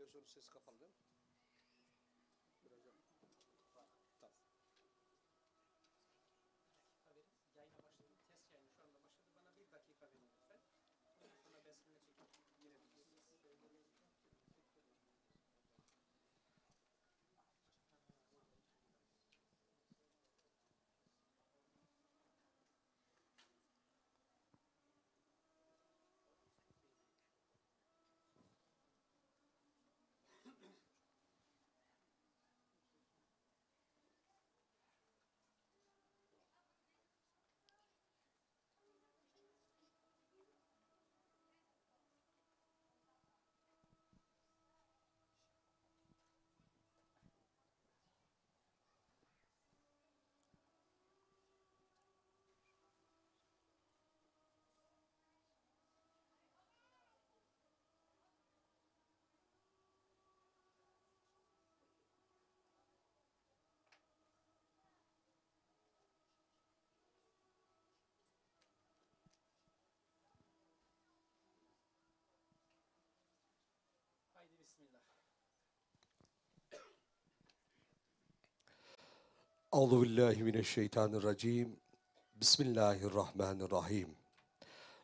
Televizyonun sesi kapalı değil mi? Tamam. Yayına başladım. Test yayını şu anda başladı. Bana bir dakika verin lütfen. Ondan sonra besmele çekip girebilirsiniz. Haydi bismillah. Euzubillahimineşşeytanirracim. Bismillahirrahmanirrahim.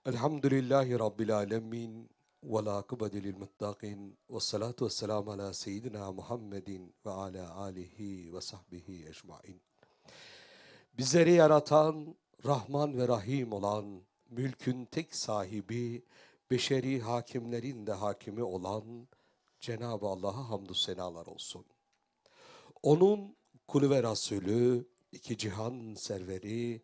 Elhamdülillahi Rabbil alemin. Ve la akıbede lil muttaqin. Ve salatu ve selamu ala seyyidina Muhammedin ve ala alihi ve sahbihi ecmain. Bizleri yaratan, Rahman ve Rahim olan, mülkün tek sahibi, beşeri hakimlerin de hakimi olan Cenab-ı Allah'a hamdü senalar olsun. Onun kulu ve Resulü, iki cihan serveri,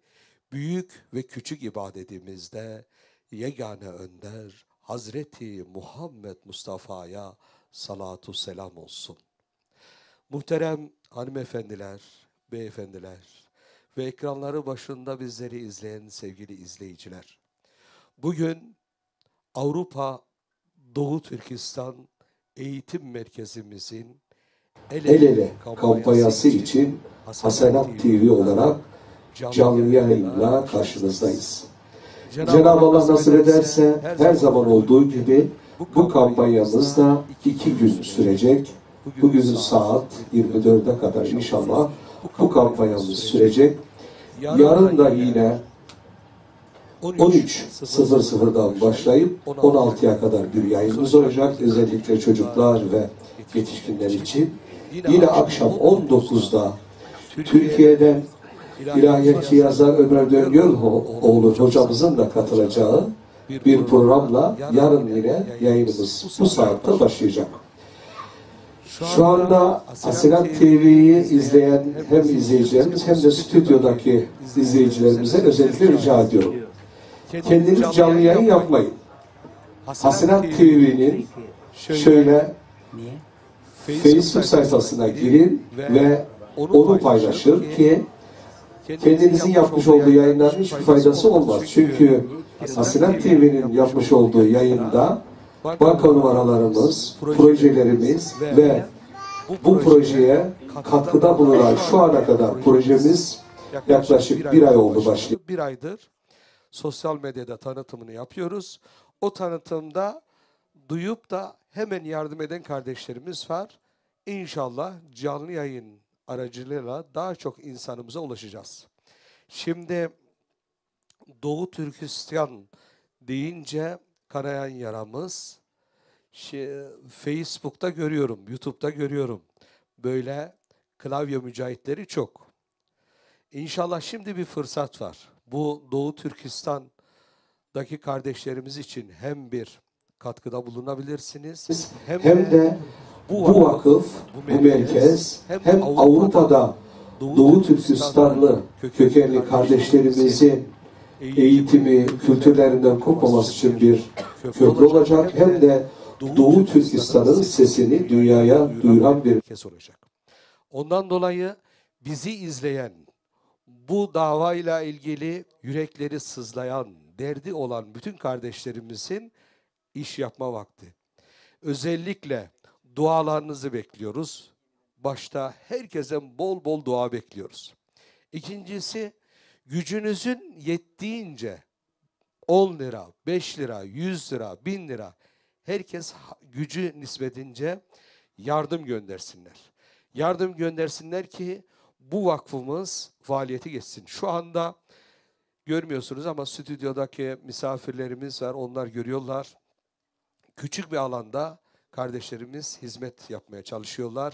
büyük ve küçük ibadetimizde yegane önder Hazreti Muhammed Mustafa'ya salatu selam olsun. Muhterem hanımefendiler, beyefendiler ve ekranları başında bizleri izleyen sevgili izleyiciler. Bugün Avrupa Doğu Türkistan Eğitim Merkezimizin El Ele kampanyası için Hasenat TV olarak canlı yayınla karşınızdayız. Cenab-ı Allah nasip ederse her zaman olduğu gibi bu kampanyamız da 2 gün sürecek. Bugün saat 24'e kadar inşallah bu kampanyamız sürecek. Yarın da yine 13.00'dan başlayıp 16'ya kadar bir yayınımız olacak. Özellikle çocuklar ve yetişkinler için. Yine akşam 19'da Türkiye'den ilahiyatçı yazar Ömer Döngöloğlu hocamızın da katılacağı bir programla yarın yine yayınımız bu saatte başlayacak. Şu anda Hasenat TV'yi izleyen hem izleyicilerimiz hem de stüdyodaki izleyicilerimize özellikle rica ediyorum. Kendiniz canlı yayın yapmayın. Hasenat TV'nin şöyle Facebook sayfasına girin ve onu paylaşın ki kendinizin yapmış olduğu yayınların hiçbir faydası olmaz. Çünkü Hasenat TV'nin yapmış olduğu yayında banka numaralarımız, projelerimiz ve bu projeye katkıda bulunan şu ana kadar projemiz yaklaşık 1 ay oldu başlayıp. 1 aydır sosyal medyada tanıtımını yapıyoruz. O tanıtımda duyup da hemen yardım eden kardeşlerimiz var. İnşallah canlı yayın aracılığıyla daha çok insanımıza ulaşacağız. Şimdi Doğu Türkistan deyince kanayan yaramız, Facebook'ta görüyorum, YouTube'da görüyorum. Böyle klavye mücahitleri çok. İnşallah şimdi bir fırsat var. Bu Doğu Türkistan'daki kardeşlerimiz için hem bir katkıda bulunabilirsiniz, hem de bu vakıf, bu merkez hem Avrupa'da Doğu Türkistanlı kökenli kardeşlerimizin eğitimi, kültürlerinden kopmaması için bir köprü olacak, hem de Doğu Türkistan'ın sesini dünyaya duyuran bir merkez olacak. Ondan dolayı bizi izleyen, bu davayla ilgili yürekleri sızlayan, derdi olan bütün kardeşlerimizin iş yapma vakti. Özellikle dualarınızı bekliyoruz. Başta herkesten bol bol dua bekliyoruz. İkincisi, gücünüzün yettiğince 10 lira, 5 lira, 100 lira, 1000 lira herkes gücü nispetince yardım göndersinler. Yardım göndersinler ki bu vakfımız faaliyeti geçsin. Şu anda görmüyorsunuz ama stüdyodaki misafirlerimiz var. Onlar görüyorlar. Küçük bir alanda kardeşlerimiz hizmet yapmaya çalışıyorlar.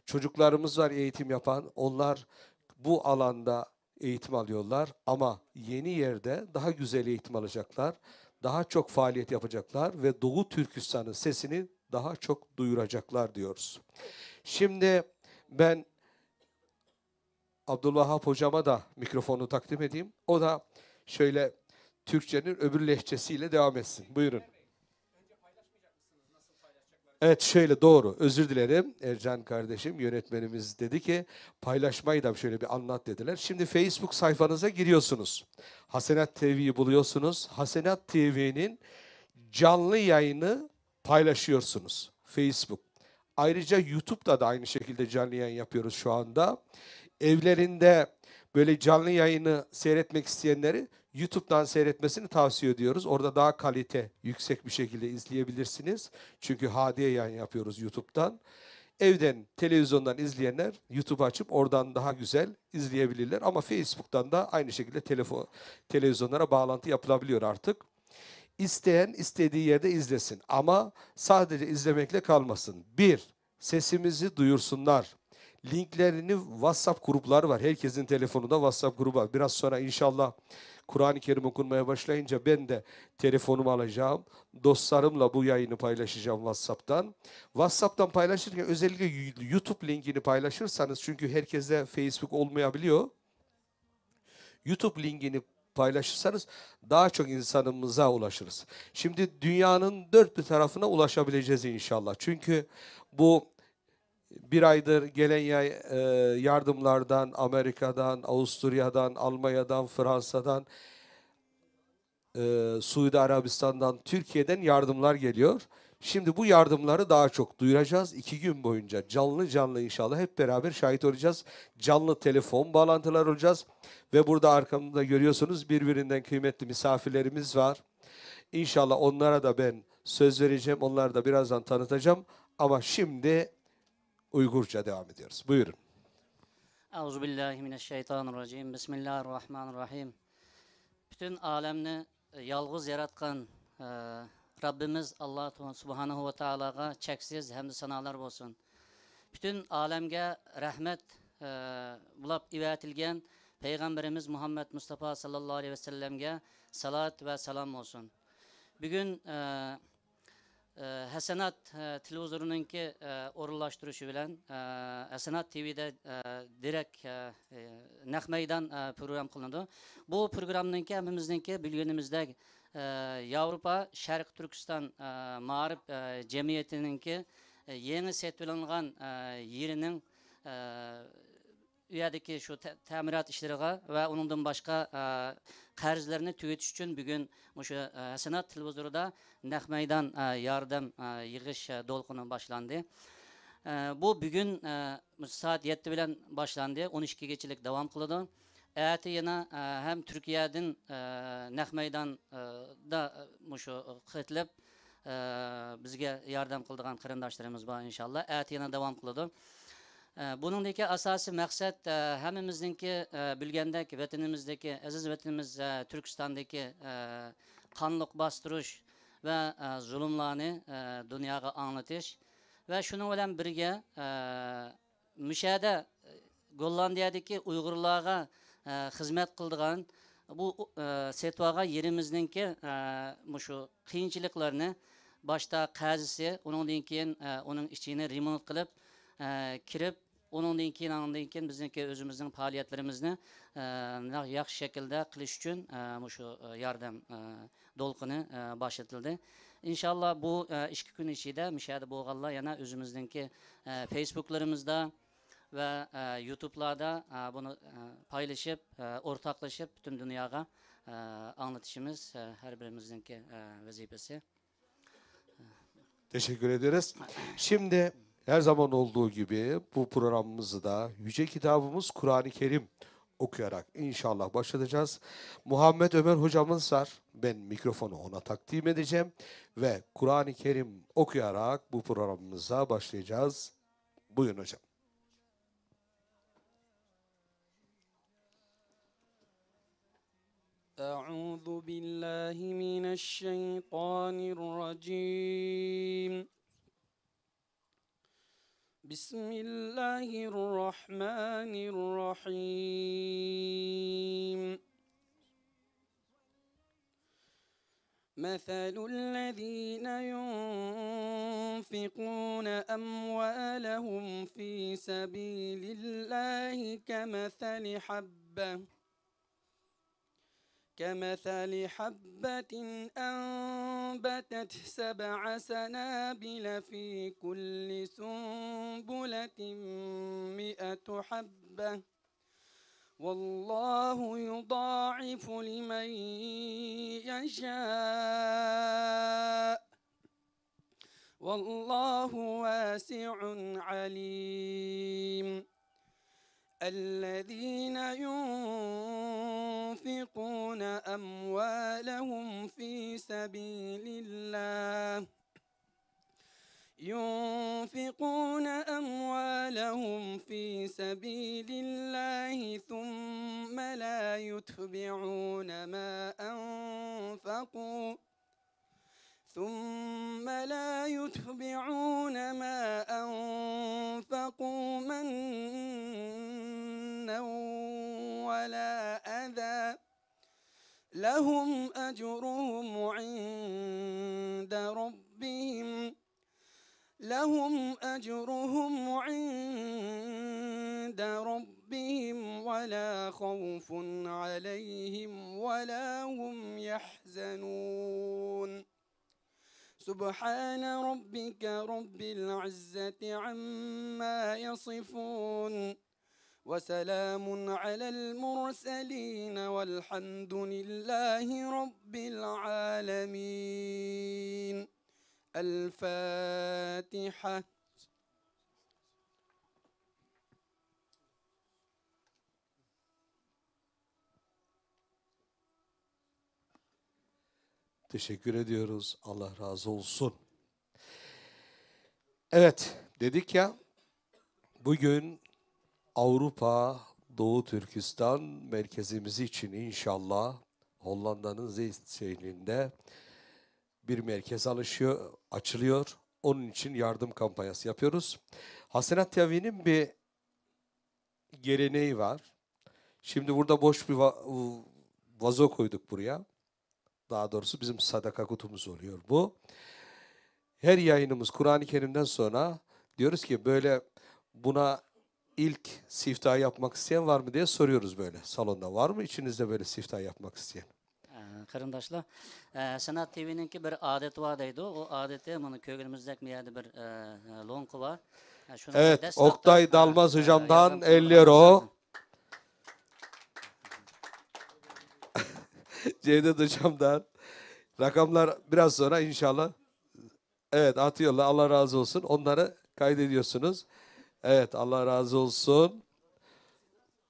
Çocuklarımız var eğitim yapan. Onlar bu alanda eğitim alıyorlar ama yeni yerde daha güzel eğitim alacaklar. Daha çok faaliyet yapacaklar ve Doğu Türkistan'ın sesini daha çok duyuracaklar diyoruz. Şimdi ben Abdülvahap hocama da mikrofonu takdim edeyim. O da şöyle Türkçenin öbür lehçesiyle devam etsin. Buyurun. Evet şöyle doğru. Özür dilerim. Ercan kardeşim yönetmenimiz dedi ki paylaşmayı da şöyle bir anlat dediler. Şimdi Facebook sayfanıza giriyorsunuz. Hasenat TV'yi buluyorsunuz. Hasenat TV'nin canlı yayını paylaşıyorsunuz. Facebook. Ayrıca YouTube'da da aynı şekilde canlı yayın yapıyoruz şu anda. Evlerinde böyle canlı yayını seyretmek isteyenleri YouTube'dan seyretmesini tavsiye ediyoruz. Orada daha kalite yüksek bir şekilde izleyebilirsiniz. Çünkü HD yayın yapıyoruz YouTube'dan. Evden, televizyondan izleyenler YouTube açıp oradan daha güzel izleyebilirler. Ama Facebook'tan da aynı şekilde televizyonlara bağlantı yapılabiliyor artık. İsteyen istediği yerde izlesin. Ama sadece izlemekle kalmasın. Bir, sesimizi duyursunlar. Linklerini WhatsApp grupları var. Herkesin telefonunda WhatsApp grubu var. Biraz sonra inşallah Kur'an-ı Kerim okunmaya başlayınca ben de telefonumu alacağım. Dostlarımla bu yayını paylaşacağım WhatsApp'tan. WhatsApp'tan paylaşırken özellikle YouTube linkini paylaşırsanız çünkü herkeste Facebook olmayabiliyor. YouTube linkini paylaşırsanız daha çok insanımıza ulaşırız. Şimdi dünyanın dört bir tarafına ulaşabileceğiz inşallah. Çünkü bu bir aydır gelen yardımlardan, Amerika'dan, Avusturya'dan, Almanya'dan, Fransa'dan, Suudi Arabistan'dan, Türkiye'den yardımlar geliyor. Şimdi bu yardımları daha çok duyuracağız. 2 gün boyunca canlı canlı inşallah hep beraber şahit olacağız. Canlı telefon bağlantılar olacağız. Ve burada arkamda görüyorsunuz birbirinden kıymetli misafirlerimiz var. İnşallah onlara da ben söz vereceğim. Onları da birazdan tanıtacağım. Ama şimdi Uygurca devam ediyoruz. Buyurun. Euzubillahimineşşeytanirracim. Bismillahirrahmanirrahim. Bütün alemni yalğız yaratgan Rabbimiz Allah Subhanahu ve Taala'ga cheksiz hamd sanolar bo'lsin. Bütün alemge rahmet bulab ivatilgan Peygamberimiz Muhammed Mustafa sallallahu aleyhi ve sellemge salat ve selam olsun. Bugün Hasenat televizorununki o'rinlashtirishi bilan Hasenat TV'de direkt naq maydon program qilindi. Bu programninki hammamizniki bilganimizdek Yevropa Sharq Turkiston Ma'rif Cemiyetininki yeni setvilangan yerining uyadagi shu ta'mirat ishlariga va uningdan boshqa qarzlarni tugatish uchun bugun o'sha Hasenat televizorida naq maydon yordam yig'ish to'lqini boshlandi. Bu bugun soat 7 bilan boshlandi, 12gachilik davom qiladi. Ati yana ham Turkiyadan naq maydonda shu qitilib bizga yordam qiladigan qarindoshlarimiz bor inshaalloh. Ati yana davom qiladi. Buningdagi asosiy maqsad hammamizningki bilgandek vatanimizdagi aziz vatanimiz Turkistondagi qonliq bostirish va zulmlarni dunyoga anglatish va shuning bilan birga mushada Gollandiyadagi Uyg'urlarga xizmat qiladigan bu setvaga yerimizningki shu qiyinchiliklarni boshda qazisi, uningdan keyin uning ichini remont qilib kirib onundan keyin bizniki o'zimizning faoliyatlarimizni yaxshi shaklda qilish uchun shu yordam to'lqini boshlatildi. İnşallah bu 2 kun ichida mushada bo'lganlar yana o'zimizningki Facebook'larimizda va YouTube'larda bunu paylaşıp, ortaklaşıp bütün dünyaya anlatışımız her birimizinki vazifesi. Teşekkür ederiz. Şimdi her zaman olduğu gibi bu programımızı da Yüce Kitabımız Kur'an-ı Kerim okuyarak inşallah başlatacağız. Muhammed Ömer hocamız var. Ben mikrofonu ona takdim edeceğim ve Kur'an-ı Kerim okuyarak bu programımıza başlayacağız. Buyurun hocam. أعوذ بالله من الشيطان الرجيم بسم الله الرحمن الرحيم مثل الذين ينفقون أموالهم في سبيل الله كمثل حبة أنبتت 7 سنابل في كل سنبلة 100 حبة والله يضاعف لمن يشاء والله واسع عليم الذين ينفقون أموالهم في سبيل الله ثم لا يتبعون ما أنفقوا منا ولا أذى لهم أجرهم عند ربهم ولا خوف عليهم ولا هم يحزنون سبحان ربك رب العزة عما يصفون وسلام على المرسلين والحمد لله رب العالمين الفاتحة. Teşekkür ediyoruz. Allah razı olsun. Evet, dedik ya, bugün Avrupa, Doğu Türkistan merkezimiz için inşallah Hollanda'nın Zeist şehrinde bir merkez açılıyor. Onun için yardım kampanyası yapıyoruz. Hasenat TV'nin bir geleneği var. Şimdi burada boş bir vazo koyduk buraya. Daha doğrusu bizim sadaka kutumuz oluyor bu. Her yayınımız Kur'an-ı Kerim'den sonra diyoruz ki böyle buna ilk siftah yapmak isteyen var mı diye soruyoruz böyle salonda. Var mı içinizde böyle siftah yapmak isteyen? Qarindoshlar, Sanat TV'ninki bir adet var deydi. O adeti bunu köygünümüzdeki bir yerde bir lonku var. Evet, Oktay Dalmaz hocamdan 50 euro. Cevdet hocamdan. Rakamlar biraz sonra inşallah. Evet, atıyorlar. Allah razı olsun. Onları kaydediyorsunuz. Evet, Allah razı olsun.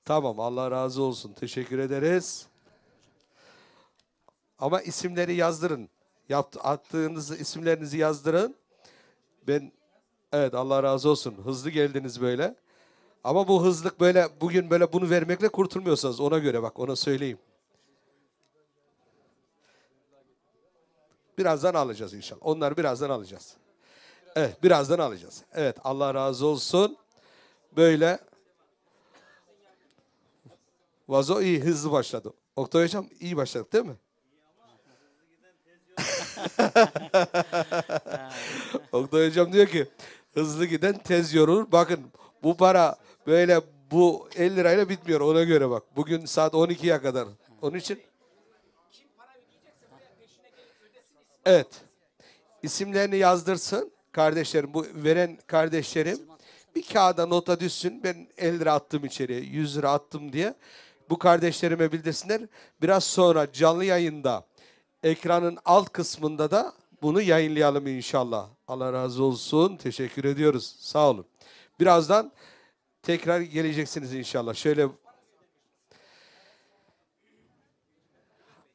Tamam, Allah razı olsun. Teşekkür ederiz. Ama isimleri yazdırın. Attığınız isimlerinizi yazdırın. Evet, Allah razı olsun. Hızlı geldiniz böyle. Ama bu hızlık böyle bugün böyle bunu vermekle kurtulmuyorsanız ona göre bak, ona söyleyeyim. Birazdan alacağız inşallah. Onları birazdan alacağız. Evet, birazdan alacağız. Evet, Allah razı olsun. Böyle vazo iyi, hızlı başladı. Oktay hocam iyi başladık değil mi? Oktay hocam diyor ki hızlı giden tez yorulur. Bakın bu para böyle bu 50 lirayla bitmiyor, ona göre bak. Bugün saat 12'ye kadar. Onun için evet. İsimlerini yazdırsın kardeşlerim. Bu veren kardeşlerim bir kağıda nota düşsün. Ben 50 lira attım içeriye, 100 lira attım diye. Bu kardeşlerime bildirsinler. Biraz sonra canlı yayında ekranın alt kısmında da bunu yayınlayalım inşallah. Allah razı olsun. Teşekkür ediyoruz. Sağ olun. Birazdan tekrar geleceksiniz inşallah. Şöyle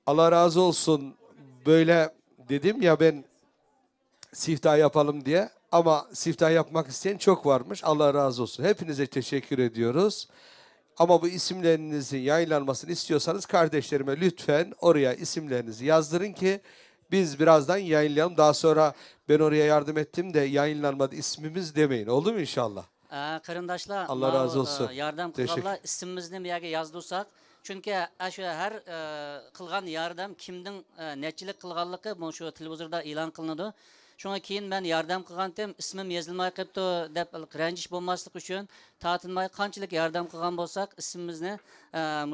Allah razı olsun. Böyle dedim ya ben siftah yapalım diye. Ama siftah yapmak isteyen çok varmış. Allah razı olsun. Hepinize teşekkür ediyoruz. Ama bu isimlerinizin yayınlanmasını istiyorsanız kardeşlerime lütfen oraya isimlerinizi yazdırın ki biz birazdan yayınlayalım. Daha sonra ben oraya yardım ettim de yayınlanmadı ismimiz demeyin. Oldu mu inşallah? Qarindoshlar, Allah razı olsun. yordam Teşekkür. qilganlar ismimizni bu yerga yozdursak, chunki shu har qilgan yordam kimning nechilik qilganligi bu shu televizorda e'lon qilinadi. Shunga keyin men yordam qilgandim, ismim yozilmay qolibdi deb ranjish bo'lmaslik uchun tatinmay qanchalik yordam qilgan bo'lsak, ismimizni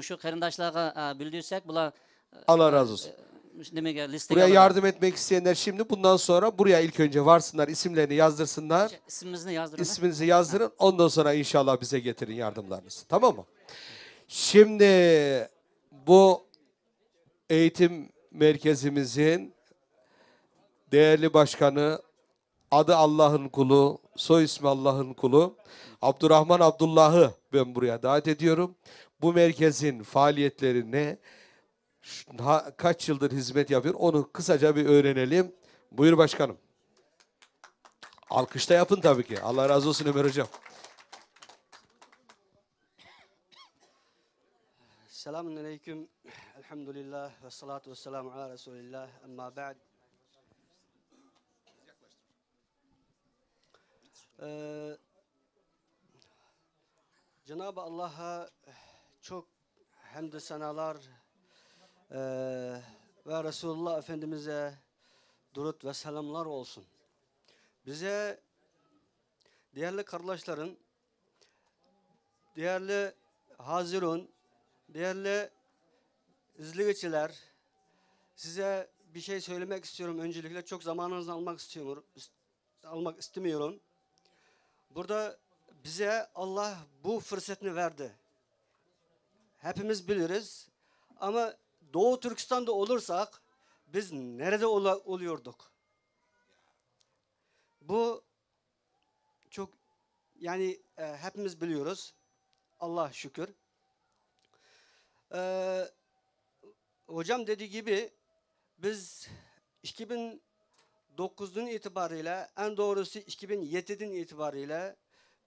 shu qarindoshlarga bildirsak, bular Allah razı olsun. nimaga listaga Buraya oladi. yardım etmek isteyenler şimdi bundan sonra buraya ilk önce varsınlar, isimlerini yazdırsınlar. ismimizni yozdirib. İsminizi yazdırın. Ondan sonra inşallah bize getirin yardımlarınızı. Tamam mı? Şimdi bu eğitim merkezimizin değerli başkanı, adı Allah'ın kulu, soy ismi Allah'ın kulu, Abdurrahman Abdullah'ı ben buraya davet ediyorum. Bu merkezin faaliyetlerine kaç yıldır hizmet yapıyor onu kısaca bir öğrenelim. Buyur başkanım. Alkışta yapın tabii ki. Allah razı olsun Ömer hocam. Selamun aleyküm. Elhamdülillah ve salatu ve selamu ala Resulillah. Amma ba'd. Cenab-ı Allah'a çok hamdü senalar ve Resulullah Efendimiz'e durut ve selamlar olsun. Bize değerli kardeşlerim, değerli hazirun, değerli izleyiciler, size bir şey söylemek istiyorum. Öncelikle çok zamanınızı almak istemiyorum. Burada bize Allah bu fırsatını verdi. Hepimiz biliriz. Ama Doğu Türkistan'da olursak biz nerede oluyorduk? Bu çok yani hepimiz biliyoruz. Allah şükür. Hocam dediği gibi biz 2009'dan itibariyle, en doğrusu 2007'den itibariyle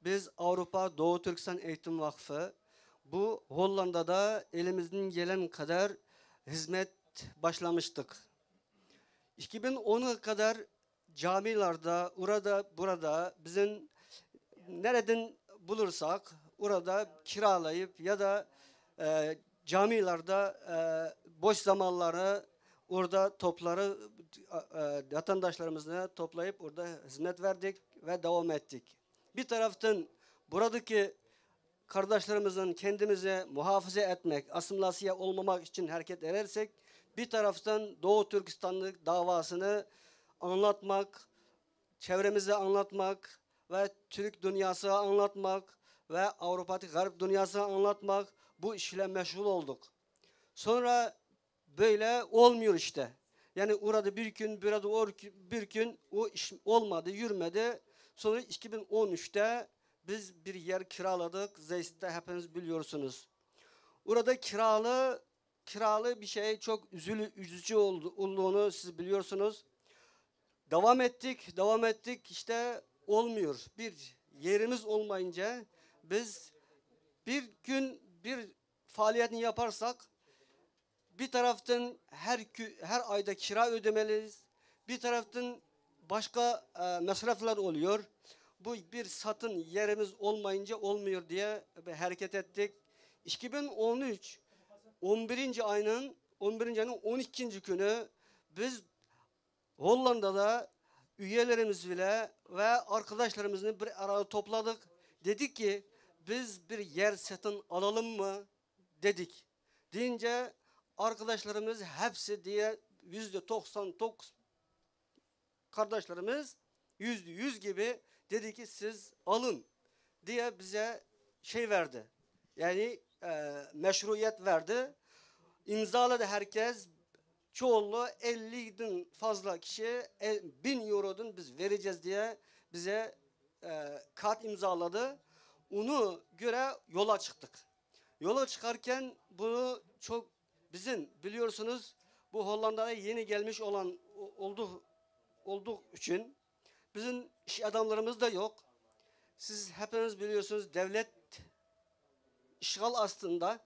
biz Avrupa Doğu Türkistan Eğitim Vakfı bu Hollanda'da elimizden gelen kadar hizmet başlamıştık. 2010'a kadar camilerde, burada bizim nereden bulursak orada kiralayıp ya da camilerde boş zamanları orada vatandaşlarımızla toplayıp orada hizmet verdik ve devam ettik. Bir taraftan buradaki kardeşlerimizin kendimize muhafaza etmek, asimilasyon olmamak için hareket edersek, bir taraftan Doğu Türkistanlık davasını anlatmak, çevremize anlatmak ve Türk dünyası anlatmak ve Avrupa'daki garip dünyası anlatmak, bu işle meşgul olduk. Sonra böyle olmuyor işte. Yani orada bir gün, bir gün o iş olmadı, yürümedi. Sonra 2013'te biz bir yer kiraladık. Zeytin'de hepiniz biliyorsunuz. Orada kiralı bir şey çok üzücü olduğunu siz biliyorsunuz. Devam ettik işte olmuyor. Bir yerimiz olmayınca biz bir gün bir faaliyetini yaparsak bir taraftan her ayda kira ödemeliyiz. Bir taraftan başka masraflar oluyor. Bu bir satın yerimiz olmayınca olmuyor diye hareket ettik. 2013 11. ayının 12. günü biz Hollanda'da üyelerimizle ve arkadaşlarımızla bir arada topladık. Dedik ki biz bir yer satın alalım mı dedik. Deyince arkadaşlarımız hepsi diye %99 kardeşlerimiz %100 gibi dedi ki siz alın diye bize şey verdi. Yani meşruiyet verdi. İmzaladı herkes. Çoğunluğu 50'den fazla kişi 1000 eurodan biz vereceğiz diye bize kart imzaladı. Onu göre yola çıktık. Yola çıkarken bunu çok bizim biliyorsunuz bu Hollanda'ya yeni gelmiş olan olduk için bizim iş adamlarımız da yok. Siz hepiniz biliyorsunuz devlet işgal aslında.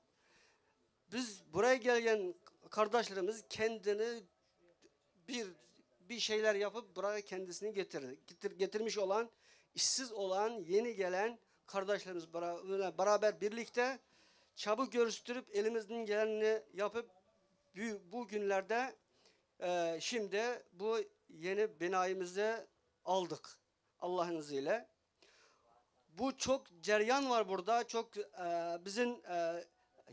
Biz buraya gelen kardeşlerimiz kendini bir şeyler yapıp buraya kendisini getirmiş olan, işsiz olan, yeni gelen kardeşlerimiz beraber birlikte çabuk görüştürüp elimizden gelenini yapıp bu günlerde şimdi bu yeni binayımızı aldık Allah'ın izniyle. Bu çok ceryan var burada, çok bizim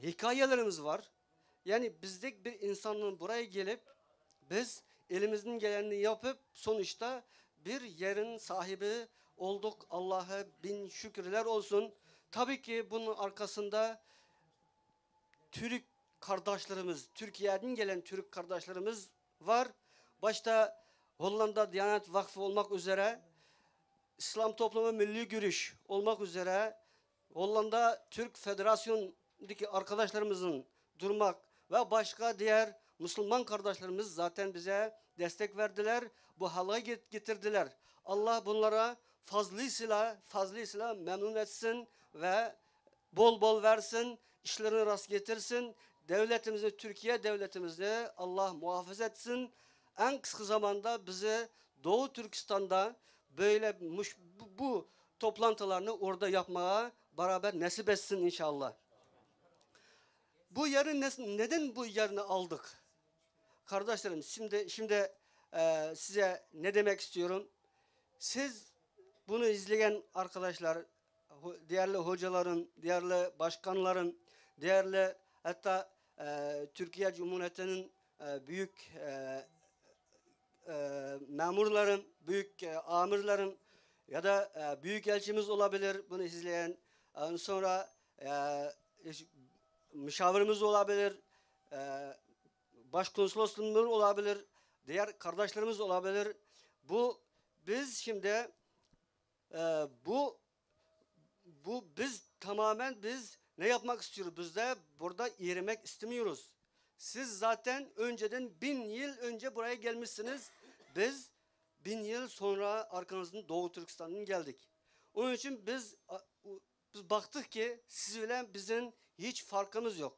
hikayelerimiz var. Yani bizdeki bir insanın buraya gelip biz elimizden gelenini yapıp sonuçta bir yerin sahibi olduk. Allah'a bin şükürler olsun. Tabii ki bunun arkasında Türk kardeşlerimiz, Türkiye'den gelen Türk kardeşlerimiz var. Başta Hollanda Diyanet Vakfı olmak üzere, İslam Toplumu Milli Görüş olmak üzere, Hollanda Türk Federasyonu'ndaki arkadaşlarımızın durmak ve başka diğer Müslüman kardeşlerimiz zaten bize destek verdiler. Bu hale getirdiler. Allah bunlara fazlısıyla memnun etsin ve bol bol versin, işlerini rast getirsin. Devletimizi, Türkiye devletimizi Allah muhafaza etsin. En kısa zamanda bizi Doğu Türkistan'da böyle bu toplantılarını orada yapmaya beraber nasip etsin inşallah. Bu yerin neden bu yerini aldık? Kardeşlerim şimdi size ne demek istiyorum? Siz bunu izleyen arkadaşlar, değerli hocalarım, değerli başkanlarım, değerli hatta Türkiye Cumhuriyeti'nin büyük memurlarım, büyük amirlerim ya da büyük elçimiz olabilir bunu izleyen. Sonra müşavirimiz olabilir, başkonsolosluğumuz olabilir, diğer kardeşlerimiz olabilir. Biz şimdi biz tamamen ne yapmak istiyoruz? Biz de burada yerimek istemiyoruz. Siz zaten önceden 1000 yıl önce buraya gelmişsiniz. Biz 1000 yıl sonra arkanızdan Doğu Türkistan'dan geldik. Onun için biz baktık ki sizle bizim hiç farkımız yok.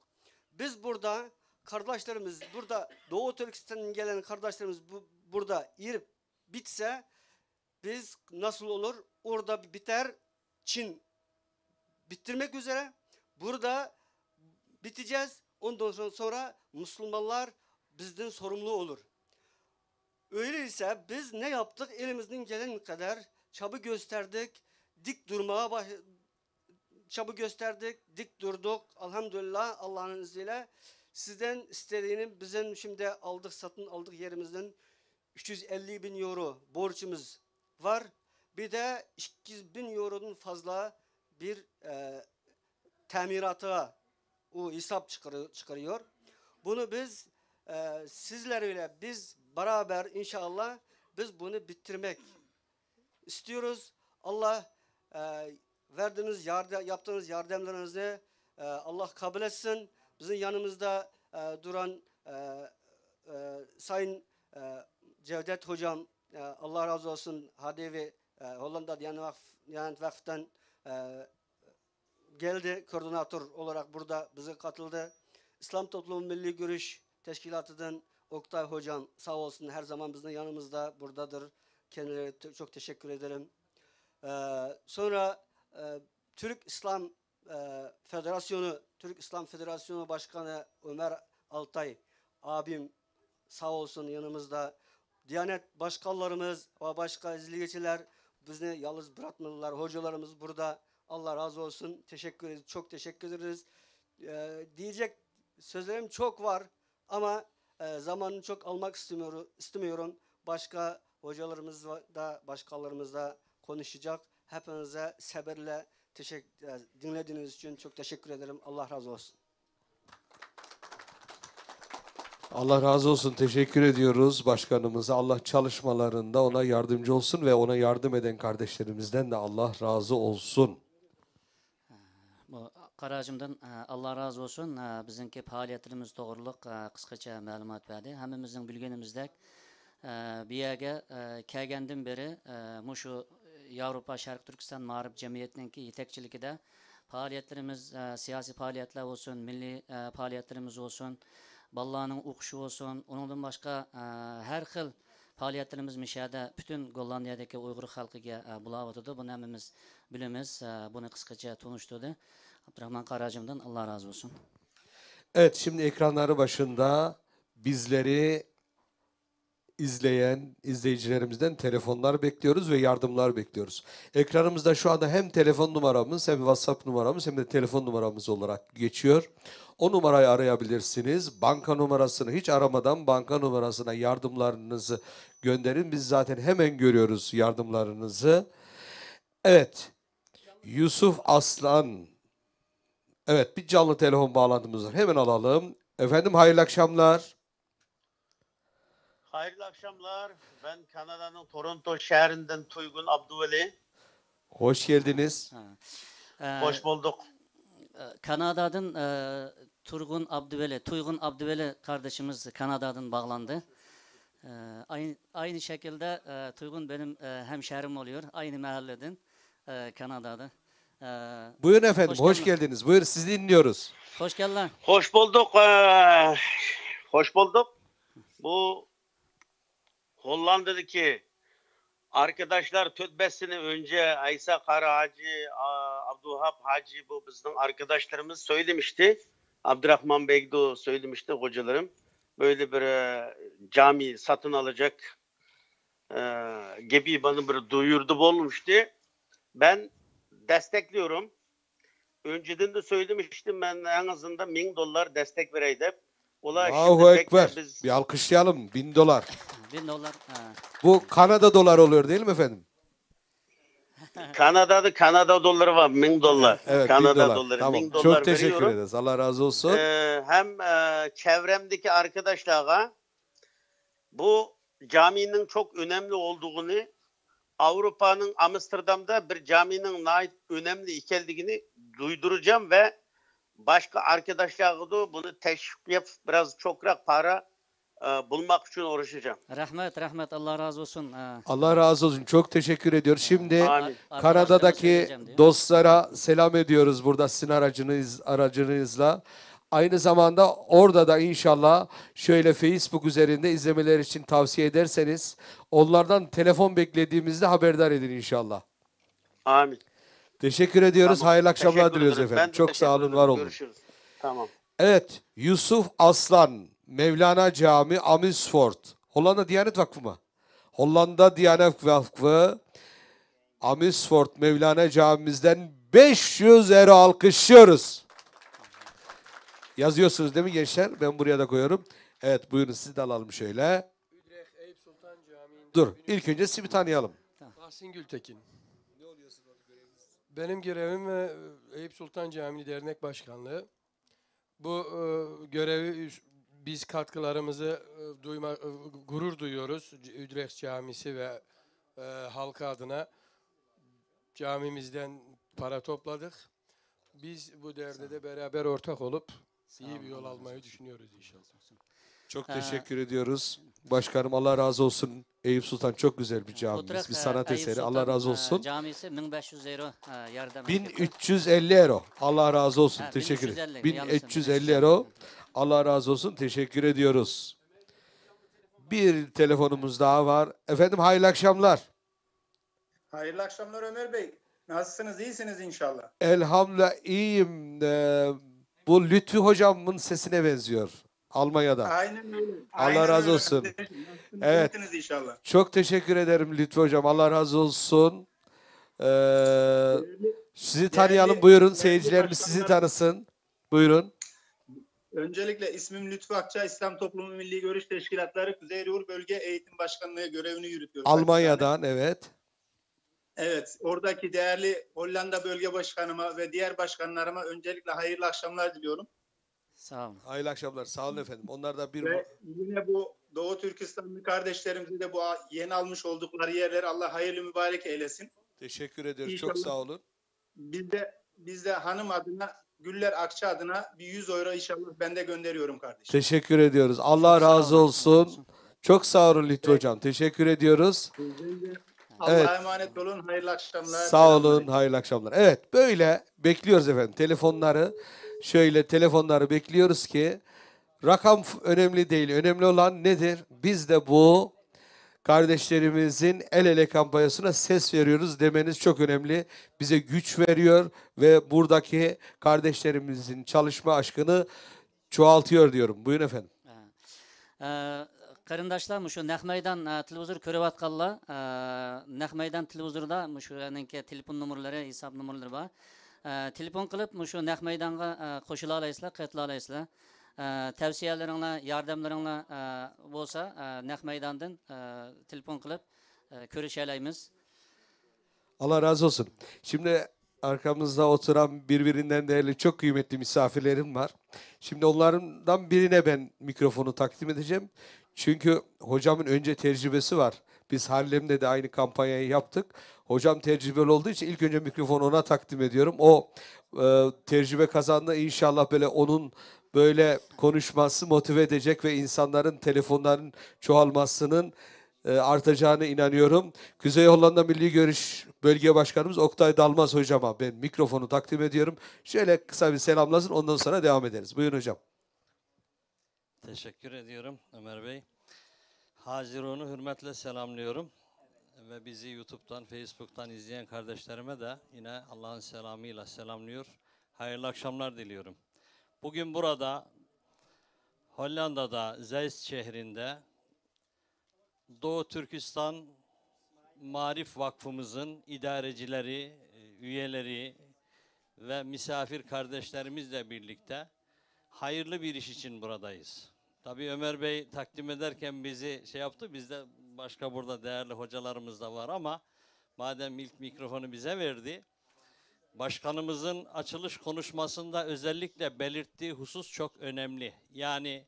Biz burada kardeşlerimiz, burada Doğu Türkistan'dan gelen kardeşlerimiz burada yerip bitse biz nasıl olur? Orada biter. Çin bitirmek üzere. Burada biteceğiz. Ondan sonra Müslümanlar bizden sorumlu olur. Öyleyse biz ne yaptık? Elimizden gelen kadar çaba gösterdik. Dik durmaya çaba gösterdik. Dik durduk. Elhamdülillah Allah'ın izniyle. Sizden istediğini bizim şimdi satın aldık yerimizden 350 bin euro borcumuz var. Bir de 200 bin eurodan fazla bir temirata o hesap çıkarıyor. Bunu biz sizlerle biz beraber inşallah biz bunu bitirmek istiyoruz. Allah yaptığınız yardımlarınızı Allah kabul etsin. Bizim yanımızda duran Sayın Cevdet Hocam Allah razı olsun Hadevi Hollanda Diyanet Vakfı'ndan geldi. Koordinatör olarak burada bize katıldı. İslam Toplumu Milli Görüş Teşkilatı'ndan Oktay Hocam sağ olsun her zaman bizim yanımızda buradadır. Kendilerine çok teşekkür ederim. Sonra Türk İslam Federasyonu Başkanı Ömer Altay abim sağ olsun yanımızda. Diyanet başkanlarımız ve başka izleyiciler bizi yalnız bırakmadılar. Hocalarımız burada. Allah razı olsun. Teşekkür ederiz. Çok teşekkür ederiz. Diyecek sözlerim çok var ama zamanını çok almak istemiyorum. Başka hocalarımız da başkalarımız da konuşacak. Hepinize sabırla dinlediğiniz için çok teşekkür ederim. Allah razı olsun. Allah razı olsun. Teşekkür ediyoruz başkanımıza. Allah çalışmalarında ona yardımcı olsun ve ona yardım eden kardeşlerimizden de Allah razı olsun. Bu Qarajımdan Allah razı olsun. Bizimki faaliyetlerimiz doğruluk kıskaça malumat verdi. Hemimizin bilgenimizdek bir yerge kelgenden beri muşu Avrupa Şarkı Türkistan Mağrib Cemiyeti'ninki yetekçilikide faaliyetlerimiz, siyasi faaliyetler olsun, milli faaliyetlerimiz olsun, ballarının okuşu olsun, onundan başka her xil faaliyetlerimiz mişada bütün Gollandiyadaki Uygur halkıga bulavatıdı. Bunu hemimiz bilimiz. Bunu kıskaca tanıştırdı. Abdurrahman Karacım'dan Allah razı olsun. Evet, şimdi ekranları başında bizleri izleyen izleyicilerimizden telefonlar bekliyoruz ve yardımlar bekliyoruz. Ekranımızda şu anda hem telefon numaramız hem WhatsApp numaramız hem de telefon numaramız olarak geçiyor. O numarayı arayabilirsiniz. Banka numarasını hiç aramadan banka numarasına yardımlarınızı gönderin. Biz zaten hemen görüyoruz yardımlarınızı. Evet, Yusuf Aslan. Evet, bir canlı telefon bağlantımız var. Hemen alalım. Efendim hayırlı akşamlar. Hayırlı akşamlar. Ben Kanada'nın Toronto şehrinden Tuygun Abduveli. Hoş geldiniz. Hoş bulduk. Kanada'dan Tuygun Abdüveli kardeşimiz Kanada'dan bağlandı. Aynı şekilde Tuygun benim hemşerim oluyor. Aynı mahalleden Kanada'da. Buyurun efendim, hoş geldiniz. Buyurun, sizi dinliyoruz. Hoş geldin. Hoş bulduk. Hoş bulduk. Bu Hollanda'daki arkadaşlar 4-5 sene önce Aysa Kara Hacı, Abdülhab Hacı bu bizim arkadaşlarımız söylemişti. Abdurrahman Begdo söylemişti hocalarım. Böyle bir cami satın alacak gibi bana bir duyurdu olmuştu. Ben destekliyorum. Önceden de söylemiştim ben en azından $1000 destek vereydim. Allahu Ekber. Bir alkışlayalım. $1000. $1000. Bu Kanada doları oluyor değil mi efendim? Kanada doları var $1000. Evet, Kanada $1000. doları. Tamam. $1000 Çok teşekkür veriyorum. ederiz. Allah razı olsun. Hem çevremdeki arkadaşlara bu caminin çok önemli olduğunu, Avrupa'nın Amsterdam'da bir caminin önemli ikeldiğini duyduracağım ve başka arkadaşlara da bunu teşvik yapıp biraz çok para bulmak için uğraşacağım. Rahmet Allah razı olsun. Allah razı olsun. Çok teşekkür ediyoruz. Şimdi Amin. Kanada'daki dostlara selam ediyoruz burada sizin aracınızla. Aynı zamanda orada da inşallah şöyle Facebook üzerinde izlemeler için tavsiye ederseniz onlardan telefon beklediğimizde haberdar edin inşallah. Amin. Teşekkür ediyoruz. Tamam. Hayırlı akşamlar Teşekkür diliyoruz ederim. efendim. Ben de Çok teşekkür sağ olun, ederim. var olun. Görüşürüz. Tamam. Evet, Yusuf Aslan, Mevlana Cami, Amersfoort. Hollanda Diyanet Vakfı mı? Hollanda Diyanet Vakfı, Amersfoort Mevlana Camimizden 500 euro alkışlıyoruz. Yazıyorsunuz değil mi gençler? Ben buraya da koyuyorum. Evet, buyurun sizi de alalım şöyle. Üdrecht Eyüp Sultan Camii'nde. Dur, ilk önce sizi bir tanıyalım. Tahsin Gültekin. Ne oluyorsun orada göreviniz? Benim görevim Eyüp Sultan Camii Dernek Başkanlığı. Bu görevi biz katkılarımızı gurur duyuyoruz. Üdrecht Camisi ve halka adına camimizden para topladık. Biz bu derde de beraber ortak olup iyi bir yol almayı düşünüyoruz inşallah. Çok teşekkür ediyoruz. Başkanım Allah razı olsun. Eyüp Sultan çok güzel bir camimiz, bir sanat eseri. Allah razı olsun. Camisi 1500 euro yardım. 1350 euro. Allah razı olsun. Ha, Teşekkür 1350, ederim. yanlış 1350 euro. Allah razı olsun. Teşekkür ediyoruz. Bir telefonumuz daha var. Efendim hayırlı akşamlar. Hayırlı akşamlar Ömer Bey. Nasılsınız? İyisiniz inşallah. Elhamdülillah iyiyim. Bu Lütfü hocamın sesine benziyor. Almanya'da. Aynen öyle. Allah Aynen razı öyle olsun. kardeşim. Nasılsınız? Evet. İyisiniz inşallah. Çok teşekkür ederim Lütfü hocam. Allah razı olsun. Sizi tanıyalım. değerli- Buyurun. değerli Seyircilerimiz sizi başkanlar- tanısın. Buyurun. Öncelikle ismim Lütfü Akça, İslam Toplumu Milli Görüş Teşkilatları Kuzey Ruhr Bölge Eğitim Başkanlığı görevini yürütüyorum. Almanya'dan evet. Evet, oradaki değerli Hollanda Bölge Başkanıma ve diğer başkanlarıma öncelikle hayırlı akşamlar diliyorum. Sağ olun. Hayırlı akşamlar. Sağ olun efendim. Onlar da bir... Ve yine bu Doğu Türkistanlı kardeşlerimizi de bu yeni almış oldukları yerleri Allah hayırlı mübarek eylesin. Teşekkür ediyoruz. Çok İnşallah. sağ olun. Biz de hanım adına Güller Akça adına bir 100 euro inşallah ben de gönderiyorum kardeşim. Teşekkür ediyoruz. Allah Çok sağ razı olun, olsun. Çok sağ olun Lütfü Hocam. Teşekkür ediyoruz. Evet. Allah'a emanet olun. Hayırlı akşamlar. Sağ olun. Selamünaleyküm. Hayırlı akşamlar. Evet, böyle bekliyoruz efendim. Telefonları şöyle telefonları bekliyoruz ki rakam önemli değil. Önemli olan nedir? Biz de bu kardeşlerimizin el ele kampanyasına ses veriyoruz demeniz çok önemli. Bize güç veriyor ve buradaki kardeşlerimizin çalışma aşkını çoğaltıyor diyorum. Buyurun efendim. Qarindoshlar, shu naq maydon televizor ko'rayotganlar, naq maydon televizorda shu telefon nomerlari, hisob nomerlari bor. Telefon qilib shu naq maydonga qo'shila olasizlar, qatnasha olasizlar. Tavsiyalaringlar, yordamlaringlar bo'lsa, naq maydondan telefon qilib ko'risha olamiz. Allah razı olsun. Şimdi arkamızda oturan birbirinden değerli çok kıymetli misafirlerim var. Şimdi onlardan birine ben mikrofonu takdim edeceğim. Çünkü hocamın önce tecrübesi var. Biz Harlem'de de aynı kampanyayı yaptık. Hocam tecrübeli olduğu için ilk önce mikrofonu ona takdim ediyorum. O tecrübe kazandı. İnşallah böyle onun böyle konuşması motive edecek ve insanların telefonların çoğalmasının artacağına inanıyorum. Kuzey Hollanda Milli Görüş Bölge Başkanımız Oktay Dalmaz hocama ben mikrofonu takdim ediyorum. Şöyle kısa bir selamlasın, ondan sonra devam ederiz. Buyurun hocam. Teşekkür ediyorum Ömer Bey. Haziron'u hürmetle selamlıyorum. Ve bizi YouTube'dan, Facebook'tan izleyen kardeşlerime de yine Allah'ın selamıyla selamlıyor. Hayırlı akşamlar diliyorum. Bugün burada Hollanda'da Zeist şehrinde Doğu Türkistan Marif Vakfımızın idarecileri, üyeleri ve misafir kardeşlerimizle birlikte hayırlı bir iş için buradayız. Tabii Ömer Bey takdim ederken bizi şey yaptı, bizde başka burada değerli hocalarımız da var ama madem ilk mikrofonu bize verdi, başkanımızın açılış konuşmasında özellikle belirttiği husus çok önemli. Yani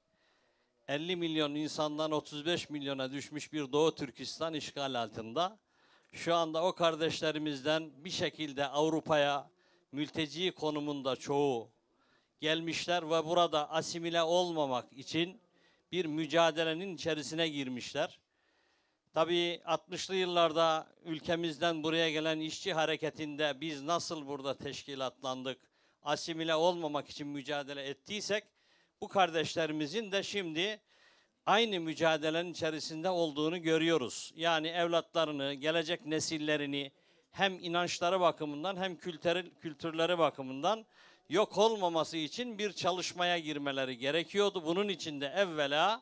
50 milyon insandan 35 milyona düşmüş bir Doğu Türkistan işgal altında. Şu anda o kardeşlerimizden bir şekilde Avrupa'ya mülteci konumunda çoğu gelmişler ve burada asimile olmamak için bir mücadelenin içerisine girmişler. Tabii 60'lı yıllarda ülkemizden buraya gelen işçi hareketinde biz nasıl burada teşkilatlandık, asimile olmamak için mücadele ettiysek, bu kardeşlerimizin de şimdi aynı mücadelenin içerisinde olduğunu görüyoruz. Yani evlatlarını, gelecek nesillerini hem inançları bakımından hem kültürleri bakımından yok olmaması için bir çalışmaya girmeleri gerekiyordu. Bunun için de evvela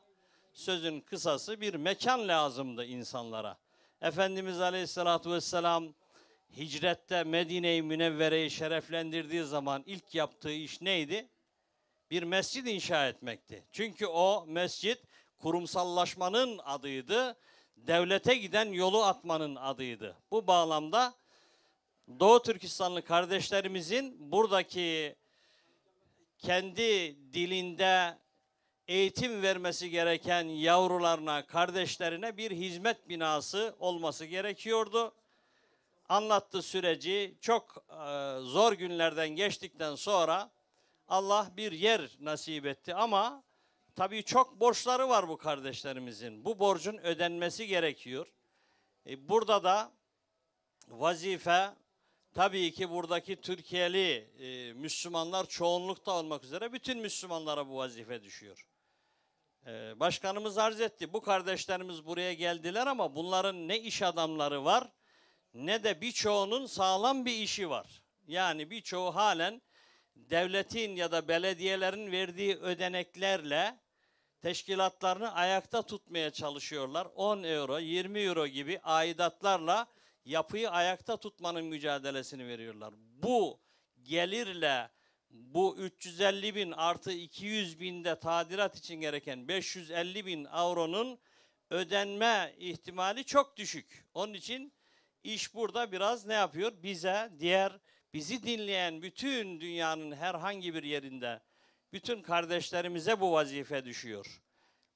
sözün kısası bir mekan lazımdı insanlara. Efendimiz Aleyhisselatü Vesselam hicrette Medine-i Münevvere'yi şereflendirdiği zaman ilk yaptığı iş neydi? Bir mescid inşa etmekti. Çünkü o mescid kurumsallaşmanın adıydı, devlete giden yolu atmanın adıydı. Bu bağlamda Doğu Türkistanlı kardeşlerimizin buradaki kendi dilinde eğitim vermesi gereken yavrularına, kardeşlerine bir hizmet binası olması gerekiyordu. Anlattığı süreci çok zor günlerden geçtikten sonra Allah bir yer nasip etti ama tabii çok borçları var bu kardeşlerimizin. Bu borcun ödenmesi gerekiyor. Burada da vazife tabii ki buradaki Türkiye'li Müslümanlar çoğunlukta olmak üzere bütün Müslümanlara bu vazife düşüyor. Başkanımız arz etti. Bu kardeşlerimiz buraya geldiler ama bunların ne iş adamları var ne de birçoğunun sağlam bir işi var. Yani birçoğu halen devletin ya da belediyelerin verdiği ödeneklerle teşkilatlarını ayakta tutmaya çalışıyorlar. 10 euro, 20 euro gibi aidatlarla yapıyı ayakta tutmanın mücadelesini veriyorlar. Bu gelirle bu 350 bin artı 200 binde tadilat için gereken 550 bin avronun ödenme ihtimali çok düşük. Onun için iş burada biraz ne yapıyor? Bizi dinleyen bütün dünyanın herhangi bir yerinde bütün kardeşlerimize bu vazife düşüyor.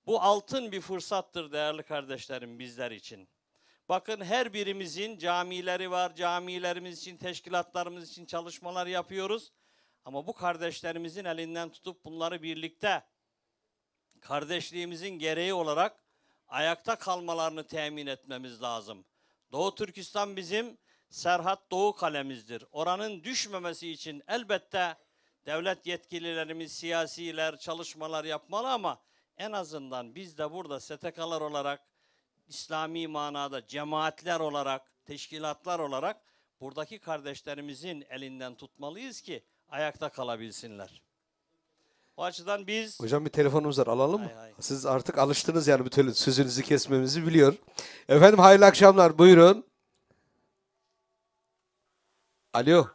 Bu altın bir fırsattır değerli kardeşlerim bizler için. Bakın her birimizin camileri var, camilerimiz için, teşkilatlarımız için çalışmalar yapıyoruz. Ama bu kardeşlerimizin elinden tutup bunları birlikte kardeşliğimizin gereği olarak ayakta kalmalarını temin etmemiz lazım. Doğu Türkistan bizim Serhat Doğu kalemizdir. Oranın düşmemesi için elbette devlet yetkililerimiz, siyasiler çalışmalar yapmalı ama en azından biz de burada STK'lar olarak, İslami manada cemaatler olarak, teşkilatlar olarak buradaki kardeşlerimizin elinden tutmalıyız ki ayakta kalabilsinler. O açıdan biz... Hocam bir telefonumuz var, alalım mı? Hay hay. Siz artık alıştınız yani bütün sözünüzü kesmemizi biliyor. Efendim hayırlı akşamlar, buyurun. Alo.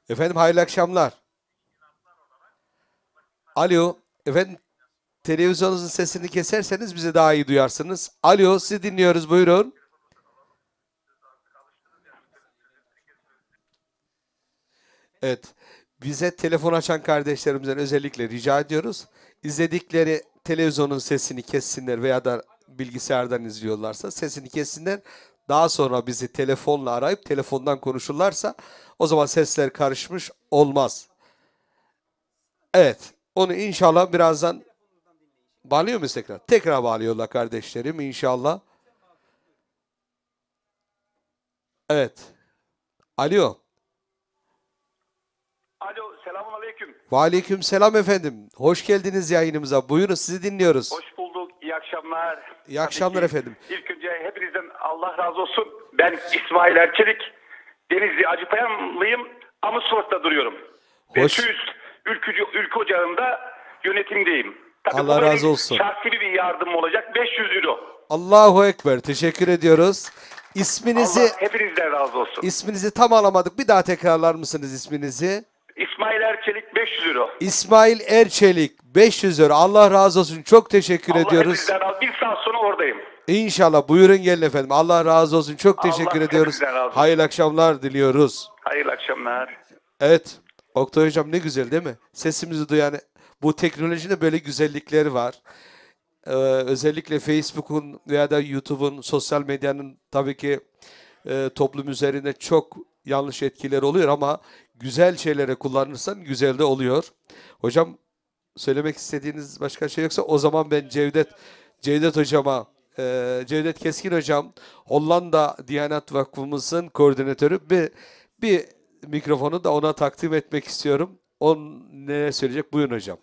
Efendim hayırlı akşamlar. Alo. Efendim televizyonunuzun sesini keserseniz bizi daha iyi duyarsınız. Alo, sizi dinliyoruz, buyurun. Evet. Bize telefon açan kardeşlerimizden özellikle rica ediyoruz. İzledikleri televizyonun sesini kessinler veya da bilgisayardan izliyorlarsa sesini kessinler. Daha sonra bizi telefonla arayıp telefondan konuşurlarsa o zaman sesler karışmış olmaz. Evet. Onu inşallah birazdan bağlıyor muyuz tekrar? Tekrar bağlıyorlar kardeşlerim inşallah. Evet. Alo. Alo, selamun aleyküm. Aleyküm selam efendim. Hoş geldiniz yayınımıza. Buyurun sizi dinliyoruz. Hoş bulduk, iyi akşamlar. İyi akşamlar Tabii ki efendim. İlk önce hepinizden Allah razı olsun. Ben İsmail Erçelik, Denizli Acıpayamlıyım, Amusport'ta duruyorum. Ve Hoş. TÜİS Ülke Ocağı'nda yönetimdeyim. Tabii Allah bu benim razı olsun. şahsi bir yardım olacak, 500 euro. Allahu Ekber. Teşekkür ediyoruz. Allah hepinizden razı olsun. İsminizi tam alamadık. Bir daha tekrarlar mısınız isminizi? İsmail Erçelik 500 euro. İsmail Erçelik 500 euro. Allah razı olsun. Çok teşekkür Allah ediyoruz. hepinizden razı olsun. Bir saat sonra oradayım. İnşallah. Buyurun gelin efendim. Allah razı olsun. Çok teşekkür Allah ediyoruz. hepinizden razı olsun. Hayırlı akşamlar diliyoruz. Hayırlı akşamlar. Evet. Oktay Hocam ne güzel değil mi? Sesimizi duyan bu teknolojinin böyle güzellikleri var. Özellikle Facebook'un veya da YouTube'un, sosyal medyanın tabii ki toplum üzerinde çok yanlış etkileri oluyor ama güzel şeylere kullanırsan güzel de oluyor. Hocam söylemek istediğiniz başka şey yoksa o zaman ben Cevdet Hocama, Cevdet Keskin Hocam, Hollanda Diyanet Vakfımızın koordinatörü bir mikrofonu da ona takdim etmek istiyorum. O ne söyleyecek? Buyurun hocam.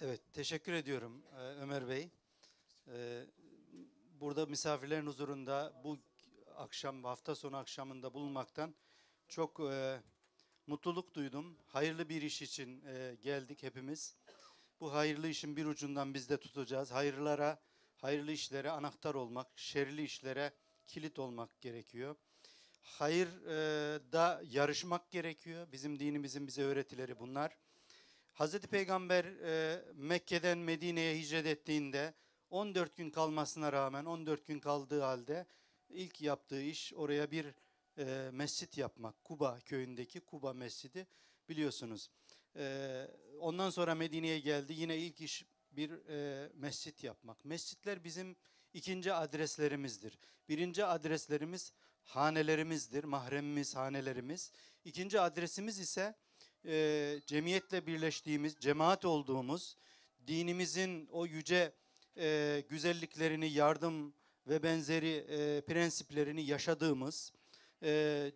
Evet, teşekkür ediyorum Ömer Bey. Burada misafirlerin huzurunda bu akşam, hafta sonu akşamında bulunmaktan çok mutluluk duydum. Hayırlı bir iş için geldik hepimiz. Bu hayırlı işin bir ucundan biz de tutacağız. Hayırlı işlere anahtar olmak, şerli işlere kilit olmak gerekiyor. Hayırda yarışmak gerekiyor. Bizim dinimizin bize öğretileri bunlar. Hazreti Peygamber Mekke'den Medine'ye hicret ettiğinde 14 gün kalmasına rağmen 14 gün kaldığı halde ilk yaptığı iş oraya bir mescit yapmak. Kuba köyündeki Kuba Mescidi biliyorsunuz. Ondan sonra Medine'ye geldi. Yine ilk iş bir mescit yapmak. Mescitler bizim ikinci adreslerimizdir. Birinci adreslerimiz hanelerimizdir. Mahremimiz, hanelerimiz. İkinci adresimiz ise cemiyetle birleştiğimiz, cemaat olduğumuz, dinimizin o yüce güzelliklerini, yardım ve benzeri prensiplerini yaşadığımız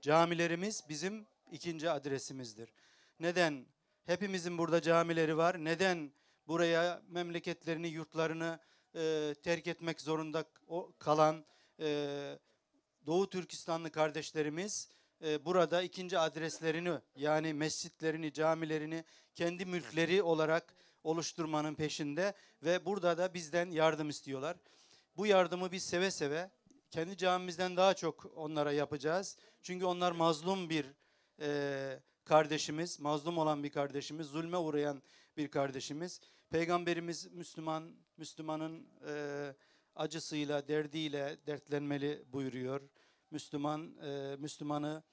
camilerimiz bizim ikinci adresimizdir. Neden? Hepimizin burada camileri var. Neden buraya memleketlerini, yurtlarını terk etmek zorunda kalan Doğu Türkistanlı kardeşlerimiz burada ikinci adreslerini yani mescitlerini, camilerini kendi mülkleri olarak oluşturmanın peşinde ve burada da bizden yardım istiyorlar. Bu yardımı biz seve seve kendi camimizden daha çok onlara yapacağız. Çünkü onlar mazlum bir kardeşimiz, mazlum olan bir kardeşimiz, zulme uğrayan bir kardeşimiz. Peygamberimiz Müslümanın acısıyla, derdiyle dertlenmeli buyuruyor. Müslümanı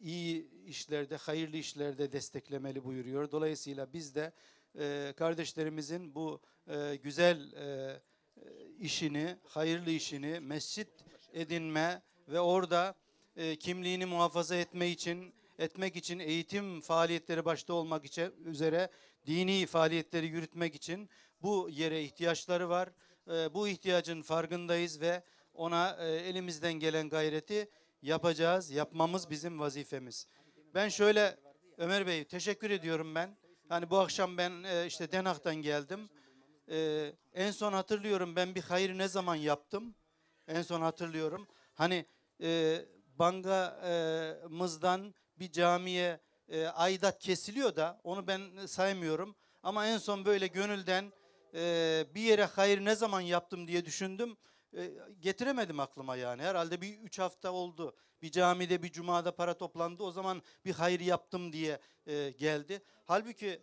iyi işlerde, hayırlı işlerde desteklemeli buyuruyor. Dolayısıyla biz de kardeşlerimizin bu güzel işini, hayırlı işini mescit edinme ve orada kimliğini muhafaza etme için etmek için, eğitim faaliyetleri başta olmak üzere dini faaliyetleri yürütmek için bu yere ihtiyaçları var. Bu ihtiyacın farkındayız ve ona elimizden gelen gayreti yapacağız. Yapmamız bizim vazifemiz. Ben şöyle, Ömer Bey teşekkür ediyorum ben. Hani bu akşam ben işte Den Haag'dan geldim. En son hatırlıyorum ben bir hayır ne zaman yaptım? En son hatırlıyorum. Hani bangamızdan bir camiye aidat kesiliyor da onu ben saymıyorum. Ama en son böyle gönülden bir yere hayır ne zaman yaptım diye düşündüm. Getiremedim aklıma yani. Herhalde bir 3 hafta oldu. Bir camide bir cumada para toplandı. O zaman bir hayır yaptım diye geldi. Halbuki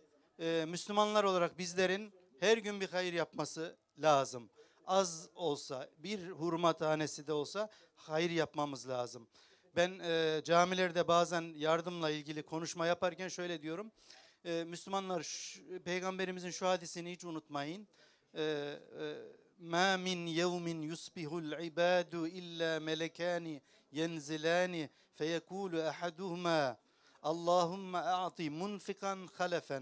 Müslümanlar olarak bizlerin her gün bir hayır yapması lazım. Az olsa, bir hurma tanesi de olsa hayır yapmamız lazım. Ben camilerde bazen yardımla ilgili konuşma yaparken şöyle diyorum. Müslümanlar Peygamberimizin şu hadisini hiç unutmayın. مَا مِنْ يَوْمٍ يُصْبِهُ الْعِبَادُ إِلَّا مَلَكَانِ يَنْزِلَانِ فَيَكُولُ أَحَدُهُمَا اللّٰهُمَّ أَعْطِ مُنْفِقًا خَلَفًا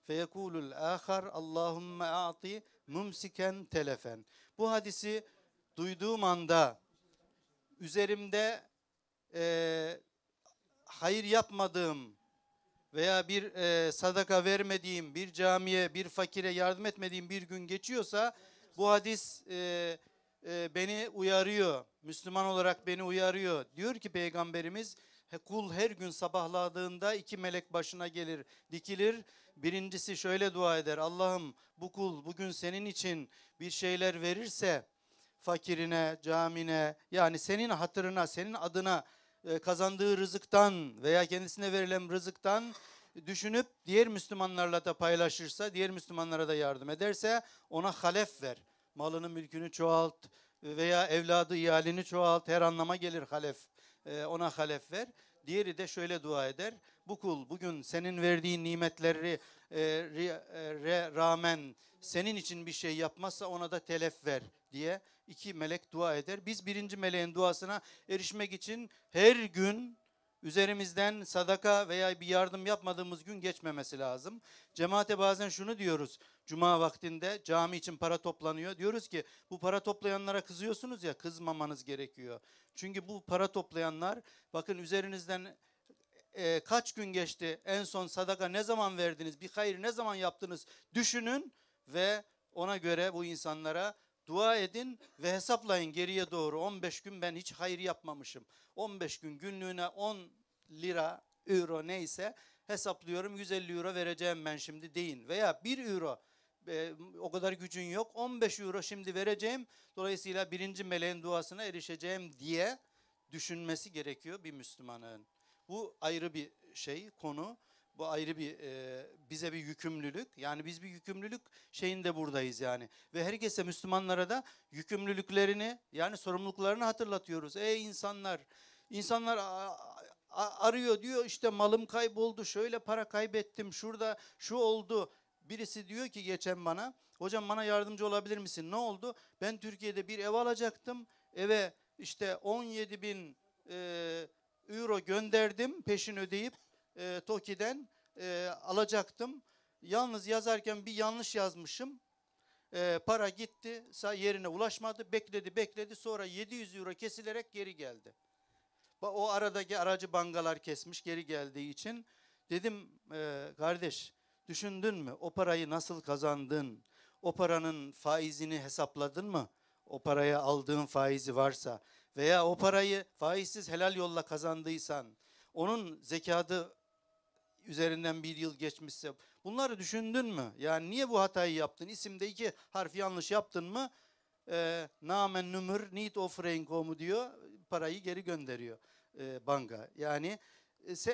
فَيَكُولُ الْآخَرْ اللّٰهُمَّ أَعْطِ مُمْسِكًا تَلَفًا. Bu hadisi duyduğum anda üzerimde hayır yapmadığım veya bir sadaka vermediğim, bir camiye, bir fakire yardım etmediğim bir gün geçiyorsa bu hadis beni uyarıyor. Müslüman olarak beni uyarıyor. Diyor ki Peygamberimiz, kul her gün sabahladığında 2 melek başına gelir, dikilir. Birincisi şöyle dua eder. Allah'ım bu kul bugün senin için bir şeyler verirse fakirine, camine, yani senin hatırına, senin adına kazandığı rızıktan veya kendisine verilen rızıktan düşünüp diğer Müslümanlarla da paylaşırsa, diğer Müslümanlara da yardım ederse ona halef ver. Malını, mülkünü çoğalt veya evladı, iyalini çoğalt. Her anlama gelir halef. Ona halef ver. Diğeri de şöyle dua eder. Bu kul bugün senin verdiğin nimetleri rağmen senin için bir şey yapmazsa ona da telef ver diye 2 melek dua eder. Biz 1. meleğin duasına erişmek için her gün üzerimizden sadaka veya bir yardım yapmadığımız gün geçmemesi lazım. Cemaate bazen şunu diyoruz. Cuma vaktinde cami için para toplanıyor. Diyoruz ki bu para toplayanlara kızıyorsunuz ya, kızmamanız gerekiyor. Çünkü bu para toplayanlar bakın üzerinizden kaç gün geçti, en son sadaka ne zaman verdiniz, bir hayır ne zaman yaptınız düşünün ve ona göre bu insanlara dua edin ve hesaplayın geriye doğru. 15 gün ben hiç hayır yapmamışım. 15 gün günlüğüne 10 lira, euro neyse hesaplıyorum, 150 euro vereceğim ben şimdi deyin. Veya 1 euro, o kadar gücün yok, 15 euro şimdi vereceğim. Dolayısıyla 1. meleğin duasına erişeceğim diye düşünmesi gerekiyor bir Müslümanın. Bu ayrı bir konu. Bu ayrı bir bize bir yükümlülük. Yani biz bir yükümlülük şeyinde buradayız yani. Ve herkese, Müslümanlara da yükümlülüklerini, yani sorumluluklarını hatırlatıyoruz. Ey insanlar, insanlar arıyor, diyor işte malım kayboldu, şöyle para kaybettim, şurada şu oldu. Birisi diyor ki geçen bana, hocam bana yardımcı olabilir misin? Ne oldu? Ben Türkiye'de bir ev alacaktım. Eve işte 17.000 euro gönderdim peşin ödeyip. TOKİ'den alacaktım. Yalnız yazarken bir yanlış yazmışım. Para gitti, yerine ulaşmadı. Bekledi. Sonra 700 euro kesilerek geri geldi. O aradaki aracı bankalar kesmiş geri geldiği için. Dedim kardeş, düşündün mü? O parayı nasıl kazandın? O paranın faizini hesapladın mı? O paraya aldığın faizi varsa veya o parayı faizsiz helal yolla kazandıysan, onun zekatı üzerinden 1 yıl geçmişse bunları düşündün mü? Yani niye bu hatayı yaptın? İsimde 2 harf yanlış yaptın mı? Namen numur need offering mu diyor. Parayı geri gönderiyor banka. Yani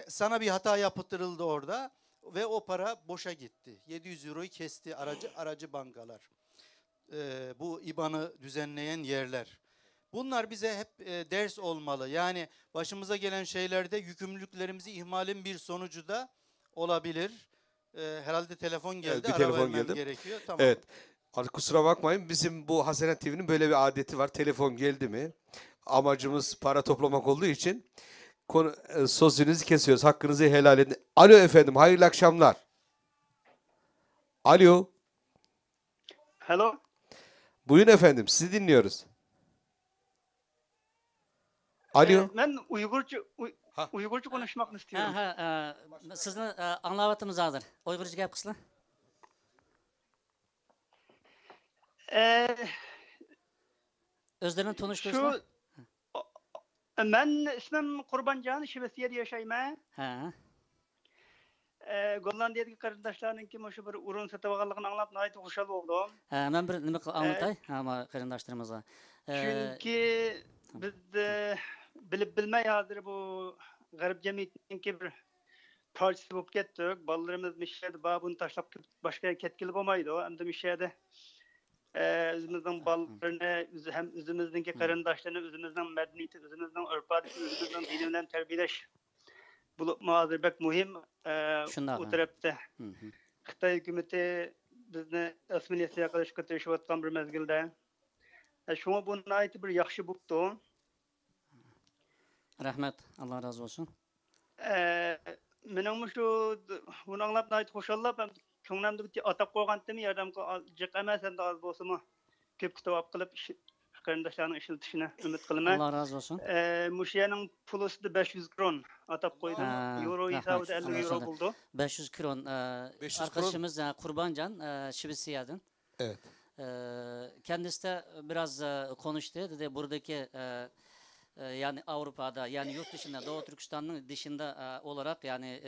sana bir hata yaptırıldı orada ve o para boşa gitti. 700 euroyu kesti aracı bankalar. Bu IBAN'ı düzenleyen yerler. Bunlar bize hep ders olmalı. Yani başımıza gelen şeylerde yükümlülüklerimizi ihmalin bir sonucu da olabilir. Herhalde telefon geldi. Evet, bir telefon geldi. Gerekiyor. Tamam. Evet. Kusura bakmayın, bizim bu Hasenet TV'nin böyle bir adeti var. Telefon geldi mi amacımız para toplamak olduğu için sözünüzü kesiyoruz. Hakkınızı helal edin. Alo efendim, hayırlı akşamlar. Alo. Hello. Buyurun efendim, sizi dinliyoruz. Alo. Ben Uygurca konuşmak istiyorum. Sizni anlavatımız hazır. Uygurca gap kıslı. Özlerini tanıştırırsınlar. Ben ismim Kurbancan, Şivesiyer'de yaşayım. Gollandiyadagi qarindoshlarninki şu bir urun satavaganligini anglab nayt xushal boldum. Ben bir nima anlatay ama qarindoshlarımizga. Chunki biz bilib bilmay hozir bu g'arb jamiyatininki bir parchasi bo'lib ketdik. Bolalarimiz mishada babuni tashlab boshqa ketgili bo'lmaydi. Endi mishada o'zimizning bolalarni ham o'zimizningki qarindoshlarni o'zimizning madaniyati, o'zimizning urf-odatini, o'zimizning dini bilan tarbiyalash bo'lib hozir bek muhim. O tarafda Xitoy hukumati bizni assimilyatsiya qilishga tirishayotgan bir mezgilda. Shunga bu nihoyatda bir yaxshi bo'pti. Rahmat, Allah razı olsun. Mening shu buni anglab nihoyat xushallab, ko'nglimda bitta atab qo'ygandim, yordamga jiq emas, endi oz bo'lsa-mu ko'p kitob qilib qarindoshlarning ishlatishini umid qilaman. Allah razı olsun. Mushiyaning pulisida 500 kron atab qo'ydim. Euro hisobida 50 euro bo'ldi. 500 kron. Arkadaşımız Kurbancan, Şivesiye'den. Evet. Kendisi de biraz konuştu. Dedi buradaki yani Avrupa'da, yani yurt dışında, Doğu Türkistan'ın dışında olarak yani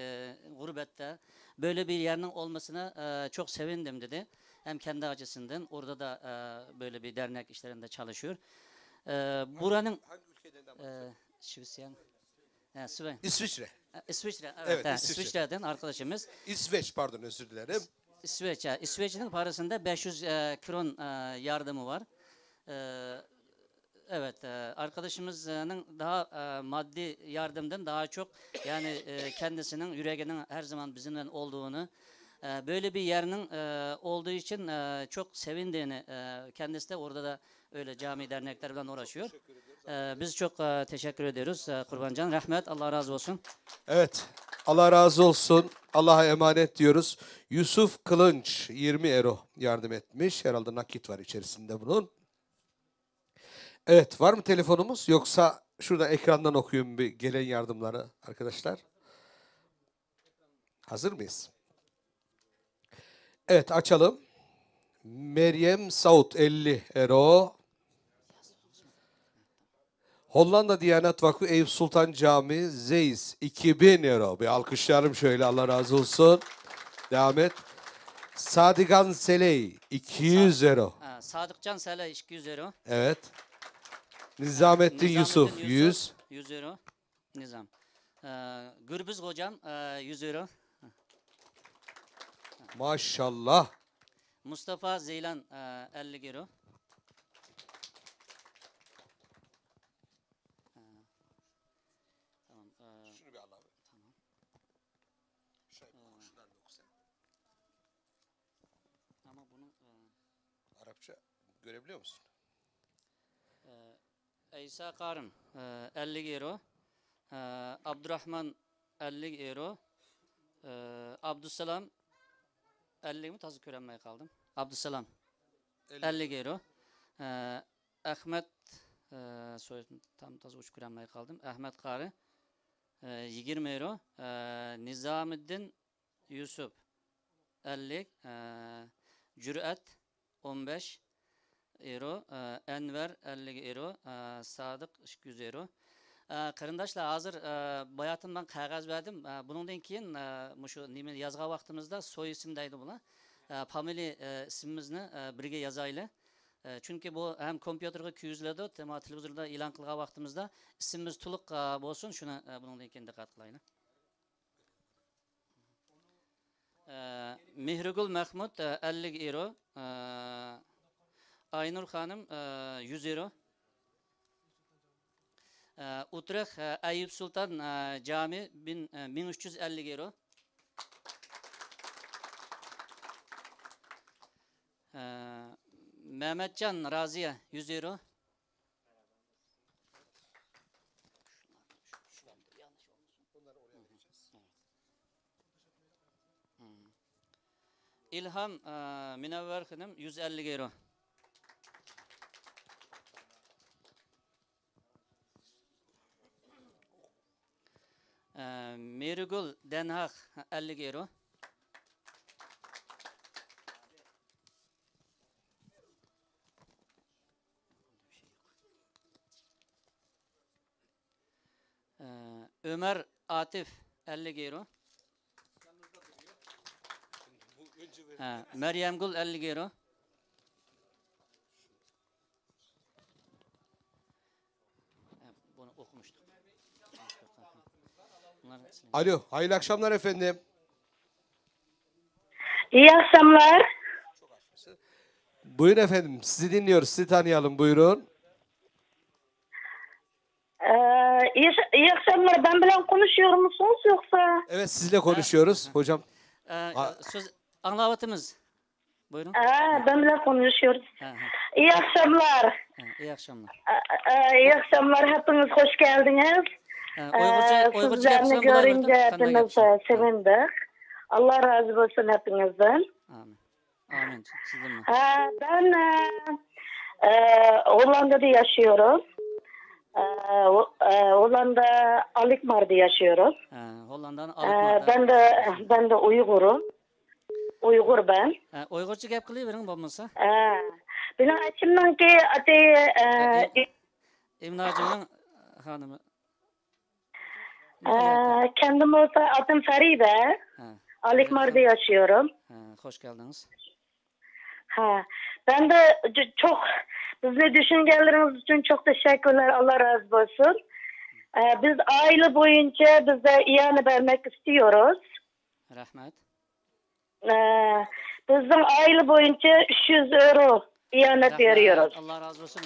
gurbette böyle bir yerinin olmasına çok sevindim dedi. Hem kendi açısından orada da böyle bir dernek işlerinde çalışıyor. Buranın hangi ülkeden bahsediyorsun? Şivesiye. İsviçre. İsviçre, Evet, İsviçre'den arkadaşımız. İsveç, pardon, özür dilerim. İsveç'in parasında 500 kron yardımı var. Evet, arkadaşımızın daha maddi yardımdan daha çok yani kendisinin yüreğinin her zaman bizimle olduğunu, böyle bir yerinin olduğu için çok sevindiğini, kendisi de orada da öyle cami derneklerle uğraşıyor. Biz çok teşekkür ediyoruz Kurbancan. Rahmet, Allah razı olsun. Evet, Allah razı olsun. Allah'a emanet diyoruz. Yusuf Kılınç 20 euro yardım etmiş. Herhalde nakit var içerisinde bunun. Evet, var mı telefonumuz? Yoksa şurada ekrandan okuyun bir gelen yardımları arkadaşlar. Hazır mıyız? Evet, açalım. Meryem Saud 50 euro. Hollanda Diyanet Vakfı Eyüp Sultan Camii Zeys 2000 euro. Bir alkışlayalım şöyle, Allah razı olsun. Devam et. Sadigan Seley 200 euro. Sadıkcan Seley 200 euro. Evet. Nizamettin Yusuf 100. 100 euro. Nizam. Gürbüz Hocam 100 euro. Maşallah. Mustafa Zeylan 50 euro. Şunu bir al abi. Tamam. Ama bunu Arapça görebiliyor musun? İsa Karım 50 euro. Abdurrahman 50 euro. Abdüsselam 50 mi? Tazı körenmeye kaldım. Abdüsselam 50 euro. Ahmet soyadım tam tazı uç körenmeye kaldım. Ahmet Karı 20 euro. Nizamuddin Yusuf 50. Cüret 15 euro. Enver 50 euro. Sadık 200 euro. Qarindoshlar, hozir boyatim ben qog'oz berdim. Bundan keyin shu nima yozgan vaqtimizda so'y ism deydi bular. Familiya ismimizni birga yozaylik. Chunki bu ham kompyuterga kuyiziladi, televizorda e'lon qilgan vaqtimizda ismimiz to'liq bo'lsin, shuni bundan keyin diqqat qilaylik. Mehrigul Mahmud 50 euro. Aynur Hanım 100 euro. Utrecht Eyüp Sultan Cami 1350 euro. Mehmetcan Raziye 100 euro. İlham Münevver Hanım 150 euro. Mirgul Den Haag 50 euro. Ömer Atif 50 euro. Meryem Gül 50 euro. Bunu okumuştuk. Alo, hayırlı akşamlar efendim. İyi akşamlar. Buyurun efendim, sizi dinliyoruz. Sizi tanıyalım, buyurun. İyi akşamlar. Ben bilen konuşuyor musunuz yoksa? Evet, sizle konuşuyoruz hocam. Söz anlavatımız. Buyurun. Ben bilen konuşuyoruz. İyi akşamlar. İyi akşamlar. İyi akşamlar. Hepiniz hoş geldiniz. Sizlerini görünce hepimiz sevindik. Allah razı olsun hepinizden. Amin. Amin. Sizden. Ben Hollanda'da yaşıyorum. Hollanda Alkmaar'da yaşıyorum. Hollanda'nın Alkmaar'da. Ben de Uygurum. Uygur ben. Uygurca gap kılayıverin olmasa. Benim açımdan ki adı İmnacımın hanımı. Kendim olsa adım Feride. Alkmaar'da yaşıyorum. Hoş geldiniz. Ben de çok bizi düşünceleriniz için çok teşekkürler. Allah razı olsun. Biz aile boyunca bize iade vermek istiyoruz. Rahmet. Bizim aile boyunca 300 euro iade veriyoruz. Allah razı olsun.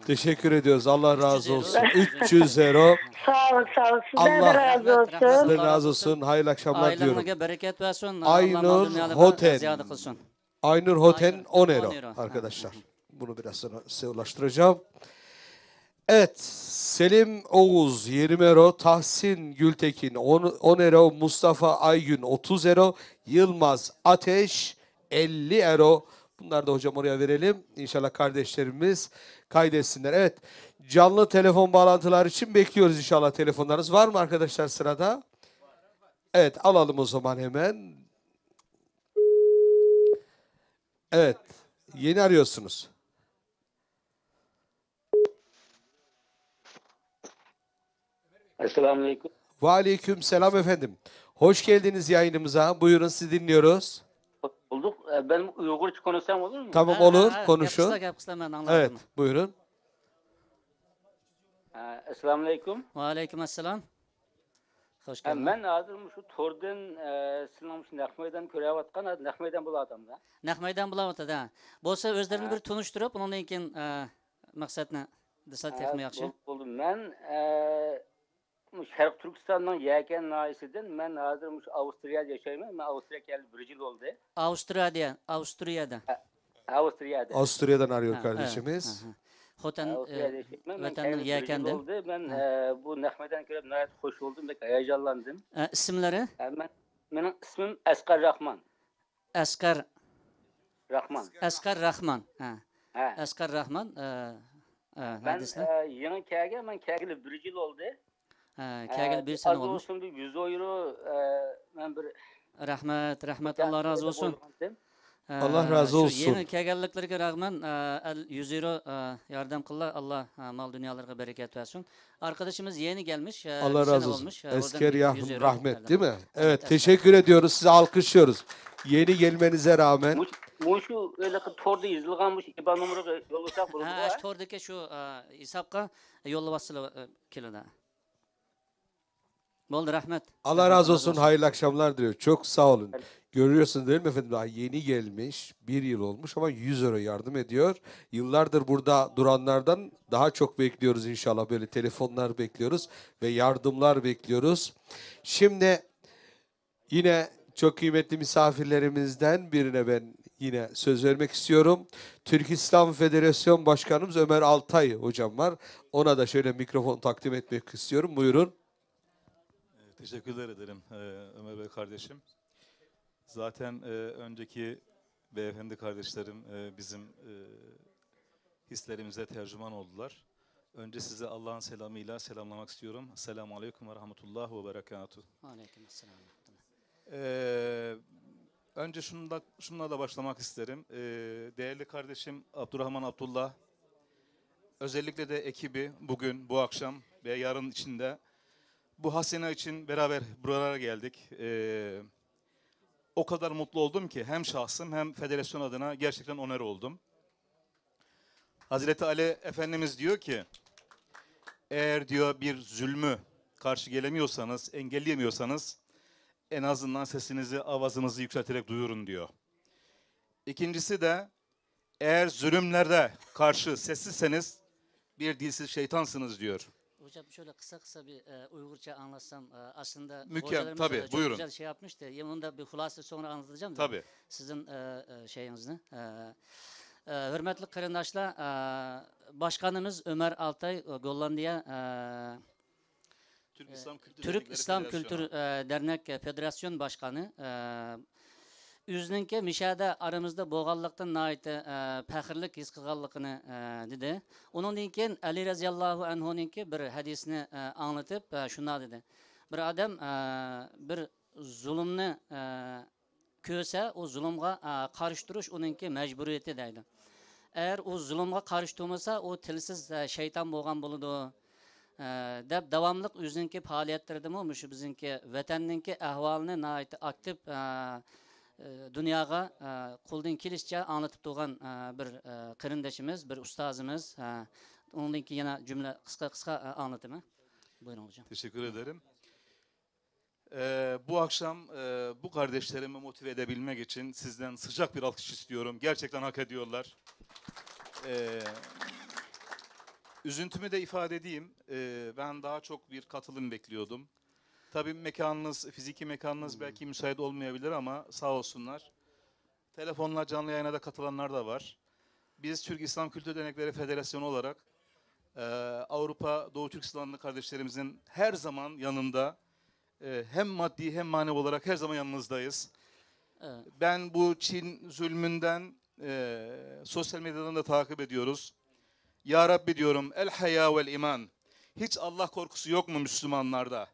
Teşekkür ediyoruz. Allah razı olsun. 300 euro. Sağ olun, sağ olun. Sizden Allah de razı olsun. sizden razı olsun. Hayırlı akşamlar diyorum. Ailemine bereket versin. Aynur Hoten. Aynur Hoten 10 euro arkadaşlar. Bunu biraz sonra size ulaştıracağım. Evet. Selim Oğuz 20 euro. Tahsin Gültekin 10 euro. Mustafa Aygün 30 euro. Yılmaz Ateş 50 euro. Bunları da hocam oraya verelim. İnşallah kardeşlerimiz kaydetsinler. Evet. Canlı telefon bağlantılar için bekliyoruz inşallah telefonlarınız. Var mı arkadaşlar sırada? Evet. Alalım o zaman hemen. Evet. Yeni arıyorsunuz. Selamünaleyküm. Ve aleyküm selam efendim. Hoş geldiniz yayınımıza. Buyurun sizi dinliyoruz. Bulduk. Ben Uygurca konuşsam olur mu? Tamam olur. Konuşun. Evet. Buyurun. Selamünaleyküm. Ve aleyküm selam. Hoş geldin. Ben hazır şu tordan sınavmış Nahmeydan körevatkan Nahmeydan bul adamda. Nahmeydan bulavatdı da. Bolsa özlerini bir tunuşturup ondan keyin maqsadni desat texmi yaxshi. Buldum. Ben Şarkı Türkistan'dan Yeken naisinden ben hazır Avusturya'da yaşayayım. Ben Avusturya geldi 1 yıl oldu. Avustriyada. Avusturya'dan arıyor kardeşimiz. Hoten vatanın Yeken'den. Ben bu Nahmeydan görüp nihayet hoş oldum ve heyecanlandım. İsimleri? Benim ismim Eskar Rahman. Eskar Rahman. Eskar Rahman. Eskar Rahman. Ben yeni kâge, ben kâgeli 1 yıl oldu. Kâgeli 1 sene olmuş. Az olsun bir 100 euro ben bir... Rahmet Allah razı olsun. Allah razı olsun. Yeni kâgelliklerine rağmen 100 euro yardım kıllar. Allah mal dünyalarına bereket versin. Arkadaşımız yeni gelmiş. Allah razı olsun. Olmuş. Esker Yahım Rahmet değil mi? Evet teşekkür ediyoruz. Size alkışlıyoruz. Yeni gelmenize rağmen. Şu öyle torda yazılganmış IBAN numarası yollasak olur mu? Tordaki şu hesapka yolla vasılı kiloda. Oldu rahmet. Allah razı olsun. Hayırlı akşamlar diliyor. Çok sağ olun. Görüyorsunuz değil mi efendim? Daha yeni gelmiş. 1 yıl olmuş ama 100 euro yardım ediyor. Yıllardır burada duranlardan daha çok bekliyoruz inşallah. Böyle telefonlar bekliyoruz ve yardımlar bekliyoruz. Şimdi yine çok kıymetli misafirlerimizden birine ben yine söz vermek istiyorum. Türk İslam Federasyon Başkanımız Ömer Altay hocam var. Ona da şöyle mikrofon takdim etmek istiyorum. Buyurun. Teşekkürler ederim Ömer Bey kardeşim. Zaten önceki beyefendi kardeşlerim bizim hislerimize tercüman oldular. Önce size Allah'ın selamıyla selamlamak istiyorum. Selamun Aleyküm ve Rahmetullah ve Berekatuhu. Aleykümselam. Önce şununla da başlamak isterim. Değerli kardeşim Abdurrahman Abdullah, özellikle de ekibi bugün, bu akşam ve yarın içinde bu hasene için beraber buralara geldik. O kadar mutlu oldum ki hem şahsım hem federasyon adına gerçekten onur oldum. Hazreti Ali Efendimiz diyor ki, eğer diyor bir zulmü karşı gelemiyorsanız, engelleyemiyorsanız en azından sesinizi, avazınızı yükselterek duyurun diyor. İkincisi de eğer zulümlerde karşı sessizseniz bir dilsiz şeytansınız diyor. Hocam şöyle kısa bir Uygurca anlatsam aslında Mükemmel, hocalarımız tabii, çok buyurun. güzel şey yapmıştı. Onun da bir hulası sonra anlatacağım. Tabii. Sizin şeyinizni. Hürmetli kardeşler, Başkanımız Ömer Altay Gollandiya Türk İslam Kültür Dernek Federasyon Başkanı Üzününki mişada aramızda boğallıktan ait pəxirlik his qılğanlığını dedi. Onundan keyin Ali raziyallahu anhu'nunki bir hadisini anlatıp şuna dedi. Bir adam bir zulümni köse o zulümge qarşı duruş onunki mecburiyeti deydi. Eğer o zulümge qarşı durmasa o tilsiz şeytan bolgan boludu. Deb davamlıq özünki fəaliyyətlərdimi şu bizimki vətəninki ahvalını nəhayət aktiv dünyaya қолдан келişçe anlatıp doğan bir kırındaşımız, bir ustazımız. Ondan ki yine cümle kısa anlatımı. Buyurun hocam. Teşekkür ederim. Bu akşam bu kardeşlerimi motive edebilmek için sizden sıcak bir alkış istiyorum. Gerçekten hak ediyorlar. Üzüntümü de ifade edeyim. Ben daha çok bir katılım bekliyordum. Tabii mekanınız, fiziki mekanınız belki müsait olmayabilir ama sağ olsunlar. Telefonla canlı yayına da katılanlar da var. Biz Türk İslam Kültür Dernekleri Federasyonu olarak Avrupa Doğu Türkistanlı kardeşlerimizin her zaman yanında hem maddi hem manevi olarak her zaman yanınızdayız. Evet. Ben bu Çin zulmünden sosyal medyadan da takip ediyoruz. Ya Rabbi diyorum, el haya vel iman. Hiç Allah korkusu yok mu Müslümanlarda?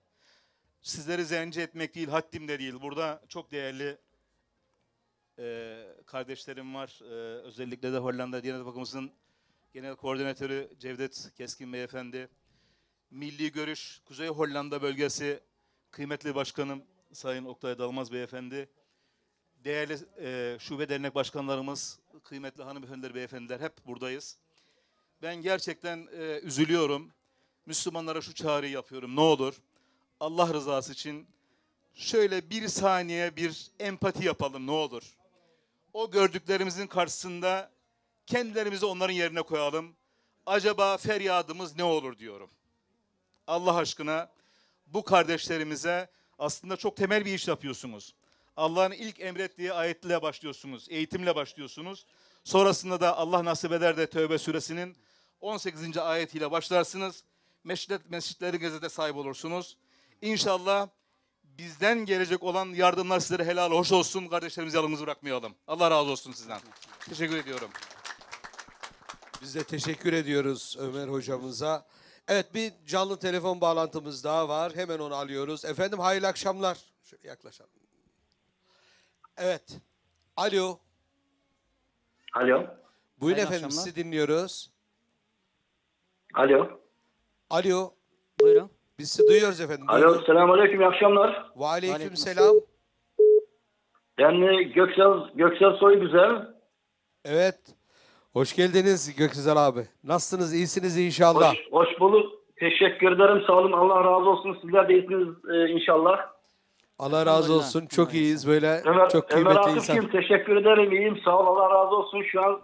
Sizleri zence etmek değil, haddimde değil. Burada çok değerli kardeşlerim var. Özellikle de Hollanda Diyanet Vakfımızın Genel Koordinatörü Cevdet Keskin Beyefendi. Milli Görüş Kuzey Hollanda Bölgesi kıymetli başkanım Sayın Oktay Dalmaz Beyefendi. Değerli şube dernek başkanlarımız, kıymetli hanımefendiler, beyefendiler hep buradayız. Ben gerçekten üzülüyorum. Müslümanlara şu çağrıyı yapıyorum. Ne olur Allah rızası için şöyle bir saniye bir empati yapalım ne olur. O gördüklerimizin karşısında kendilerimizi onların yerine koyalım. Acaba feryadımız ne olur diyorum. Allah aşkına bu kardeşlerimize aslında çok temel bir iş yapıyorsunuz. Allah'ın ilk emrettiği ayetle başlıyorsunuz, eğitimle başlıyorsunuz. Sonrasında da Allah nasip eder de Tevbe suresinin 18. ayetiyle başlarsınız. Mescitlerinize de sahip olursunuz. İnşallah bizden gelecek olan yardımlar sizlere helal hoş olsun. Kardeşlerimizi yalnız bırakmayalım. Allah razı olsun sizden. Teşekkür ediyorum. Biz de teşekkür ediyoruz Ömer hocamıza. Evet, bir canlı telefon bağlantımız daha var. Hemen onu alıyoruz. Efendim hayırlı akşamlar. Şöyle yaklaşalım. Evet. Alo. Alo. Buyurun Hayırlı efendim, akşamlar. sizi dinliyoruz. Alo. Alo. Buyurun. Biz sizi duyuyoruz efendim. Alo, Buyurun. selamünaleyküm, iyi akşamlar. Ve aleyküm selam. Ben Göksel Soygüzel. Evet. Hoş geldiniz Göksel abi. Nasılsınız? İyisiniz inşallah. Hoş bulduk. Teşekkür ederim. Sağ olun. Allah razı olsun. Sizler de iyisiniz inşallah. Allah razı olsun. Çok iyiyiz böyle. Çok Ömer kıymetli Akif insan. kim? Teşekkür ederim. İyiyim. Sağ ol. Allah razı olsun. Şu an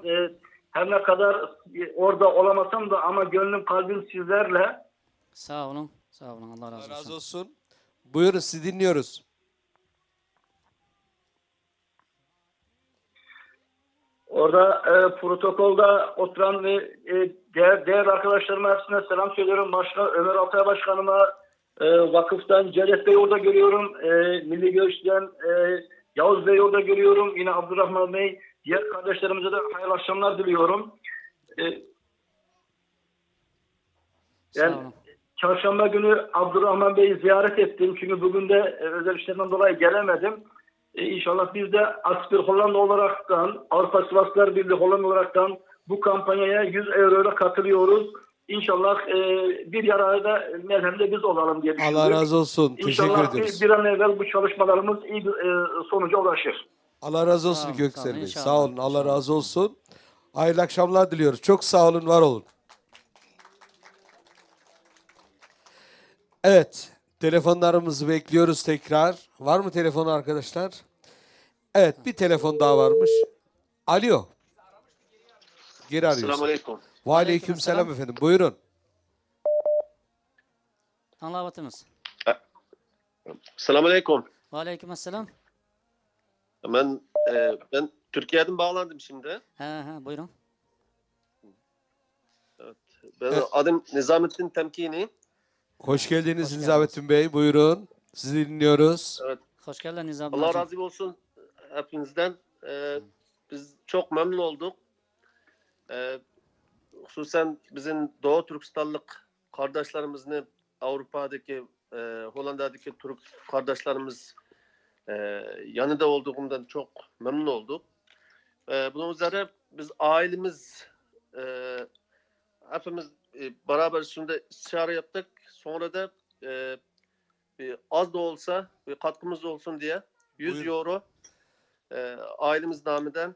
her ne kadar orada olamasam da ama gönlüm kalbim sizlerle. Sağ olun. Sağ olun. Allah razı olsun. Allah razı olsun. Buyurun, sizi dinliyoruz. Orada protokolda oturan ve değerli arkadaşlarıma hepsine selam söylüyorum. Başka Ömer Altay Başkanıma, vakıftan Cevdet Bey orada görüyorum. Milli Görüş'ten Yavuz Bey'i orada görüyorum. Yine Abdurrahman Bey. Diğer kardeşlerimize de hayırlı akşamlar diliyorum. Ben çarşamba günü Abdurrahman Bey'i ziyaret ettim. Çünkü bugün de özel işlerden dolayı gelemedim. İnşallah biz de Aspir Hollanda olaraktan, Avrupa Sivaslar Birliği Hollanda olaraktan bu kampanyaya 100 euro ile katılıyoruz. İnşallah bir yararı da merhemde biz olalım diye düşünüyorum. Allah razı olsun. Teşekkür İnşallah ediyoruz. bir an evvel bu çalışmalarımız iyi bir sonuca ulaşır. Allah razı olsun olun, Göksel sağ olun, Bey. inşallah, Sağ olun. Allah razı olsun. Hayırlı akşamlar diliyoruz. Çok sağ olun, var olun. Evet. Telefonlarımızı bekliyoruz tekrar. Var mı telefon arkadaşlar? Evet, bir telefon daha varmış. Alo. Geri arıyorsun. Selamünaleyküm. Ve aleyküm selam efendim. Buyurun. Anlavatımız. Selamünaleyküm. Ve aleyküm selam. Ben Türkiye'den bağlandım şimdi. Buyurun. Evet. Adım Nizamettin Temkini. Hoş geldiniz Nizamettin Bey. Buyurun. Sizi dinliyoruz. Evet. Hoş geldin Nizamettin. Allah razı olsun hepinizden. Biz çok memnun olduk. Hususen bizim Doğu Türkistanlık kardeşlerimizin Avrupa'daki, Hollanda'daki Türk kardeşlerimiz yanında olduğundan çok memnun olduk. Bunun üzerine biz ailemiz hepimiz beraber şimdi istişare yaptık. Sonra da az da olsa bir katkımız olsun diye 100 euro ailemiz namından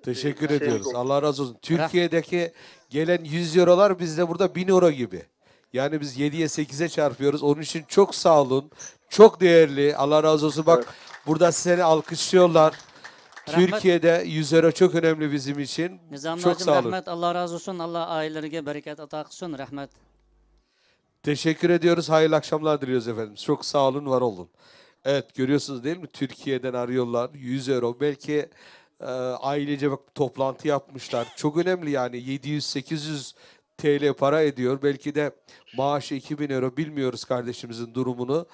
Teşekkür ediyoruz. Allah razı olsun. Türkiye'deki gelen 100 eurolar bizde burada 1000 euro gibi. Yani biz 7'ye 8'e çarpıyoruz. Onun için çok sağ olun. Çok değerli. Allah razı olsun. Bak burada seni alkışlıyorlar. Türkiye'de 100 euro çok önemli bizim için. Çok sağ olun. Rahmet, Allah razı olsun. Allah ailelerine bereket ata kılsın. Rahmet. Teşekkür ediyoruz. Hayırlı akşamlar diliyoruz efendim. Çok sağ olun, var olun. Evet, görüyorsunuz değil mi? Türkiye'den arıyorlar. 100 euro. Belki ailece bak toplantı yapmışlar. Çok önemli yani. 700-800 TL para ediyor. Belki de maaşı 2000 euro, bilmiyoruz kardeşimizin durumunu.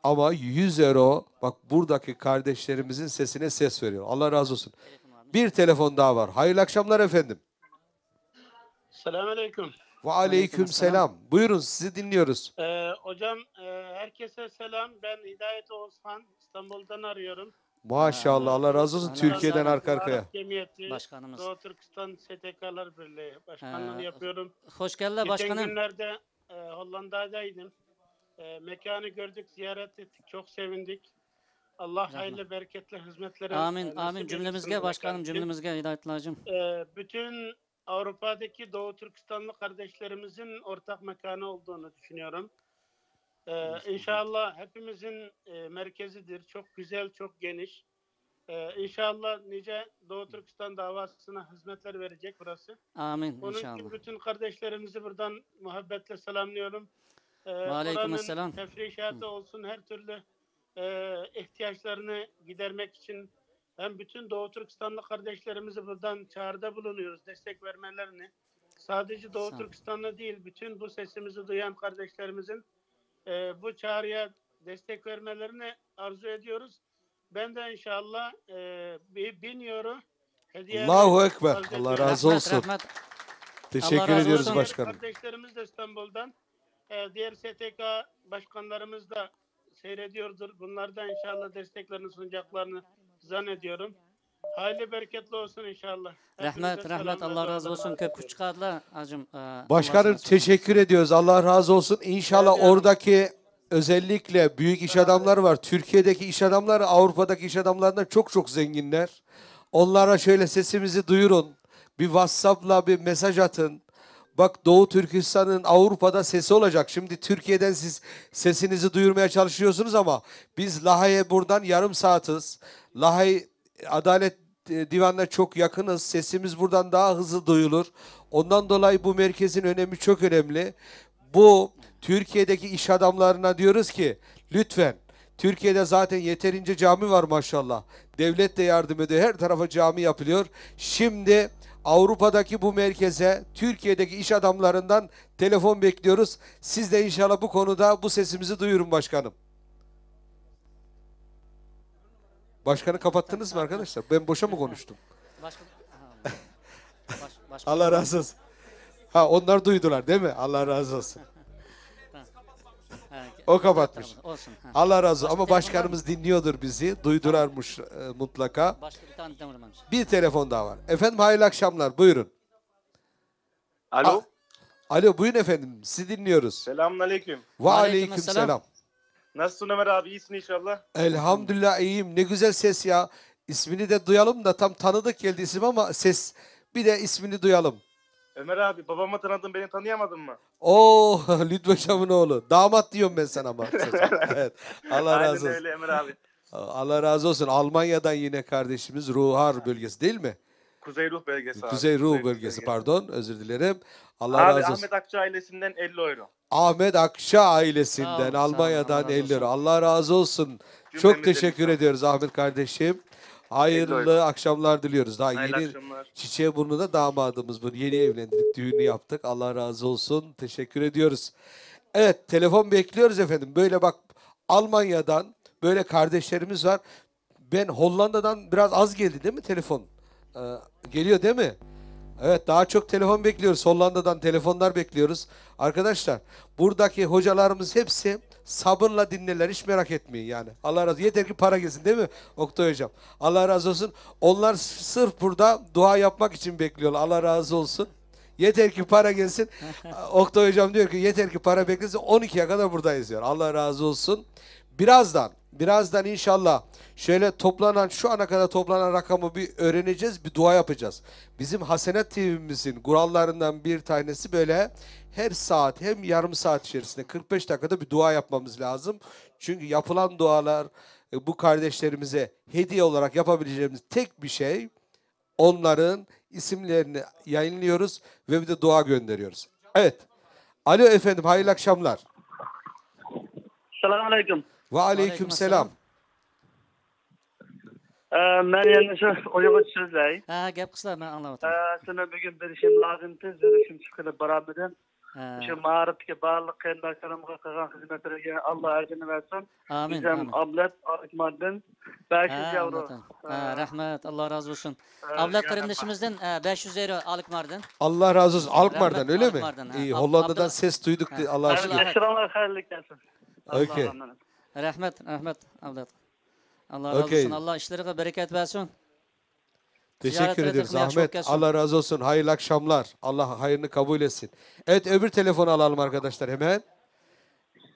Ama 100 euro bak buradaki kardeşlerimizin sesine ses veriyor. Allah razı olsun. Bir telefon daha var. Hayırlı akşamlar efendim. Selamünaleyküm. Ve aleyküm selam. Buyurun, sizi dinliyoruz. Hocam herkese selam. Ben Hidayet Oğuzhan. İstanbul'dan arıyorum. Maşallah, Allah razı olsun. Türkiye'den arka arkaya. Arap Cemiyeti, Başkanımız. Doğu Türkistan STK'lar Birliği Başkanlığını yapıyorum. Hoş geldin başkanım. Geçen günlerde Hollanda'daydım. Mekanı gördük, ziyaret ettik. Çok sevindik. Allah hayırlı bereketli hizmetleri Amin, amin. Cümlemizge başkanım, cümlemizge Hidayetlacım. Bütün Avrupa'daki Doğu Türkistanlı kardeşlerimizin ortak mekanı olduğunu düşünüyorum. İnşallah hepimizin merkezidir. Çok güzel, çok geniş. İnşallah nice Doğu Türkistan davasına hizmetler verecek burası. Amin, Onun inşallah. için bütün kardeşlerimizi buradan muhabbetle selamlıyorum. Aleykümselam. Oranın tefrişatı olsun, her türlü ihtiyaçlarını gidermek için hem bütün Doğu Türkistanlı kardeşlerimizi buradan çağrıda bulunuyoruz, destek vermelerini. Sadece Doğu Türkistanlı değil, bütün bu sesimizi duyan kardeşlerimizin bu çağrıya destek vermelerini arzu ediyoruz. Ben de inşallah 1000 euro hediye. Allahu Ekber. Allah razı olsun. Teşekkür ediyoruz olsun. başkanım. Kardeşlerimiz de İstanbul'dan. Diğer STK başkanlarımız da seyrediyordur. Bunlar da inşallah desteklerini sunacaklarını zannediyorum. Hayırlı bereketli olsun inşallah. Rahmet, rahmet. Allah razı olsun. Küçük adla acım. Başkanım teşekkür ediyoruz. Allah razı olsun. İnşallah oradaki özellikle büyük iş adamları var. Türkiye'deki iş adamları Avrupa'daki iş adamlarından çok çok zenginler. Onlara şöyle sesimizi duyurun. Bir WhatsApp'la bir mesaj atın. Bak Doğu Türkistan'ın Avrupa'da sesi olacak. Şimdi Türkiye'den siz sesinizi duyurmaya çalışıyorsunuz ama biz Lahey'e buradan yarım saatiz. Lahey Adalet Divanı'na çok yakınız. Sesimiz buradan daha hızlı duyulur. Ondan dolayı bu merkezin önemi çok önemli. Bu Türkiye'deki iş adamlarına diyoruz ki lütfen, Türkiye'de zaten yeterince cami var maşallah. Devlet de yardım ediyor. Her tarafa cami yapılıyor. Şimdi Avrupa'daki bu merkeze Türkiye'deki iş adamlarından telefon bekliyoruz. Siz de inşallah bu konuda bu sesimizi duyurun başkanım. Başkanı kapattınız mı arkadaşlar? Ben boşa mı konuştum? Başka, Allah razı olsun. Ha, onlar duydular değil mi? Allah razı olsun. O kapatmış. Olsun, ha. Allah razı olsun. Ama başkanımız dinliyordur bizi. Duydularmış mutlaka. Başka bir tane de vurmamış. Bir telefon daha var. Efendim hayırlı akşamlar. Buyurun. Alo. Alo buyurun efendim. Sizi dinliyoruz. Selamünaleyküm. Ve aleyküm selam. Nasılsın Ömer abi? İyisin inşallah. Elhamdülillah iyiyim. Ne güzel ses ya. İsmini de duyalım da tam tanıdık geldi isim ama ses. Bir de ismini duyalım. Ömer abi babamı tanıdın beni tanıyamadın mı? Oo Lütfü Hocam'ın oğlu. Damat diyorum ben sana ama. Evet. Allah razı olsun. Aynen öyle Ömer abi. Allah razı olsun. Almanya'dan yine kardeşimiz Ruhar bölgesi değil mi? Kuzey Ruh bölgesi abi. Kuzey Ruh bölgesi pardon. Özür dilerim. Allah Abi razı olsun. Ahmet Akça ailesinden 50 euro. Ahmet Akça ailesinden Sağ olun, Almanya'dan sağ olun, 50 lira. Allah razı olsun. Çok Cümlemizden teşekkür ediyoruz Ahmet kardeşim. Hayırlı akşamlar diliyoruz. Daha Hayırlı yeni akşamlar. Çiçeğiburnu'da damadımız bu. Yeni evlendik, düğünü yaptık. Allah razı olsun. Teşekkür ediyoruz. Evet, telefon bekliyoruz efendim. Böyle bak Almanya'dan böyle kardeşlerimiz var. Ben Hollanda'dan biraz az geldi değil mi telefon? Geliyor değil mi? Evet daha çok telefon bekliyoruz. Hollanda'dan telefonlar bekliyoruz. Arkadaşlar buradaki hocalarımız hepsi sabırla dinlerler. Hiç merak etmeyin yani. Allah razı olsun. Yeter ki para gelsin değil mi Oktay Hocam? Allah razı olsun. Onlar sırf burada dua yapmak için bekliyorlar. Allah razı olsun. Yeter ki para gelsin. Oktay Hocam diyor ki yeter ki para beklesin. 12'ye kadar buradayız diyor. Allah razı olsun. Birazdan inşallah şöyle şu ana kadar toplanan rakamı bir öğreneceğiz, bir dua yapacağız. Bizim Hasenat TV'mizin kurallarından bir tanesi böyle her saat hem yarım saat içerisinde 45 dakikada bir dua yapmamız lazım. Çünkü yapılan dualar bu kardeşlerimize hediye olarak yapabileceğimiz tek bir şey onların isimlerini yayınlıyoruz ve bir de dua gönderiyoruz. Evet. Alo efendim hayırlı akşamlar. Selamünaleyküm. Ve aleyküm selam. Ben yanlış oyunu sözley. Ha, gap kısa ben anlamadım. Sana bugün bir işim lazım tez, bir işim çıkılı beraberden. Şu mağaratki bağlılık kendilerine kılgan hizmetlerine Allah ecrini versin. Amin. Bizim ablet, Akmad'dan 500 euro. Rahmet, Allah razı olsun. Ablat kardeşimizden 500 euro Alkmaar'dan. Allah razı olsun. Alkmaar'dan öyle mi? Alkmaar'dan, ha. İyi, Hollanda'dan ses duyduk. Allah'a şükür. Selamlar, hayırlı gelsin. Okay. Rahmet ablat. Allah razı olsun. Allah işlerine bereket versin. Teşekkür ediyoruz Ahmet. Allah razı olsun. Hayırlı akşamlar. Allah hayırını kabul etsin. Evet öbür telefonu alalım arkadaşlar hemen.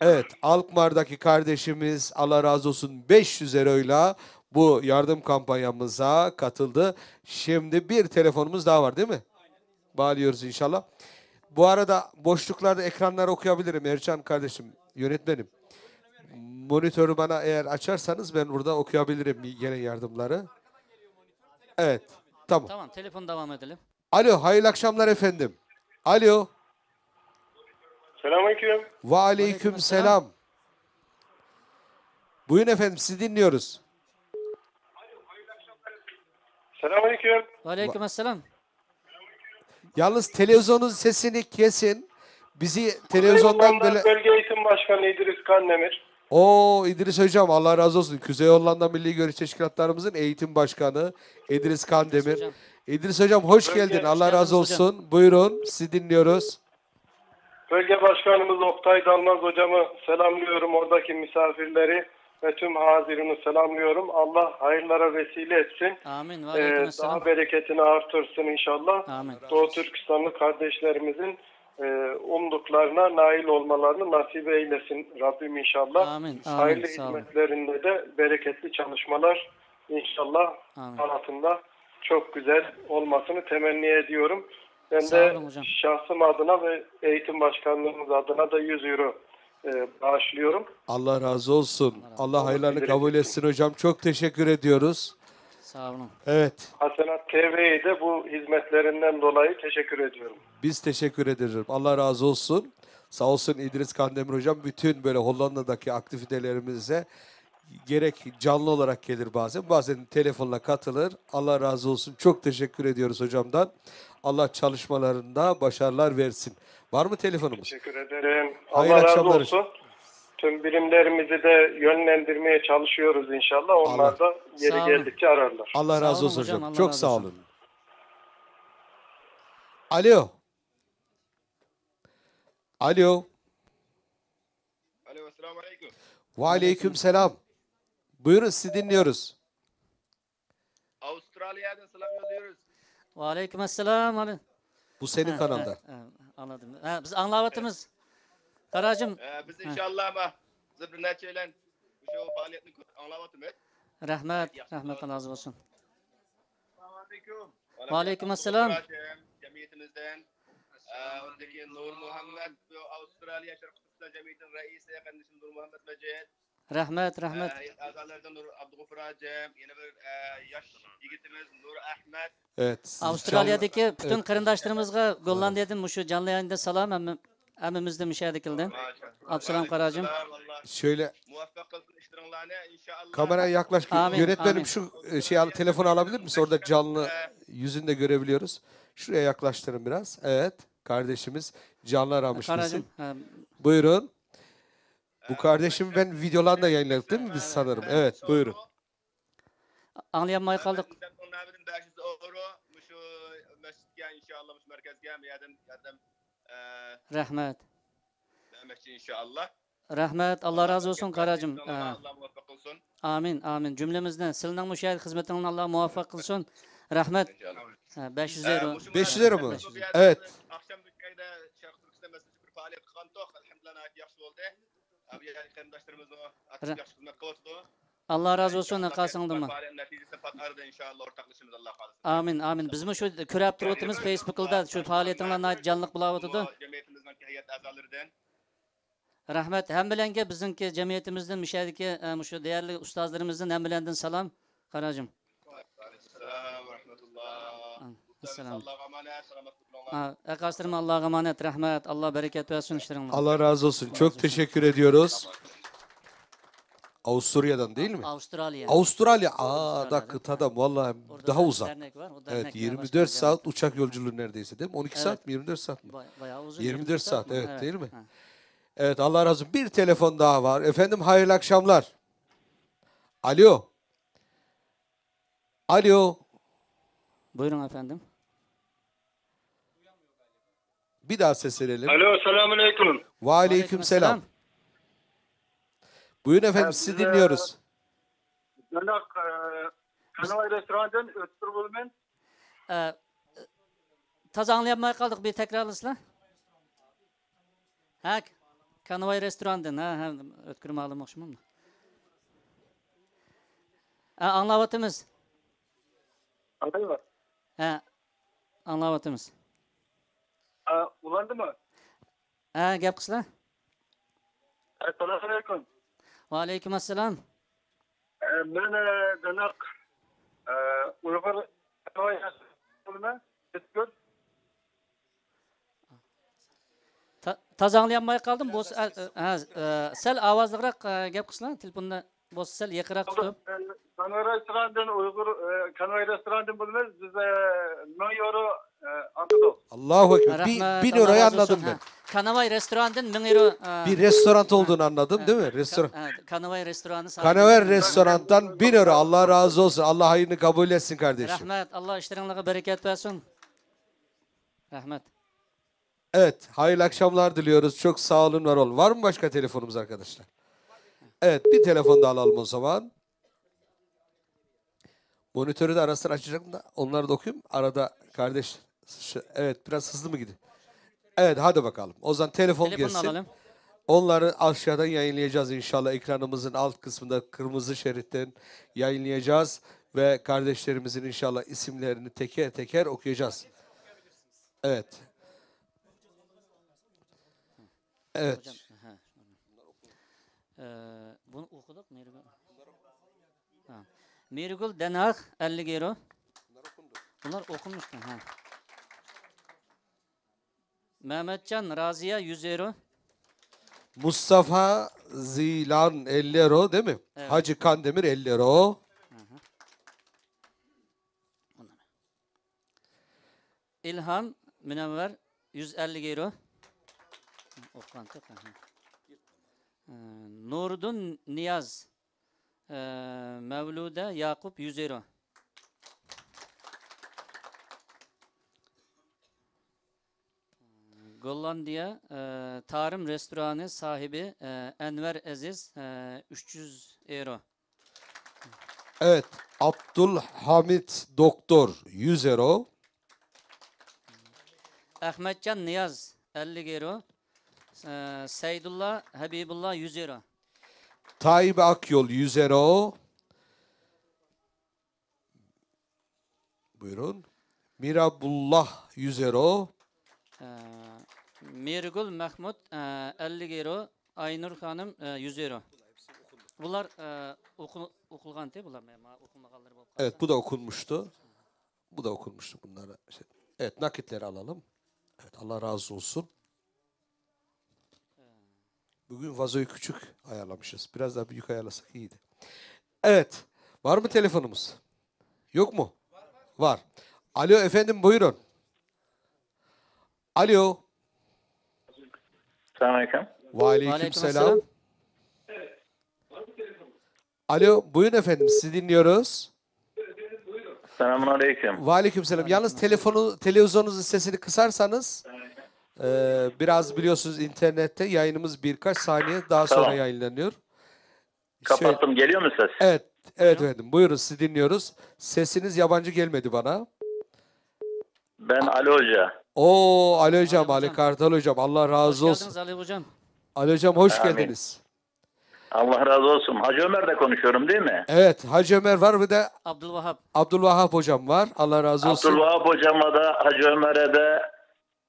Evet Alkmaar'daki kardeşimiz Allah razı olsun 500 euroyla bu yardım kampanyamıza katıldı. Şimdi bir telefonumuz daha var değil mi? Bağlıyoruz inşallah. Bu arada boşluklarda ekranları okuyabilirim Ercan kardeşim, yönetmenim. Monitörü bana eğer açarsanız ben burada okuyabilirim gelen yardımları. Evet. Tamam. Tamam, telefon devam edelim. Alo, hayırlı akşamlar efendim. Alo. Selamünaleyküm. Ve aleyküm selam. Buyurun efendim, sizi dinliyoruz. Selamünaleyküm. Ve aleyküm selam. Yalnız televizyonun sesini kesin. Bizi televizyondan böyle... Bölge Eğitim Başkanı İdris Kandemir. Oo İdris Hocam Allah razı olsun. Kuzey Hollanda Milli Görüş Teşkilatlarımızın eğitim başkanı İdris Kandemir. İdris Hocam hoş geldin. Allah razı olsun. Buyurun sizi dinliyoruz. Bölge Başkanımız Oktay Dalmaz hocamı selamlıyorum. Oradaki misafirleri ve tüm hazirini selamlıyorum. Allah hayırlara vesile etsin. Amin. Daha bereketini artırsın inşallah. Amin. Doğu Türkistanlı kardeşlerimizin umduklarına nail olmalarını nasip eylesin Rabbim inşallah. Amin. Hayırlı hizmetlerinde de bereketli çalışmalar inşallah sanatında çok güzel olmasını temenni ediyorum. Ben de şahsım adına ve eğitim başkanlığımız adına da 100 euro bağışlıyorum. Allah razı olsun. Allah hayırlarını kabul etsin hocam. Çok teşekkür ediyoruz. Sağ olun. Evet. Hasenat TV'ye de bu hizmetlerinden dolayı teşekkür ediyorum. Biz teşekkür ederiz. Allah razı olsun. Sağ olsun İdris Kandemir hocam bütün böyle Hollanda'daki aktivitelerimize gerek canlı olarak gelir bazen telefonla katılır. Allah razı olsun. Çok teşekkür ediyoruz hocamdan. Allah çalışmalarında başarılar versin. Var mı telefonumuz? Teşekkür ederim. Hayırlı Allah razı akşamlar. olsun. Tüm birimlerimizi de yönlendirmeye çalışıyoruz inşallah. Onlar da yeri Sağ olun. geldikçe ararlar. Allah razı olun olsun hocam, hocam. Allah Çok razı sağ olsun. olun. Alo. Alo. Alo, selamun aleyküm. Ve aleyküm selam. Buyurun sizi dinliyoruz. Avustralya'dan selam yolluyoruz. Ve aleykümselam. Bu senin kanalda. Anladım. Biz anlavatımız. Karacım. Biz inşallah ama zıbrınaçayla şu faaliyetini anlavatımız. Rahmet. Rahmet Allah razı olsun. Selamun aleyküm. Ve aleykümselam. Cemiyetimizden oradaki Nur Muhammed Avustralya Şarkı Türkistan Cemiyeti'nin reisi kardeşim Nur Muhammed Mecid. Rahmet. Rahmet. Azalardan Nur Abdülgafur Hacem, yeni bir yaş yigitimiz Nur Ahmet. Evet. Avustralya'daki bütün karındaşlarımızga Gollandiya'dan şu canlı yayında salam emmimizde müşahede kıldı. Abdüselam Karacım. Şöyle Muvaffak kılsın işlerini inşallah. kameraya yaklaş. Amin, Yönetmenim amin. şu telefonu alabilir misin? Orada canlı yüzünü de görebiliyoruz. Şuraya yaklaştırın biraz. Evet. Kardeşimiz canlı aramış Karacım. bizim. Buyurun. Bu kardeşimi ben videolarını da yayınladık değil mi biz sanırım? Evet. Buyurun. Anlayamay kaldık. Rahmet. İnşallah. Rahmet. Allah razı olsun Karacım. Allah muvaffak olsun. Amin. Amin. Cümlemizden. Silinen müşahit hizmetinin Allah muvaffak kılsın. Rahmet. 500 euro. 500 euro mu? Evet. Akşam bir kayda Şarkı Türkistan mesajı bir faaliyet kıldık. Elhamdülillah yaxşı oldu. Abi yani kardeşlerimiz o açık yaxşı hizmet kıldı. Allah razı olsun. Kalsın mı? Neticesi patarda inşallah ortaklaşımız Allah kalsın. Amin. Amin. Bizim şu körep turutimiz Facebook'da şu faaliyetinle canlılık bulavatıdı. Cemiyetimizden heyet azalarından. Rahmet. Hem bilenge bizimki cemiyetimizden müşahedeki şu değerli ustazlarımızdan hem bilenden salam. Karacım. Selam ve rahmetullah. Selam. Allah'a emanet. Selametlik olun. Ekastırma Allah'a emanet. Rahmet. Allah bereket versin işlerine. Allah razı olsun. Çok teşekkür ediyoruz. Avusturya'dan değil mi? Avustralya. Avustralya. Da kıtada vallahi daha uzak. Dernek var. O Evet, dernekler 24 başkanı saat uçak yolculuğu neredeyse değil mi? 12 Evet. saat mi? 24 saat mi? Bayağı uzun. 24 saat mı? evet değil mi? Ha. Evet Allah razı olsun. Bir telefon daha var. Efendim hayırlı akşamlar. Alo. Alo. Buyurun efendim. Bir daha seslenelim. Alo, selamun aleyküm. Ve aleyküm selam. Buyurun efendim sizi dinliyoruz. Yanak Kanal Restoran'dan Öztür Bulmen. Taza anlayamay kaldık. Bir tekrarlasın. Ha, Kanavay restorandan. Ha, ötkürüm ağlamışım ama. Anlavatımız. Anladın Ha, anlavatımız. Ulandı mı? Ha, gap kısla. Selamun aleyküm. Ve aleyküm selam. Ben Yanak Uygur Kanal Restoran'dan Öztür. Taza anlayamay kaldım. Boz, sel avazlıqrak gap kısla. Telefonda boz sel yakırak tutup. Kanal Restoran'dan Uygur Kanal Restoran'dan bulmaz. Biz 1000 euro anladık. Allahu Ekber. Rahmet, 1000 Allah euroyu razı olsun. anladım ben. Kanavay restorandan 1000 euro. Bir restoran olduğunu anladım değil mi? Restoran. Kanavay restoranı. Kanaver restorandan 1000 euro. Allah razı olsun. Allah hayırını kabul etsin kardeşim. Rahmet. Allah işlerine bereket versin. Rahmet. Evet. Hayırlı akşamlar diliyoruz. Çok sağ olun, var olun. Var mı başka telefonumuz arkadaşlar? Evet. Bir telefon da alalım o zaman. Monitörü de arasını açacağım da onları da okuyayım. Arada kardeş. Evet. Biraz hızlı mı gidiyor? Evet. Hadi bakalım. O zaman telefon gelsin. Alalım. Onları aşağıdan yayınlayacağız inşallah. Ekranımızın alt kısmında kırmızı şeritten yayınlayacağız. Ve kardeşlerimizin inşallah isimlerini teker teker okuyacağız. Evet. Evet. Hocam, bunu okuduk mu? Mirgul Denak 50 euro. Bunlar okunmuştu. Mehmetcan Raziye 100 euro. Mustafa Zilan 50 euro değil mi? Evet. Hacı Kandemir 50 euro. İlham Münevver 150 euro. Oklantık. Nurdun Niyaz. Mevlude Yakup 100 euro. Gollandiya Tarım Restoranı sahibi Enver Aziz 300 euro. Evet. Abdülhamit Doktor 100 euro. Ahmetcan Niyaz 50 euro. Seydullah Habibullah 100 euro. Tayyip Akyol 100 euro. Buyurun. Mirabullah 100 euro. Mirgul Mahmut 50 euro. Aynur Hanım 100 euro. Bunlar okulgan değil bunlar. Okunmaganları bu. Evet, bu da okunmuştu. Bu da okunmuştu bunlara. Evet, nakitleri alalım. Evet, Allah razı olsun. Bugün vazoyu küçük ayarlamışız. Biraz daha büyük ayarlasak iyiydi. Evet. Var mı telefonumuz? Yok mu? Var. Alo efendim, buyurun. Alo. Selamünaleyküm. Aleykümselam. Alo, buyurun efendim, sizi dinliyoruz. Selamünaleyküm. Aleykümselam. Yalnız televizyonunuzun sesini kısarsanız biraz biliyorsunuz internette yayınımız birkaç saniye daha sonra Tamam. yayınlanıyor. Kapattım. Geliyor mu ses? Evet, evet efendim. Buyurun, sizi dinliyoruz. Sesiniz yabancı gelmedi bana. Ben Ali Hoca. Oo, Ali Hocam, Ali Kartal Hocam. Allah razı Hoş olsun. geldiniz Ali Hocam. Ali Hocam hoş Amin. geldiniz. Allah razı olsun. Hacı Ömer'le konuşuyorum değil mi? Evet, Hacı Ömer var, bir de Abdülvahap. Abdülvahap Hocam var. Allah razı olsun. Abdülvahap Hocama da Hacı Ömer'e de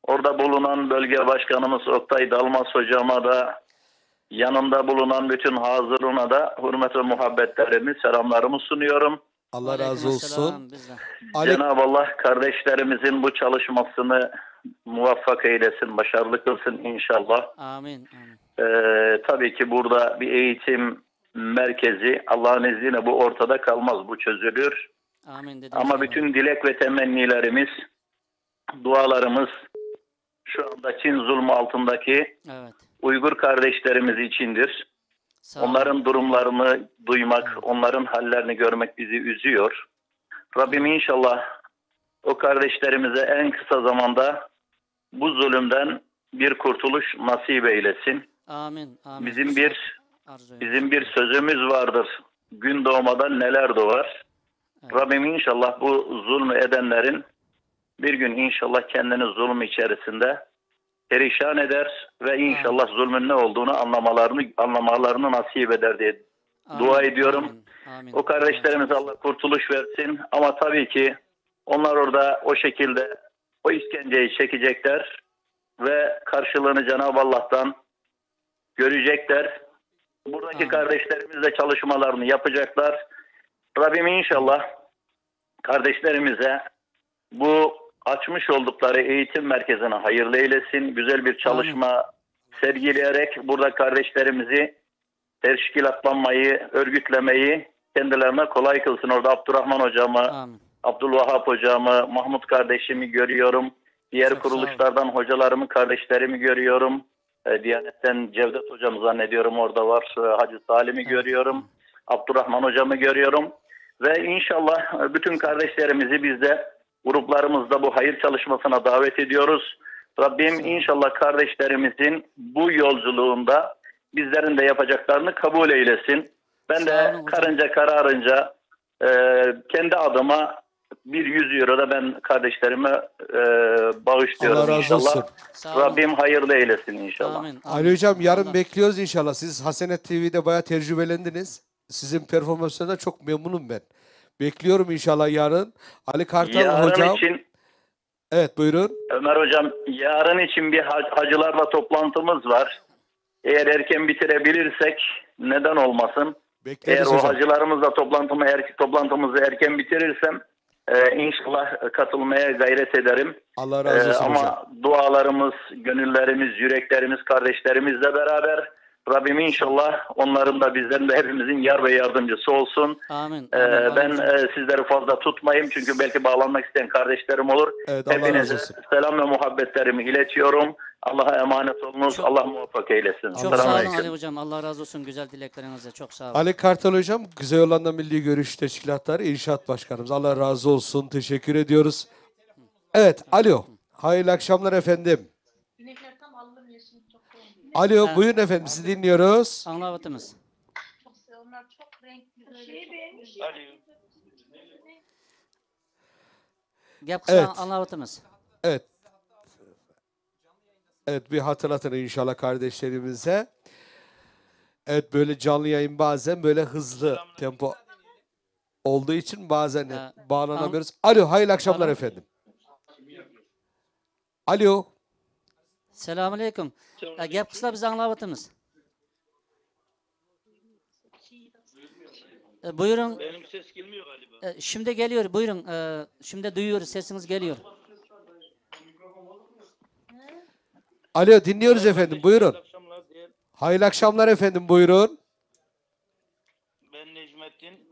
orada bulunan bölge başkanımız Oktay Dalmaz Hocama da yanında bulunan bütün hazırına da hürmet ve muhabbetlerimi, selamlarımı sunuyorum. Allah razı olsun. Cenab-ı Allah kardeşlerimizin bu çalışmasını muvaffak eylesin, başarılı kılsın inşallah. Amin. Tabii ki burada bir eğitim merkezi Allah'ın izniyle bu ortada kalmaz, bu çözülür. Amin dedim. Ama bütün dilek ve temennilerimiz, dualarımız şu anda Çin zulmü altındaki Evet. Uygur kardeşlerimiz içindir. Sağ olun. Onların durumlarını duymak, onların hallerini görmek bizi üzüyor. Rabbim inşallah o kardeşlerimize en kısa zamanda bu zulümden bir kurtuluş nasip eylesin. Amin. Bizim bir sözümüz vardır. Gün doğmadan neler doğar. Rabbim inşallah bu zulmü edenlerin bir gün inşallah kendini zulüm içerisinde perişan eder ve inşallah zulmün ne olduğunu anlamalarını nasip eder diye dua ediyorum. O kardeşlerimize Allah kurtuluş versin. Ama tabii ki onlar orada o şekilde o işkenceyi çekecekler ve karşılığını Cenab-ı Allah'tan görecekler. Buradaki kardeşlerimiz de çalışmalarını yapacaklar. Rabbim inşallah kardeşlerimize bu açmış oldukları eğitim merkezine hayırlı eylesin. Güzel bir çalışma sergileyerek burada kardeşlerimizi teşkilatlanmayı, örgütlemeyi kendilerine kolay kılsın. Orada Abdurrahman hocamı, Abdülvahap hocamı, Mahmut kardeşimi görüyorum. Diğer kuruluşlardan hocalarımı, kardeşlerimi görüyorum. Diyanet'ten Cevdet hocamı zannediyorum orada var. Hacı Salim'i görüyorum. Abdurrahman hocamı görüyorum. Ve inşallah bütün kardeşlerimizi biz de gruplarımızda bu hayır çalışmasına davet ediyoruz. Rabbim inşallah kardeşlerimizin bu yolculuğunda bizlerin de yapacaklarını kabul eylesin. Ben de karınca kararınca kendi adıma bir 100 euro da ben kardeşlerime bağışlıyorum Allah razı inşallah. olsun. Rabbim hayırlı eylesin inşallah. Ali Hocam, yarın bekliyoruz inşallah. Siz Hasenet TV'de bayağı tecrübelendiniz. Sizin performanslarından çok memnunum ben. Bekliyorum inşallah yarın. Ali Kartal Yarın hocam. için Evet, buyurun. Ömer hocam, yarın için bir hacılarla toplantımız var. Eğer erken bitirebilirsek neden olmasın? Bekleriz Eğer hocam. o hacılarımızla toplantımızı erken bitirirsem inşallah katılmaya gayret ederim. Allah razı olsun ama hocam. dualarımız, gönüllerimiz, yüreklerimiz kardeşlerimizle beraber Rabbim inşallah onların da bizlerin de hepimizin yar ve yardımcısı olsun. Amin. Ben sizleri fazla tutmayayım çünkü belki bağlanmak isteyen kardeşlerim olur. Evet, Allah razı Hepinize olsun. selam ve muhabbetlerimi iletiyorum. Allah'a emanet olunuz. Allah muvaffak eylesin. Çok sağ olun Selamünaleyküm. Ali Hocam. Allah razı olsun güzel dileklerinize. Çok sağ olun. Ali Kartal Hocam, Kuzey Hollanda Milli Görüş Teşkilatları İnşaat Başkanımız. Allah razı olsun. Teşekkür ediyoruz. Evet, alo. Hayırlı akşamlar efendim. Alo, buyurun efendim. Sizi dinliyoruz. Anlavatımız. Gap kısa Evet. anlavatımız. Evet. Evet, bir hatırlatın inşallah kardeşlerimize. Evet, böyle canlı yayın bazen böyle hızlı tempo olduğu için bazen bağlanamıyoruz. Alo, hayırlı akşamlar efendim. Alo. Selamünaleyküm. Gap kısa biz anlavatımız. Buyurun. Benim ses gelmiyor galiba. Şimdi geliyor. Buyurun. Şimdi duyuyoruz. Sesiniz geliyor. Alo, dinliyoruz efendim. Buyurun. Hayırlı akşamlar efendim. Buyurun. Ben Necmettin.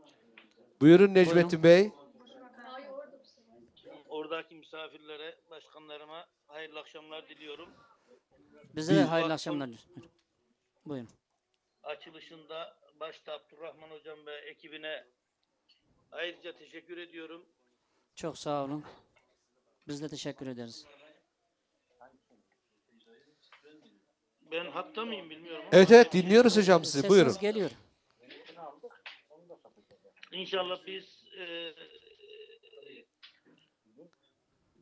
Buyurun Necmettin Bey. Oradaki misafirlere, başkanlarıma hayırlı akşamlar diliyorum. Bize de hayırlı akşamlar. Buyurun. Açılışında başta Abdurrahman Hocam ve ekibine ayrıca teşekkür ediyorum. Çok sağ olun. Biz de teşekkür ederiz. Ben hatta mıyım bilmiyorum ama Evet evet dinliyoruz hocam sizi. Sesiniz Buyurun. geliyor. İnşallah biz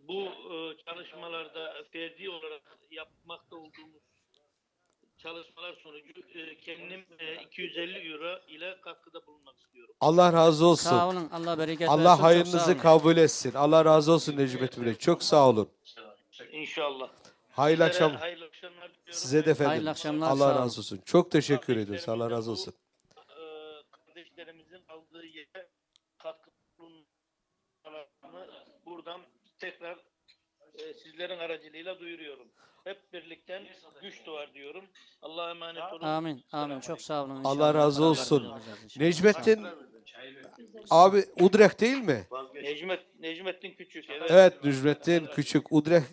bu çalışmalarda ferdi olarak yapmakta olduğumuz çalışmalar sonucu kendim 250 euro ile katkıda bulunmak istiyorum. Allah razı olsun. Sağ olun. Allah bereket versin. Allah Çok sağ hayrınızı olun. kabul etsin. Allah razı olsun Necmettin Bey. Çok sağ olun. İnşallah. Hayırlı Sizlere akşam. hayırlı akşamlar diliyorum. Size de efendim. Hayırlı akşamlar, Allah sağ olun. razı olsun. Çok teşekkür ediyoruz. Allah razı olsun. Kardeşlerimizin aldığı yere katkı bulunmalarını buradan tekrar sizlerin aracılığıyla duyuruyorum. Hep birlikten güç doğar diyorum. Allah'a emanet olun. Amin. Amin. Çok sağ olun. Allah İnşallah. razı Beraber olsun. olacağız inşallah. Necmettin abi Udrecht değil mi? Necmettin Küçük. Evet. Evet Necmettin Küçük Udrecht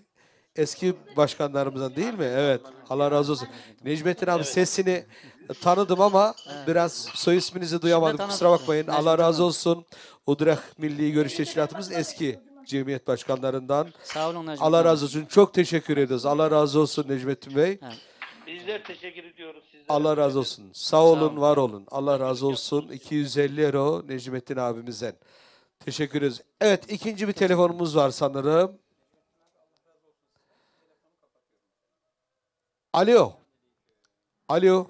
eski başkanlarımızdan değil mi? Evet. Allah razı olsun. Necmettin abi sesini tanıdım ama biraz soy isminizi duyamadım. Şimdi Kusura bakmayın. tanıdım. Allah razı Necmettin. olsun. Udrecht Milli Görüş Teşkilatımızın eski cemiyet başkanlarından. Sağ olun Necmettin Allah abi. razı olsun. Çok teşekkür ediyoruz. Allah razı olsun Necmettin Bey. Bizler teşekkür ediyoruz sizlere. Allah razı olsun. Sağ olun, var olun. Allah razı olsun. 250 euro Necmettin abimizden. Teşekkür ederiz. Evet, ikinci bir telefonumuz var sanırım. Alo. Alo.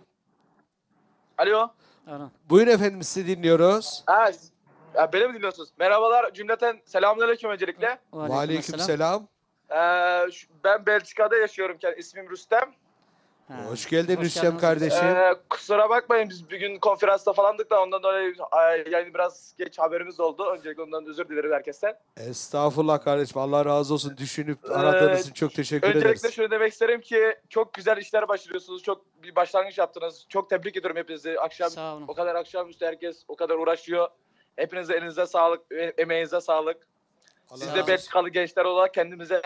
Alo. Buyurun efendim sizi dinliyoruz. Ha, ya beni mi dinliyorsunuz? Merhabalar cümleten selamünaleyküm öncelikle. Aleyküm selam. Ben Belçika'da yaşıyorum. İsmim Rüstem. Hoş geldin Rüstem kardeşim. Kusura bakmayın biz bugün konferansta falandık da ondan dolayı yani biraz geç haberimiz oldu. Öncelikle ondan özür dilerim herkesten. Estağfurullah kardeşim. Allah razı olsun. Düşünüp aradığınız için çok teşekkür Öncelikle ederiz. şunu demek isterim ki çok güzel işler başarıyorsunuz. Çok bir başlangıç yaptınız. Çok tebrik ediyorum hepinizi. Akşam o kadar akşamüstü herkes o kadar uğraşıyor. Hepinize elinize sağlık, emeğinize sağlık. Siz de Belçikalı gençler olarak kendimize,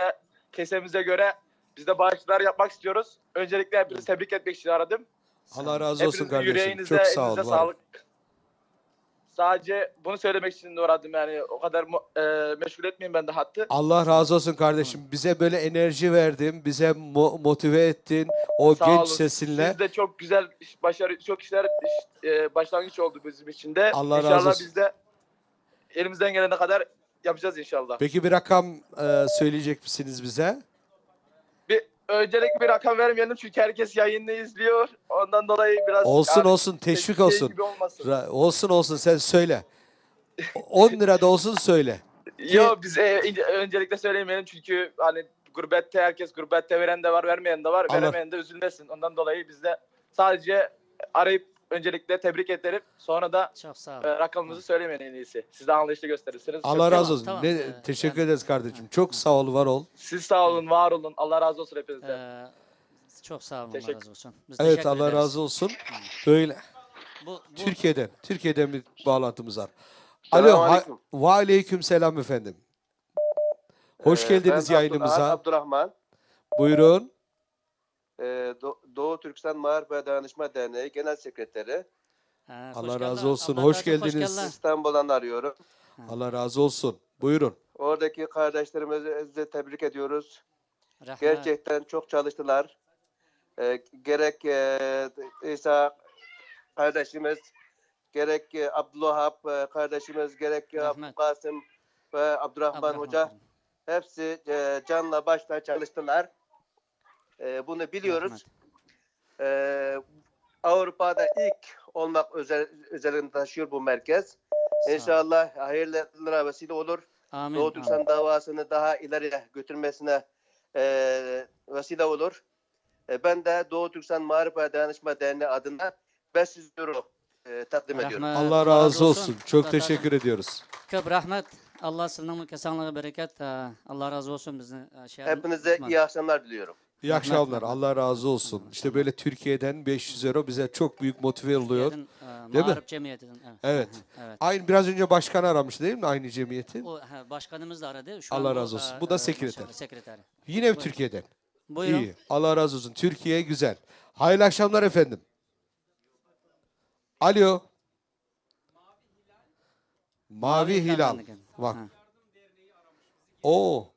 kesemize göre biz de bağışlar yapmak istiyoruz. Öncelikle hepinizi tebrik etmek için aradım. Allah razı olsun Hepinizin kardeşim. yüreğinize, Çok sağ ol. elinize var ol. sağlık. Sadece bunu söylemek için uğradım yani o kadar meşgul etmeyeyim ben de hattı. Allah razı olsun kardeşim. Bize böyle enerji verdin, bize motive ettin o Sağ genç olun. sesinle. Siz de çok güzel çok işler başlangıç oldu bizim için de. Allah razı İnşallah olsun. biz de elimizden gelene kadar yapacağız inşallah. Peki bir rakam söyleyecek misiniz bize? Öncelikle bir rakam vermeyelim çünkü herkes yayını izliyor. Ondan dolayı biraz Olsun yani olsun teşvik şey olsun. gibi olmasın. Olsun olsun sen söyle. 10 lira da olsun söyle. Yok biz öncelikle söylemeyelim çünkü hani gurbette herkes gurbette veren de var vermeyen de var. Allah- Veremeyen de üzülmesin. Ondan dolayı biz de sadece arayıp öncelikle tebrik ederim. Sonra da rakamımızı söylemeyin en iyisi. Siz de anlayışlı gösterirsiniz. Allah Çok- razı olsun. Teşekkür ederiz kardeşim. Çok sağ ol, var ol. Siz sağ olun, var olun. Allah razı olsun hepinizden. Çok sağ olun. Teşekkür- Allah razı olsun. Biz Evet teşekkür Allah ederiz. razı olsun. Böyle. Bu Türkiye'den bir bağlantımız var. Alo, Selamünaleyküm. ve aleyküm selam efendim. Hoş geldiniz Ben yayınımıza. Abdurrahman. Buyurun. Doğu Türkistan Marif ve Dayanışma Derneği Genel Sekreteri. Allah razı olsun. Hoş geldiniz. İstanbul'dan arıyorum. Allah razı olsun. Buyurun. Oradaki kardeşlerimizi tebrik ediyoruz. Rahmet. Gerçekten çok çalıştılar. Gerek İsa kardeşimiz, gerek Abdülvahap kardeşimiz, gerek Abdülkasım ve Abdurrahman Hoca. Hepsi canla başla çalıştılar. Bunu biliyoruz. Avrupa'da ilk olmak özelliğini taşıyor bu merkez. İnşallah hayırlara vesile olur. Amin, Doğu Türkistan davasını daha ileriye götürmesine vesile olur. Ben de Doğu Türkistan Marif ve Dayanışma Derneği adına 500 euro takdim ediyorum. Allah razı olsun. Çok teşekkür ediyoruz. Köp rahmet. Allah sizin kesanlığı bereket. Allah razı olsun bizi. Hepinize iyi akşamlar diliyorum. İyi akşamlar. Allah razı olsun. İşte böyle Türkiye'den 500 euro bize çok büyük motive oluyor. Değil mi? Marif Cemiyeti'nin. Evet. Evet. Aynı biraz önce başkan aramıştı değil mi aynı cemiyetin? Başkanımız da aradı. Şu Allah an razı olsun. Bu da sekreter. Sekreteri. Yine Buyurun. Türkiye'den. Buyurun. İyi. Allah razı olsun. Türkiye güzel. Hayırlı akşamlar efendim. Alo. Mavi Hilal. Bak. O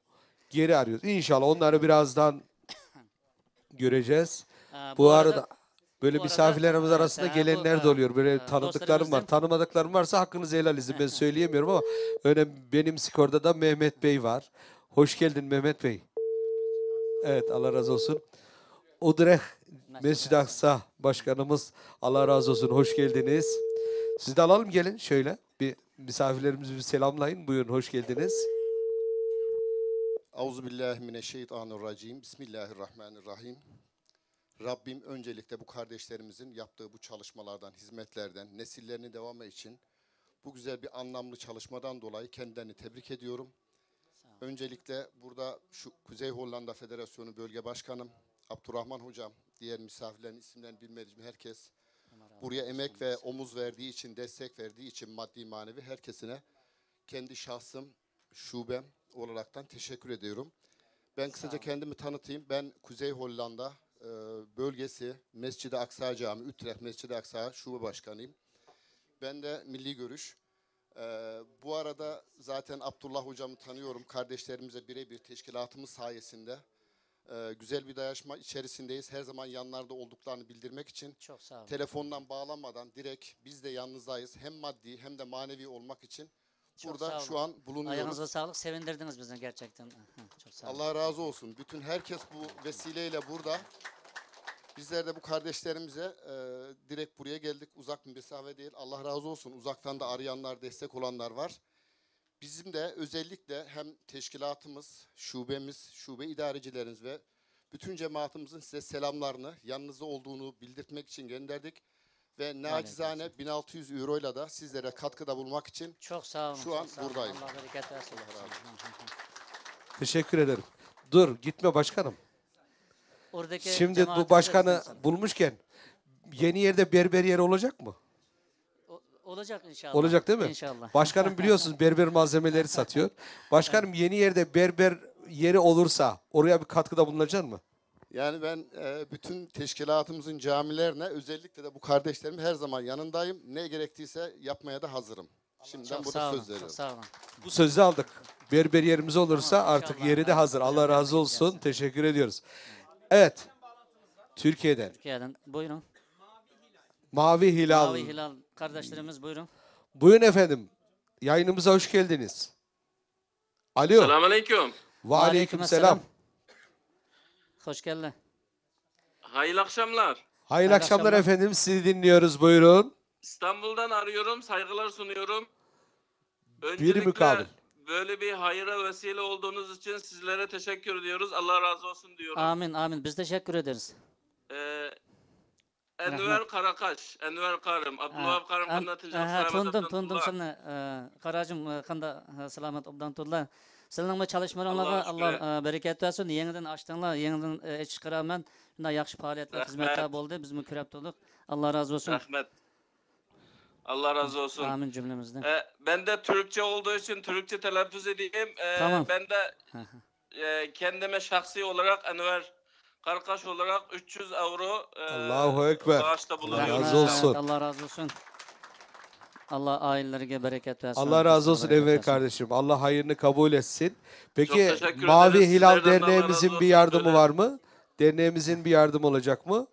geri arıyoruz. İnşallah onları birazdan göreceğiz. Bu arada böyle misafirlerimiz arasında gelenler de oluyor. Böyle tanıdıklarım var. Tanımadıklarım varsa hakkınızı helal edin. Ben söyleyemiyorum ama benim skorda da Mehmet Bey var. Hoş geldin Mehmet Bey. Evet Allah razı olsun. Udreh Mescid-i Aksa Başkanımız Allah razı olsun. Hoş geldiniz. Siz de alalım gelin şöyle. Bir misafirlerimizi bir selamlayın. Buyurun hoş geldiniz. Euzubillahimineşşeytanirracim. Bismillahirrahmanirrahim. Rabbim öncelikle bu kardeşlerimizin yaptığı bu çalışmalardan, hizmetlerden, nesillerini devamı için bu güzel bir anlamlı çalışmadan dolayı kendilerini tebrik ediyorum. Öncelikle burada şu Kuzey Hollanda Federasyonu Bölge Başkanım, Abdurrahman Hocam, diğer misafirlerin isimlerini bilmediğim herkes buraya emek ve omuz verdiği için, destek verdiği için maddi manevi herkesine kendi şahsım, şubem olaraktan teşekkür ediyorum. Ben kısaca kendimi tanıtayım. Ben Kuzey Hollanda bölgesi Mescid-i Aksa Camii, Utrecht Mescid-i Aksa Şube Başkanıyım. Ben de Milli Görüş. Bu arada zaten Abdullah Hocam'ı tanıyorum. Kardeşlerimize birebir teşkilatımız sayesinde güzel bir dayanışma içerisindeyiz. Her zaman yanlarda olduklarını bildirmek için çok sağ olun. Telefondan bağlanmadan direkt biz de yanınızdayız. Hem maddi hem de manevi olmak için Çok burada sağ olun. şu an bulunuyoruz. Ayağınıza sağlık. Sevindirdiniz bizi gerçekten. Çok sağ olun. Allah razı olsun. Bütün herkes bu vesileyle burada. Bizler de bu kardeşlerimize direkt buraya geldik. Uzak bir mesafe değil. Allah razı olsun. Uzaktan da arayanlar, destek olanlar var. Bizim de özellikle hem teşkilatımız, şubemiz, şube idarecilerimiz ve bütün cemaatimizin size selamlarını, yanınızda olduğunu bildirtmek için gönderdik. Ve nacizane 1600 euroyla da sizlere katkıda bulmak için çok sağ olun, şu an çok sağ olun. buradayım. Allah bereket versin. Teşekkür ederim. Dur gitme başkanım. Oradaki Şimdi bu cemaatimize başkanı bizden bulmuşken yeni yerde berber yeri olacak mı? olacak inşallah. Olacak değil mi? İnşallah. Başkanım biliyorsunuz berber malzemeleri satıyor. Başkanım yeni yerde berber yeri olursa oraya bir katkıda bulunacak mı? Yani ben bütün teşkilatımızın camilerine özellikle de bu kardeşlerimin her zaman yanındayım. Ne gerektiyse yapmaya da hazırım. Şimdiden Çok burada sağ olun, söz veriyorum. çok sağ olun. Bu sözü aldık. Berber yerimiz olursa artık yeri de hazır. Allah razı olsun. Teşekkür ediyoruz. Evet. Türkiye'den. Türkiye'den. Buyurun. Mavi Hilal. Mavi Hilal kardeşlerimiz buyurun. Buyurun efendim. Yayınımıza hoş geldiniz. Alo. Selamünaleyküm. Ve aleykümselam. Hoş geldin. Hayırlı akşamlar. Hayırlı akşamlar efendim. Sizi dinliyoruz. Buyurun. İstanbul'dan arıyorum. Saygılar sunuyorum. Bir mukabil. Böyle bir hayıra vesile olduğunuz için sizlere teşekkür ediyoruz. Allah razı olsun diyorum. Amin amin. Biz teşekkür ederiz. Enver Karakaş, Enver Karım, Abdullah Karım kanda ticaret selamet Tundum seni. Karacım kanda selamet obdan tulla. Sizning bu çalışmalarınızga Allah'a şükür. Allah bereket versin. Yeniden açtыңlar, yeniden iş çıqaraman. Bunday yaxshi faoliyatlar, xizmatlar bo'ldi. Biz ko'rib turdik. Allah razı olsun. Rahmet. Allah razı olsun. Amin cümlemizden. Ben de Türkçe olduğu için Türkçe telaffuz edeyim. Tamam. Ben de kendime şahsi olarak Enver Karkaş olarak 300 euro Allahu Ekber. bağışta Allah bulunuyorum. razı olsun. Allah razı olsun. Allah ailelerine bereket versin. Allah razı olsun bereket Enver versin. kardeşim. Allah hayırını kabul etsin. Çok Peki teşekkür Mavi ederiz. Hilal Sizlerden de Allah Derneğimizin razı bir olsun. yardımı Böyle. var mı? Derneğimizin bir yardımı olacak mı?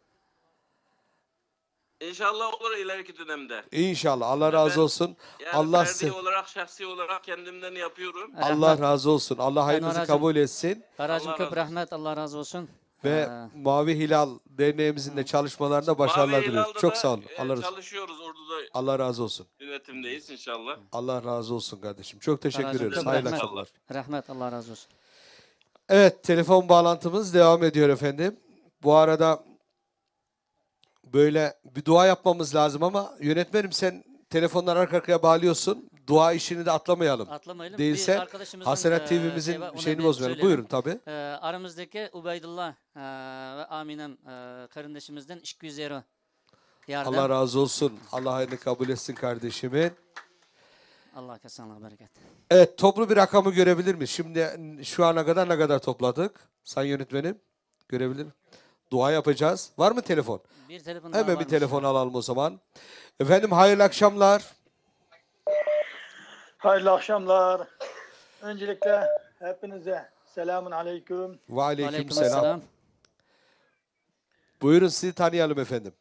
İnşallah olur ileriki dönemde. İnşallah. Allah razı olsun. Yani Allah ferdi size olarak, şahsi olarak kendimden yapıyorum. Allah razı olsun. Allah hayrınızı Enver kabul etsin. Karacığım Allah köp razı rahmet. Allah razı olsun. Ve Mavi Hilal Derneğimizin de çalışmalarında başarılar Mavi diliyoruz. Hilal'da Çok da, sağ olun. Allah razı olsun. çalışıyoruz orada da Allah razı olsun. yönetimdeyiz inşallah. Allah razı olsun kardeşim. Çok teşekkür Karacığım ederiz. köp Hayırlı rahmet. akşamlar. Rahmet. Allah razı olsun. Evet, telefon bağlantımız devam ediyor efendim. Bu arada böyle bir dua yapmamız lazım ama yönetmenim sen telefonları arka arkaya bağlıyorsun. Dua işini de atlamayalım. Atlamayalım. Değilse Bir arkadaşımızın, Hasenet şey TV'mizin var, ona şeyini bir bozmayalım. söyleyelim. Buyurun tabii. Aramızdaki Ubeydullah ve Aminem kardeşimizden 200 euro yardım. Allah razı olsun. Allah hayrını kabul etsin kardeşimin. Allah kesinlikle bereket. Evet, toplu bir rakamı görebilir miyiz? Şimdi şu ana kadar ne kadar topladık? Sayın yönetmenim görebilir miyim? Dua yapacağız. Var mı telefon? Bir telefon daha Hemen bir varmış. telefon alalım o zaman. Efendim hayırlı akşamlar. Hayırlı akşamlar. Öncelikle hepinize selamun aleyküm. Ve aleyküm Aleykümselam. selam. Buyurun sizi tanıyalım efendim.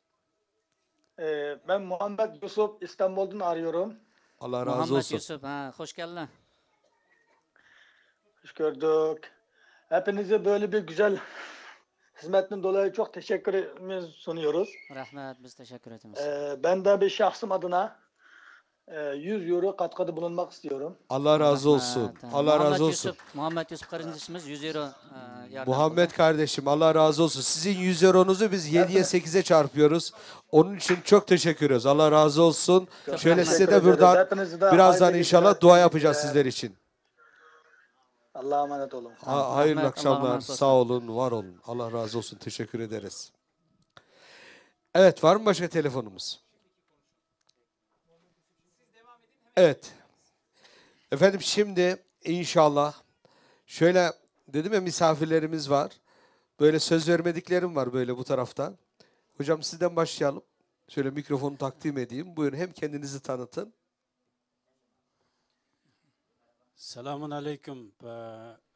Ben Muhammed Yusuf İstanbul'dan arıyorum. Allah razı Muhammed olsun. Yusuf. Hoş geldin. Hoş gördük. Hepinize böyle bir güzel hizmetten dolayı çok teşekkürümüzü sunuyoruz. Rahmet. Biz teşekkür ederiz. Ben de bir şahsım adına 100 euro katkıda bulunmak istiyorum. Allah razı olsun. Allah razı olsun. Muhammed Yusuf kardeşimiz 100 euro yardım. Muhammed kardeşim Allah razı olsun. Sizin 100 euronuzu biz 7'ye 8'e çarpıyoruz. Onun için çok teşekkür ediyoruz. Allah razı olsun. Çok Şöyle teşekkür size de ederiz. buradan Hepinize de birazdan hayırlı inşallah geceler, dua iyi yapacağız geceler. sizler için. Allah'a emanet olun. Hayırlı Allah'a akşamlar. emanet olsun. Sağ olun, var olun. Allah razı olsun. Teşekkür ederiz. Evet, var mı başka telefonumuz? Evet. Efendim şimdi inşallah şöyle dedim ya misafirlerimiz var. Böyle söz vermediklerim var böyle bu taraftan. Hocam sizden başlayalım. Şöyle mikrofonu takdim edeyim. Buyurun hem kendinizi tanıtın. Selamun aleyküm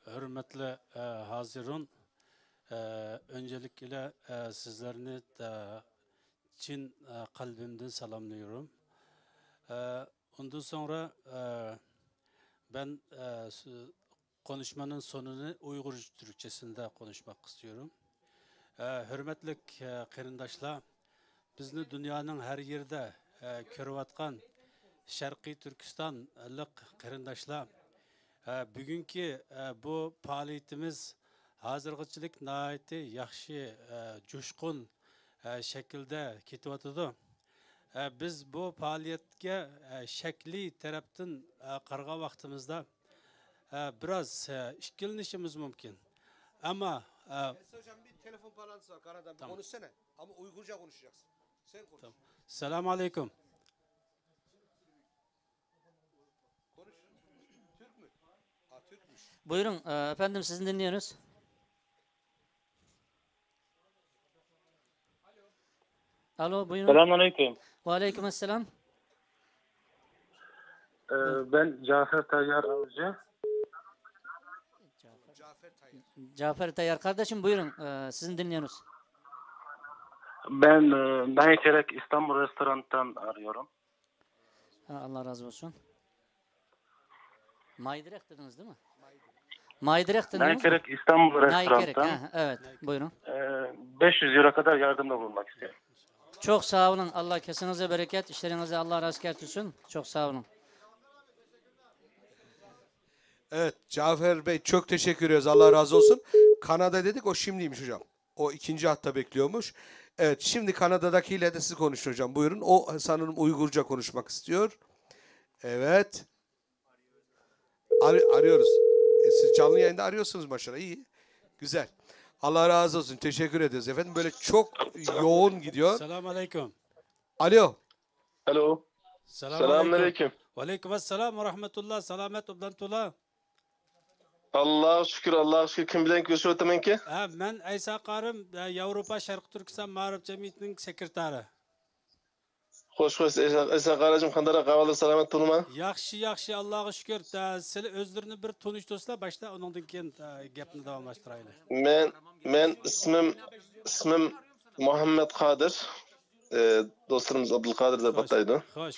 hürmetli hazirun. Öncelikle sizlerini Çin kalbimden selamlıyorum. Ondan sonra ben konuşmanın sonunu Uygur Türkçesinde konuşmak istiyorum. Hürmetli qarindoshlar, bizni dünyanın her yerde ko'rayotgan Sharqiy Turkistonlik qarindoshlar, bugünkü bu faaliyetimiz hozirgichilik nihoyatda yaxshi, jo'shqin shaklda ketyotidi. Biz bu faaliyetga shakliy tarafdan qarag'an vaqtimizda biraz ikkilanishimiz mumkin. Ama Hocam bir telefon bağlantısı var Kanada'dan. Tamam. Konuşsana ama Uygurca konuşacaksın. Sen konuş. Tamam. Selamun aleyküm. Konuş. Türk mü? Ha, Türkmüş. Buyurun efendim sizin dinliyoruz. Alo buyurun. Selamünaleyküm. Ve aleykümselam. Ben Cafer Tayyar Avcı. Cafer Tayyar kardeşim buyurun sizin dinliyoruz. Ben Naykerek İstanbul Restoran'tan arıyorum. Allah razı olsun. Maydirek dediniz değil mi? Maydirek dediniz mi? Naykerek İstanbul Naykerek, Restoran'tan evet buyurun. 500 euro kadar yardımda bulunmak istiyorum. Çok sağ olun. Allah kesinize bereket. İşlerinize Allah razı olsun. Çok sağ olun. Evet Cafer Bey çok teşekkür ediyoruz. Allah razı olsun. Kanada dedik o şimdiymiş hocam. O ikinci hatta bekliyormuş. Evet şimdi Kanada'dakiyle de siz konuşun hocam. Buyurun. O sanırım Uygurca konuşmak istiyor. Evet. Arıyoruz. canlı yayında arıyorsunuz maşallah. İyi. Güzel. Allah razı olsun. Teşekkür ediyoruz efendim. Böyle çok yoğun gidiyor. Selamun aleyküm. Alo. Alo. Selamun aleyküm. Ve aleyküm selam ve rahmetullah. Selamet oblantullah. Allah'a şükür, Allah'a şükür. Kim bilen görüşüyortum ki? Ben Aysa Karım, Avrupa Şarkı Türkistan Mağrib Cemiyeti'nin sekreteri. Hoş, Aysa Karacığım, kandara kahvaltı selamet bulma. Yaxşı, Allah'a şükür. Sizler özlerini bir tanıştırsınlar, başta ondan keyin gapni davamlaştıraylar. Men ismim Muhammed Kadir. Dostlarımız Abdülkadir de bataydı. Hoş.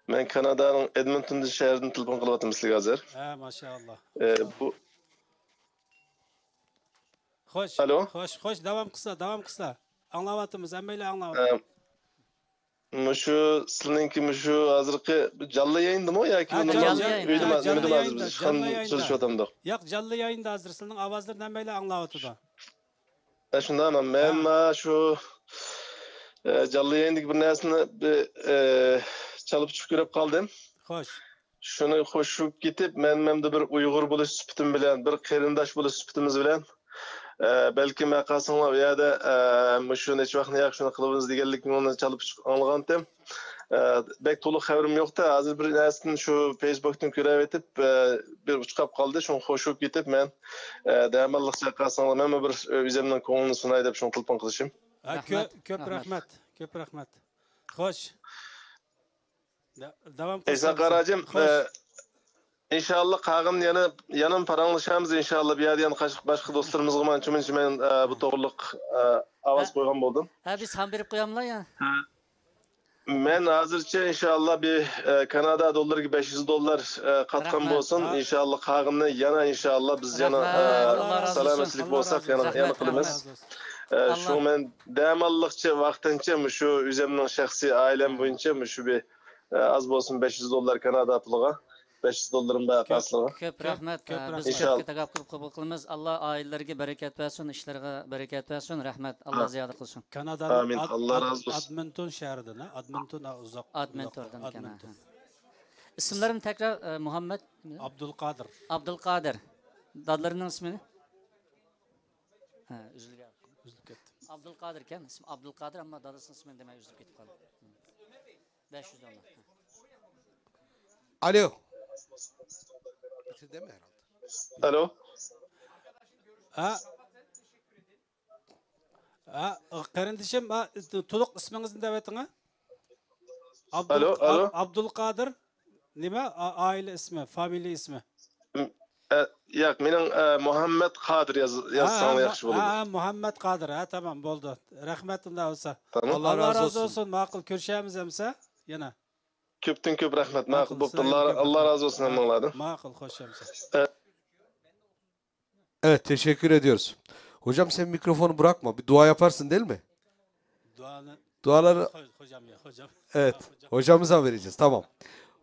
Men Kanada'nın Edmonton şehrinden telefon kılıvatım sizlerge hazır. Maşallah. Bu Hoş. Alo. Hoş. Devam kısa. Anlavatımız, emmeyle anlavatımız. Şu sizinki şu hazırki canlı yayında mı ya ki canlı yayında. Canlı yayında. Yok, canlı yayında hazır. Sizin avazlarını emmeyle anlavatıda. Şundan ama ben şu canlı yayındaki bir nesini çalıp çükürüp kaldım. Hoş. Şunu hoşup gitip men de bir Uygur buluş süpütüm bilen, bir kerindaş buluş süpütümüz bilen belki makasınla ya da şu neç vakti yak şunu kılıbınız digerlikini onu çalıp anlığantım. Bek tolu haberim yoktu. Hazır bir nesini şu Facebook'tan görev etip bir uçkap kaldı. Şunu hoşup gitip men deyamallıkça kasınla men bir üzerinden konunu sunay edip şunu kılıpan kılışım. Köp rahmet. Hoş. Devam Eysa Karacığım, inşallah kağın yanın paranlaşamız inşallah bir yerden başka dostlarımız zaman çünkü ben bu doğruluk avaz koygan buldum. Biz ham berip koyamlar ya. Men hazırca inşallah bir Kanada doları gibi $500 katkan olsun. İnşallah kağını yana inşallah biz yana selametlik olsak yana kılımız. Şu men demallıkça vaktince şu üzerimden şahsi ailem boyunca şu bir az olsun $500 Kanada puluğa. $500'ın bakaslığı. Köp rahmet. Biz köpke tagap kılıp kabul kılımız. Allah ailelerine bereket versin, işlerine bereket versin. Rahmet. Allah ziyade kılsın. Kanada'da Amin. Allah razı olsun. Admonton şehrinden, Admonton'a uzak. Admonton'dan kana. İsimlerim tekrar Muhammed. Abdülkadir. Abdülkadir. Dadlarının ismini? Üzülüp kettim. Abdülkadir iken, ismi Abdülkadir ama dadasının ismini demeye üzülüp ketip kaldım. $500. Alo. Bitirdi mi herhalde? Alo. Kardeşim, tuluk isminizin davetine? Alo. Abdülkadir. Nime? Aile ismi, familya ismi. Yok, benim Muhammed Kadir yazsan yaxşı olur. Muhammed Kadir. Tamam, oldu. Rahmetullah olsa. Tamam. Allah razı olsun. Makul görüşemiz emse. Yana. Köpten köp rahmet. Makul boptu. Allah razı olsun hemen. Makul, hoş emse. Evet, teşekkür ediyoruz. Hocam sen mikrofonu bırakma. Bir dua yaparsın değil mi? Duaları Hocam. Evet. Hocamıza vereceğiz. Tamam.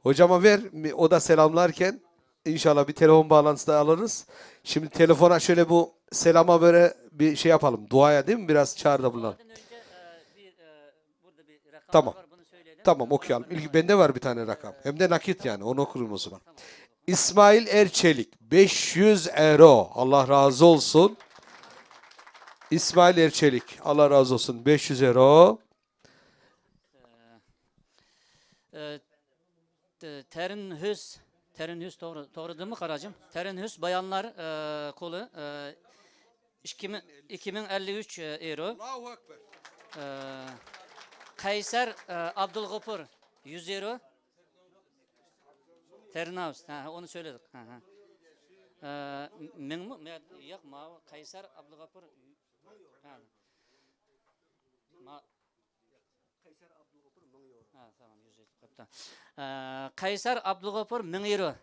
Hocama ver. O da selamlarken inşallah bir telefon bağlantısı da alırız. Şimdi telefona şöyle bu selama böyle bir şey yapalım. Duaya değil mi? Biraz çağrıda bulunalım. Tamam. Tamam, okuyalım. Bende var bir tane rakam. Hem de nakit yani. Onu okurum o zaman. İsmail Erçelik 500 euro. Allah razı olsun. İsmail Erçelik. Allah razı olsun. 500 euro. Terin Hüs doğru değil mi Karacığım? Terin Hüs bayanlar kolu 2053 euro. Kayser Abdülgafur 100 euro. Ternavs, onu söyledik. Yok, Kayser Abdülgafur. Tamam, 100 Kayser Abdülgafur 1000 euro.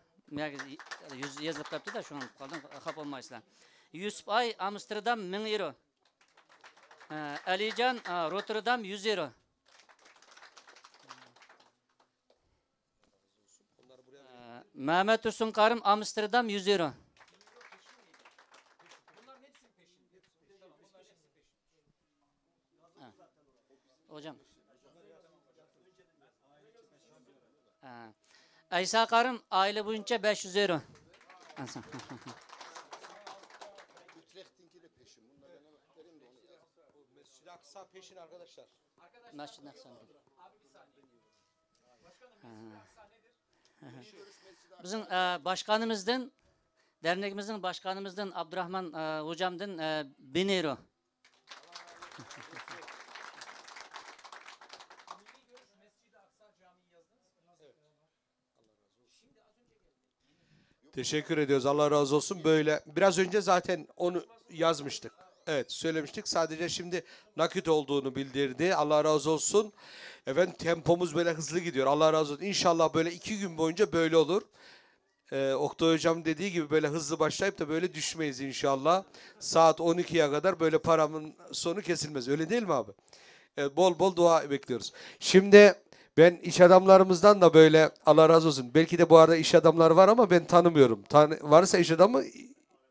100 yazılıp kaptı da şu an kaldım, hap olmaysılar. Yusuf Ay Amsterdam 1000 euro. Alican Rotterdam 100 euro. Mehmet Hüsnü Karım Amsterdam 100 euro. Hocam. Aysa Karım aile boyunca 500 euro. Melek'tinki de peşin. Bunlar benim de onu da. Mescid-i Aksa peşin arkadaşlar. Mescid-i Aksa. Bizim başkanımızdan, dernekimizin başkanımızdan Abdurrahman hocamdan 1000 euro. Teşekkür ediyoruz. Allah razı olsun. Böyle biraz önce zaten onu yazmıştık. Evet, söylemiştik. Sadece şimdi nakit olduğunu bildirdi. Allah razı olsun. Efendim tempomuz böyle hızlı gidiyor. Allah razı olsun. İnşallah böyle 2 gün boyunca böyle olur. Oktay Hocam dediği gibi böyle hızlı başlayıp da böyle düşmeyiz inşallah. Saat 12'ye kadar böyle paramın sonu kesilmez. Öyle değil mi abi? Bol bol dua bekliyoruz. Şimdi ben iş adamlarımızdan da böyle Allah razı olsun. Belki de bu arada iş adamları var ama ben tanımıyorum. Varsa iş adamı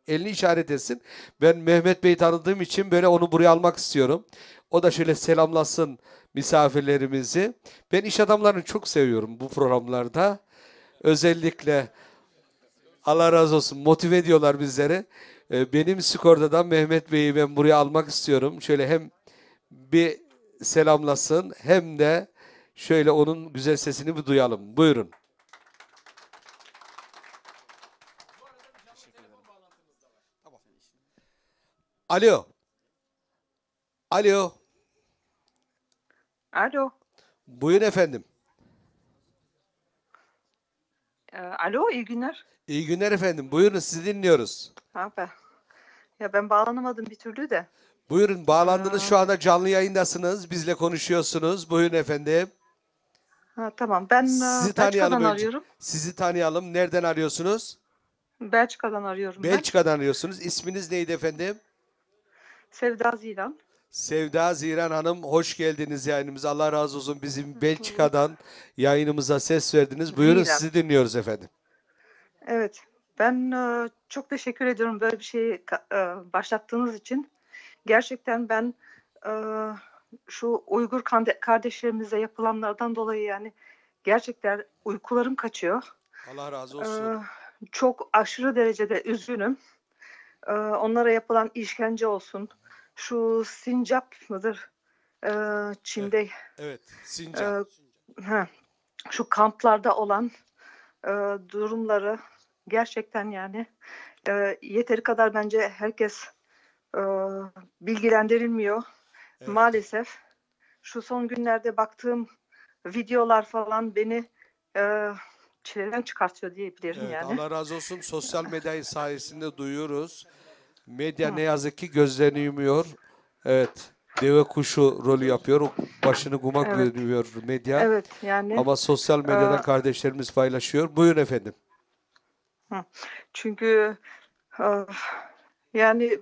elini işaret etsin. Ben Mehmet Bey'i tanıdığım için böyle onu buraya almak istiyorum. O da şöyle selamlasın misafirlerimizi. Ben iş adamlarını çok seviyorum bu programlarda. Özellikle Allah razı olsun motive ediyorlar bizleri. Benim skorda da Mehmet Bey'i ben buraya almak istiyorum. Şöyle hem bir selamlasın hem de şöyle onun güzel sesini bir duyalım. Buyurun. Alo. Alo. Alo. Buyurun efendim. Alo, iyi günler. İyi günler efendim. Buyurun sizi dinliyoruz. Ben bağlanamadım bir türlü de. Buyurun bağlandınız. Şu anda canlı yayındasınız. Bizle konuşuyorsunuz. Buyurun efendim. Tamam. Ben Sizi tanıyalım Belçika'dan önce. arıyorum. Sizi tanıyalım. Nereden arıyorsunuz? Belçika'dan arıyorum ben. Belçika'dan arıyorsunuz. İsminiz neydi efendim? Sevda Zilan. Sevda Ziran Hanım hoş geldiniz yayınımıza. Allah razı olsun bizim Belçika'dan yayınımıza ses verdiniz. Buyurun Zilan. sizi dinliyoruz efendim. Evet. Ben çok teşekkür ediyorum böyle bir şeyi başlattığınız için. Gerçekten ben şu Uygur kardeşlerimize yapılanlardan dolayı yani gerçekten uykularım kaçıyor. Allah razı olsun. Çok aşırı derecede üzgünüm. Onlara yapılan işkence olsun. Şu sincap mıdır? Çin'de. Evet, Sincap. Şu kamplarda olan durumları gerçekten yani yeteri kadar bence herkes bilgilendirilmiyor. Evet. Maalesef şu son günlerde baktığım videolar falan beni çileden çıkartıyor diyebilirim Evet, yani. Allah razı olsun. Sosyal medya sayesinde duyuyoruz. Medya ne yazık ki gözlerini yumuyor. Evet. Deve kuşu rolü yapıyor. Başını kuma Evet. görüyor medya. Evet yani. Ama sosyal medyadan kardeşlerimiz paylaşıyor. Buyurun efendim. Çünkü yani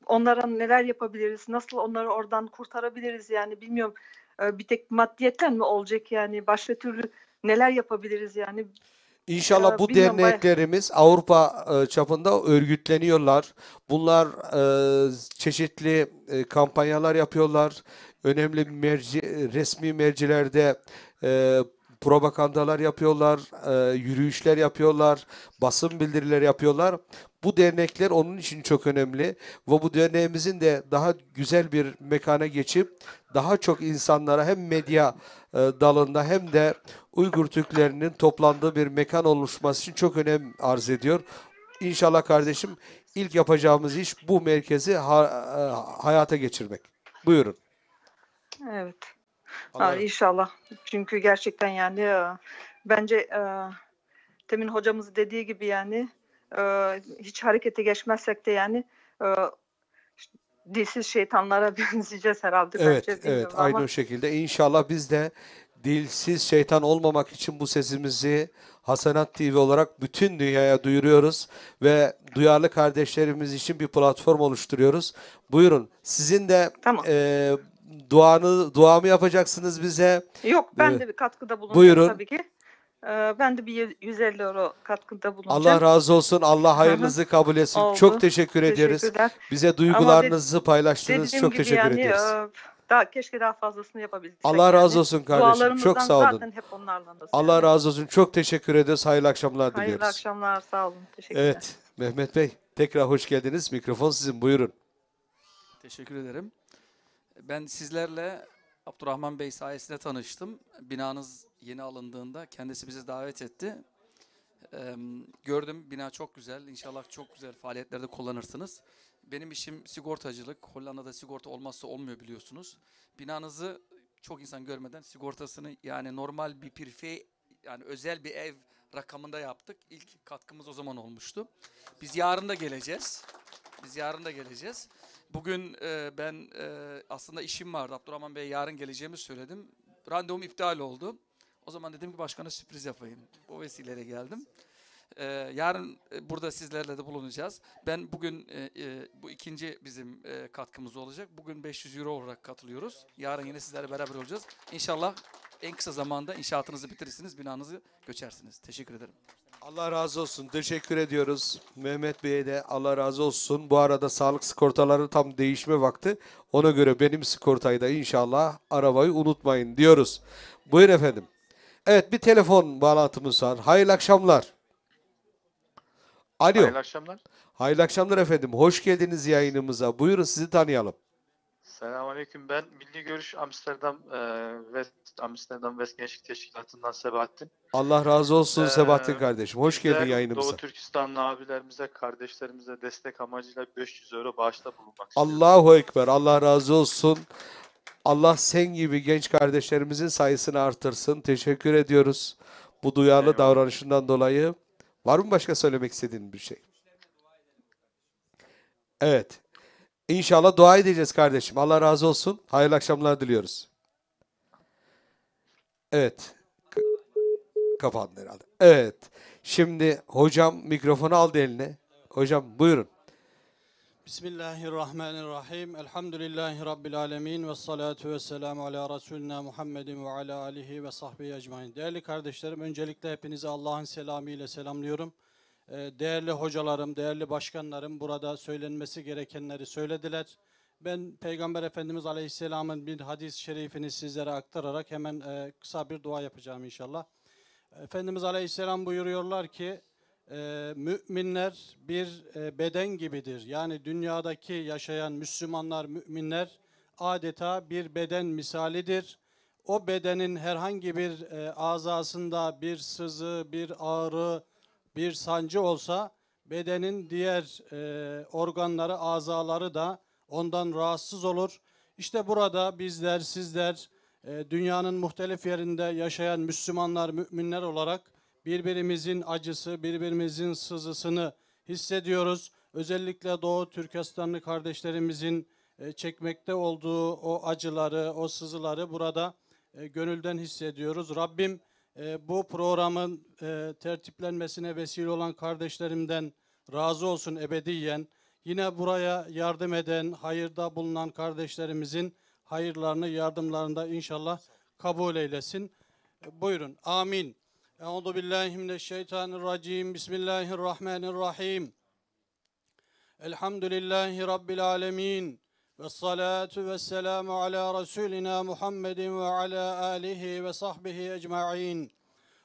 onlara neler yapabiliriz? Nasıl onları oradan kurtarabiliriz yani bilmiyorum. Bir tek maddiyetten mi olacak yani? Başka türlü neler yapabiliriz yani? İnşallah bu bilmiyorum, derneklerimiz Avrupa çapında örgütleniyorlar. Bunlar çeşitli kampanyalar yapıyorlar. Önemli resmi mercilerde propagandalar yapıyorlar, yürüyüşler yapıyorlar, basın bildirileri yapıyorlar. Bu dernekler onun için çok önemli ve bu derneğimizin de daha güzel bir mekana geçip daha çok insanlara hem medya dalında hem de Uygur Türklerinin toplandığı bir mekan oluşması için çok önem arz ediyor. İnşallah kardeşim ilk yapacağımız iş bu merkezi hayata geçirmek. Buyurun. Evet. Allah- İnşallah. Çünkü gerçekten yani bence Temin hocamız dediği gibi yani hiç harekete geçmezsek de yani dilsiz şeytanlara benzeyeceğiz herhalde Evet, bence. evet, Bilmiyorum aynı ama o şekilde. İnşallah biz de dilsiz şeytan olmamak için bu sesimizi Hasanat TV olarak bütün dünyaya duyuruyoruz ve duyarlı kardeşlerimiz için bir platform oluşturuyoruz. Buyurun, sizin de duamı yapacaksınız bize. Yok ben de bir katkıda bulunacağım Buyurun. tabii ki. Ben de bir 150 euro katkıda bulunacağım. Allah razı olsun. Allah hayırınızı kabul etsin. Oldu. Çok teşekkür ederiz. Teşekkürler. Bize duygularınızı paylaştınız. Dediğim Çok gibi teşekkür yani, ederiz. keşke daha fazlasını yapabilsek. Allah razı olsun kardeşim. Çok Dualarımızdan sağ olun. zaten hep onlarlanız. Allah razı olsun. Çok teşekkür ederiz. Hayırlı akşamlar Hayırlı diliyoruz. akşamlar. Sağ olun. Teşekkürler. Evet. Mehmet Bey. Tekrar hoş geldiniz. Mikrofon sizin. Buyurun. Teşekkür ederim. Ben sizlerle Abdurrahman Bey sayesinde tanıştım. Binanız yeni alındığında kendisi bizi davet etti. Gördüm, bina çok güzel. İnşallah çok güzel faaliyetlerde kullanırsınız. Benim işim sigortacılık. Hollanda'da sigorta olmazsa olmuyor biliyorsunuz. Binanızı çok insan görmeden sigortasını, yani normal bir prife, yani özel bir ev rakamında yaptık. İlk katkımız o zaman olmuştu. Biz yarın da geleceğiz. Bugün ben aslında işim vardı. Abdurrahman Bey'e yarın geleceğimi söyledim. Randevum iptal oldu. O zaman dedim ki başkana sürpriz yapayım. O vesileyle geldim. Yarın burada sizlerle de bulunacağız. Ben bugün bu ikinci bizim katkımız olacak. Bugün 500 euro olarak katılıyoruz. Yarın yine sizlerle beraber olacağız. İnşallah en kısa zamanda inşaatınızı bitirirsiniz, binanızı göçersiniz. Teşekkür ederim. Allah razı olsun. Teşekkür ediyoruz. Mehmet Bey'e de Allah razı olsun. Bu arada sağlık sigortaları tam değişme vakti. Ona göre benim sigortayı da inşallah arabayı unutmayın diyoruz. Buyurun efendim. Evet, bir telefon bağlantımız var. Hayırlı akşamlar. Alo. Hayırlı akşamlar. Hayırlı akşamlar efendim. Hoş geldiniz yayınımıza. Buyurun, sizi tanıyalım. Selamünaleyküm. Ben Milli Görüş Amsterdam West Gençlik Teşkilatı'ndan Sebahattin. Allah razı olsun Sebahattin kardeşim. Hoş geldin yayınımıza. Doğu Türkistanlı abilerimize, kardeşlerimize destek amacıyla 500 euro bağışta bulunmak istiyorum. Allahu Ekber. Allah razı olsun. Allah sen gibi genç kardeşlerimizin sayısını artırsın. Teşekkür ediyoruz bu duyarlı davranışından dolayı. Var mı başka söylemek istediğin bir şey? Evet. İnşallah dua edeceğiz kardeşim. Allah razı olsun. Hayırlı akşamlar diliyoruz. Evet. Kapandı herhalde. Evet. Şimdi hocam mikrofonu aldı eline. Hocam buyurun. Bismillahirrahmanirrahim. Elhamdülillahi Rabbil alemin. Ve salatu ve selamu ala Resulina Muhammedin ve ala alihi ve sahbihi ecmain. Değerli kardeşlerim, öncelikle hepinizi Allah'ın selamıyla selamlıyorum. Değerli hocalarım, değerli başkanlarım burada söylenmesi gerekenleri söylediler. Ben Peygamber Efendimiz Aleyhisselam'ın bir hadis-i şerifini sizlere aktararak hemen kısa bir dua yapacağım inşallah. Efendimiz Aleyhisselam buyuruyorlar ki, müminler bir beden gibidir. Yani dünyadaki yaşayan Müslümanlar, müminler adeta bir beden misalidir. O bedenin herhangi bir azasında bir sızı, bir ağrı, bir sancı olsa bedenin diğer organları, azaları da ondan rahatsız olur. İşte burada bizler, sizler dünyanın muhtelif yerinde yaşayan Müslümanlar, müminler olarak birbirimizin acısı, birbirimizin sızısını hissediyoruz. Özellikle Doğu Türkistanlı kardeşlerimizin çekmekte olduğu o acıları, o sızıları burada gönülden hissediyoruz. Rabbim bu programın tertiplenmesine vesile olan kardeşlerimden razı olsun ebediyen. Yine buraya yardım eden, hayırda bulunan kardeşlerimizin hayırlarını, yardımlarını da inşallah kabul eylesin. Buyurun. Amin. Euzubillahimineşşeytanirracim. Bismillahirrahmanirrahim. Elhamdülillahi Rabbil alemin. Ve salatu ve selamu ala Resulina Muhammedin ve ala alihi ve sahbihi ecma'in.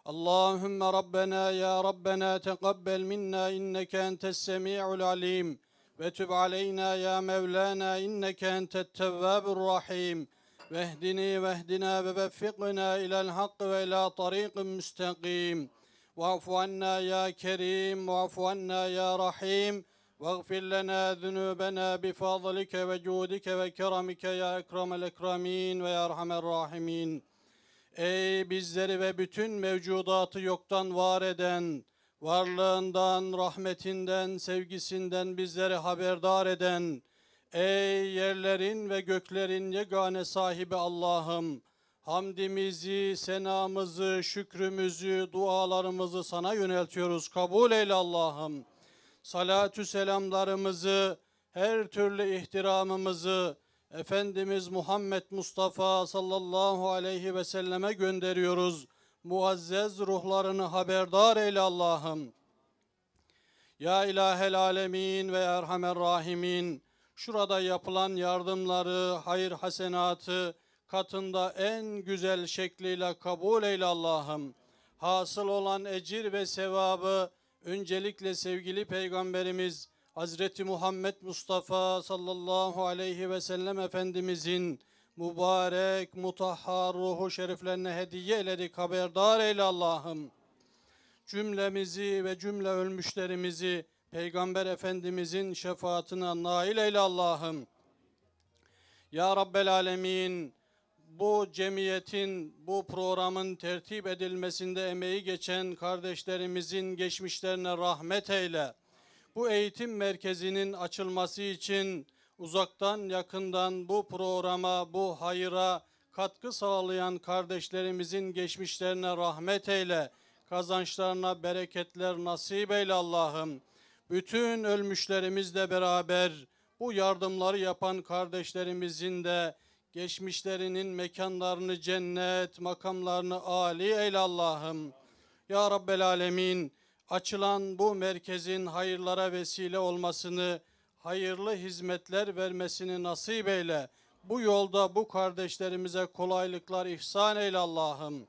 Allahümme Rabbena ya Rabbena teqabbel minna inneke entes semi'ul alim. Ve tüb aleyna ya Mevlana inneke entet tevvabur rahim. Vehdina ve veffikna ilel hakkı ve ila tariqin müstakim. Va'fu anna ya kerim, va'fu anna ya rahim. واغفر لنا ذنوبنا بفضلك وجودك وكرمك ya ekremel ekremin ve ya erhamer rahimin. Ey bizleri ve bütün mevcudatı yoktan var eden, varlığından, rahmetinden, sevgisinden bizleri haberdar eden, ey yerlerin ve göklerin yegane sahibi Allah'ım, hamdimizi, senamızı, şükrümüzü, dualarımızı sana yöneltiyoruz. Kabul eyle Allah'ım. Salatü selamlarımızı, her türlü ihtiramımızı Efendimiz Muhammed Mustafa sallallahu aleyhi ve selleme gönderiyoruz. Muazzez ruhlarını haberdar eyle Allah'ım. Ya ilahel alemin ve erhamer rahimin. Şurada yapılan yardımları, hayır hasenatı katında en güzel şekliyle kabul eyle Allah'ım. Hasıl olan ecir ve sevabı öncelikle sevgili Peygamberimiz Hazreti Muhammed Mustafa sallallahu aleyhi ve sellem Efendimizin mübarek, mutahhar ruhu şeriflerine hediye eyledik. Haberdar eyle Allah'ım. Cümlemizi ve cümle ölmüşlerimizi Peygamber Efendimizin şefaatine nail eyle Allah'ım. Ya Rabbel Alemin, bu cemiyetin, bu programın tertip edilmesinde emeği geçen kardeşlerimizin geçmişlerine rahmet eyle. Bu eğitim merkezinin açılması için uzaktan yakından bu programa, bu hayıra katkı sağlayan kardeşlerimizin geçmişlerine rahmet eyle. Kazançlarına bereketler nasip eyle Allah'ım. Bütün ölmüşlerimizle beraber bu yardımları yapan kardeşlerimizin de geçmişlerinin mekanlarını cennet, makamlarını âli eyle Allah'ım. Ya Rabbel Alemin, açılan bu merkezin hayırlara vesile olmasını, hayırlı hizmetler vermesini nasip eyle. Bu yolda bu kardeşlerimize kolaylıklar ihsan eyle Allah'ım.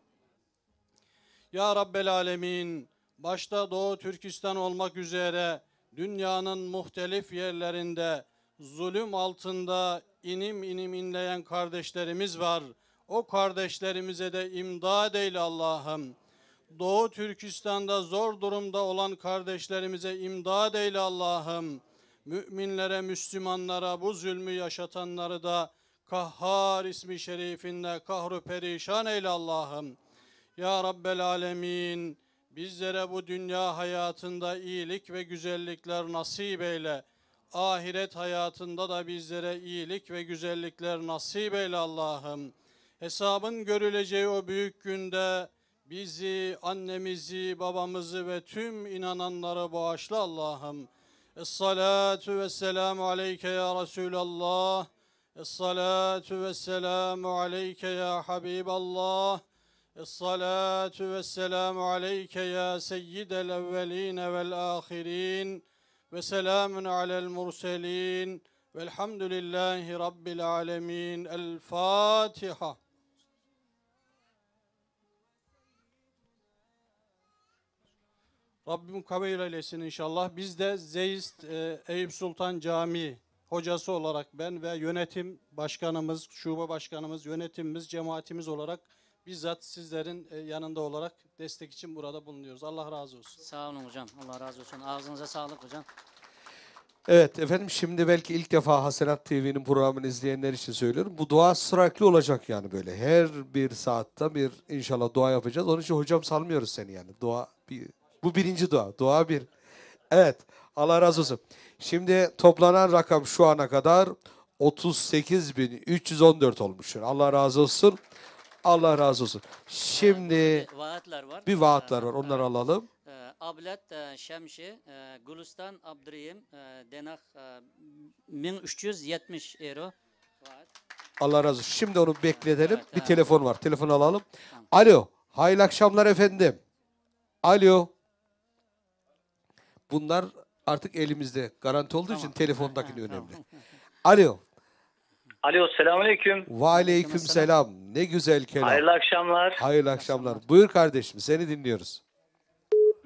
Ya Rabbel Alemin, başta Doğu Türkistan olmak üzere dünyanın muhtelif yerlerinde zulüm altında inim inim inleyen kardeşlerimiz var. O kardeşlerimize de imdad eyle Allah'ım. Doğu Türkistan'da zor durumda olan kardeşlerimize imdad eyle Allah'ım. Müminlere, Müslümanlara bu zulmü yaşatanları da Kahhar ismi şerifinde kahru perişan eyle Allah'ım. Ya Rabbel Alemin, bizlere bu dünya hayatında iyilik ve güzellikler nasip eyle. Ahiret hayatında da bizlere iyilik ve güzellikler nasip eyle Allah'ım. Hesabın görüleceği o büyük günde bizi, annemizi, babamızı ve tüm inananları bağışla Allah'ım. Es-salatu vesselamu aleyke ya Resulallah. Es-salatu vesselamu aleyke ya Habiballah. Es-salatu vesselamu aleyke ya seyyidel evveline vel ahirin. Ve selamun alel murselin. Velhamdülillahi Rabbil alemin. El Fatiha. Rabbim kabul eylesin inşallah. Biz de Zeyist Eyüp Sultan Camii hocası olarak ben ve yönetim başkanımız, şube başkanımız, yönetimimiz, cemaatimiz olarak bizzat sizlerin yanında olarak destek için burada bulunuyoruz. Allah razı olsun. Sağ olun hocam. Allah razı olsun. Ağzınıza sağlık hocam. Evet efendim, şimdi belki ilk defa Hasenat TV'nin programını izleyenler için söylüyorum. Bu dua sürekli olacak yani böyle. Her bir saatte bir inşallah dua yapacağız. Onun için hocam salmıyoruz seni yani. Dua bu birinci dua. Dua bir. Evet. Allah razı olsun. Şimdi toplanan rakam şu ana kadar 38.314 olmuş. Allah razı olsun. Allah razı olsun. Şimdi Vaatler var. bir vaatler var. Onları alalım. Ablet Şemşi, Gülistan Abdurrahim, Denak 1370 euro. Allah razı olsun. Şimdi onu bekletelim. Bir telefon var. Telefon alalım. Alo. Hayırlı akşamlar efendim. Alo. Bunlar artık elimizde. Garanti olduğu için telefondakini önemli. Alo. Alo, selamünaleyküm. Ve aleyküm selam. Ne güzel kelam. Hayırlı akşamlar. Hayırlı akşamlar. Buyur kardeşim, seni dinliyoruz.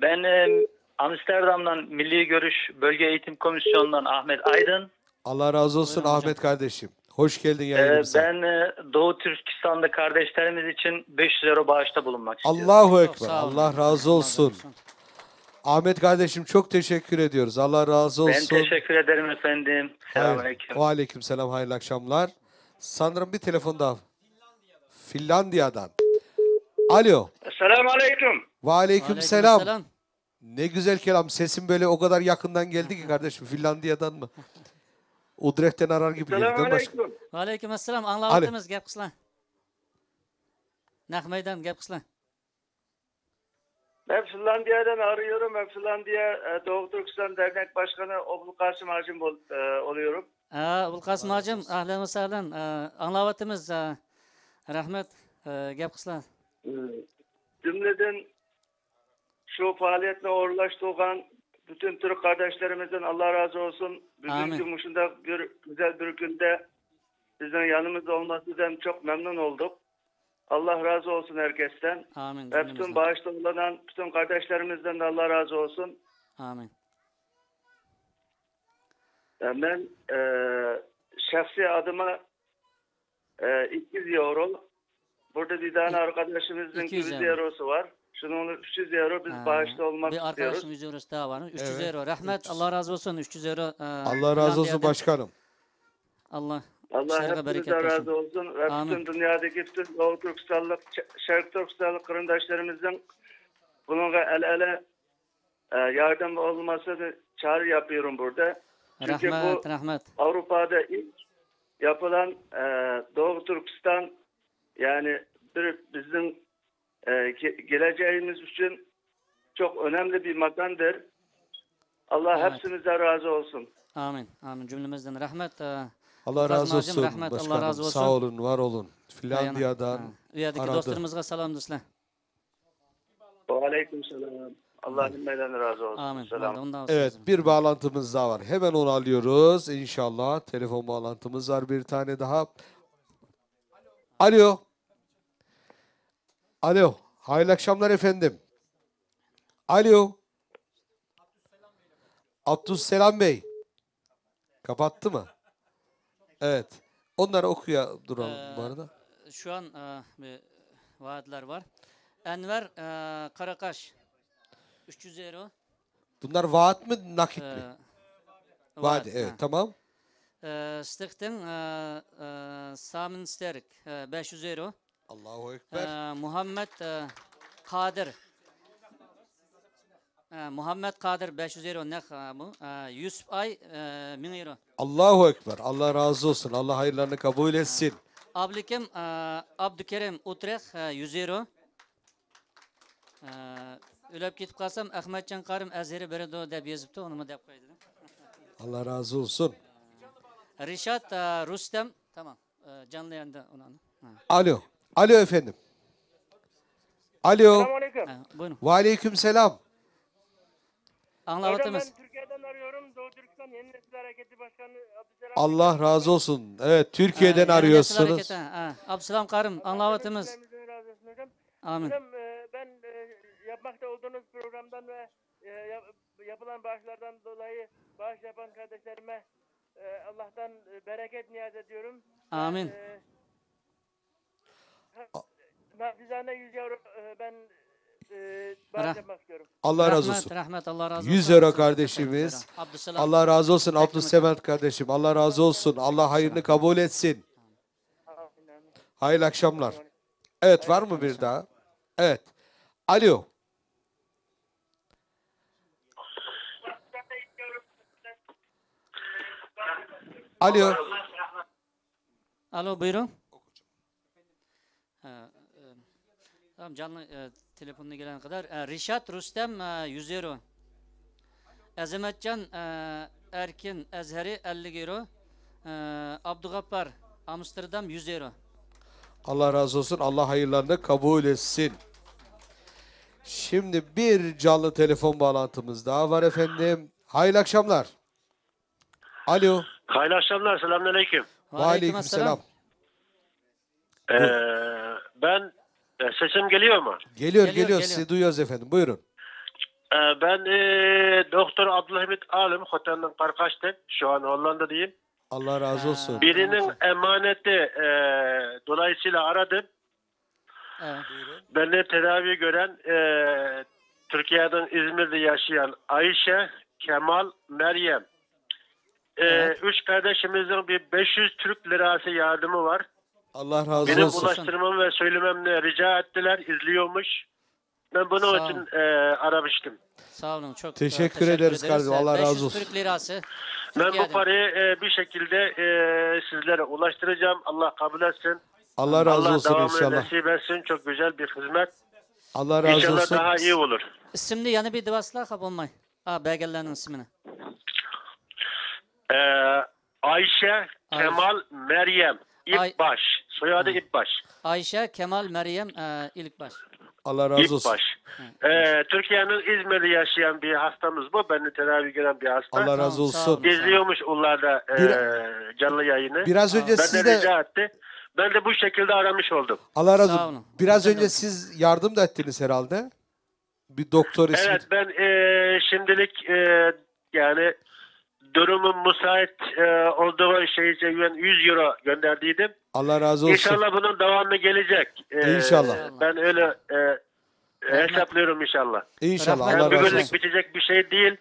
Ben Amsterdam'dan Milli Görüş Bölge Eğitim Komisyonu'ndan Ahmet Aydın. Allah razı olsun Ahmet kardeşim. Hoş geldin yayınımıza. Ben Doğu Türkistan'da kardeşlerimiz için 500 euro bağışta bulunmak istiyorum. Allahu Ekber. Allah razı olsun. Ahmet kardeşim çok teşekkür ediyoruz. Allah razı olsun. Ben teşekkür ederim efendim. Selamünaleyküm. Ve aleyküm selam. Hayırlı akşamlar. Sanırım bir telefon daha. Finlandiya'dan. Alo. Selamünaleyküm. Ve aleyküm selam. Ne güzel kelam. Sesin böyle o kadar yakından geldi ki kardeşim. Finlandiya'dan mı? Udrecht'ten arar gibi geldi. Selamünaleyküm. Ve aleyküm selam. Anlavatımız gap kıslan. Nakmeydan gap kıslan. Ben Finlandiya'dan arıyorum. Ben Finlandiya Doğu Türkistan Dernek Başkanı Obul Kasım Hacım oluyorum. Obul Kasım Hacım, ahlen ve sahlen. Anlavatımız rahmet gap kıslan. Cümleden şu faaliyetle uğurlaştığın bütün Türk kardeşlerimizden Allah razı olsun. Bugün Cumhurbaşkanı'nda bir güzel bir günde sizin yanımızda olmasından çok memnun olduk. Allah razı olsun herkesten. Amin. Ve bütün bağışta bulunan bütün kardeşlerimizden de Allah razı olsun. Amin. Ben şahsi adıma 200 euro. Burada bir tane arkadaşımızın 200 200 euro. eurosu var. Şunun 300 euro biz bağışta olmak Bir istiyoruz. arkadaşın 100 eurosu daha var. 300 Evet, euro. Rahmet. 300. Allah razı olsun. 300 euro. Allah razı olsun başkanım. Allah Allah işlerine bereket hepimize versin. razı olsun ve Amin. bütün dünyadaki bütün Doğu Türkistanlık, Şarkı Türkistanlık kırındaşlarımızın bununla el ele yardım olmasını çağrı yapıyorum burada. Çünkü Rahmet, bu rahmet. Avrupa'da ilk yapılan Doğu Türkistan, yani bizim geleceğimiz için çok önemli bir makamdır. Allah Evet. hepsimize razı olsun. Amin. Amin. Cümlemizden rahmet. Allah razı Kazmacım, olsun rahmet. Allah başkanım. razı olsun. Sağ olun, var olun. Finlandiya'dan Üyedeki aradı. dostlarımızga salam dostlar. Ve aleyküm selam. Allah himmelden razı olsun. Amin. Selam. Ondan olsun. Evet, bir bağlantımız daha var. Hemen onu alıyoruz inşallah. Telefon bağlantımız var bir tane daha. Alo. Alo. Hayırlı akşamlar efendim. Alo. Abdüsselam Bey. Kapattı mı? Evet. Onları okuya duralım bu arada. Şu an bir vaatler var. Enver Karakaş 300 euro. Bunlar vaat mı, nakit mi? Vaat, evet, tamam. Stichting Samin Sterk 500 euro. Allahu Ekber. Muhammed Kadir. Muhammed Kadir 500 euro ne bu? Yusuf Ay 1000 euro. Allahu Ekber. Allah razı olsun. Allah hayırlarını kabul etsin. Ablikim Abdükerim Utrecht 100 euro. Ölüp gitip kalsam Ahmetcan Karim Azeri Beredo deb yazıptı, onu mu deb koydu. Allah razı olsun. Rişat Rustem, tamam. Canlı yayında onu. Alo. Alo efendim. Alo. Selamünaleyküm. Buyurun. Ve aleyküm selam. Anlavatımız. Ben Türkiye'den arıyorum. Doğu Türkistan Yeni Nesil Hareketi Başkanı Abdüselam. Allah razı olsun. Evet, Türkiye'den arıyorsunuz. Abdüselam Karim, anlavatımız. Amin. Hocam ben yapmakta olduğunuz programdan ve yapılan bağışlardan dolayı bağış yapan kardeşlerime Allah'tan bereket niyaz ediyorum. Amin. Nafizane 100 euro ben bağış yapmak istiyorum. Allah razı olsun. Rahmet, Allah razı olsun. 100 euro kardeşimiz. Abdüselam. Allah razı olsun Abdüsemet kardeşim. Allah razı olsun. Allah hayırını kabul etsin. Hayırlı akşamlar. Evet, var mı bir daha? Evet. Alo. Alo. Alo, buyurun. Tamam, canlı telefonuna gelen kadar. Rişat Rustem 100 euro. Azametcan Erkin Ezheri 50 euro. Abdügappar Amsterdam 100 euro. Allah razı olsun. Allah hayırlarını kabul etsin. Şimdi bir canlı telefon bağlantımız daha var efendim. Hayırlı akşamlar. Alo. Hayırlı akşamlar. Selamünaleyküm. Ve aleyküm selam. Ben sesim geliyor mu? Geliyor. Sizi duyuyoruz efendim. Buyurun. Ben Doktor Abdülhamit Alim Hotel'den Karkaş'ta. Şu an Hollanda'dayım. Allah razı olsun. Birinin emaneti dolayısıyla aradım. Evet. Beni tedavi gören Türkiye'den İzmir'de yaşayan Ayşe, Kemal, Meryem. Evet. 3 kardeşimizin bir 500 Türk lirası yardımı var. Allah razı Benim olsun. ulaştırmam ve söylememle rica ettiler. İzliyormuş. Ben bunun Sağ için aramıştım. Sağ olun. Çok Teşekkür ederiz kardeşim. Allah razı olsun. 500 Türk lirası. Ben bu Türkiye'den. parayı bir şekilde sizlere ulaştıracağım. Allah kabul etsin. Allah razı olsun devamını inşallah. nasip etsin. Çok güzel bir hizmet. Allah razı İnşallah olsun. daha iyi olur. İsimli yani bir divasla kap olmay. Belgelerinin ismini. Ayşe, Kemal, Meryem. İpbaş. Soyadı İpbaş. Ayşe, Kemal, Meryem, İlkbaş. Allah razı olsun. İpbaş. Türkiye'nin İzmir'de yaşayan bir hastamız bu. Beni tedavi gören bir hasta. Allah razı olsun. İzliyormuş onlarda canlı yayını. Biraz önce ben siz de de- rica etti. Ben de bu şekilde aramış oldum. Allah razı Sağ olsun. olun. Biraz önce siz yardım da ettiniz herhalde. Bir doktor ismi. Evet ben şimdilik yani durumun müsait olduğu şey için ben 100 euro gönderdiydim. Allah razı olsun. İnşallah bunun devamı gelecek. İnşallah. Ben öyle hesaplıyorum inşallah. İnşallah. Yani Allah razı bugünlük olsun. bitecek bir şey değil.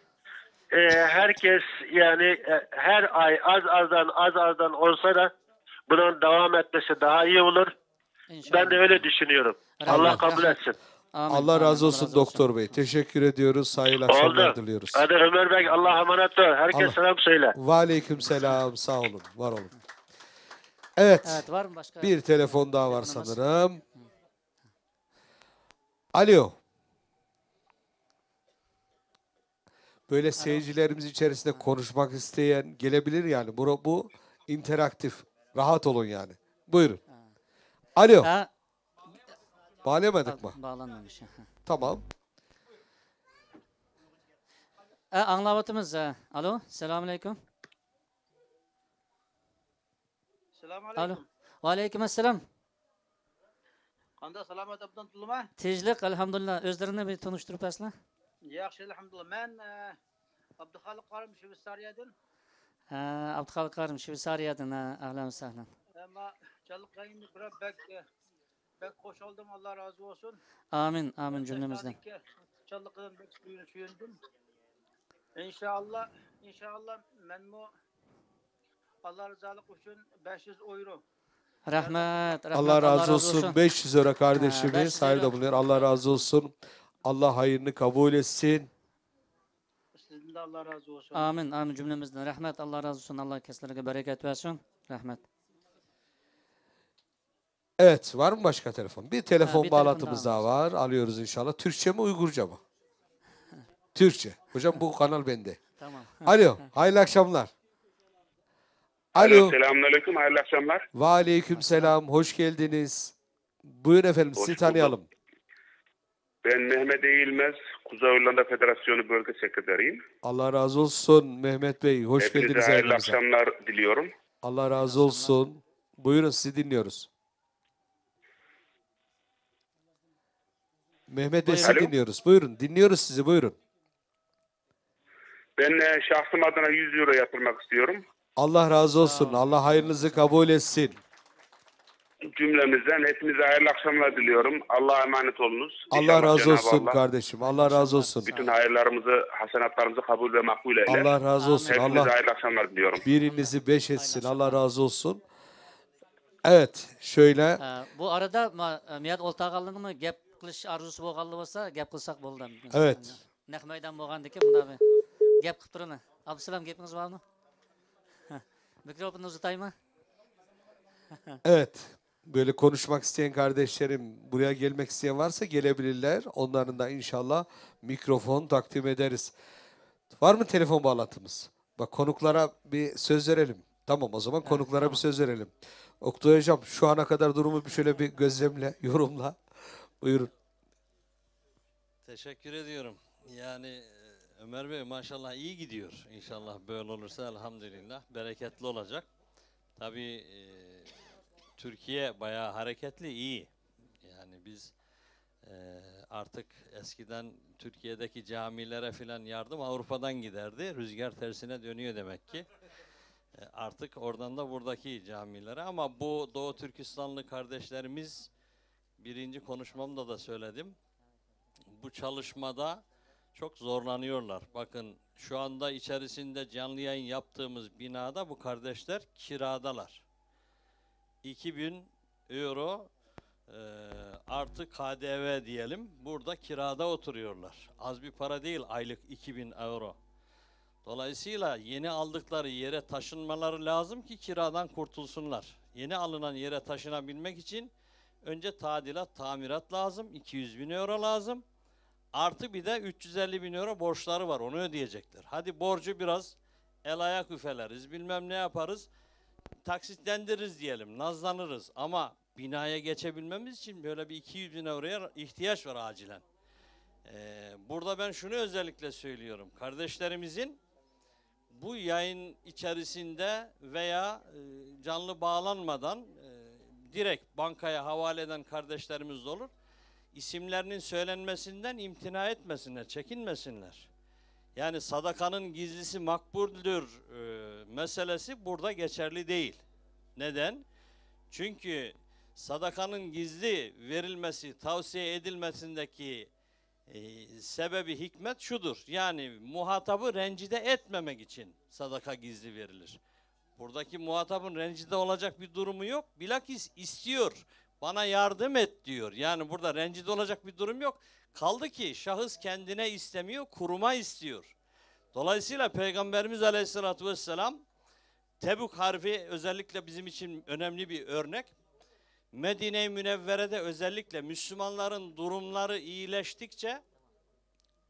Herkes yani her ay az azdan olsa da bunun devam etmesi daha iyi olur. Ben de öyle düşünüyorum. Allah kabul etsin. Allah razı olsun doktor bey. Teşekkür ediyoruz. Hayırlı akşamlar Oldu. diliyoruz. Hadi Ömer Bey Allah'a emanet ol. Herkes Allah. selam söyle. Ve aleyküm selam. Sağ olun. Var olun. Evet. Evet, var mı başka? Bir telefon daha var sanırım. Alo. Böyle seyircilerimiz içerisinde konuşmak isteyen gelebilir yani. Bu interaktif. Rahat olun yani. Buyurun. Alo. Bağlayamadık mı? Bağlanmamış. Tamam. Anlavatımız. Alo. Selamünaleyküm. Selamünaleyküm. Alo. Ve aleykümselam. Qanday salomat abdan tulma? Tejlik elhamdülillah. Özlerini bir tanıştırıp asla. Yaxshi alhamdulillah. Men Abduxoliq Qorim Shveysariyadan. Abduxoliq Qorim Shveysariyadan. Ahlan ve sahlan. Ama canlık yayını kurab bek hoş oldum. Allah razı olsun. Amin. Amin cümlemizden. Canlıktan bek suyundum. İnşallah men bu Allah rızalık için 500 euro. Rahmet. Allah razı olsun. 500 euro kardeşimiz. 500 Hayırlı euro. bulunuyor. Allah razı olsun. Allah hayırını kabul etsin. Sizin de Allah razı olsun. Amin. Amin cümlemizden. Rahmet. Allah razı olsun. Allah keslerine bereket versin. Rahmet. Evet. Var mı başka telefon? Bir telefon bir bağlantımız telefon daha var. Alıyoruz inşallah. Türkçe mi Uygurca mı? Türkçe. Hocam bu kanal bende. Tamam. Alo. Hayırlı akşamlar. Alo. Selamünaleyküm, hayırlı akşamlar. Ve aleyküm selam. Hoş geldiniz. Buyurun efendim. Hoş Sizi tanıyalım. Ben Mehmet Eğilmez, Kuzey İrlanda Federasyonu Bölge Sekreteriyim. Allah razı olsun Mehmet Bey. Hoş Hepinize geldiniz hayırlı yayınımıza. akşamlar diliyorum. Allah razı olsun. Buyurun sizi dinliyoruz. Mehmet Bey sizi Alo. dinliyoruz. Buyurun. Dinliyoruz sizi. Buyurun. Ben şahsım adına 100 euro yatırmak istiyorum. Allah razı olsun. Allah hayırınızı kabul etsin. Cümlemizden hepinize hayırlı akşamlar diliyorum. Allah'a emanet olunuz. Allah İnşallah razı Cenab-ı olsun Allah kardeşim. Allah razı olsun. bütün hayırlarımızı, hasenatlarımızı kabul ve makbul eyle. Allah razı olsun. Hepinize Allah hayırlı akşamlar diliyorum. birinizi beş etsin. Allah razı olsun. Evet. Şöyle. Bu arada miyat oltağanlığı mı gap qilish arzusi bo'lganligi bo'lsa gap qilsak bo'ldi. Evet. Naq maydon bo'lgandiki bunda bir gap qilib turing. Abdusalam gapingiz bormi? Mikrofonni uzataymi? Evet. Böyle konuşmak isteyen kardeşlerim, buraya gelmek isteyen varsa gelebilirler. Onların da inşallah mikrofon takdim ederiz. Var mı telefon bağlantımız? Bak konuklara bir söz verelim. Tamam o zaman konuklara bir söz verelim. Oktay Hocam şu ana kadar durumu bir şöyle bir gözlemle, yorumla. Buyurun. Teşekkür ediyorum. Yani Ömer Bey maşallah iyi gidiyor. İnşallah böyle olursa elhamdülillah bereketli olacak. Tabii Türkiye bayağı hareketli, iyi. Yani biz artık eskiden Türkiye'deki camilere filan yardım Avrupa'dan giderdi. Rüzgar tersine dönüyor demek ki. Artık oradan da buradaki camilere, ama bu Doğu Türkistanlı kardeşlerimiz, birinci konuşmamda da söyledim, bu çalışmada çok zorlanıyorlar. Bakın şu anda içerisinde canlı yayın yaptığımız binada bu kardeşler kiradalar. 2000 euro artı KDV diyelim, burada kirada oturuyorlar. Az bir para değil aylık 2000 euro. Dolayısıyla yeni aldıkları yere taşınmaları lazım ki kiradan kurtulsunlar. Yeni alınan yere taşınabilmek için önce tadilat, tamirat lazım. 200 bin euro lazım. Artı bir de 350 bin euro borçları var. Onu ödeyecekler. Hadi borcu biraz el ayak üfeleriz. Bilmem ne yaparız. Taksitlendiririz diyelim. Nazlanırız. Ama binaya geçebilmemiz için böyle bir 200 bin euroya ihtiyaç var acilen. Burada ben şunu özellikle söylüyorum. Kardeşlerimizin bu yayın içerisinde veya canlı bağlanmadan direkt bankaya havale eden kardeşlerimiz de olur. İsimlerinin söylenmesinden imtina etmesinler, çekinmesinler. Yani sadakanın gizlisi makbuldür meselesi burada geçerli değil. Neden? Çünkü sadakanın gizli verilmesi, tavsiye edilmesindeki sebebi, hikmet şudur. Yani muhatabı rencide etmemek için sadaka gizli verilir. Buradaki muhatabın rencide olacak bir durumu yok. Bilakis istiyor. Bana yardım et diyor. Yani burada rencide olacak bir durum yok. Kaldı ki şahıs kendine istemiyor, kuruma istiyor. Dolayısıyla Peygamberimiz Aleyhisselatü Vesselam, Tebük Harbi özellikle bizim için önemli bir örnek. Medine-i Münevvere'de özellikle Müslümanların durumları iyileştikçe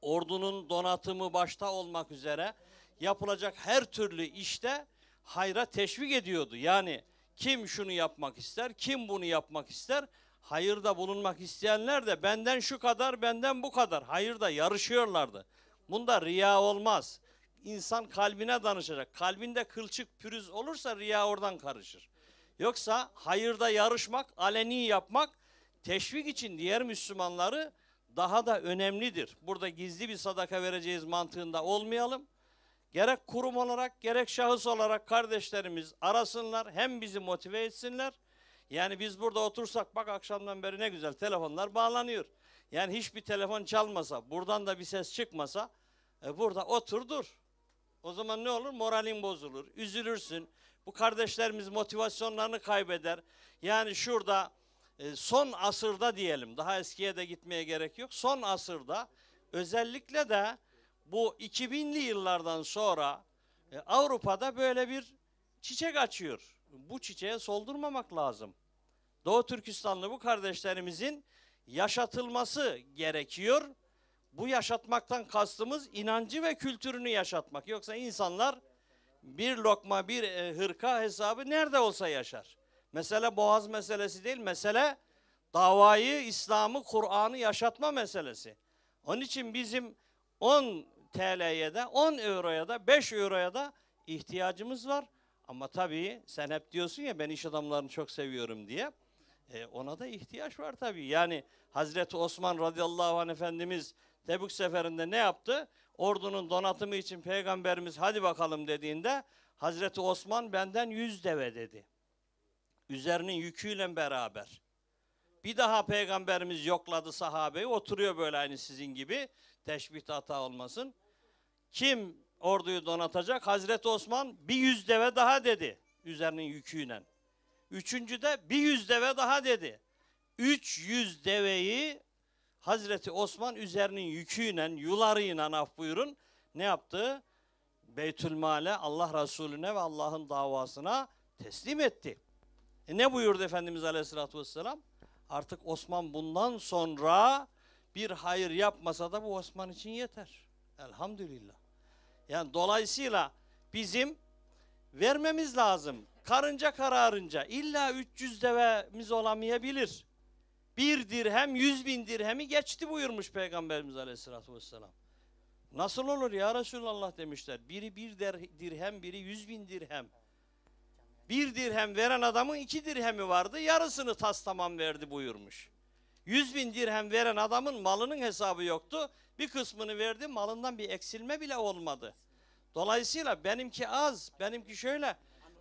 ordunun donatımı başta olmak üzere yapılacak her türlü işte hayra teşvik ediyordu. Yani kim şunu yapmak ister, kim bunu yapmak ister, hayırda bulunmak isteyenler de benden şu kadar, benden bu kadar hayırda yarışıyorlardı. Bunda riya olmaz. İnsan kalbine danışacak. Kalbinde kılçık pürüz olursa riya oradan karışır. Yoksa hayırda yarışmak, aleni yapmak teşvik için diğer Müslümanları daha da önemlidir. Burada gizli bir sadaka vereceğiz mantığında olmayalım. Gerek kurum olarak gerek şahıs olarak kardeşlerimiz arasınlar, hem bizi motive etsinler. Yani biz burada otursak bak akşamdan beri ne güzel telefonlar bağlanıyor. Yani hiçbir telefon çalmasa, buradan da bir ses çıkmasa burada otur dur. O zaman ne olur? Moralin bozulur, üzülürsün. Bu kardeşlerimiz motivasyonlarını kaybeder. Yani şurada son asırda diyelim, daha eskiye de gitmeye gerek yok. Son asırda özellikle de bu 2000'li yıllardan sonra Avrupa'da böyle bir çiçek açıyor. Bu çiçeğe soldurmamak lazım. Doğu Türkistanlı bu kardeşlerimizin yaşatılması gerekiyor. Bu yaşatmaktan kastımız inancı ve kültürünü yaşatmak. Yoksa insanlar bir lokma, bir hırka hesabı nerede olsa yaşar. Mesele boğaz meselesi değil, mesele davayı, İslam'ı, Kur'an'ı yaşatma meselesi. Onun için bizim 10 TL'ye de, 10 euroya da, 5 euroya da ihtiyacımız var. Ama tabii sen hep diyorsun ya ben iş adamlarını çok seviyorum diye. Ona da ihtiyaç var tabii. Yani Hazreti Osman radıyallahu anh Efendimiz Tebük seferinde ne yaptı? Ordunun donatımı için Peygamberimiz hadi bakalım dediğinde Hazreti Osman benden 100 deve dedi. Üzerinin yüküyle beraber. Bir daha Peygamberimiz yokladı sahabeyi, oturuyor böyle aynı sizin gibi. Teşbihte hata olmasın. Kim orduyu donatacak? Hazreti Osman bir 100 deve daha dedi üzerinin yüküyle. Üçüncü de bir 100 deve daha dedi. 300 deveyi Hazreti Osman üzerinin yüküyle, yularıyla af buyurun ne yaptı? Beytülmale, Allah Resulüne ve Allah'ın davasına teslim etti. Ne buyurdu Efendimiz Aleyhisselatü Vesselam? Artık Osman bundan sonra bir hayır yapmasa da bu Osman için yeter. Elhamdülillah. Yani dolayısıyla bizim vermemiz lazım. Karınca kararınca illa 300 devemiz olamayabilir. 1 dirhem 100.000 dirhemi geçti buyurmuş Peygamberimiz Aleyhisselatü Vesselam. Nasıl olur ya Resulallah demişler. Biri 1 dirhem, biri 100.000 dirhem. 1 dirhem veren adamın 2 dirhemi vardı. Yarısını tas tamam verdi buyurmuş. 100.000 dirhem veren adamın malının hesabı yoktu. Bir kısmını verdi, malından bir eksilme bile olmadı. Dolayısıyla benimki az, benimki şöyle.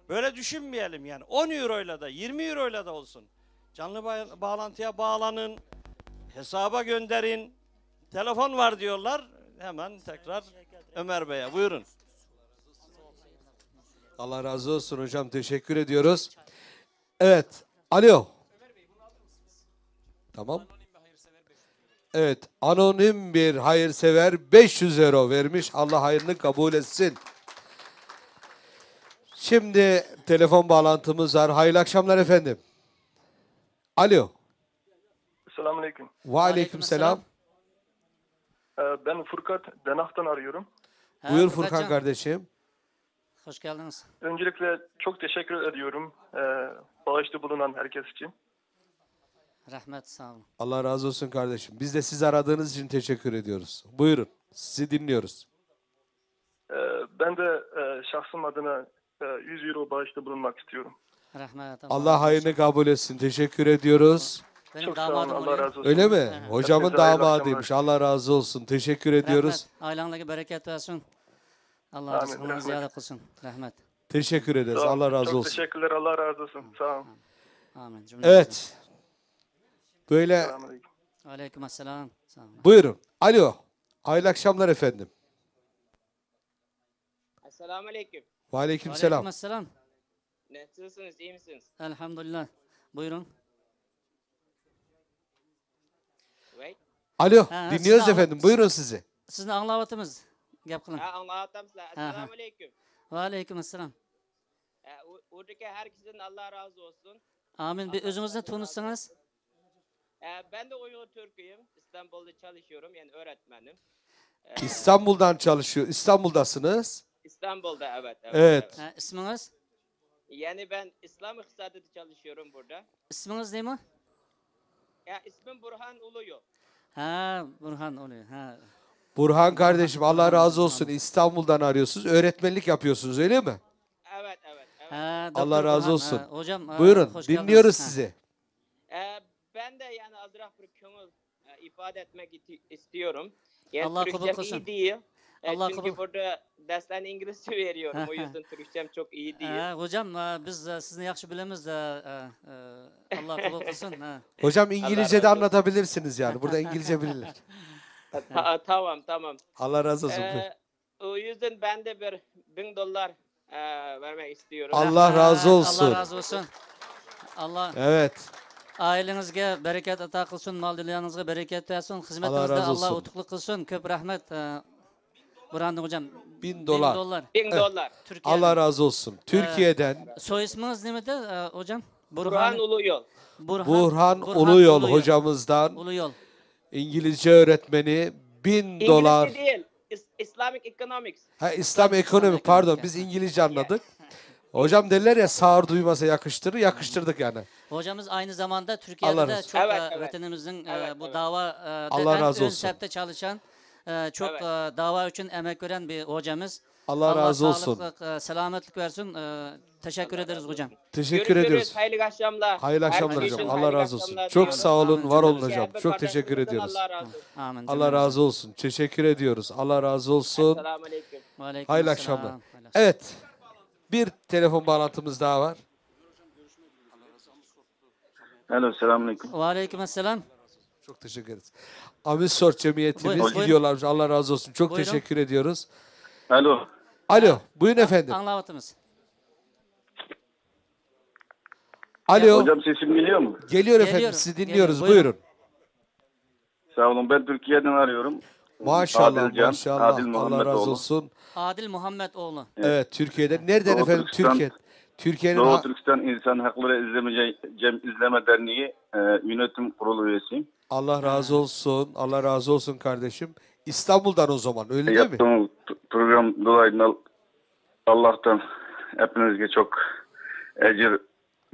Böyle düşünmeyelim yani. 10 euroyla da 20 euroyla da olsun. Canlı bağlantıya bağlanın, hesaba gönderin. Telefon var diyorlar. Hemen tekrar Ömer Bey'e buyurun. Allah razı olsun hocam. Teşekkür ediyoruz. Evet. Alo. Tamam. Evet. Anonim bir hayırsever 500 euro vermiş. Allah hayrını kabul etsin. Şimdi telefon bağlantımız var. Hayırlı akşamlar efendim. Alo. Selamünaleyküm. Ve aleykümselam. Ben Furkan Denah'tan arıyorum. Buyur Furkan kardeşim. Hoş geldiniz. Öncelikle çok teşekkür ediyorum bağışta bulunan herkes için. Rahmet sağ olun. Allah razı olsun kardeşim. Biz de siz aradığınız için teşekkür ediyoruz. Buyurun. Sizi dinliyoruz. Ben de şahsım adına 100 euro bağışta bulunmak istiyorum. Rahmet Allah hayrını kabul etsin. Teşekkür ediyoruz. Benim Çok sağ olun, damadım Allah oluyor. razı olsun. Öyle mi? Hocamın Hepinize hayırlı damadıymış. Allah razı olsun. Teşekkür ediyoruz. Rahmet. Ailanglarga bereket versin. Allah Amin, rızkını rahmet. ziyade kılsın. Rahmet. Teşekkür ederiz. Sağ olun. Allah razı Çok olsun. teşekkürler, Allah razı olsun. Sağ olun. Amin. Evet. Böyle Selamünaleyküm. Aleykümselam. Sağ olun. buyurun. Alo. Hayırlı akşamlar efendim. Esselamu Aleyküm. Aleykümselam. Aleykümselam. Nasılsınız, iyi misiniz? Elhamdülillah. Buyurun. Wait. Alo. Ha, Dinliyoruz sizi efendim. Buyurun sizi. Sizni anglavatimiz. Gap qiling. Ha, anlattım size. Esselamu Aleyküm. Va alaykumassalom. Oradaki herkesin Allah razı olsun. Amin. Bir o'zingizni tanitsangiz. Ben de Uygur Türk'üyüm. İstanbul'da çalışıyorum. Yani öğretmenim. İstanbul'dan çalışıyor. İstanbul'dasınız. İstanbul'da evet. Evet. Ha, ismingiz? Yani ben İslam iktisadı çalışıyorum burada. İsmingiz nima? Ya ismim Burhan Uluyol. Ha, Burhan oluyor. Ha. Burhan kardeşim Allah razı olsun. İstanbul'dan arıyorsunuz. Öğretmenlik yapıyorsunuz öyle mi? Evet. Ha, Allah Doktor razı Burhan. olsun. Ha, hocam Buyurun. hoş Dinliyoruz geldiniz. Ha. sizi. Ben de yani azrak bir kömür ifade etmek istiyorum. Yani Allah kabul Türkçem kılsın. iyi değil. Allah Çünkü kabul- burada derslerini İngilizce veriyorum. O yüzden Türkçem çok iyi değil. Ha, hocam biz sizni yaxshi bilamiz. Allah kabul qilsin. Ha. Hocam Allah İngilizce de razı olsun. anlatabilirsiniz yani. Burada İngilizce bilirler. Tamam. Allah razı olsun. Buyur. O yüzden ben de bir $1000 vermek istiyorum. Allah razı olsun. Allah razı olsun. Allah Evet. ailengizga barakat ato qilsin, mol dunyongizga barakat bersin, Allah xizmatingizda razı Allah olsun. utuqlik qilsin. Ko'p rahmat. Burhan hocam. $1000. $1000. Türkiye'den. Allah razı olsun. Türkiye'den Soy isminiz nimadi hocam? Burhan Uluyol. Burhan Uluyol hocamızdan Uluyol. İngilizce öğretmeni $1000. İngilizce değil. Islamic Economics. Ha İslam ekonomik pardon biz İngilizce anladık. Hocam derler ya sağır duymasa yakıştırır. Yakıştırdık yani. Hocamız aynı zamanda Allah Türkiye'de razı de olsun. çok Evet. vatanımızın Evet, bu dava Allah razı ön olsun. septe çalışan çok dava için emek veren bir hocamız. Allah razı olsun. sağlık, selametlik versin. Teşekkür ederiz hocam. Teşekkür Görüşürüz. ediyoruz. Hayırlı akşamlar. Hayırlı akşamlar Herkes hocam. için Allah hayırlı razı olsun. akşamlar Çok diyorum. sağ olun, var olun Türkiye hocam. Haber Çok teşekkür kardeşlerimizden ediyoruz. Allah razı olsun. Amin. Allah razı olsun. Teşekkür ediyoruz. Allah razı olsun. Esselamu Aleyküm. Hayırlı akşamlar. Evet. Bir telefon bağlantımız daha var. Alo, selamünaleyküm. Ve aleykümselam. Çok teşekkür ederiz. Amisor Cemiyetimiz Buyurun. gidiyorlarmış. Allah razı olsun. Çok Buyurun. teşekkür ediyoruz. Alo. Alo. Buyurun efendim. Anlavatımız. Alo. Hocam sesim geliyor mu? Geliyor efendim. Geliyor. Sizi Geliyor. dinliyoruz. Buyurun. Buyurun. Sağ olun. Ben Türkiye'den arıyorum. Maşallah. Adilcan, Maşallah. Adil Allah Muhammedoğlu. razı olsun. Adil Muhammedoğlu. Evet. Türkiye'den. Nereden Doğu efendim? Türkistan. Türkiye. Türkiye'nin Doğu Türkistan İnsan Hakları İzleme Derneği Yönetim Kurulu üyesiyim. Allah razı olsun. Allah razı olsun kardeşim. İstanbul'dan o zaman öyle değil mi? Yaptığım program dolayısıyla Allah'tan hepinizge çok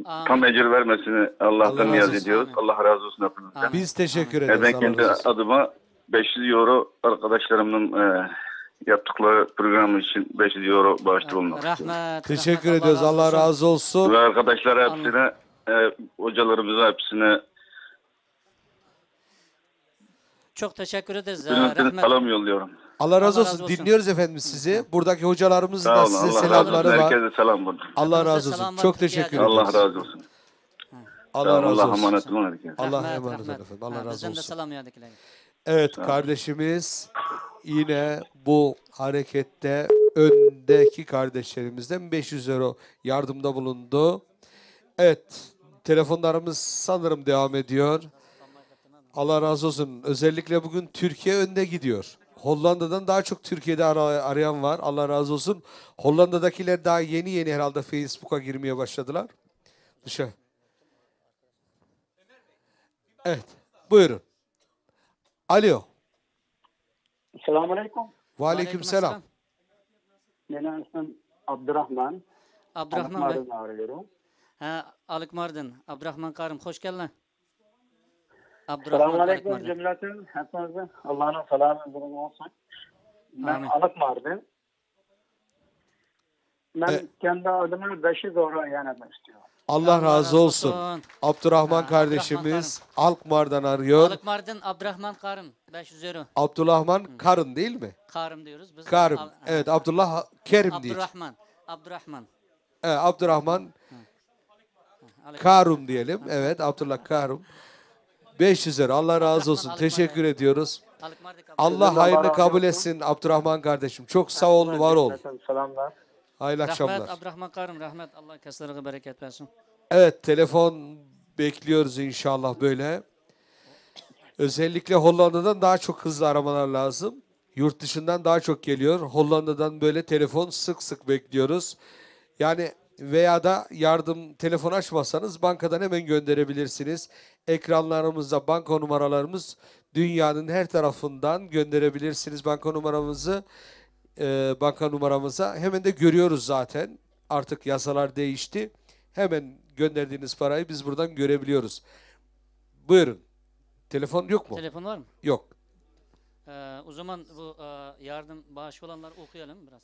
tam ecir vermesini Allah'tan Allah razı niyaz olsun. ediyoruz. Allah razı olsun hepinizden. Biz teşekkür ederiz. Ben Allah kendi razı olsun. adıma 500 euro arkadaşlarımın yaptıkları program için 500 euro bağışta bulunmak istiyorum. Rahmet. Teşekkür ediyoruz. Allah razı olsun. Ve arkadaşlara hepsine, hocalarımıza hepsine Çok teşekkür ederiz. bütün Rahmet. selam yolluyorum. Allah razı Allah olsun. razı olsun. Dinliyoruz efendim sizi. Buradaki hocalarımızın Sağ da olun. size Allah razı olsun. selamları var. Herkese selam olsun. Allah Hepinize razı olsun. selam var Çok Türkiye'den. teşekkür ederiz. Allah razı olsun. Allah razı Allah'a olsun. emanet olun herkese. Allah'a Rahmet, emanet olun rahmet. efendim. Allah razı Bizden de olsun. selam yerdekiler. Evet kardeşimiz yine bu harekette öndeki kardeşlerimizden 500 euro yardımda bulundu. Evet telefonlarımız sanırım devam ediyor. Allah razı olsun. Özellikle bugün Türkiye önde gidiyor. Hollanda'dan daha çok Türkiye'de arayan var. Allah razı olsun. Hollanda'dakiler daha yeni herhalde Facebook'a girmeye başladılar. Dışarı. Evet. Buyurun. Alo. Selamünaleyküm. Ve aleykümselam. Benim ismim Abdurrahman. Abdurrahman Bey. Alıkmardin'den arıyorum. Alıkmardin. Abdurrahman Karım. Hoş geldin. Abdurrahman Selamünaleyküm Alıkmardin. cümleten. Hepinize Allah'ın selamı bulun olsun. Ben Amin. Alıkmardin. Ben kendi adıma 500 euro yani istiyorum. Allah razı olsun. Abdurrahman kardeşimiz Alkmaar'dan arıyor. Alkmaar'dan Abdurrahman Karım 500 euro. Abdurrahman Karın değil mi? Karım diyoruz biz. Karım. Evet, Abdullah Kerim diyecek. Abdurrahman. Evet, Abdurrahman Karum diyelim. Evet, Abdullah Karum. 500 euro. Allah razı olsun. Teşekkür ediyoruz. Allah hayrını kabul etsin Abdurrahman kardeşim. Çok sağ ol, var ol. Selamlar. Hayırlı akşamlar. Rahmet Abdurrahman Karım, rahmet. Allah keslerine bereket versin. Evet, telefon bekliyoruz inşallah böyle. Özellikle Hollanda'dan daha çok hızlı aramalar lazım. Yurt dışından daha çok geliyor. Hollanda'dan böyle telefon sık sık bekliyoruz. Yani veya da yardım telefon açmazsanız bankadan hemen gönderebilirsiniz. Ekranlarımızda banka numaralarımız, dünyanın her tarafından gönderebilirsiniz banka numaramızı. Banka numaramıza hemen de görüyoruz zaten. Artık yasalar değişti. Hemen gönderdiğiniz parayı biz buradan görebiliyoruz. Buyurun. Telefon yok mu? Telefon var mı? Yok. O zaman bu yardım bağışı olanları okuyalım biraz.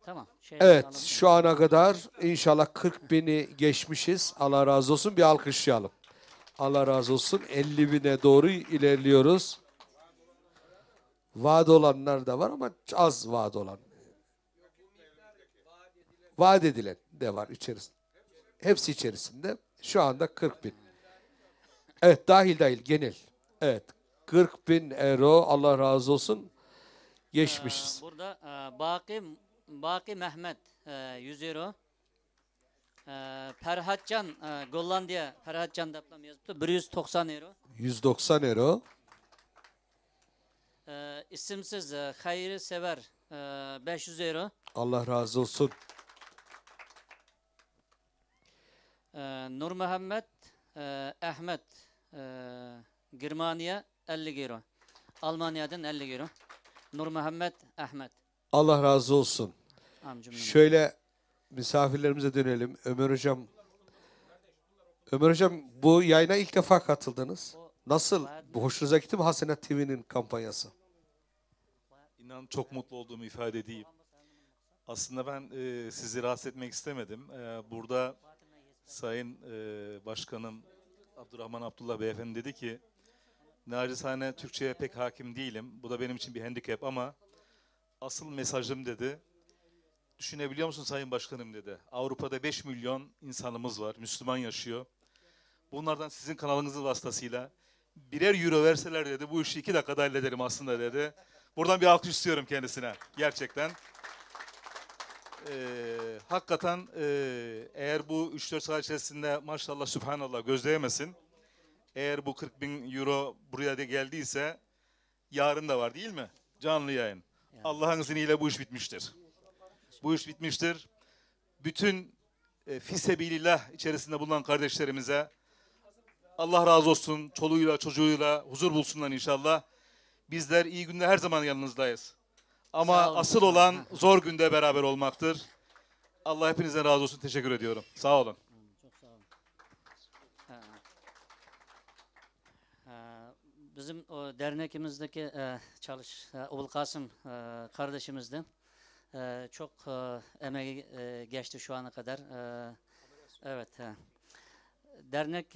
Tamam. Evet, şu ana kadar inşallah 40 bini geçmişiz. Allah razı olsun. Bir alkışlayalım. Allah razı olsun. 50 bine doğru ilerliyoruz. Vaat olanlar da var ama az vaat olan. Vaat edilen de var içerisinde. Hepsi içerisinde. Şu anda 40 bin. Evet, dahil genel. Evet, 40 bin euro, Allah razı olsun, geçmişiz. Burada Baki Mehmet 100 euro. Ferhatcan Gollandiya Ferhatcan deplam yazıptı 190 euro. 190 euro. İsimsiz Hayri Sever 500 euro. Allah razı olsun. Nur Muhammed Ahmet Germaniya 50 euro. Almanya'dan 50 euro. Nur Muhammed Ahmet. Allah razı olsun. Şöyle misafirlerimize dönelim. Ömer Hocam bu yayına ilk defa katıldınız. Nasıl? Bu hoşunuza gitti mi Hasenet TV'nin kampanyası? İnan çok mutlu olduğumu ifade edeyim. Aslında ben sizi rahatsız etmek istemedim. Burada Sayın Başkanım Abdurrahman Abdullah Beyefendi dedi ki, nacizane Türkçe'ye pek hakim değilim. Bu da benim için bir handikap ama asıl mesajım dedi. Düşünebiliyor musun Sayın Başkanım dedi. Avrupa'da 5 milyon insanımız var. Müslüman yaşıyor. Bunlardan sizin kanalınızın vasıtasıyla birer euro verseler dedi. Bu işi 2 dakikada hallederim aslında dedi. Buradan bir alkış istiyorum kendisine. Gerçekten. Hakikaten eğer bu 3-4 saat içerisinde maşallah Sübhanallah gözleyemesin. Eğer bu 40 bin euro buraya da geldiyse yarın da var değil mi? Canlı yayın. Yani. Allah'ın izniyle bu iş bitmiştir. Bu iş bitmiştir. Bütün fisebilillah içerisinde bulunan kardeşlerimize Allah razı olsun. Çoluğuyla çocuğuyla huzur bulsunlar inşallah. Bizler iyi günde her zaman yanınızdayız. Ama asıl olan zor günde beraber olmaktır. Allah hepinizden razı olsun. Teşekkür ediyorum. Sağ olun. Çok sağ olun. Bizim o dernekimizdeki Obul Kasım kardeşimizden çok emeği geçti şu ana kadar. Evet. Dernek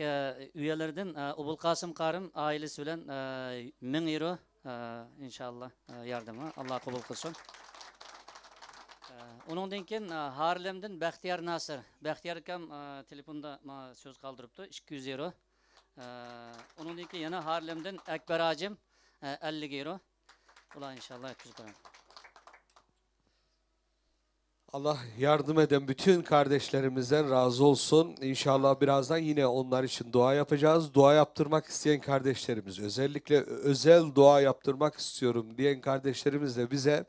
üyelerden Obul Kasım Karım ailesi bilen 1000 euro inşallah yardımı Allah kabul kılsın. Onundan keyin Harlem'den Baxtiyar Nasır. Baxtiyar akam telefonda söz kaldırıptı 200 euro. Onundan keyin yana Harlem'den Ekber Acım 50 euro. Ulan inşallah 200 euro. Allah yardım eden bütün kardeşlerimizden razı olsun. İnşallah birazdan yine onlar için dua yapacağız. Dua yaptırmak isteyen kardeşlerimiz, özellikle özel dua yaptırmak istiyorum diyen kardeşlerimiz de bize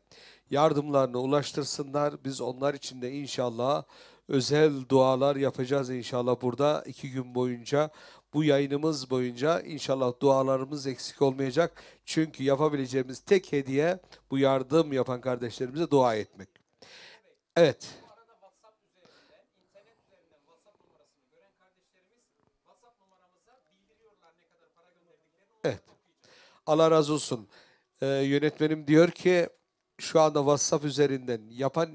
yardımlarını ulaştırsınlar. Biz onlar için de inşallah özel dualar yapacağız inşallah burada 2 gün boyunca. Bu yayınımız boyunca inşallah dualarımız eksik olmayacak. Çünkü yapabileceğimiz tek hediye bu yardım yapan kardeşlerimize dua etmek. Evet. Evet. Allah razı olsun. Yönetmenim diyor ki şu anda WhatsApp üzerinden yapan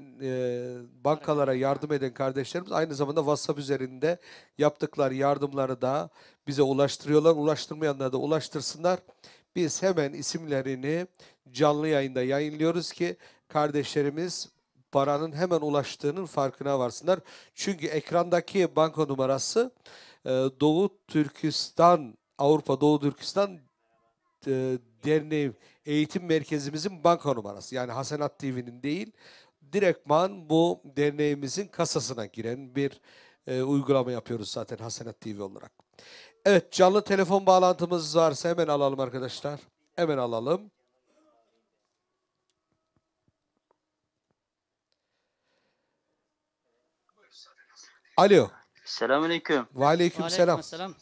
bankalara yardım eden kardeşlerimiz aynı zamanda WhatsApp üzerinde yaptıkları yardımları da bize ulaştırıyorlar. Ulaştırmayanlar da ulaştırsınlar. Biz hemen isimlerini canlı yayında yayınlıyoruz ki kardeşlerimiz paranın hemen ulaştığının farkına varsınlar. Çünkü ekrandaki banka numarası Doğu Türkistan, Avrupa Doğu Türkistan Derneği Eğitim Merkezimizin banka numarası. Yani Hasenat TV'nin değil, direktman bu derneğimizin kasasına giren bir uygulama yapıyoruz zaten Hasenat TV olarak. Evet, canlı telefon bağlantımız varsa hemen alalım arkadaşlar. Hemen alalım. Alo. Selamünaleyküm. Ve aleykümselam. Aleykümselam.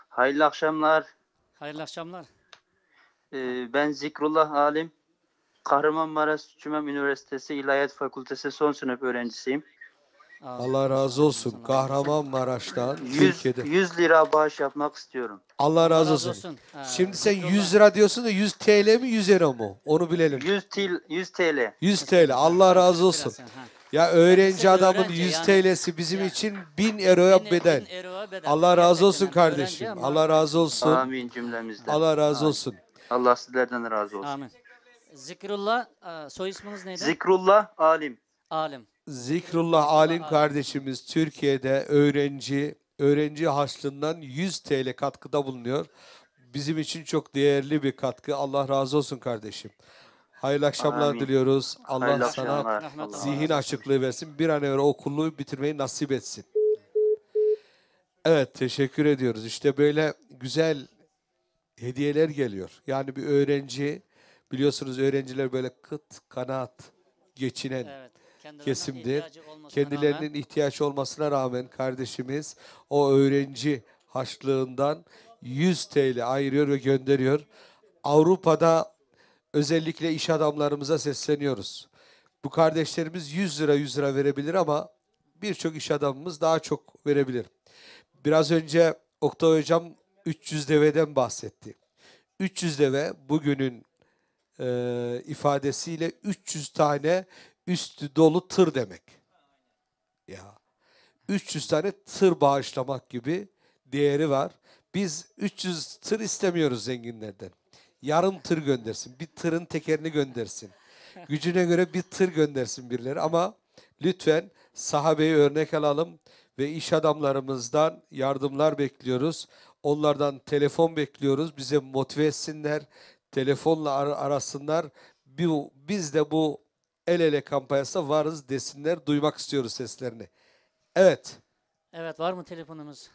Hayırlı akşamlar. Hayırlı akşamlar. Ben Zikrullah Alim. Kahramanmaraş Cümem Üniversitesi İlahiyat Fakültesi son sınıf öğrencisiyim. Allah razı olsun. Kahramanmaraş'tan, Türkiye'de. 100 lira bağış yapmak istiyorum. Allah razı olsun. Şimdi sen 100 lira diyorsun da 100 TL mi 100 euro mu? Onu bilelim. 100 TL. 100 TL. Allah razı olsun. Ya öğrenci adamın öğrenci 100 yani. TL'si bizim için 1000 euroya bedel. Allah razı olsun kardeşim. Allah razı olsun. Amin cümlemizden. Allah razı olsun. Allah sizlerden razı olsun. Amin. Zikrullah, soy isminiz neydi? Zikrullah Alim. Alim. Zikrullah Alim kardeşimiz Türkiye'de öğrenci harçlığından 100 TL katkıda bulunuyor. Bizim için çok değerli bir katkı. Allah razı olsun kardeşim. Hayırlı akşamlar Amin. diliyoruz. Allah Hayırlı sana akşamlar. zihin açıklığı versin. Bir an evvel okulu bitirmeyi nasip etsin. Evet, teşekkür ediyoruz. İşte böyle güzel hediyeler geliyor. Yani bir öğrenci, biliyorsunuz öğrenciler böyle kıt kanaat geçinen kesimdir. Kendilerinin ihtiyaç olmasına rağmen kardeşimiz o öğrenci harçlığından 100 TL ayırıyor ve gönderiyor. Avrupa'da özellikle iş adamlarımıza sesleniyoruz. Bu kardeşlerimiz 100 lira verebilir ama birçok iş adamımız daha çok verebilir. Biraz önce Oktay Hocam 300 deveden bahsetti. 300 deve bugünün ifadesiyle 300 tane üstü dolu tır demek. Ya 300 tane tır bağışlamak gibi değeri var. Biz 300 tır istemiyoruz zenginlerden. Yarım tır göndersin. Bir tırın tekerini göndersin. Gücüne göre bir tır göndersin birileri ama lütfen sahabeyi örnek alalım ve iş adamlarımızdan yardımlar bekliyoruz. Onlardan telefon bekliyoruz. Bize motive etsinler. Telefonla arasınlar. Biz de bu el ele kampanyasında varız desinler. Duymak istiyoruz seslerini. Evet. Evet, var mı telefonumuz?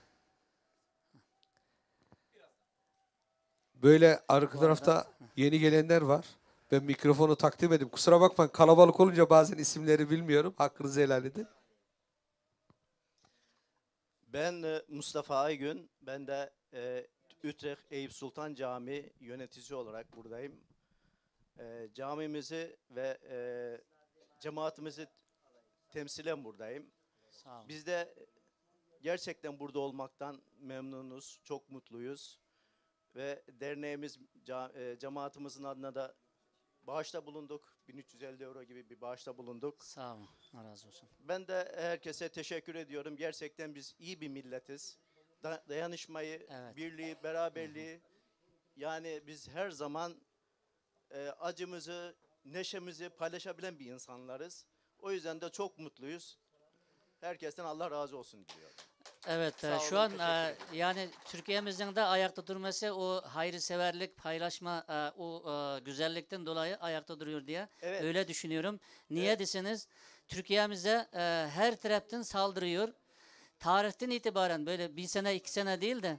Böyle arka tarafta yeni gelenler var. Ben mikrofonu takdim edeyim. Kusura bakmayın, kalabalık olunca bazen isimleri bilmiyorum. Hakkınızı helal edin. Ben Mustafa Aygün. Ben de Utrecht Eyüp Sultan Camii yöneticisi olarak buradayım. Camimizi ve cemaatimizi temsilen buradayım. Sağ olun. Biz de gerçekten burada olmaktan memnunuz, çok mutluyuz. Ve derneğimiz, cemaatimizin adına da bağışta bulunduk. 1350 euro gibi bir bağışta bulunduk. Sağ olun. Allah razı olsun. Ben de herkese teşekkür ediyorum. Gerçekten biz iyi bir milletiz. Dayanışmayı, birliği, beraberliği, yani biz her zaman acımızı, neşemizi paylaşabilen bir insanlarız. O yüzden de çok mutluyuz. Herkesten Allah razı olsun diliyorum. Evet, Sağ şu olun, an teşekkür ederim. yani Türkiye'mizin de ayakta durması o hayırseverlik, paylaşma, o güzellikten dolayı ayakta duruyor diye öyle düşünüyorum. Niye deseniz Türkiye'mize her taraftan saldırıyor. Tarihten itibaren böyle bir sene, 2 sene değil de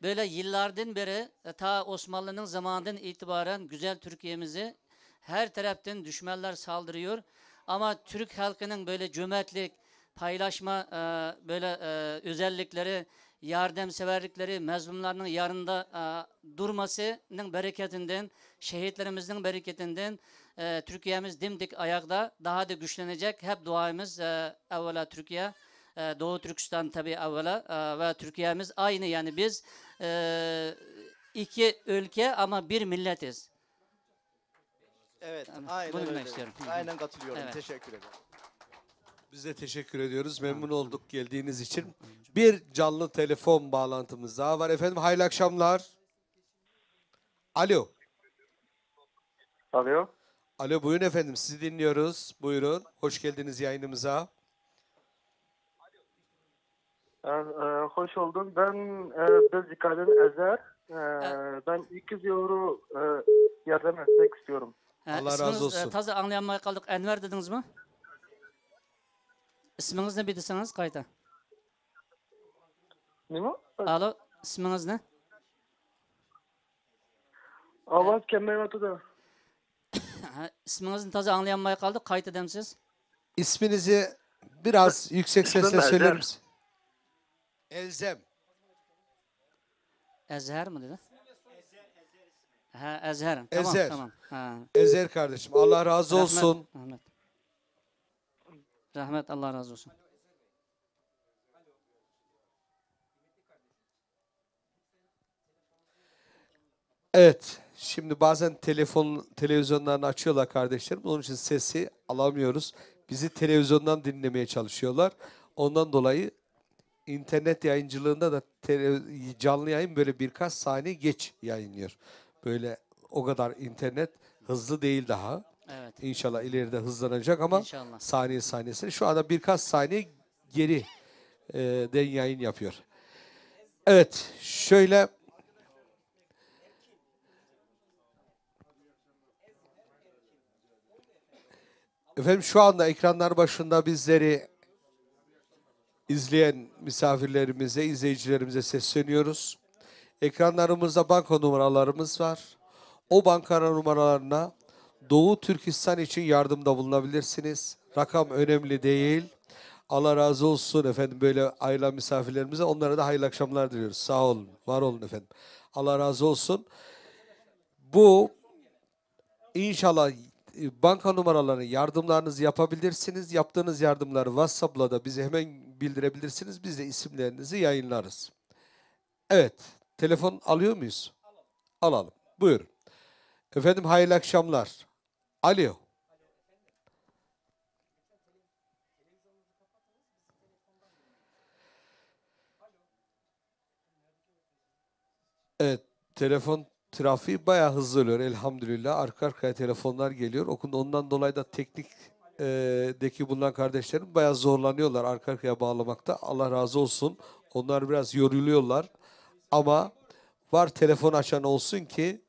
böyle yıllardan beri ta Osmanlı'nın zamanından itibaren güzel Türkiye'mizi her taraftan düşmanlar saldırıyor. Ama Türk halkının böyle cömertlik, paylaşma böyle özellikleri, yardımseverlikleri, mezlumlarının yanında durmasının bereketinden, şehitlerimizin bereketinden Türkiye'miz dimdik ayakta daha da güçlenecek. Hep duamız evvela Türkiye, Doğu Türkistan tabii evvela ve Türkiye'miz aynı, yani biz iki ülke ama bir milletiz. Evet, Bunu aynen bilmek öyle. istiyorum. Aynen katılıyorum. Evet. Teşekkür ederim. Biz de teşekkür ediyoruz. Memnun olduk geldiğiniz için. Bir canlı telefon bağlantımız daha var. Efendim hayırlı akşamlar. Alo. Alo. Alo buyurun efendim sizi dinliyoruz. Buyurun. Hoş geldiniz yayınımıza. Hoş oldum. Ben Belçika'dan Ezer. Ben 200 euro yardım etmek istiyorum. Allah razı İsminiz, olsun. Taze anlayamay kaldık. Enver dediniz mi? İsminiz ne bilirsiniz kayta? Ne mi? Alo, isminiz ne? Avaz kemeratu da. İsminizi taze anlayamay kaldık. Kayıt edemsiz. İsminizi biraz yüksek İsmim sesle Ezer. söyler misin? Elzem. Ezher mi dedi? Ha, Ezher. Tamam, Ezer. tamam. Ha. Ezer kardeşim. Allah razı Rahmet, olsun. Rahmet. Rahmet, Allah razı olsun. Evet. Şimdi bazen televizyonlarını açıyorlar kardeşlerim. Onun için sesi alamıyoruz. Bizi televizyondan dinlemeye çalışıyorlar. Ondan dolayı internet yayıncılığında da canlı yayın böyle birkaç saniye geç yayınlıyor. Böyle o kadar internet hızlı değil daha. Evet. İnşallah ileride hızlanacak ama İnşallah. saniye saniyesine. Şu anda birkaç saniye geri den yayın yapıyor. Evet. Şöyle efendim şu anda ekranlar başında bizleri izleyen misafirlerimize, izleyicilerimize sesleniyoruz. Ekranlarımızda banka numaralarımız var. O banka numaralarına Doğu Türkistan için yardımda bulunabilirsiniz. Rakam önemli değil. Allah razı olsun efendim böyle aile misafirlerimize. Onlara da hayırlı akşamlar diliyoruz. Sağ olun, var olun efendim. Allah razı olsun. Bu inşallah banka numaralarını yardımlarınızı yapabilirsiniz. Yaptığınız yardımları WhatsApp'la da bize hemen bildirebilirsiniz. Biz de isimlerinizi yayınlarız. Evet. Telefon alıyor muyuz? Alalım. Buyurun. Efendim hayırlı akşamlar. Alo. Evet. Telefon trafiği bayağı hızlı oluyor elhamdülillah. Arka arkaya telefonlar geliyor. Ondan dolayı da teknikteki bulunan kardeşlerim bayağı zorlanıyorlar arka arkaya bağlamakta. Allah razı olsun. Onlar biraz yoruluyorlar. Ama var telefon açan olsun ki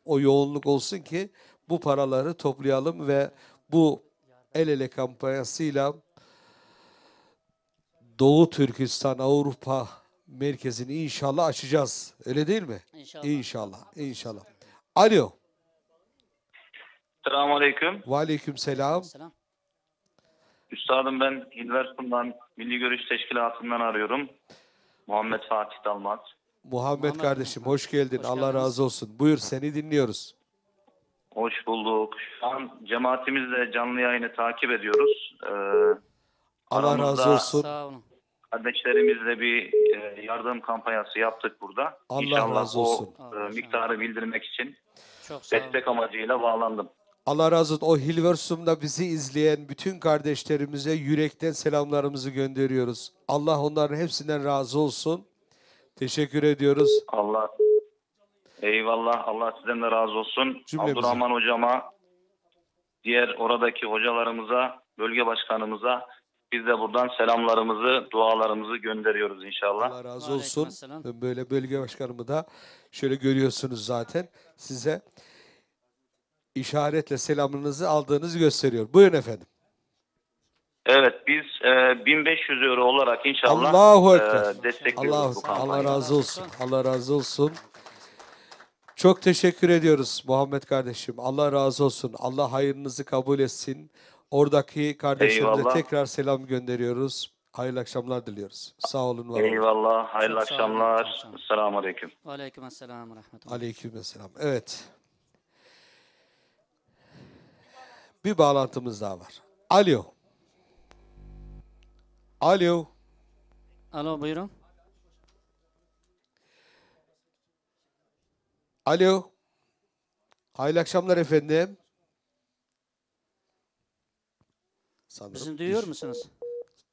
o yoğunluk olsun ki bu paraları toplayalım ve bu el ele kampanyasıyla Doğu Türkistan Avrupa merkezini inşallah açacağız. Öyle değil mi? İnşallah. İnşallah. İnşallah. Alo. Selamünaleyküm. Ve aleyküm selam. Selam. Üstadım ben Hilversum'dan Milli Görüş Teşkilatı'ndan arıyorum. Muhammed Fatih Dalmaz. Muhammed kardeşim hoş geldin. Hoş Allah geldiniz. razı olsun. Buyur seni dinliyoruz. Hoş bulduk. Şu an cemaatimizle canlı yayını takip ediyoruz. Allah razı aramızda olsun. Sağ olun. Kardeşlerimizle bir yardım kampanyası yaptık burada. Allah İnşallah razı olsun. o miktarı bildirmek için Çok sağ olun. destek amacıyla bağlandım. Allah razı olsun. O Hilversum'da bizi izleyen bütün kardeşlerimize yürekten selamlarımızı gönderiyoruz. Allah onların hepsinden razı olsun. Teşekkür ediyoruz. Allah eyvallah. Allah sizden de razı olsun. Cümlemize. Abdurrahman hocama, diğer oradaki hocalarımıza, bölge başkanımıza biz de buradan selamlarımızı, dualarımızı gönderiyoruz inşallah. Allah razı olsun. Aleykümselam. Ben böyle bölge başkanımı da şöyle görüyorsunuz zaten. Size işaretle selamınızı aldığınızı gösteriyor. Buyurun efendim. Evet biz 1500 euro olarak inşallah Allahu Ekber. destekliyoruz bu kampanyayı. Allah razı olsun. Allah razı olsun. Çok teşekkür ediyoruz Muhammed kardeşim. Allah razı olsun. Allah hayırınızı kabul etsin. Oradaki kardeşlerimize Eyvallah. tekrar selam gönderiyoruz. Hayırlı akşamlar diliyoruz. Sağ olun, var olun. Eyvallah. Hayırlı Çok sağ olun, akşamlar. çok sağ olun. Selamun Aleyküm. Aleykümselam ve rahmetullah. Aleykümselam. Evet. Bir bağlantımız daha var. Alo. Alo. Alo buyurun. Alo. Hayırlı akşamlar efendim. Sanırım Bizi duyuyor musunuz?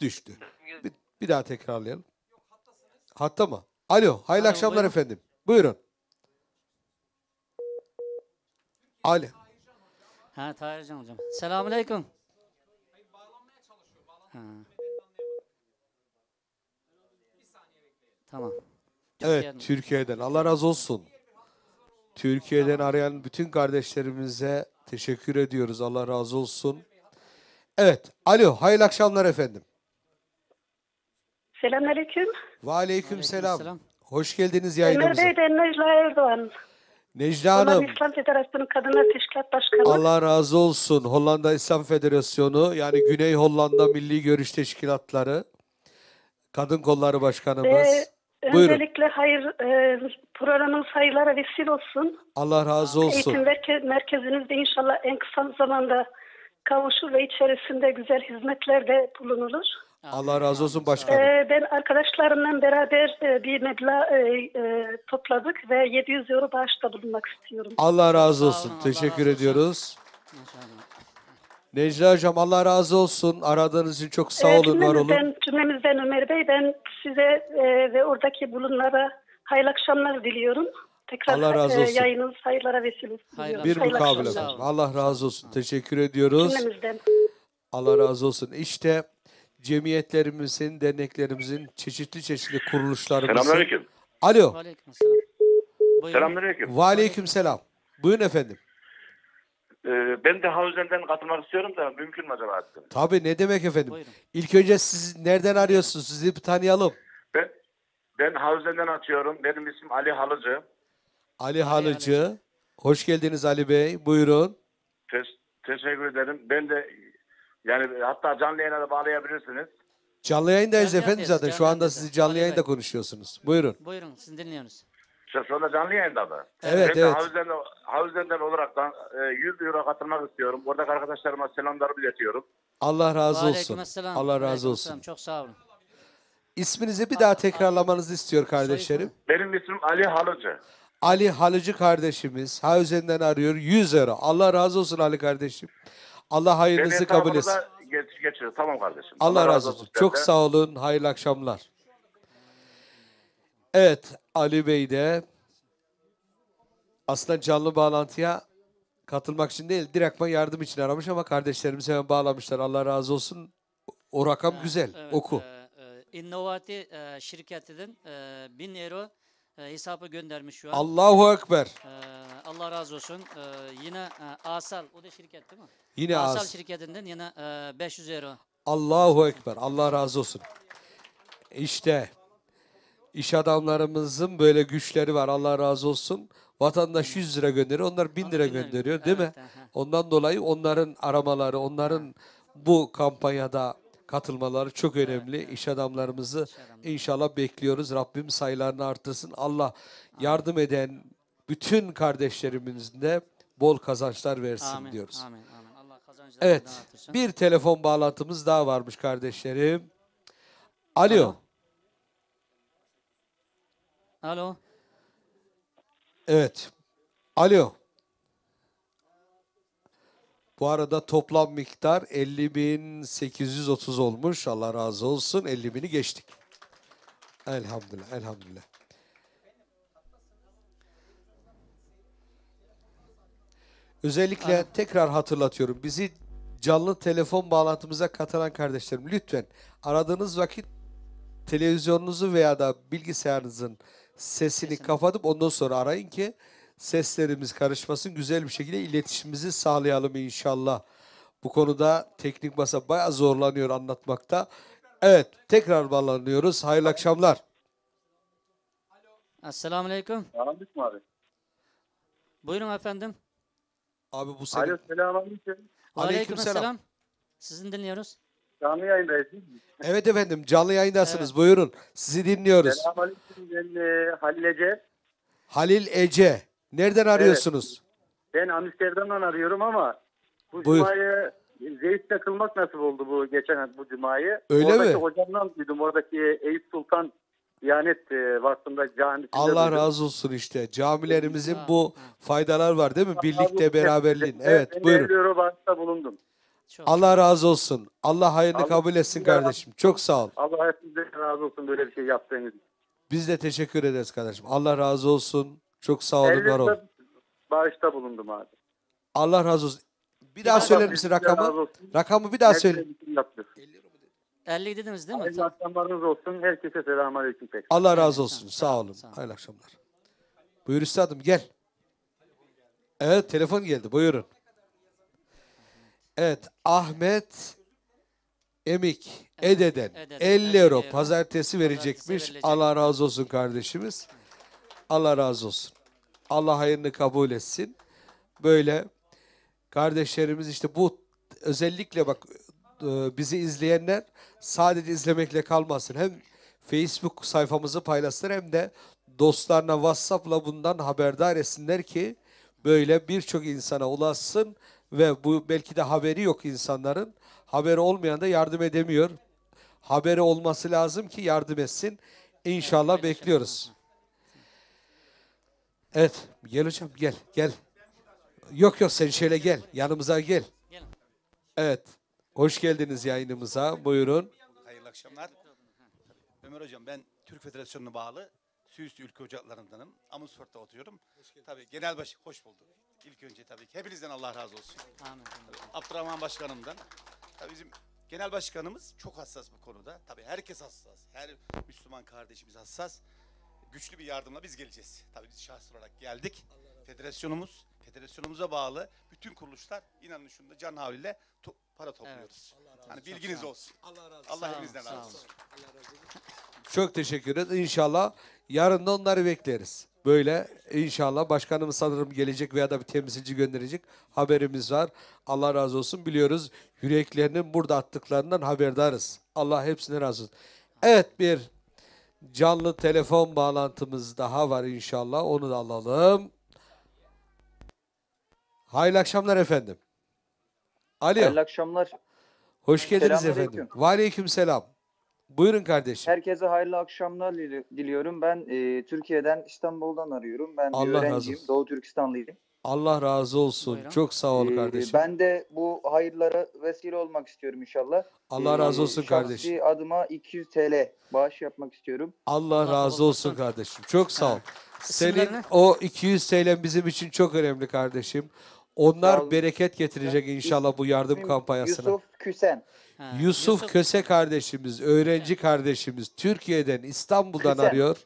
düştü. Bir daha tekrarlayalım. Hatta mı? Alo, hayırlı Alo, akşamlar buyurun. efendim. Buyurun. Alo. Ha, Tahircan hocam. Selamünaleyküm. Ha. Tamam. Evet, Türkiye'den. Allah razı olsun. Türkiye'den arayan bütün kardeşlerimize teşekkür ediyoruz. Allah razı olsun. Evet, alo, hayırlı akşamlar efendim. Selamünaleyküm. Ve aleyküm selam. selam. Hoş geldiniz Ömer yayınımıza. Bey, ben Necla Erdoğan. Necla Hollanda Hanım, İslam Federasyonu Kadınlar Teşkilat Başkanı. Allah razı olsun. Hollanda İslam Federasyonu, yani Güney Hollanda Milli Görüş Teşkilatları, Kadın Kolları Başkanımız. Ve Buyurun. öncelikle programınız hayırlara vesile olsun. Allah razı olsun. Eğitim merkezinizde inşallah en kısa zamanda kavuşur ve içerisinde güzel hizmetlerde bulunulur. Allah razı olsun başkanım. Ben arkadaşlarımla beraber bir meblağ topladık ve 700 euro bağışta bulunmak istiyorum. Allah razı olsun. Teşekkür ediyoruz. Necla Hocam, Allah razı olsun. Aradığınız için çok sağ olun, var olun. Cümlemizden Ömer Bey, ben size ve oradaki bulunanlara hayırlı akşamlar diliyorum. Tekrar Allah razı olsun. yayınınız hayırlara vesile olsun. Bir mukabele efendim. Allah razı olsun. Teşekkür ediyoruz. Cümlemizden. Allah razı olsun. İşte cemiyetlerimizin, derneklerimizin, çeşitli kuruluşlarımızın. Selamünaleyküm. Alo. Selamünaleyküm. Ve aleyküm selam. Buyurun efendim. Ben de Havuzen'den katılmak istiyorum da mümkün mü acaba? Tabii, ne demek efendim. İlk önce siz nereden arıyorsunuz? Sizi bir tanıyalım. Ben Havuzen'den açıyorum. Benim ismim Ali Halıcı. Ali Halıcı. Hoş geldiniz Ali Bey. Buyurun. Teşekkür ederim. Ben de yani hatta canlı yayına da bağlayabilirsiniz. Canlı yayındayız Canlı efendim yayındayız, zaten. Şu canlı anda yayındayız. sizi canlı Ali yayında Bey. konuşuyorsunuz. Buyurun. Buyurun, sizi dinliyoruz. Şu anda canlı yayında mı? Evet, Ben de evet. Havuzen'den olaraktan 100 euro katılmak istiyorum. Oradaki arkadaşlarıma selamlarımı iletiyorum. Allah razı olsun. Aleykümselam. Allah razı Aleykümselam. olsun. Çok sağ olun. İsminizi bir daha tekrarlamanızı istiyor kardeşlerim. Benim ismim Ali Halıcı. Ali Halıcı kardeşimiz Havuzen'den arıyor. 100 euro. Allah razı olsun Ali kardeşim. Allah hayırınızı kabul etsin. Geçiyor. Tamam kardeşim. Allah razı olsun. Çok senden. sağ olun. Hayırlı akşamlar. Evet, Ali Bey de aslında canlı bağlantıya katılmak için değil, direktman yardım için aramış ama kardeşlerimiz hemen bağlamışlar. Allah razı olsun. O rakam güzel. Evet, Oku. Innovati şirketinden 1000 euro hesaba göndermiş şu an. Allahu Ekber. Allah razı olsun. Yine Asal, o da şirket değil mi? Yine Asal Asal. şirketinden yine 500 euro. Allahu Ekber. Allah razı olsun. İşte iş adamlarımızın böyle güçleri var. Allah razı olsun. Vatandaş 100 lira gönderiyor. Onlar 1000 lira gönderiyor, değil mi? Ondan dolayı onların aramaları, onların bu kampanyada katılmaları çok önemli. İş adamlarımızı inşallah bekliyoruz. Rabbim sayılarını artırsın. Allah yardım eden bütün kardeşlerimizin de bol kazançlar versin Amin, diyoruz. amin, amin. Allah kazançlarını Evet, artırsın. bir telefon bağlantımız daha varmış kardeşlerim. Alo. Alo. Evet. Alo. Bu arada toplam miktar 50.830 olmuş. Allah razı olsun. 50.000'i geçtik. Elhamdülillah. Elhamdülillah. Özellikle tekrar hatırlatıyorum. Bizi canlı telefon bağlantımıza katılan kardeşlerim, lütfen aradığınız vakit televizyonunuzu veya da bilgisayarınızın sesini kapatıp ondan sonra arayın ki seslerimiz karışmasın. Güzel bir şekilde iletişimimizi sağlayalım inşallah. Bu konuda teknik masa bayağı zorlanıyor anlatmakta. Evet, tekrar bağlanıyoruz. Hayırlı akşamlar. Selamünaleyküm. Selamünaleyküm abi. Buyurun efendim. Abi bu senin. Alo, selamünaleyküm. Aleykümselam. Sizin dinliyoruz. Canlı yayındayız. Evet efendim, canlı yayındasınız. Buyurun. Sizi dinliyoruz. Selamünaleyküm. Ben Halil Ece. Halil Ece. Nereden arıyorsunuz? Ben Amsterdam'dan arıyorum ama bu Buyur. cumayı Zeyd'de kılmak nasip oldu bu cumayı. Öyle oradaki mi? hocamdan duydum. Oradaki Eyüp Sultan Diyanet Vakfı'nda camisinde Allah duydum. razı olsun işte. Camilerimizin bu faydalar var değil mi? Allah razı Birlikte olsun. beraberliğin. Ben Evet, de buyurun. 50 euro bağışta bulundum. Allah razı olsun. Allah hayırlı kabul etsin kardeşim. Çok sağ ol. Allah hepinizden razı olsun böyle bir şey yaptığınız için. Biz de teşekkür ederiz kardeşim. Allah razı olsun. Çok sağ olun, var olun. Elinizde bağışta bulundum abi. Allah razı olsun. Bir daha söyler misin rakamı? Rakamı bir daha söyle. 50 dediniz değil mi? Hayırlı akşamlarınız olsun. Herkese selamünaleyküm tekrar. Allah razı olsun. Sağ olun. Hayırlı akşamlar. Buyur üstadım, gel. Evet, telefon geldi. Buyurun. Evet, Ahmet Emik Ede'den 50 euro pazartesi verecekmiş. Allah razı olsun kardeşimiz. Allah razı olsun. Allah hayırını kabul etsin. Böyle kardeşlerimiz işte bu özellikle bak bizi izleyenler sadece izlemekle kalmasın. Hem Facebook sayfamızı paylaşsın hem de dostlarına WhatsApp'la bundan haberdar etsinler ki böyle birçok insana ulaşsın ve bu belki de haberi yok insanların. Haberi olmayan da yardım edemiyor. Haberi olması lazım ki yardım etsin. İnşallah bekliyoruz. Evet, gel hocam, gel, gel. Yok yok, sen şöyle gel, yanımıza gel. Evet, hoş geldiniz yayınımıza, buyurun. Hayırlı akşamlar. Ömer Hocam, ben Türk Federasyonu'na bağlı Süüstü Ülke Ocakları'ndanım. Amusfurt'ta oturuyorum. Tabii hoş bulduk. İlk önce tabii ki hepinizden Allah razı olsun. Amin. Abdurrahman Başkanım'dan. Tabii bizim genel başkanımız çok hassas bu konuda. Tabii herkes hassas. Her Müslüman kardeşimiz hassas. Güçlü bir yardımla biz geleceğiz. Tabii biz şahs olarak geldik. Federasyonumuza bağlı bütün kuruluşlar inanın şunda can havliyle para topluyoruz. Hani bilginiz olsun. Allah hepinizden razı olsun. Çok teşekkür ederiz. İnşallah yarın da onları bekleriz. Böyle inşallah başkanımız sanırım gelecek veya da bir temsilci gönderecek haberimiz var. Allah razı olsun, biliyoruz. Yüreklerinin burada attıklarından haberdarız. Allah hepsine razı olsun. Evet, bir canlı telefon bağlantımız daha var inşallah. Onu da alalım. Hayırlı akşamlar efendim. Alo. Hayırlı akşamlar. Hoş geldiniz Selamünaleyküm. efendim. Aleykümselam. Buyurun kardeşim. Herkese hayırlı akşamlar diliyorum. Ben Türkiye'den, İstanbul'dan arıyorum. Ben bir Allah razı öğrenciyim. olsun. Doğu Türkistanlıyım. Allah razı olsun. Çok sağ ol kardeşim. Ben de bu hayırlara vesile olmak istiyorum inşallah. Allah razı olsun kardeşim. Şahsi adıma 200 TL bağış yapmak istiyorum. Allah razı olsun kardeşim. Çok sağ ol. Senin İsimlerini? o 200 TL bizim için çok önemli kardeşim. Onlar bereket getirecek inşallah bu yardım kampanyasına. Yusuf Küsen. Yusuf Köse kardeşimiz, öğrenci kardeşimiz Türkiye'den, İstanbul'dan Küsen. arıyor.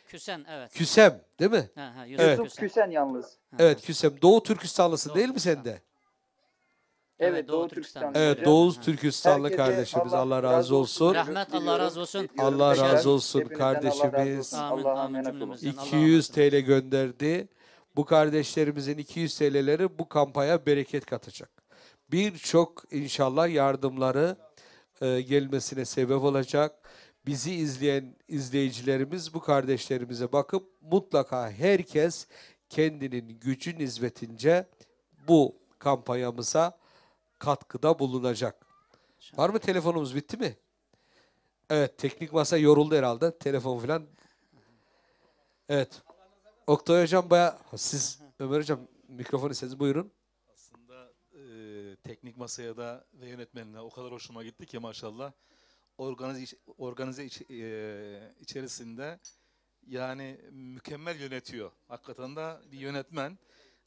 Küsen, evet. Küsem değil mi? Yusuf Küsen yalnız. Evet, Küsem. Doğu Türkistanlısı değil mi sende? Evet, Doğu Türkistan. Evet, Doğu Türkistanlı kardeşimiz. Allah razı olsun. Rahmet, Allah razı olsun. Allah razı olsun Hepinizden Allah razı kardeşimiz. olsun. Allah'a emanet olun. 200 TL gönderdi. Bu kardeşlerimizin 200 TL'leri bu kampanya bereket katacak. Birçok inşallah yardımları gelmesine sebep olacak. Bizi izleyen izleyicilerimiz bu kardeşlerimize bakıp mutlaka herkes kendinin gücü nispetinde bu kampanyamıza katkıda bulunacak. Var mı telefonumuz, bitti mi? Evet, teknik masa yoruldu herhalde. Telefon falan. Evet. Oktay Hocam siz Ömer Hocam mikrofonu siz buyurun. Aslında teknik masaya da ve yönetmenine o kadar hoşuma gitti ki maşallah. Organize içerisinde yani mükemmel yönetiyor. Hakikaten de bir yönetmen.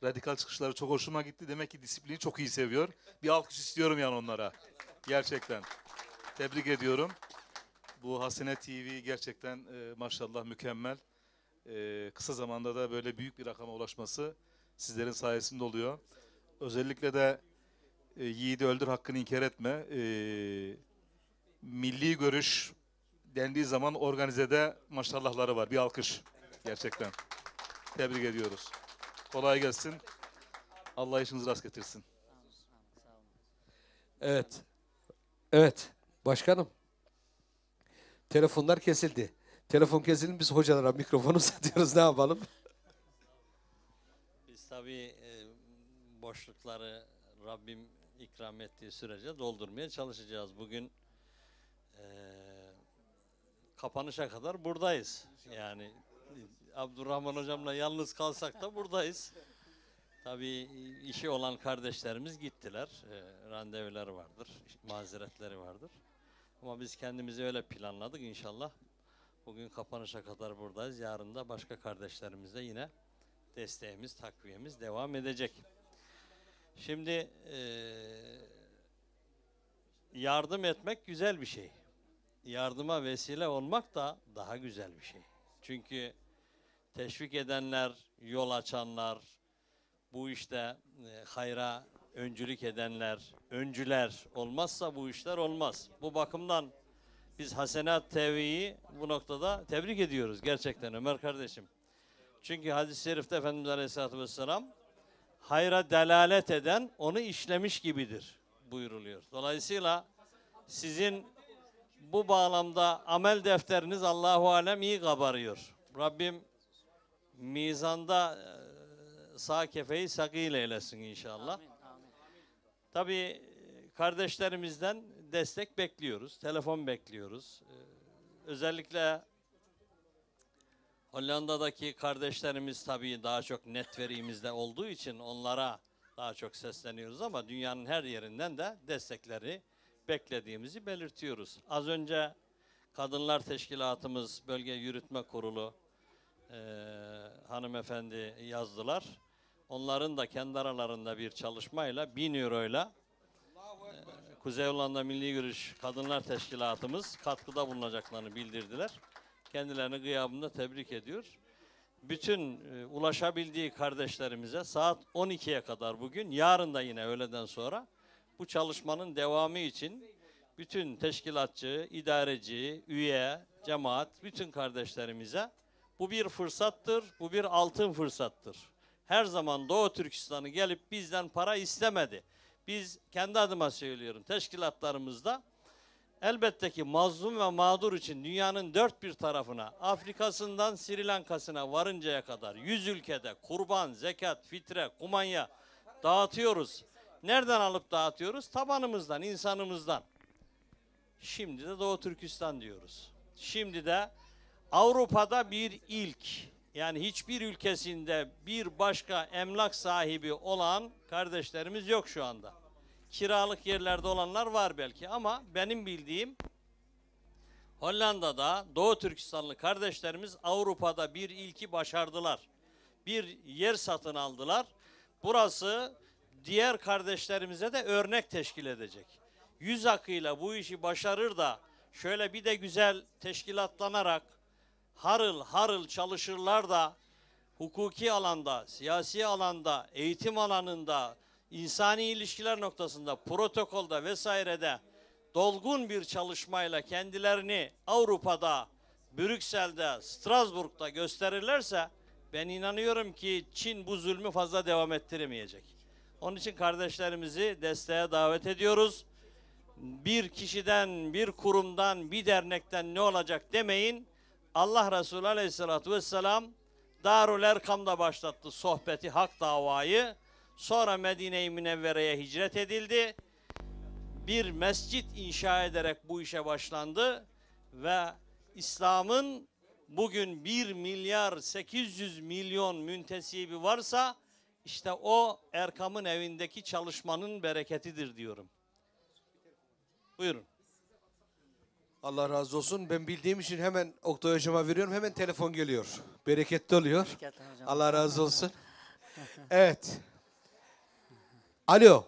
Radikal çıkışları çok hoşuma gitti. Demek ki disiplini çok iyi seviyor. Bir alkış istiyorum yani onlara. Gerçekten. Tebrik ediyorum. Bu Hasene TV gerçekten maşallah mükemmel. Kısa zamanda da böyle büyük bir rakama ulaşması sizlerin sayesinde oluyor. Özellikle de yiğidi öldür hakkını inkar etme. Milli görüş dendiği zaman organizede maşallahları var. Bir alkış gerçekten. Tebrik ediyoruz. Kolay gelsin. Allah işinizi rast getirsin. Evet. Evet. Başkanım. Telefonlar kesildi. Telefon kesildi, biz hocalara mikrofonu satıyoruz. Ne yapalım? Biz tabii boşlukları Rabbim ikram ettiği sürece doldurmaya çalışacağız. Bugün kapanışa kadar buradayız. Yani Abdurrahman Hocam'la yalnız kalsak da buradayız. Tabii işi olan kardeşlerimiz gittiler. Randevuları vardır, mazeretleri vardır. Ama biz kendimizi öyle planladık inşallah. Bugün kapanışa kadar buradayız. Yarın da başka kardeşlerimizle yine desteğimiz, takviyemiz devam edecek. Şimdi yardım etmek güzel bir şey. Yardıma vesile olmak da daha güzel bir şey. Çünkü teşvik edenler, yol açanlar, bu işte hayra öncülük edenler, öncüler olmazsa bu işler olmaz. Bu bakımdan biz Hasenat TV'yi bu noktada tebrik ediyoruz gerçekten Ömer kardeşim. Çünkü hadis-i şerifte Efendimiz Aleyhisselatü Vesselam hayra delalet eden onu işlemiş gibidir buyuruluyor. Dolayısıyla sizin bu bağlamda amel defteriniz Allahu alem iyi kabarıyor. Rabbim mizanda sağ kefeyi sakil eylesin inşallah. Tabii kardeşlerimizden destek bekliyoruz, telefon bekliyoruz. Özellikle Hollanda'daki kardeşlerimiz tabii daha çok netverimizde olduğu için onlara daha çok sesleniyoruz ama dünyanın her yerinden de destekleri beklediğimizi belirtiyoruz. Az önce Kadınlar Teşkilatımız Bölge Yürütme Kurulu hanımefendi yazdılar. Onların da kendi aralarında bir çalışmayla 1000 euroyla Kuzey Hollanda Milli Görüş Kadınlar Teşkilatımız katkıda bulunacaklarını bildirdiler. Kendilerini gıyabında tebrik ediyor. Bütün ulaşabildiği kardeşlerimize saat 12'ye kadar bugün, yarın da yine öğleden sonra bu çalışmanın devamı için bütün teşkilatçı, idareci, üye, cemaat, bütün kardeşlerimize bu bir fırsattır, bu bir altın fırsattır. Her zaman Doğu Türkistan'ı gelip bizden para istemedi. Biz kendi adıma söylüyorum, teşkilatlarımızda elbette ki mazlum ve mağdur için dünyanın dört bir tarafına, Afrika'sından Sri Lanka'sına varıncaya kadar 100 ülkede kurban, zekat, fitre, kumanya dağıtıyoruz. Nereden alıp dağıtıyoruz? Tabanımızdan, insanımızdan. Şimdi de Doğu Türkistan diyoruz. Şimdi de Avrupa'da bir ilk, yani hiçbir ülkesinde bir başka emlak sahibi olan kardeşlerimiz yok şu anda. Kiralık yerlerde olanlar var belki ama benim bildiğim Hollanda'da Doğu Türkistanlı kardeşlerimiz Avrupa'da bir ilki başardılar. Bir yer satın aldılar. Burası diğer kardeşlerimize de örnek teşkil edecek. Yüz akıyla bu işi başarır da şöyle bir de güzel teşkilatlanarak harıl harıl çalışırlar da hukuki alanda, siyasi alanda, eğitim alanında, insani ilişkiler noktasında, protokolda vesairede dolgun bir çalışmayla kendilerini Avrupa'da, Brüksel'de, Strasbourg'da gösterirlerse ben inanıyorum ki Çin bu zulmü fazla devam ettiremeyecek. Onun için kardeşlerimizi desteğe davet ediyoruz. Bir kişiden, bir kurumdan, bir dernekten ne olacak demeyin. Allah Resulü Aleyhisselatü Vesselam Darül Erkam'da başlattı sohbeti, hak davayı. Sonra Medine-i Münevvere'ye hicret edildi. Bir mescit inşa ederek bu işe başlandı ve İslam'ın bugün 1 milyar 800 milyon müntesibi varsa işte o Erkam'ın evindeki çalışmanın bereketidir diyorum. Buyurun. Allah razı olsun. Ben bildiğim için hemen Oktay Hocam'a veriyorum. Hemen telefon geliyor. Bereketli oluyor. Allah razı olsun. Evet. Alo.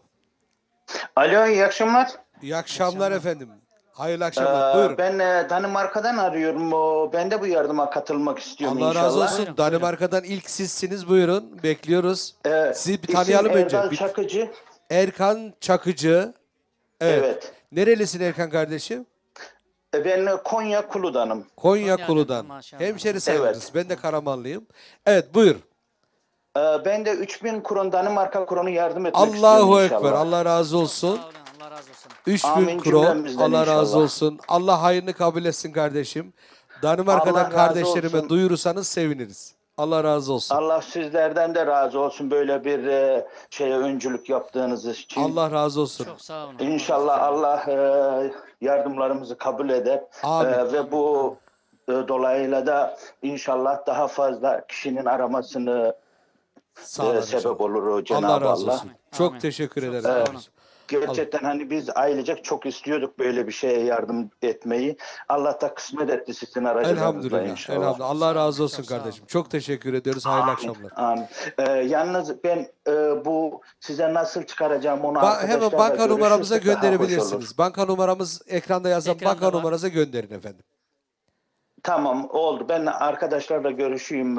Alo, iyi akşamlar. İyi akşamlar efendim. Hayırlı akşamlar. Buyurun. Ben Danimarka'dan arıyorum. Ben de bu yardıma katılmak istiyorum Allah inşallah. razı olsun. Danimarka'dan ilk sizsiniz. Buyurun. Bekliyoruz. Sizi bir İsim tanıyalım önce. Erdal Çakıcı. Erkan Çakıcı. Evet. Evet. Nerelisin Erkan kardeşim? Ben Konya Kulu'danım. Konya Kulu'dan. Hemşeri sayılırız. Evet. Ben de Karamanlıyım. Evet, buyur. Ben de 3000 kron Danimarka kronu yardım etmek Allahu istiyorum Ekber. inşallah. Allah razı olsun. Allah razı olsun. 3000 Amin kron. cümlemizden Allah razı inşallah. olsun. Allah hayrını kabul etsin kardeşim. Danimarka'dan Allah razı kardeşlerime olsun. duyurursanız seviniriz. Allah razı olsun. Allah sizlerden de razı olsun böyle bir şeye öncülük yaptığınız için. Allah razı olsun. Çok sağ olun. İnşallah Allah yardımlarımızı kabul eder. Amin. Ve bu dolayıyla da inşallah daha fazla kişinin aramasını Sağ olun sebep inşallah. olur Cenab-ı Allah razı Allah. olsun. Çok teşekkür ederim. Gerçekten hani biz ailecek çok istiyorduk böyle bir şeye yardım etmeyi. Allah da kısmet etti sizin aracılığınızla Elhamdülillah. inşallah. Elhamdülillah. Allah razı olsun kardeşim. Çok teşekkür ediyoruz. Hayırlı akşamlar. Amin. Yalnız ben bu size nasıl çıkaracağım onu arkadaşlarla Hemen banka numaramıza görüşürsek daha hoş olur. gönderebilirsiniz. Banka numaramız ekranda yazan banka numaranıza gönderin efendim. Tamam oldu. Ben arkadaşlarla görüşeyim.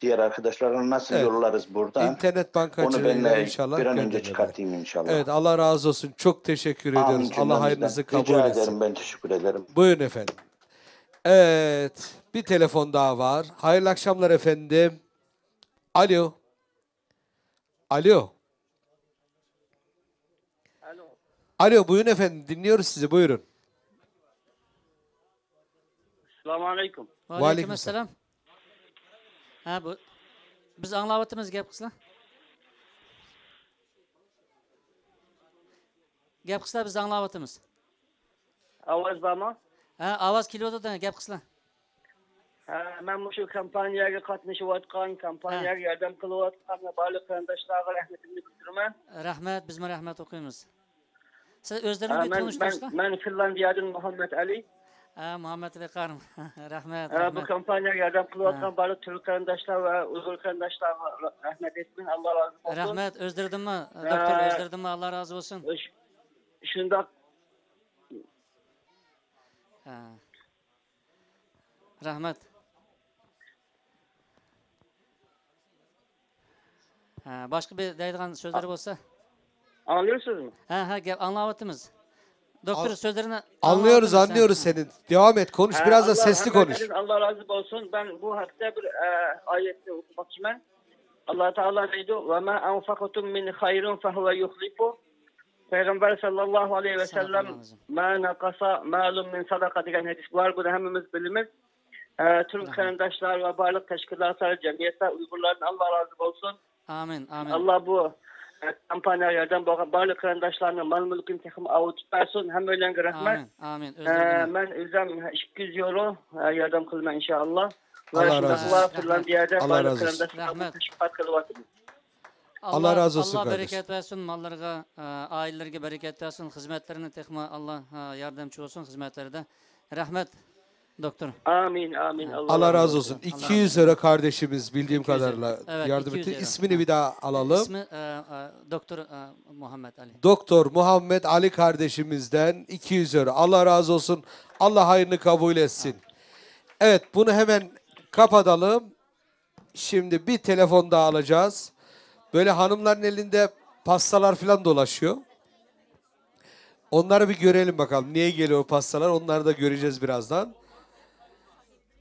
Diğer arkadaşlarla nasıl yollarız buradan. İnternet Onu bankacılığıyla ben inşallah bir an önce gönderelim. çıkartayım inşallah. Evet, Allah razı olsun. Çok teşekkür ediyoruz. Amin Allah cümlemizden. hayrınızı kabul Rica etsin. ederim, ben teşekkür ederim. Buyurun efendim. Evet. Bir telefon daha var. Hayırlı akşamlar efendim. Alo. Alo. Alo, buyurun efendim. Dinliyoruz sizi. Buyurun. Assalamu alaikum. Aleykümselam. Ha bu biz anglavatımız gap kısla. Gap kısla biz anglavatımız. Ovoz bormi? Ha, ovoz kelyapti, gap kısla. Men shu kampaniyaga qatnashayotgan, kampaniyaga yordam qilayotgan barliq qarindoshlarga rahmatimni bildiraman. Rahmat, biz rahmat o'qiymiz. Siz o'zlaringiz tanishtirsizlar? Men Finlandiyadan Muhammed Ali. Muhammed Ali Karim. Rahmat. Bu kampaniyaga yordam qilayotgan barliq Türk qarindoshlar va Uyg'ur qarindoshlarga rahmat aytman. Alloh razı olsun. Rahmat, o'zdirdimmi? Doktor o'zdirdimmi? Allah razı olsun. Shundoq. Rahmat. Başka bir deydigan so'zlar bo'lsa? Anlıyorsunuz mu? Ha, gap anglayapmiz. Doktor sözlerini Anlıyoruz senin. Devam et, konuş. Biraz da sesli konuş. Allah razı olsun. Ben bu hafta bir ayette okumakçıyım. Allah Teala neydi? Ve ma anfaqtum min hayrin fehuve yuhlifu. Peygamber sallallahu aleyhi ve sellem ma nakasa malum min sadaka degan hadis var. Bunu hepimiz biliriz. Türk karindoshlar ve barliq tashkilotlar, jamiyatlar, Uyg'urlardan Allah razı olsun. Amin, amin. Allah bu kampaniyalardan barliq qarindoshlarning mal mulkini texim avutib bersin. Hammalarga rahmat. Amin, amin. Men o'zim 200 euro yordam qilaman inshaalloh. Allah razı olsun. Finlandiyada Allah razı olsun. Allah razı olsun Allah kardeşim. bereket versin, mallarga, ailelerine bereket versin, hizmetlerine tekme Allah yardımcı olsun hizmetlerinde. Rahmet doktor. Amin, amin. Allah razı olsun. 200 euro kardeşimiz bildiğim kadarıyla yardım etti. İsmini bir daha alalım. İsmi Doktor Muhammed Ali. Doktor Muhammed Ali kardeşimizden 200 euro. Allah razı olsun. Allah hayrını kabul etsin. Evet, bunu hemen kapatalım. Şimdi bir telefon daha alacağız. Böyle hanımların elinde pastalar falan dolaşıyor. Onları bir görelim bakalım. Niye geliyor o pastalar? Onları da göreceğiz birazdan.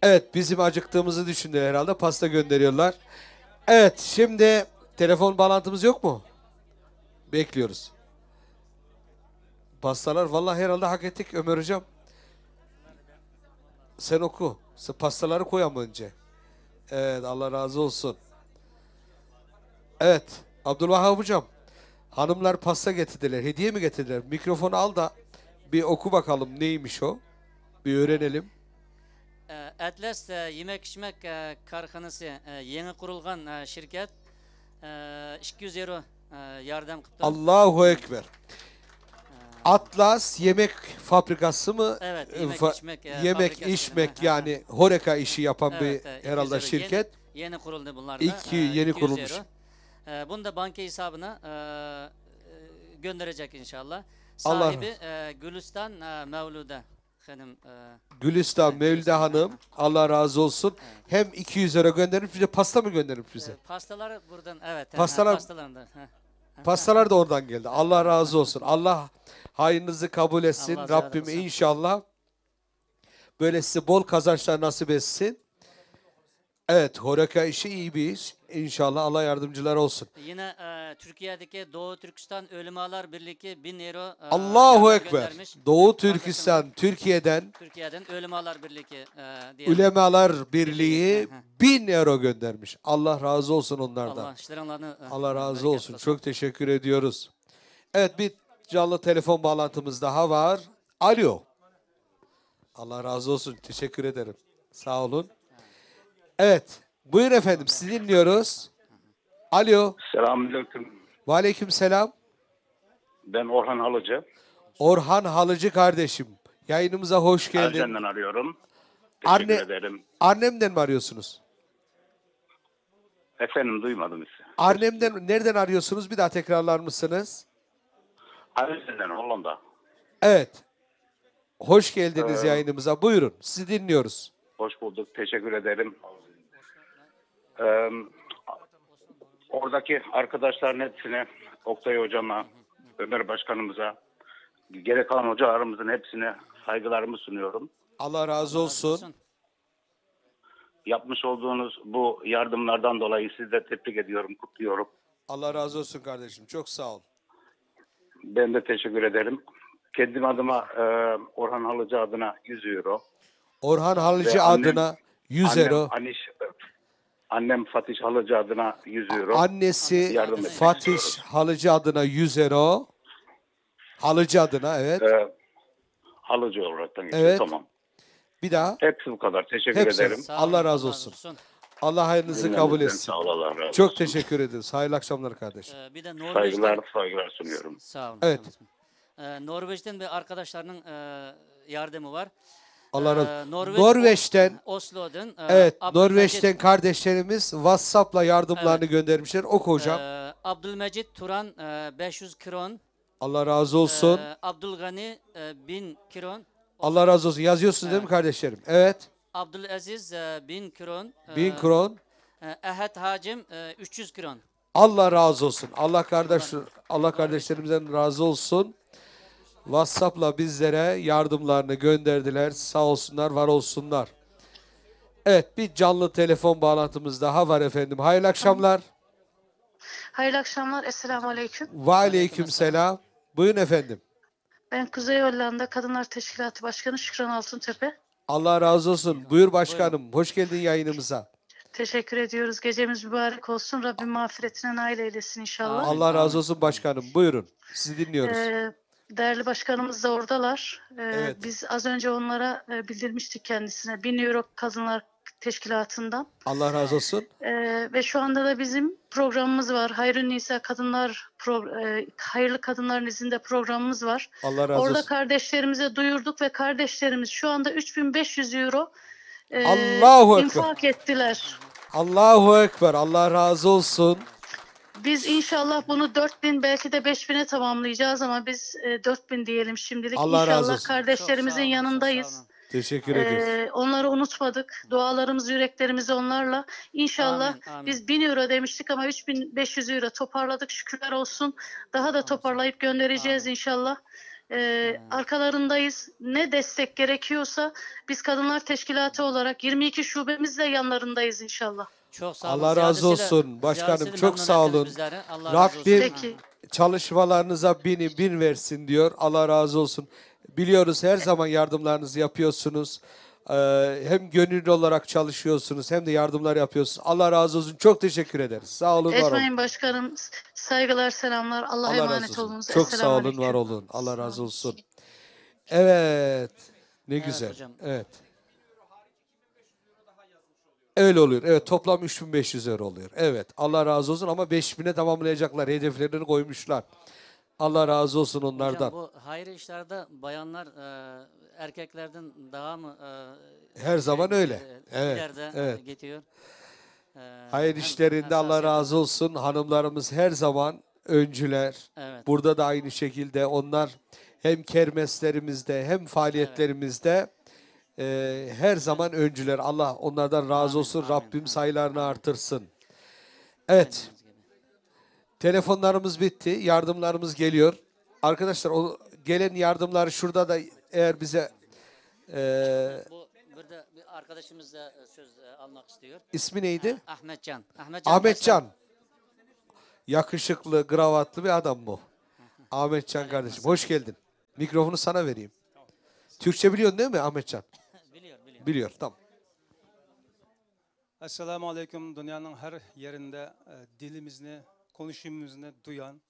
Evet, bizim acıktığımızı düşündüler herhalde. Pasta gönderiyorlar. Evet, şimdi telefon bağlantımız yok mu? Bekliyoruz. Pastalar vallahi herhalde hak ettik Ömer Hocam. Sen oku. Sen pastaları koy ama önce. Evet, Allah razı olsun. Evet, Abdülvahap Hocam. Hanımlar pasta getirdiler. Hediye mi getirdiler? Mikrofonu al da bir oku bakalım neymiş o. Bir öğrenelim. Atlas yemek içmek karxanası yeni kurulgan şirket 200 euro yardım kıptı. Allahu Ekber. Atlas yemek fabrikası mı? Evet, yemek içmek yani Horeca işi yapan bir herhalde şirket. Yeni kuruldu bunlar da. Yeni kurulmuş. Bunu da banka hesabına gönderecek inşallah. Sahibi Gülistan Mevlude Hanım. Gülistan Mevlide Hanım, Allah razı olsun. Hem 200 euro gönderip bize pasta mı gönderip bize? Pastalar buradan, evet. Pastalar da oradan geldi. Allah razı olsun. Allah hayrınızı kabul etsin. Rabbim inşallah böyle size bol kazançlar nasip etsin. Evet, Horeca işi iyi bir iş. İnşallah Allah yardımcılar olsun. Yine Türkiye'deki Doğu Türkistan Ölemalar Birliği 1000 euro Allahu Ekber. Doğu Türkistan, Türkiye'den Ölemalar Birliği Ulemalar Birliği 1000 euro göndermiş. Allah razı olsun onlardan. Allah razı olsun. Çok teşekkür ediyoruz. Evet, bir canlı telefon bağlantımız daha var. Alo. Allah razı olsun. Teşekkür ederim. Sağ olun. Evet. Buyurun efendim. Sizi dinliyoruz. Alo. Selamünaleyküm. Aleyküm selam. Ben Orhan Halıcı. Orhan Halıcı kardeşim. Yayınımıza hoş geldin. Erzen'den arıyorum. Teşekkür ederim. Annemden mi arıyorsunuz? Efendim duymadım sizi. Annemden nereden arıyorsunuz? Bir daha tekrarlar mısınız? Erzen'den Hollanda. Evet. Hoş geldiniz Ee, yayınımıza. Buyurun. Sizi dinliyoruz. Hoş bulduk. Teşekkür ederim. Ee, Oradaki arkadaşların hepsine, Oktay Hocam'a, Ömer Başkanımıza, gerek kalan hocalarımızın hepsine saygılarımı sunuyorum. Allah razı olsun. Yapmış olduğunuz bu yardımlardan dolayı sizi de tebrik ediyorum, kutluyorum. Allah razı olsun kardeşim. Çok sağ ol. Ben de teşekkür ederim. Kendim adıma Orhan Halıcı adına 100 euro. Orhan Halıcı Ve annem- adına 100 euro. Annem Fatih Halıcı adına 100 euro. Annesi Yardım etmek Fatih istiyoruz. Halıcı adına 100 euro. Halıcı adına evet. Halıcı olaraktan geçiyor. Evet. Tamam. Bir daha. Hepsi bu kadar. Teşekkür Hepsi. ederim. Allah razı olsun. Allah hayırınızı kabul Dinlediğiniz için etsin. sağ ol, Allah razı olsun. Çok teşekkür ederiz. Hayırlı akşamlar kardeşim. Bir de Norveç'ten... Saygılar sunuyorum. Sağ olun. Evet. Norveç'ten bir arkadaşlarının yardımı var. Allah razı olsun. Norveç, Norveç'ten Oslo'dan evet, Abdülmecid- Norveç'ten kardeşlerimiz WhatsApp'la yardımlarını göndermişler. Oku hocam. Abdülmecid Turan 500 kron. Allah razı olsun. Abdülgani 1000 kron. Allah razı olsun. Yazıyorsunuz değil mi kardeşlerim? Evet. Abdülaziz 1000 kron. 1000 kron. Ehed Hacim 300 kron. Allah razı olsun. Allah kardeşlerimizden razı olsun. WhatsApp'la bizlere yardımlarını gönderdiler. Sağ olsunlar, var olsunlar. Evet, bir canlı telefon bağlantımız daha var efendim. Hayırlı akşamlar. Hayırlı akşamlar. Esselamu Aleyküm. Ve aleyküm selam. Buyurun efendim. Ben Kuzey Hollanda Kadınlar Teşkilatı Başkanı Şükran Altuntepe. Allah razı olsun. Buyur başkanım. Hoş geldin yayınımıza. Teşekkür ediyoruz. Gecemiz mübarek olsun. Rabbim mağfiretine nail eylesin inşallah. Allah razı olsun başkanım. Buyurun. Sizi dinliyoruz. Değerli başkanımız da oradalar. Evet. Biz az önce onlara bildirmiştik kendisine. 1000 euro Kadınlar Teşkilatı'ndan. Allah razı olsun. Ve şu anda da bizim programımız var. Hayrun Nisa Hayırlı Kadınların izinde programımız var. Allah razı Orada olsun. kardeşlerimize duyurduk ve kardeşlerimiz şu anda 3500 euro Allahu Ekber. infak ettiler. Allahu Ekber. Allah razı olsun. Biz inşallah bunu 4000 belki de 5000'e tamamlayacağız ama biz 4000 diyelim şimdilik. Allah razı İnşallah olsun. kardeşlerimizin yanındayız. Teşekkür ederiz. Onları unutmadık. Dualarımız, yüreklerimiz onlarla. İnşallah biz 1000 euro demiştik ama 3500 euro toparladık. Şükürler olsun. Daha da toparlayıp göndereceğiz inşallah. Arkalarındayız. Ne destek gerekiyorsa biz Kadınlar Teşkilatı olarak 22 şubemizle yanlarındayız inşallah. Çok sağ olun. Allah razı Ziyadesiyle- olsun başkanım. ziyadesiyle Çok memnun sağ ettiniz olun. bizleri. Allah razı olsun. Rabbim Peki. çalışmalarınıza bin versin diyor. Allah razı olsun. Biliyoruz her zaman yardımlarınızı yapıyorsunuz. Hem gönüllü olarak çalışıyorsunuz hem de yardımlar yapıyorsunuz. Allah razı olsun. Çok teşekkür ederiz. Sağ olun, var olun. Etmeyin başkanım. Saygılar, selamlar. Allah'a Allah emanet razı olsun. olunuz. Çok sağ Esselamu olun, aleyküm. var olun. Allah razı olsun. Evet. Ne güzel. hocam. Evet. Öyle oluyor. Evet, toplam 3500 euro oluyor. Evet. Allah razı olsun ama 5000'e tamamlayacaklar. Hedeflerini koymuşlar. Allah razı olsun onlardan. Hocam bu hayır işlerde bayanlar erkeklerden daha mı Her zaman öyle. Evet, ileride evet. gidiyor? Hayır işlerinde Allah razı olsun. Hanımlarımız her zaman öncüler. Evet. Burada da aynı şekilde onlar hem kermeslerimizde hem faaliyetlerimizde her zaman öncüler. Allah onlardan razı olsun. Rabbim sayılarını artırsın. Evet. Telefonlarımız bitti. Yardımlarımız geliyor. Arkadaşlar o gelen yardımları şurada da eğer bize Burada bir arkadaşımız da söz almak istiyor. ismi neydi? Ahmetcan. Ahmetcan. Yakışıklı, kravatlı bir adam bu. Ahmetcan kardeşim. Hoş geldin. Mikrofonu sana vereyim. Türkçe biliyorsun değil mi Ahmetcan? Biliyor. Tamam. Esselamu Aleyküm. Dünyanın her yerinde dilimizni, konuşumumuzu duyan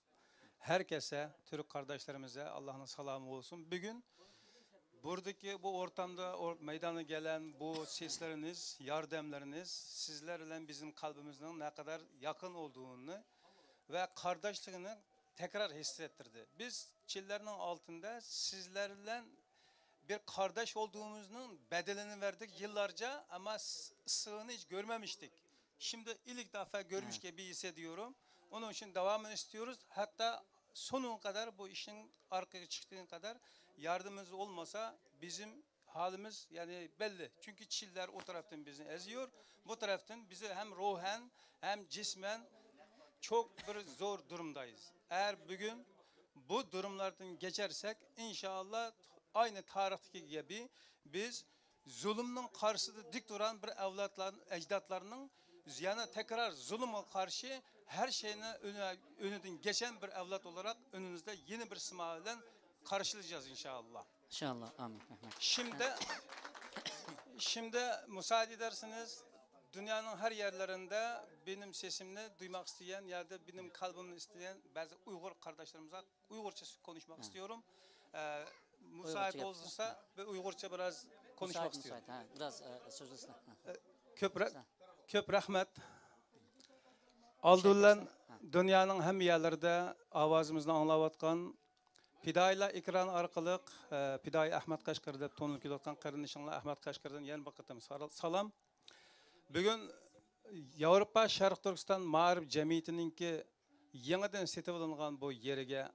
herkese, Türk kardeşlerimize Allah'ın selamı olsun. Bugün buradaki bu ortamda meydana gelen bu sesleriniz, yardımlarınız sizlerle bizim kalbimizin ne kadar yakın olduğunu ve kardeşliğini tekrar hissettirdi. Biz Çillerin altında sizlerle bir kardeş olduğumuzun bedelini verdik yıllarca ama ısığını hiç görmemiştik. Şimdi ilk defa görmüş gibi hissediyorum. Onun için devamını istiyoruz. Hatta sonuna kadar bu işin arkaya çıktığına kadar yardımımız olmasa bizim halimiz yani belli. Çünkü Çiller o taraftan bizi eziyor. Bu taraftan bizi hem ruhen hem cismen çok bir zor durumdayız. Eğer bugün bu durumlardan geçersek inşallah aynı tarihteki gibi biz zulümün karşısında dik duran bir ecdatlarının yani tekrar zulüme karşı her şeyine önünden geçen bir evlat olarak önünüzde yeni bir simayla karşılayacağız inşallah. İnşallah. Amin. Şimdi müsaade ederseniz dünyanın her yerlerinde benim sesimni duymak isteyen ya da benim kalbimi isteyen bazı Uygur kardeşlerimize Uygurca konuşmak istiyorum. Müsait olursa ve Uygurca biraz konuşmak istiyorum. Biraz sözlüsün. Köp rahmet. Aldığından dünyanın hem yerlerde avazımızı anlavatkan Pidayla ekran arkalık Piday Ahmet Kaşkar deb tonul kilayotgan qarindoshinglar Ahmet Kaşkardan yana bir qatam salam. Bugun Yevropa Sharq Turkiston Ma'rif jamiyatininki yangidan setib olingan bu yeriga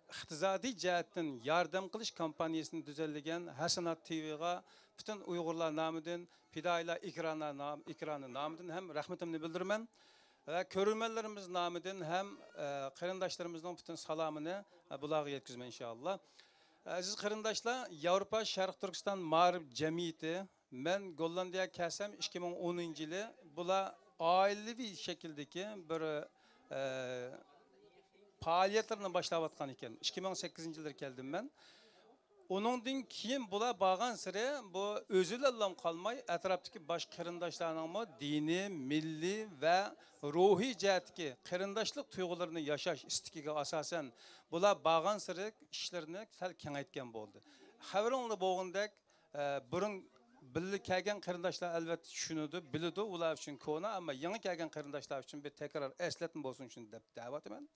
iqtisodiy jihatdan yordam qilish kompaniyasini tuzallagan Hasanat TV'ga butun Uyg'urlar nomidan Pidayla ekrani nomidan ham rahmatimni bildiraman. Ve körülmelerimiz namidin hem kırındaşlarımızın bütün salamını bulağı yetkizme inşallah. Aziz kırındaşlar, Avrupa Şarkı Türkistan Ma'rif Cemiyeti, ben Gollandiya kelsem 2010 yılı bula ailevi şekildeki bir faaliyetlerini başlavatkan iken 2008 yıldır geldim ben. Onundan keyin bula bağan sıra bu özülallam kalmay etraftaki baş kırındaşlarının mı dini, milli ve ruhi cihetki kırındaşlık duygularını yaşaş istikiga asasen bula bağan sıra işlerini sel kengaytken oldu. Haberimde boğundaki burun birlik kelgen kırındaşlar elbette düşünüdü, bilidi ular için konu ama yeni kelgen kırındaşlar için bir tekrar esletme olsun için davet ben.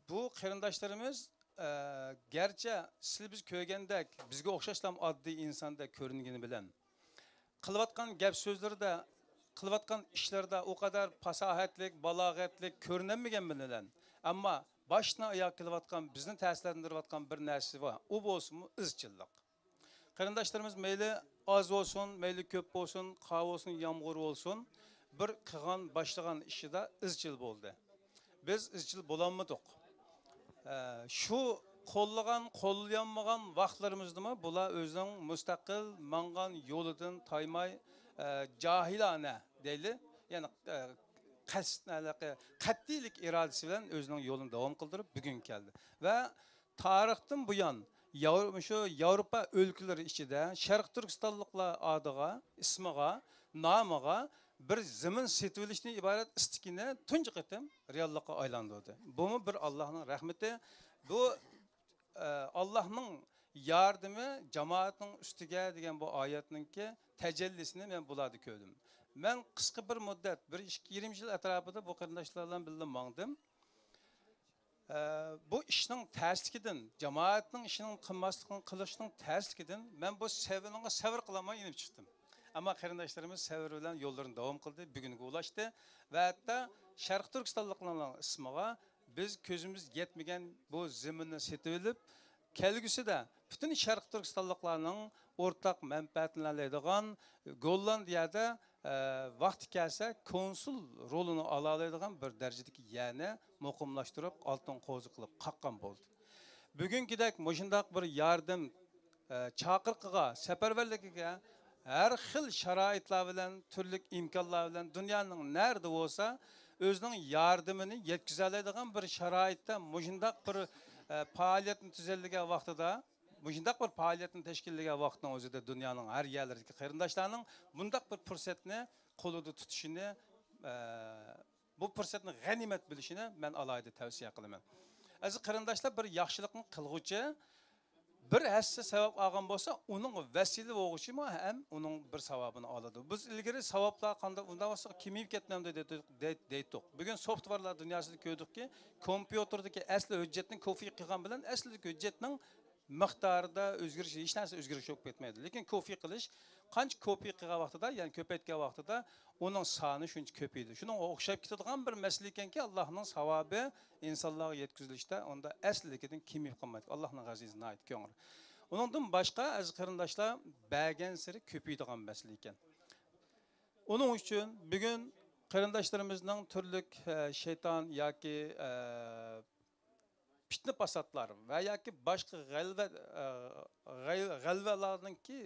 Bu kırındaşlarımız gerçi siz biz köygəndək, bizge oxşaşlam addi insanda görüngeni bilen. Kılıvatkan gap sözlerde, kılıvatkan işlerde o kadar pasahatlik, balağatlik görünmegen bilen. Ama başına ayak kılıvatkan, bizden təsirlendirvatkan bir nersi var. O bolsun mu? Izçıllık. Kırındaşlarımız meyli az olsun, meyli köp olsun, qav olsun, yağmur olsun. Bir kıgan, başlayan işi de izçıl oldu. Biz izçıl bulanmadık. Şu qo'llagan vaqtlarimizda mı bula o'zining mustaqil mangan yo'lidan taymay jahilona deyli, ya'ni qat'iylik irodasi bilan o'zining yo'lini davom qildirib bugun keldi. Va tarixdan buyon shu Yevropa o'lkalari ichida Sharq Turkistonliklar adiga, ismiga, nomiga bir zimin setilishdan iborat istikini tunji qitim reallikqa aylantirdi. Bu bir Allohning rahmati. Bu Allah'ın yardımı cemaatin üstüge degen bu ayetninki tecellisini ben buladı köydüm. Ben kısa bir müddet, 20 yıl etrafında bu kardeşlerle bildim mandım. Bu işin terslikidin, cemaatin işinin kılmasının kılışının terslikidin ben bu sevinine sevir kılamaya inip çıktım. Ama kardeşlerimiz sevir bilen yollarını devam kıldı, bugüne ulaştı. Ve hatta Şarkı Türkistanlıklarının ismiga biz közümüz yetmegen bu zeminni setilip kelgüsü de bütün Şarkı Türkistanlıklarının ortak menfaatini alaydigan Gollandiyada vaqti kelsa konsul rolunu alalaydigan bir derecedeki yani muqimlashtirib altın qo'zi qilib qaqqan bo'ldi. Bugünkidek mushundaq bir yardım chaqirqiga, safarbarligiga her xil sharoitlar bilan, turli imkonlar bilan dunyoning nerede bo'lsa özünün yardımını yetkizaladigan bir sharoitda mushundaq bir faoliyatni tuzalgan vaqtida, mushundaq bir faoliyatni tashkillagan vaqtning o'zida dunyoning har yerlaridagi qarindoshlarning bundaq bir fursatni qo'lida tutishini, bu fursatni g'animat bilishini men alayda tavsiya qilaman. Aziz qarindoshlar, bir yaxshilikni qilg'uchi bir hassa savab algan bolsa, onun vesile boğuşu mu hem onun bir savabını aladı. Biz ilgili savablar qanday unda bolsa kimiyip ketmemde deydik. Bugün softwarelar dünyasida gördük ki, kompüterdagi asli hujjatni kopi qilgan bilan asli hujjatning miqdorida o'zgarish, hech narsa o'zgarish yo'q ketmaydi. Lekin kopi qilish qancha kopi qilgan vaqtida, ya'ni ko'paytgan vaqtida onun soni shuncha ko'paydi. Shunga o'xshab ketadigan bir masala ekanki, Allohning savobi insonlarga yetkazilishda onda aslidan kimib qolmaydi. Allohning azizini ayt ko'ngil. Onundan boshqa aziz qarindoshlar, bergan siri ko'paydigan masala ekan. Onun uchun bugun qarindoshlarımızning turli shayton yoki fitna fasatlar va yoki boshqa g'alvalarninki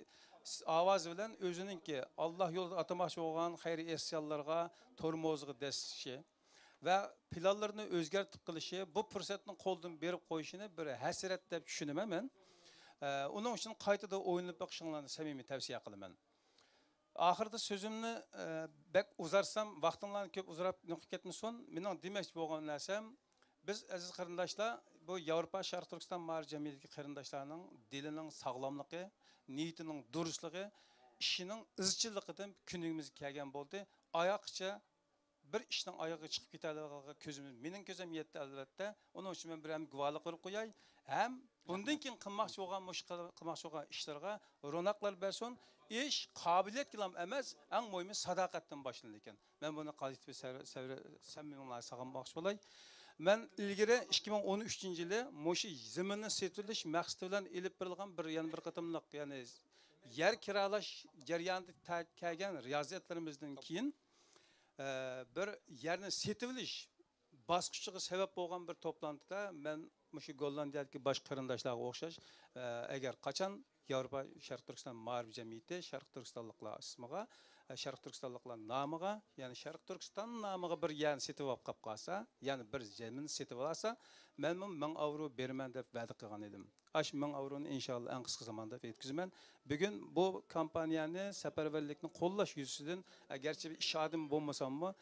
ovoz bilan o'zininki Alloh yo'lida atamoqchi bo'lgan xayriy esyonlarga tormozga desishi va planlarni o'zgartib qilishi, bu fursatni qo'ldan berib qo'yishini bir hasrat deb tushunaman men. Uning uchun qaytada o'yinib boqishinglarni samimiy tavsiya qilaman. Oxirida so'zimni bek uzarsam, vaqtinglarni ko'p uzrab nuqib ketmasin. Mening demoqchi bo'lgan narsam, biz aziz qarindoshlar, bu Yevropa Sharq Turkiston ma'rif jamiyatidagi qarindoshlarning dilining sog'lomligi, niyatining durustligi, ishining izchilligidan kunimiz kelgan bo'ldi. Oyoqcha bir ishning oyog'iga chiqib ketadiganiga ko'zimiz, mening ko'zim yetdi albatta. Uning uchun men bir ham guvohlik qilib qo'yay. Ham bundan keyin qilmoqchi bo'lgan ishlarga ro'naqlar bersin. İş kabiliyet gilam emas, en muhimi sadaqatdan başlanır ekan. Ben bunu qalib samimiyatla sağlamoqchi bo'lay. Men ilgari 2013 yili mo'shu zaminni setilish maqsadi bilan elib berilgan yana bir qatimliq, ya'ni yer kiralash jarayonida kelgan riyoziyatlarimizdan keyin bir yerni setilish bosqichiga sabab bo'lgan bir to'plantıda men mushu Gollandiyadagi bosh qarindoshlarga o'xshash agar qachon Yevropa Sharq Turkiston ma'rif jamiyati Sharq Turkistonliklar ismiga, Sharq Turkistonliklar nomiga, ya'ni Sharq Turkiston nomiga bir yer setib olib qolsa, ya'ni bir zamin setib olsa, men 1000 euro beraman deb va'da qilgan edim. Ash 1000 euroni inshaalloh eng qisqa zamonda yetkazaman. Bugun bu kompaniyani safarbarlikni qo'llash yuzasidan agarchi ish odim bo'lmasam-mu,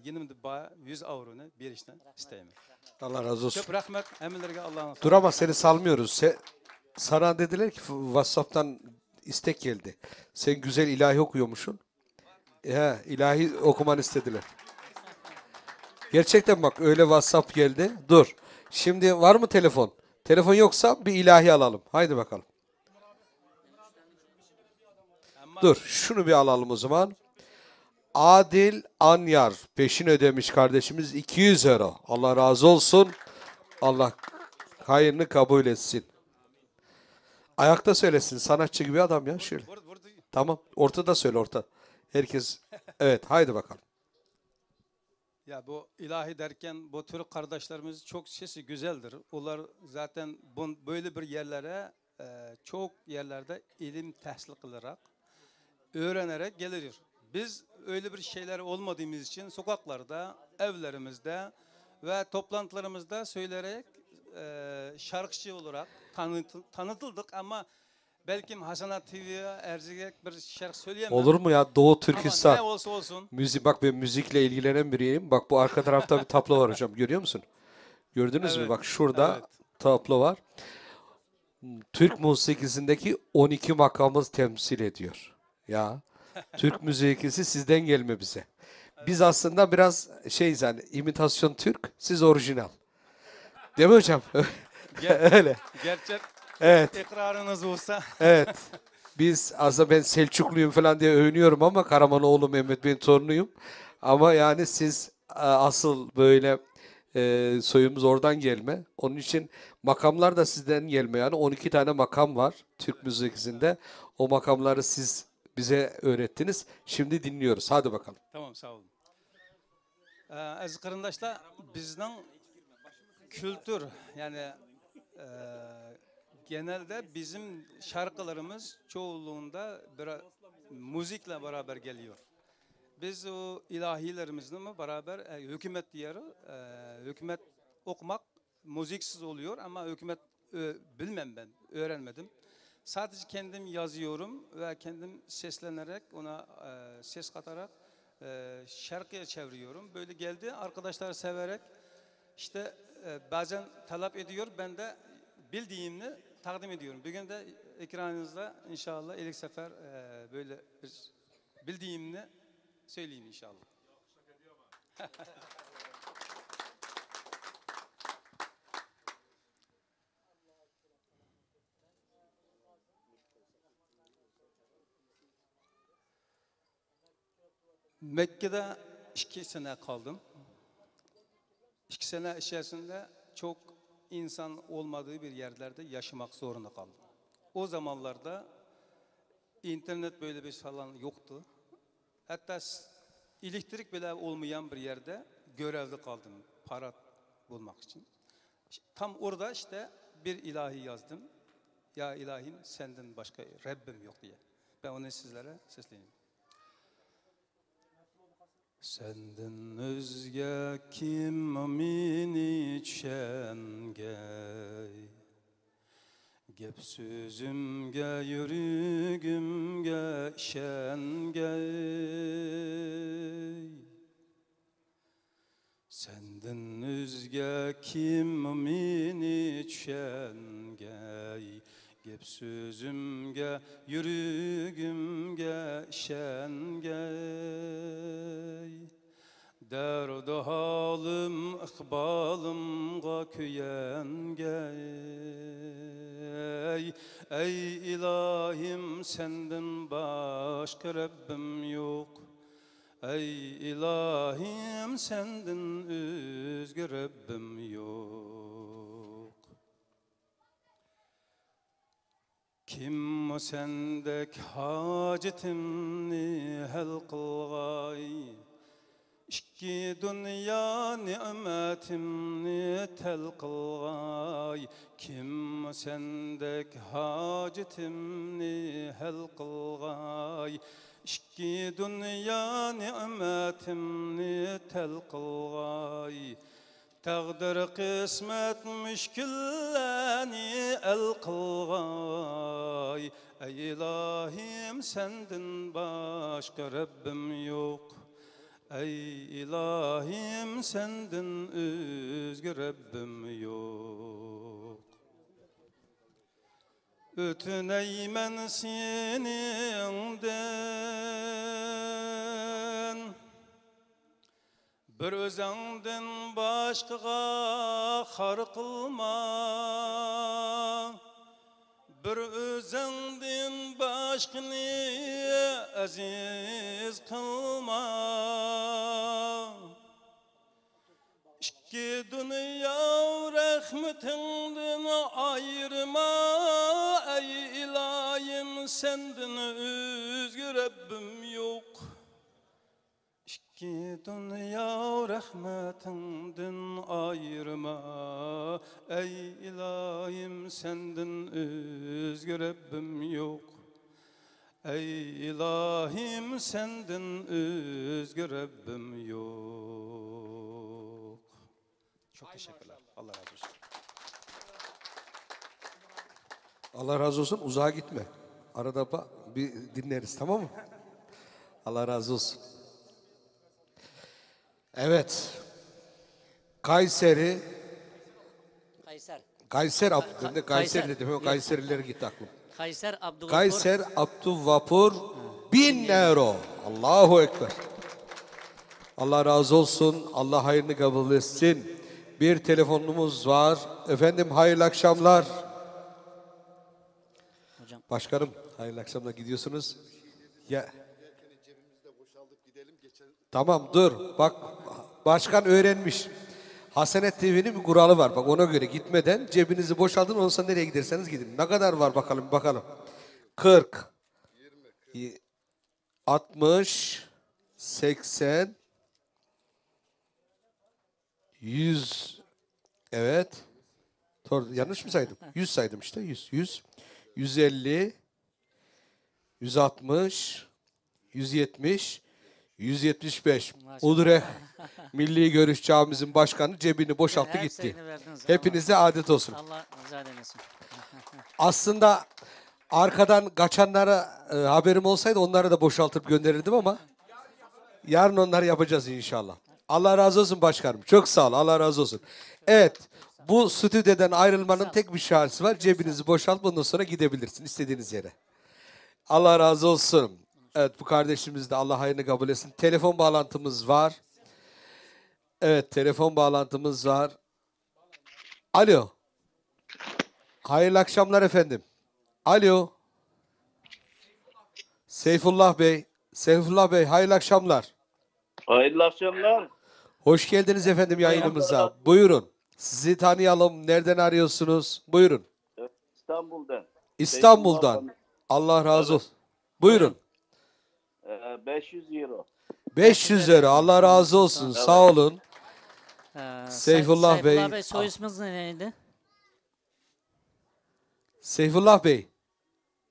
yenimda 100 euroni berishni istayman. Allah razı olsun. Çok rahmet. Emirlerine Allah'ın. Dur ama seni salmıyoruz. Sana dediler ki WhatsApp'tan istek geldi. Sen güzel ilahi okuyormuşsun. İlahi okuman istediler. Gerçekten bak öyle WhatsApp geldi. Dur. Şimdi var mı telefon? Telefon yoksa bir ilahi alalım. Haydi bakalım. Dur şunu bir alalım o zaman. Adil Anyar peşin ödemiş kardeşimiz 200 euro. Allah razı olsun. Allah hayırını kabul etsin. Ayakta söylesin. Sanatçı gibi adam ya. Şöyle. Tamam. Ortada söyle orta. Herkes. Evet. Haydi bakalım. Ya bu ilahi derken bu Türk kardeşlerimiz çok sesi güzeldir. Onlar zaten böyle bir yerlere çok yerlerde ilim tahsil kılarak, öğrenerek gelir. Biz öyle bir şeyler olmadığımız için sokaklarda, evlerimizde ve toplantılarımızda söyleyerek şarkıcı olarak tanıtıldık ama belki Hasanat TV'ye erziyek bir şarkı söyleyemem. Olur mu ya Doğu Türkistan. Ama ne olsa olsun. Müzik, bak ben müzikle ilgilenen biriyim. Bak bu arka tarafta bir tablo var hocam. Görüyor musun? Gördünüz mü? Bak şurada tablo var. Türk musikisindeki 12 makamı temsil ediyor. Ya Türk musikisi sizden gelme bize. Biz aslında biraz şeyiz yani imitasyon Türk, siz orijinal. Değil mi hocam? Öyle. Gerçek. Evet. Tekrarınız olsa. Evet. Biz aslında ben Selçukluyum falan diye övünüyorum ama Karamanoğlu Mehmet Bey'in torunuyum. Ama yani siz asıl böyle soyumuz oradan gelme. Onun için makamlar da sizden gelme. Yani 12 tane makam var Türk müzikisinde. O makamları siz bize öğrettiniz. Şimdi dinliyoruz. Hadi bakalım. Tamam sağ olun. Aziz qarindoshlar, bizning kültür yani genelde bizim şarkılarımız çoğunluğunda müzikle beraber geliyor. Biz o ilahilerimizle beraber hükümet diyoruz. Hükümet okumak müziksiz oluyor ama hükümet bilmem ben, öğrenmedim. Sadece kendim yazıyorum ve kendim seslenerek ona ses katarak şarkıya çeviriyorum. Böyle geldi arkadaşlar severek işte bazen talep ediyor ben de bildiğimni takdim ediyorum. Bugün de ekranınızda inşallah ilk sefer böyle bir bildiğimini söyleyeyim inşallah. Mekke'de 2 sene kaldım. 2 sene içerisinde çok insan olmadığı bir yerlerde yaşamak zorunda kaldım. O zamanlarda internet böyle bir falan yoktu. Hatta elektrik bile olmayan bir yerde görevli kaldım para bulmak için. Tam orada işte bir ilahi yazdım. Ya ilahim senden başka Rabbim yok diye. Ben onu sizlere sesleneyim. Senden özge kim mini çengey Gep sözümge yürügümge şengey Senden özge kim mini çengey Gep sözümge yürügümge şengey Derdi halim ikbalımga küyengey Ey ilahim senden başka Rabbim yok Ey ilahim senden özgü Rabbim yok Kim o sendek hacetimni hel kılgay İki dünya nimetimni tel kılgay Kim o sendek hacetimni hel kılgay İki dünya nimetimni tel kılgay Taqdir kısmet müşkillani el kılgay Ey ilahim senden başka Rabbim yok Ey ilahim senden özgü Rabbim yok Ötüneymen seninden Bir özünden başkaga har kılma Bir özünden başkını aziz kılma İki dünya rahmetinden ayırma Ey ilahim senden özgü Rabbim yok İki dünya rahmetinden ayırma Ey ilahim senden özgü Rabbim yok Ey ilahim senden özgü Rabbim yok Çok teşekkürler. Allah razı olsun. Allah razı olsun. Uzağa gitme. Arada bir dinleriz, tamam mı? Allah razı olsun. Evet. Kayseri. Kayser Abdülvapur. Kayseri dedim. Kayserilere gitti aklım. Kayser Abdülvapur 1000 euro. Allahu Ekber. Allah razı olsun. Allah hayırını kabul etsin. Bir telefonumuz var. Efendim hayırlı akşamlar. Hocam. Başkanım hayırlı akşamlar, gidiyorsunuz. Ya. Tamam dur. Bak başkan öğrenmiş. Hasenet TV'nin bir kuralı var. Bak ona göre gitmeden cebinizi boşaltın, olsa nereye giderseniz gidin. Ne kadar var bakalım bakalım. 40 60 80 100 evet. Doğru, yanlış mı saydım? 100 saydım işte. 100 150 160 170 175. Udre Milli Görüş Camimizin başkanı cebini boşalttı gitti. Hepinize adet olsun. Allah razı eylesin. Aslında arkadan kaçanlara haberim olsaydı onları da boşaltıp gönderirdim ama yarın onları yapacağız inşallah. Allah razı olsun başkanım. Çok sağ ol. Allah razı olsun. Evet. Bu stüdyodan ayrılmanın tek bir şansı var. Cebinizi boşaltıp ondan sonra gidebilirsin istediğiniz yere. Allah razı olsun. Evet, bu kardeşimiz de Allah hayrını kabul etsin. Telefon bağlantımız var. Evet, telefon bağlantımız var. Alo. Hayırlı akşamlar efendim. Alo. Seyfullah Bey. Seyfullah Bey, hayırlı akşamlar. Hayırlı akşamlar. Hoş geldiniz efendim yayınımıza. Buyurun. Sizi tanıyalım. Nereden arıyorsunuz? Buyurun. İstanbul'dan. İstanbul'dan. Allah razı olsun. Buyurun. 500 euro. 500 euro. Allah razı olsun. Sağ olun. Seyfullah Bey. Seyfullah Bey, soy isminiz neydi? Seyfullah Bey.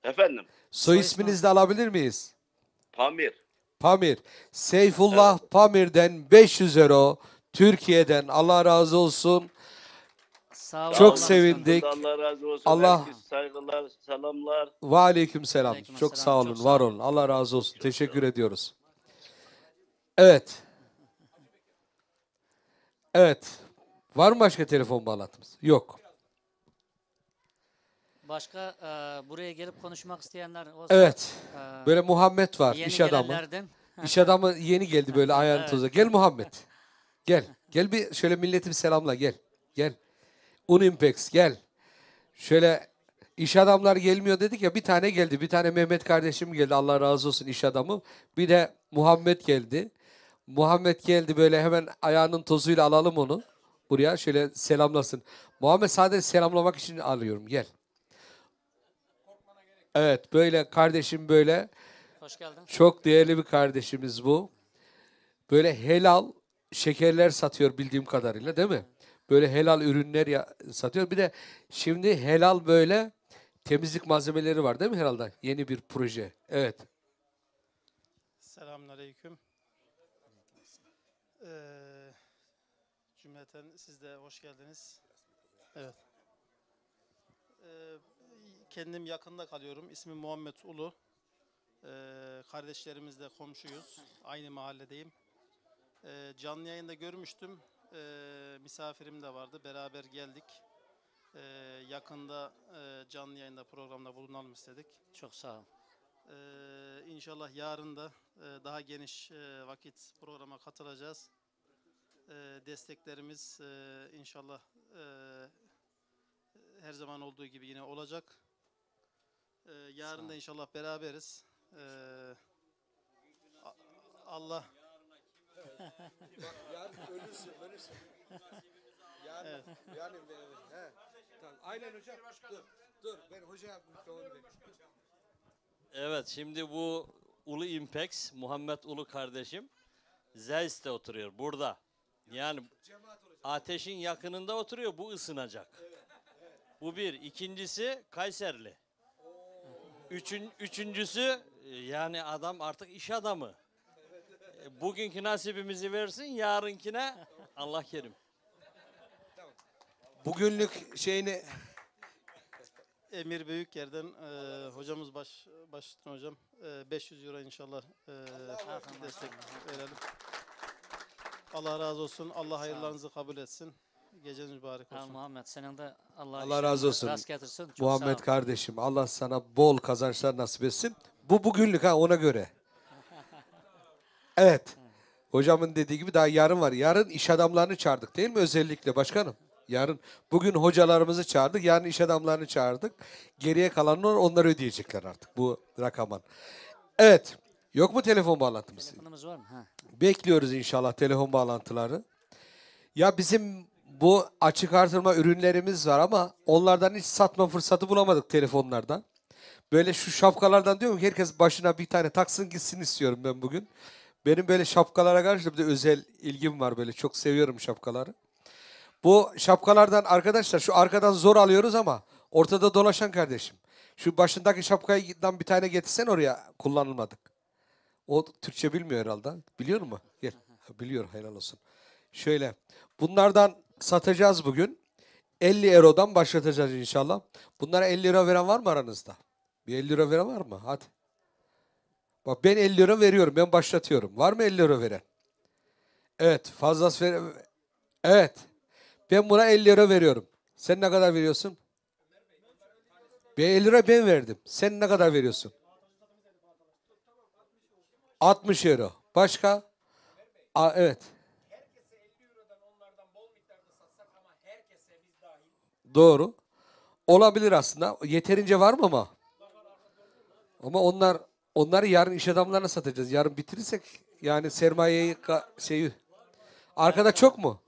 Efendim? Soy isminizi de alabilir miyiz? Pamir. Pamir. Seyfullah Pamir'den 500 euro. Türkiye'den. Allah razı olsun. Sağ olun. Çok sevindik. Allah razı olsun. Allah. Herkes saygılar, selamlar. Ve aleyküm selam. Çok sağ olun. Var olun. Allah razı olsun. Teşekkür ediyoruz. Evet. Evet. Var mı başka telefon bağlantımız? Yok. Başka buraya gelip konuşmak isteyenler olsa. Evet. e, Böyle Muhammed var. yeni İş adamı. gelenlerden. İş adamı yeni geldi böyle ayağını Evet. toza. Gel Muhammed. Gel. Gel bir şöyle milleti bir selamla gel. Gel. Unimpex gel. Şöyle iş adamlar gelmiyor dedik ya, bir tane geldi. Bir tane Mehmet kardeşim geldi. Allah razı olsun, iş adamı. Bir de Muhammed geldi. Muhammed geldi, böyle hemen ayağının tozuyla alalım onu. Buraya şöyle selamlasın. Muhammed sadece selamlamak için alıyorum. Gel. Evet, böyle kardeşim böyle. Hoş geldin. Çok değerli bir kardeşimiz bu. Böyle helal şekerler satıyor bildiğim kadarıyla, değil mi? Böyle helal ürünler satıyor. Bir de şimdi helal böyle temizlik malzemeleri var, değil mi herhalde? Yeni bir proje. Evet. Selamünaleyküm. Cümleten siz de hoş geldiniz. Evet. Kendim yakında kalıyorum. İsmim Muhammed Ulu. Kardeşlerimizle komşuyuz. Aynı mahalledeyim. Canlı yayında görmüştüm. Misafirim de vardı. Beraber geldik. Yakında canlı yayında programda bulunalım istedik. Çok sağ ol. İnşallah yarın da daha geniş vakit programa katılacağız. Desteklerimiz inşallah her zaman olduğu gibi yine olacak. Yarın da inşallah beraberiz. Allah Yarın ölürsün. Evet. Aynen hocam. Dur. Ben hocaya mikrofonu vereyim. Evet, şimdi bu Ulu Impex, Muhammed Ulu kardeşim Zeys'te oturuyor, burada. Yani ateşin yakınında oturuyor, bu ısınacak. Bu bir. İkincisi Kayserli. Üçüncüsü yani adam artık iş adamı. Bugünkü nasibimizi versin, yarınkine Allah kerim. Bugünlük şeyini... Emir Büyükyer'den hocamız başlasın hocam. 500 euro inşallah destek verelim. Allah razı olsun. Allah hayırlarınızı kabul etsin. Geceniz mübarek olsun. Muhammed, senin de Allah razı olsun. rast getirsin. Çok Muhammed sağ ol. kardeşim, Allah sana bol kazançlar nasip etsin. Bu bugünlük, ona göre. Evet. Hocamın dediği gibi daha yarın var. Yarın iş adamlarını çağırdık, değil mi özellikle başkanım? Yarın, bugün hocalarımızı çağırdık, yarın iş adamlarını çağırdık. Geriye kalanlar onları ödeyecekler artık bu rakamın. Evet. Yok mu telefon bağlantımız? Telefonumuz var mı? Ha. Bekliyoruz inşallah telefon bağlantıları. Ya bizim bu açık artırma ürünlerimiz var ama onlardan hiç satma fırsatı bulamadık telefonlardan. Böyle şu şapkalardan diyorum ki herkes başına bir tane taksın gitsin istiyorum ben bugün. Benim böyle şapkalara karşı bir de özel ilgim var, böyle çok seviyorum şapkaları. Bu şapkalardan arkadaşlar şu arkadan zor alıyoruz ama ortada dolaşan kardeşim. Şu başındaki şapkadan bir tane getirsen oraya, kullanılmadık. O Türkçe bilmiyor herhalde. Biliyor mu? Gel. Biliyor, helal olsun. Şöyle. Bunlardan satacağız bugün. 50 eurodan başlatacağız inşallah. Bunlara 50 euro veren var mı aranızda? Bir 50 euro veren var mı? Hadi. Bak ben 50 euro veriyorum. Ben başlatıyorum. Var mı 50 euro veren? Evet. Fazlası ver. Evet. Ben buna 50 euro veriyorum. Sen ne kadar veriyorsun? 50 euro ben verdim. Sen ne kadar veriyorsun? 60 euro. Başka? Evet. Doğru. Olabilir aslında. Yeterince var mı ama? Ama onları yarın iş adamlarına satacağız. Yarın bitirirsek yani sermayeyi şeyi. Arkada çok mu?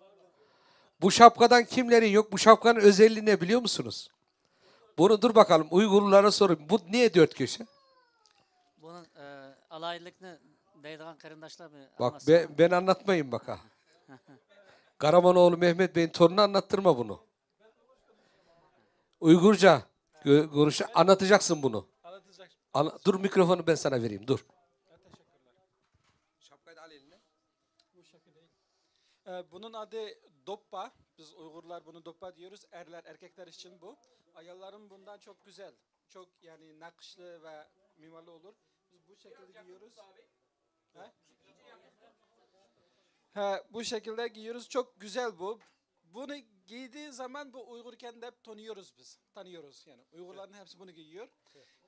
Bu şapkadan kimlerin yok? Bu şapkanın özelliği ne biliyor musunuz? Bunu dur bakalım Uygurlara sorayım. Bu niye dört köşe? Bunun alaylıkını deydiğin karındaşlar mı? Bak ben anlatmayayım bak ha. Karamanoğlu Mehmet Bey'in torunu anlattırma bunu. Uygurca anlatacaksın bunu. Dur mikrofonu ben sana vereyim dur. Bunun adı doppa. Biz Uygurlar bunu doppa diyoruz. Erkekler için bu. Ayarlarım bundan çok güzel. Çok yani nakışlı ve mimarlı olur. Biz bu şekilde giyiyoruz. Bu şekilde giyiyoruz. Çok güzel bu. Bunu giydiği zaman bu Uygurken de hep tanıyoruz biz. Tanıyoruz yani. Uygurların hepsi bunu giyiyor.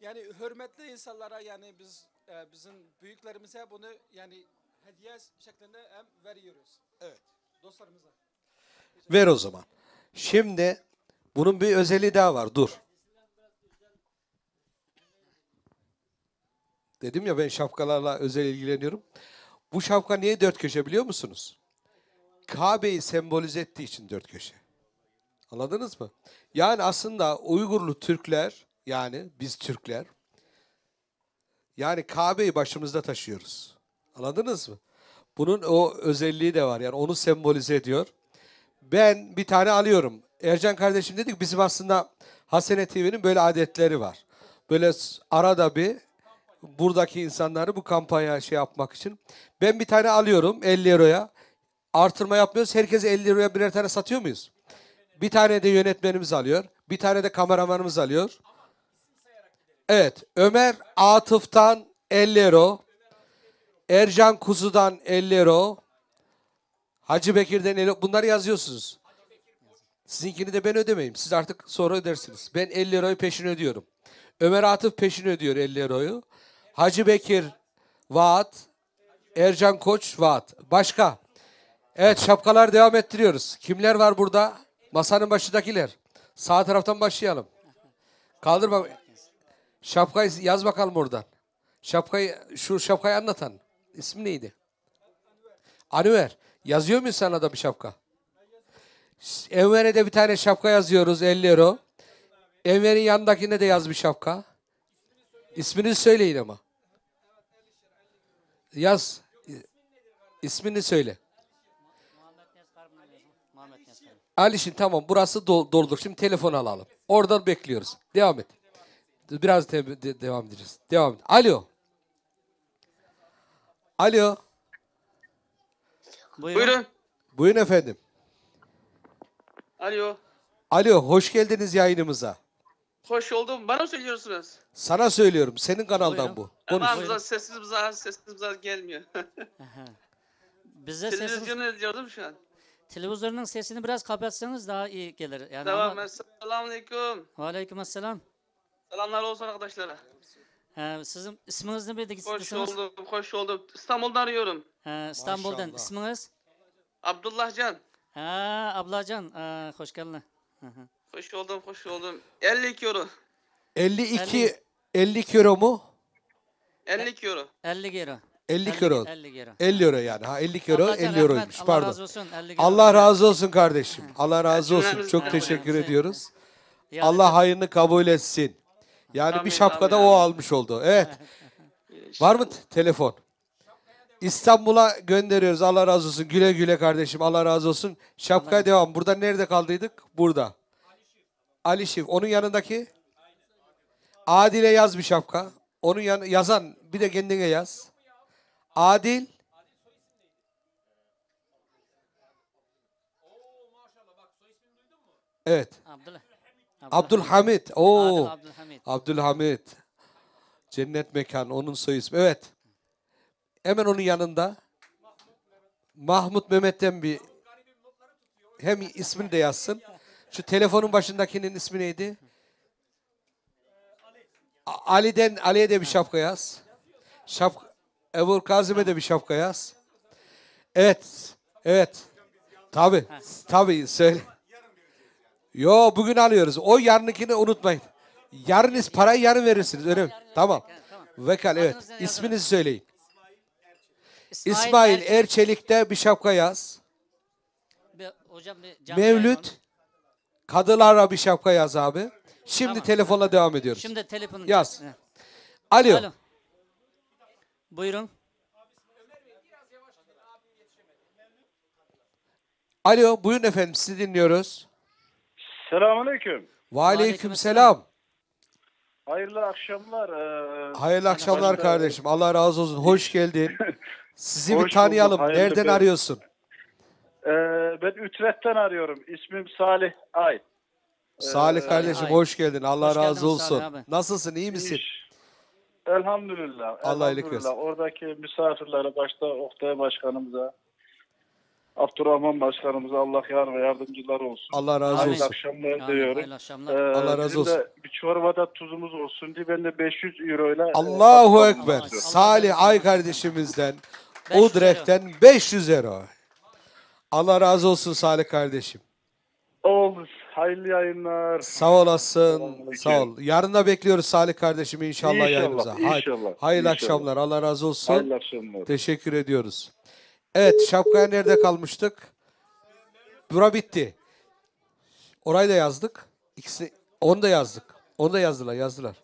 Yani hürmetli insanlara yani biz bizim büyüklerimize bunu yani hediye şeklinde hem veriyoruz. Evet. Dostlarımıza. Ver o zaman. Şimdi bunun bir özelliği daha var. Dur. Dedim ya ben şapkalarla özel ilgileniyorum. Bu şapka niye dört köşe biliyor musunuz? Kabe'yi sembolize ettiği için dört köşe. Anladınız mı? Yani aslında Uygurlu Türkler yani biz Türkler yani Kabe'yi başımızda taşıyoruz. Anladınız mı? Bunun o özelliği de var. Yani onu sembolize ediyor. Ben bir tane alıyorum. Ercan kardeşim dedik bizim aslında Hasene TV'nin böyle adetleri var. Böyle arada bir buradaki insanları bu kampanya yapmak için. Ben bir tane alıyorum 50 euroya. Artırma yapmıyoruz. Herkese 50 euroya birer tane satıyor muyuz? Bir tane de yönetmenimiz alıyor. Bir tane de kameramanımız alıyor. Evet. Ömer Atıf'tan 50 euro. Ercan Kuzu'dan 50 euro. Hacı Bekir'den 50 euro. Bunları yazıyorsunuz. Sizinkini de ben ödemeyeyim. Siz artık sonra ödersiniz. Ben 50 euroyu peşin ödüyorum. Ömer Atıf peşin ödüyor 50 euroyu. Hacı Bekir vaat. Ercan Koç vaat. Başka? Evet şapkalar devam ettiriyoruz. Kimler var burada? Masanın başındakiler. Sağ taraftan başlayalım. Kaldır bak. Şapkayı yaz bakalım oradan. Şu şapkayı anlatan. İsmi neydi? Anüver. Yazıyor muyuz sana da bir şapka? Enver'e de bir tane şapka yazıyoruz 50 euro. Enver'in yanındakine de yaz bir şapka. İsmini söyleyin ama. Yaz. İsmini söyle. Alişin tamam burası doldur. Şimdi telefon alalım. Oradan bekliyoruz. Devam et. Biraz devam edeceğiz. Devam et. Alo. Alo. Buyurun. Buyurun efendim. Alo. Alo hoş geldiniz yayınımıza. Hoş oldum. Bana mı söylüyorsunuz? Sana söylüyorum. Senin kanaldan bu. Konuş. Ama sesiniz gelmiyor. Bize Televizyonu izliyordum şu an. Televizyonun sesini biraz kapatsanız daha iyi gelir. Yani Tamam. Selamünaleyküm. Aleykümselam. Selamlar olsun arkadaşlara. Sizin isminiz ne bildik? Hoş oldum. İstanbul'dan arıyorum. İstanbul'dan. Maşallah. İsminiz? Abdullahcan. Ablacan. Hoş geldin. Hoş oldum. 52 euro. 52 euro mu? 52 euro. 50 euro. 50 euro. 50 euro. 50 euro yani. Ha 50 euro Ablacan, 50 euroymuş. Allah Pardon. razı olsun, 50 euro. Allah razı olsun kardeşim. Allah razı olsun. Cümlemiz Çok de teşekkür öyle. ediyoruz. Yani Allah hayırını kabul etsin. Yani Amin, bir şapkada amin, o amin. almış oldu. Evet. Var mı telefon? İstanbul'a gönderiyoruz. Allah razı olsun. Güle güle kardeşim. Allah razı olsun. Şapkaya devam. Burada nerede kaldıydık? Burada. Ali Şif. Onun yanındaki? Adil'e yaz bir şapka. Onun yazan bir de kendine yaz. Adil. Evet. Abdülhamit. Oo. Abdülhamit. Cennet mekan. Onun soy ismi. Evet. Hemen onun yanında. Mahmut Mehmet'ten bir hem ismini de yazsın. Şu telefonun başındakinin ismi neydi? Ali'ye de bir şapka yaz. Ebu Kazim'e de bir şapka yaz. Evet. Evet. Tabii söyle. Yo, bugün alıyoruz. O yarınkini unutmayın. Yarın parayı yarın verirsiniz. Öyle mi? Tamam. Vekal, evet. İsminizi söyleyin. İsmail Erçelik'te bir şapka yaz. Mevlüt Kadılar'a bir şapka yaz abi. Şimdi telefonla devam ediyoruz. Şimdi telefon yaz. Alo. Buyurun. Alo, buyurun efendim, sizi dinliyoruz. Selamünaleyküm. Aleykümselam. Hayırlı akşamlar. Hayırlı akşamlar kardeşim. Allah razı olsun. Hoş geldin. Sizi Hoş bir tanıyalım. bulduk, hayırlı Nereden bir- arıyorsun? Ben Ütrecht'ten arıyorum. İsmim Salih Ay. Salih kardeşim, Ay. hoş geldin. Allah Hoş razı geldiniz Salih olsun. abi. Nasılsın? İyi misin? Elhamdülillah. Allah iyilik elhamdülillah. versin. Oradaki misafirlere, başta Oktay Başkanımıza, Abdurrahman Başkanımıza Allah yar ve yardımcılar olsun. Allah razı Hayırlı olsun. akşamlar diliyorum. Hayırlı akşamlar. Allah razı bizim olsun. de bir çorbada tuzumuz olsun diye ben de 500 euroyla Allahu Ekber. Salih Ay kardeşimizden, Udrecht'ten 500 euro. Allah razı olsun Salih kardeşim. Oldu. Hayırlı yayınlar. Sağ olasın. Sağ ol. Yarın da bekliyoruz Salih kardeşim inşallah, İnşallah, yayınımıza. inşallah, Hayırlı inşallah. akşamlar. Allah razı olsun. Hayırlı akşamlar. Teşekkür ediyoruz. Evet, şapkaya nerede kalmıştık? Bura bitti. Orayı da yazdık. Onu da yazdık. Onu da yazdılar.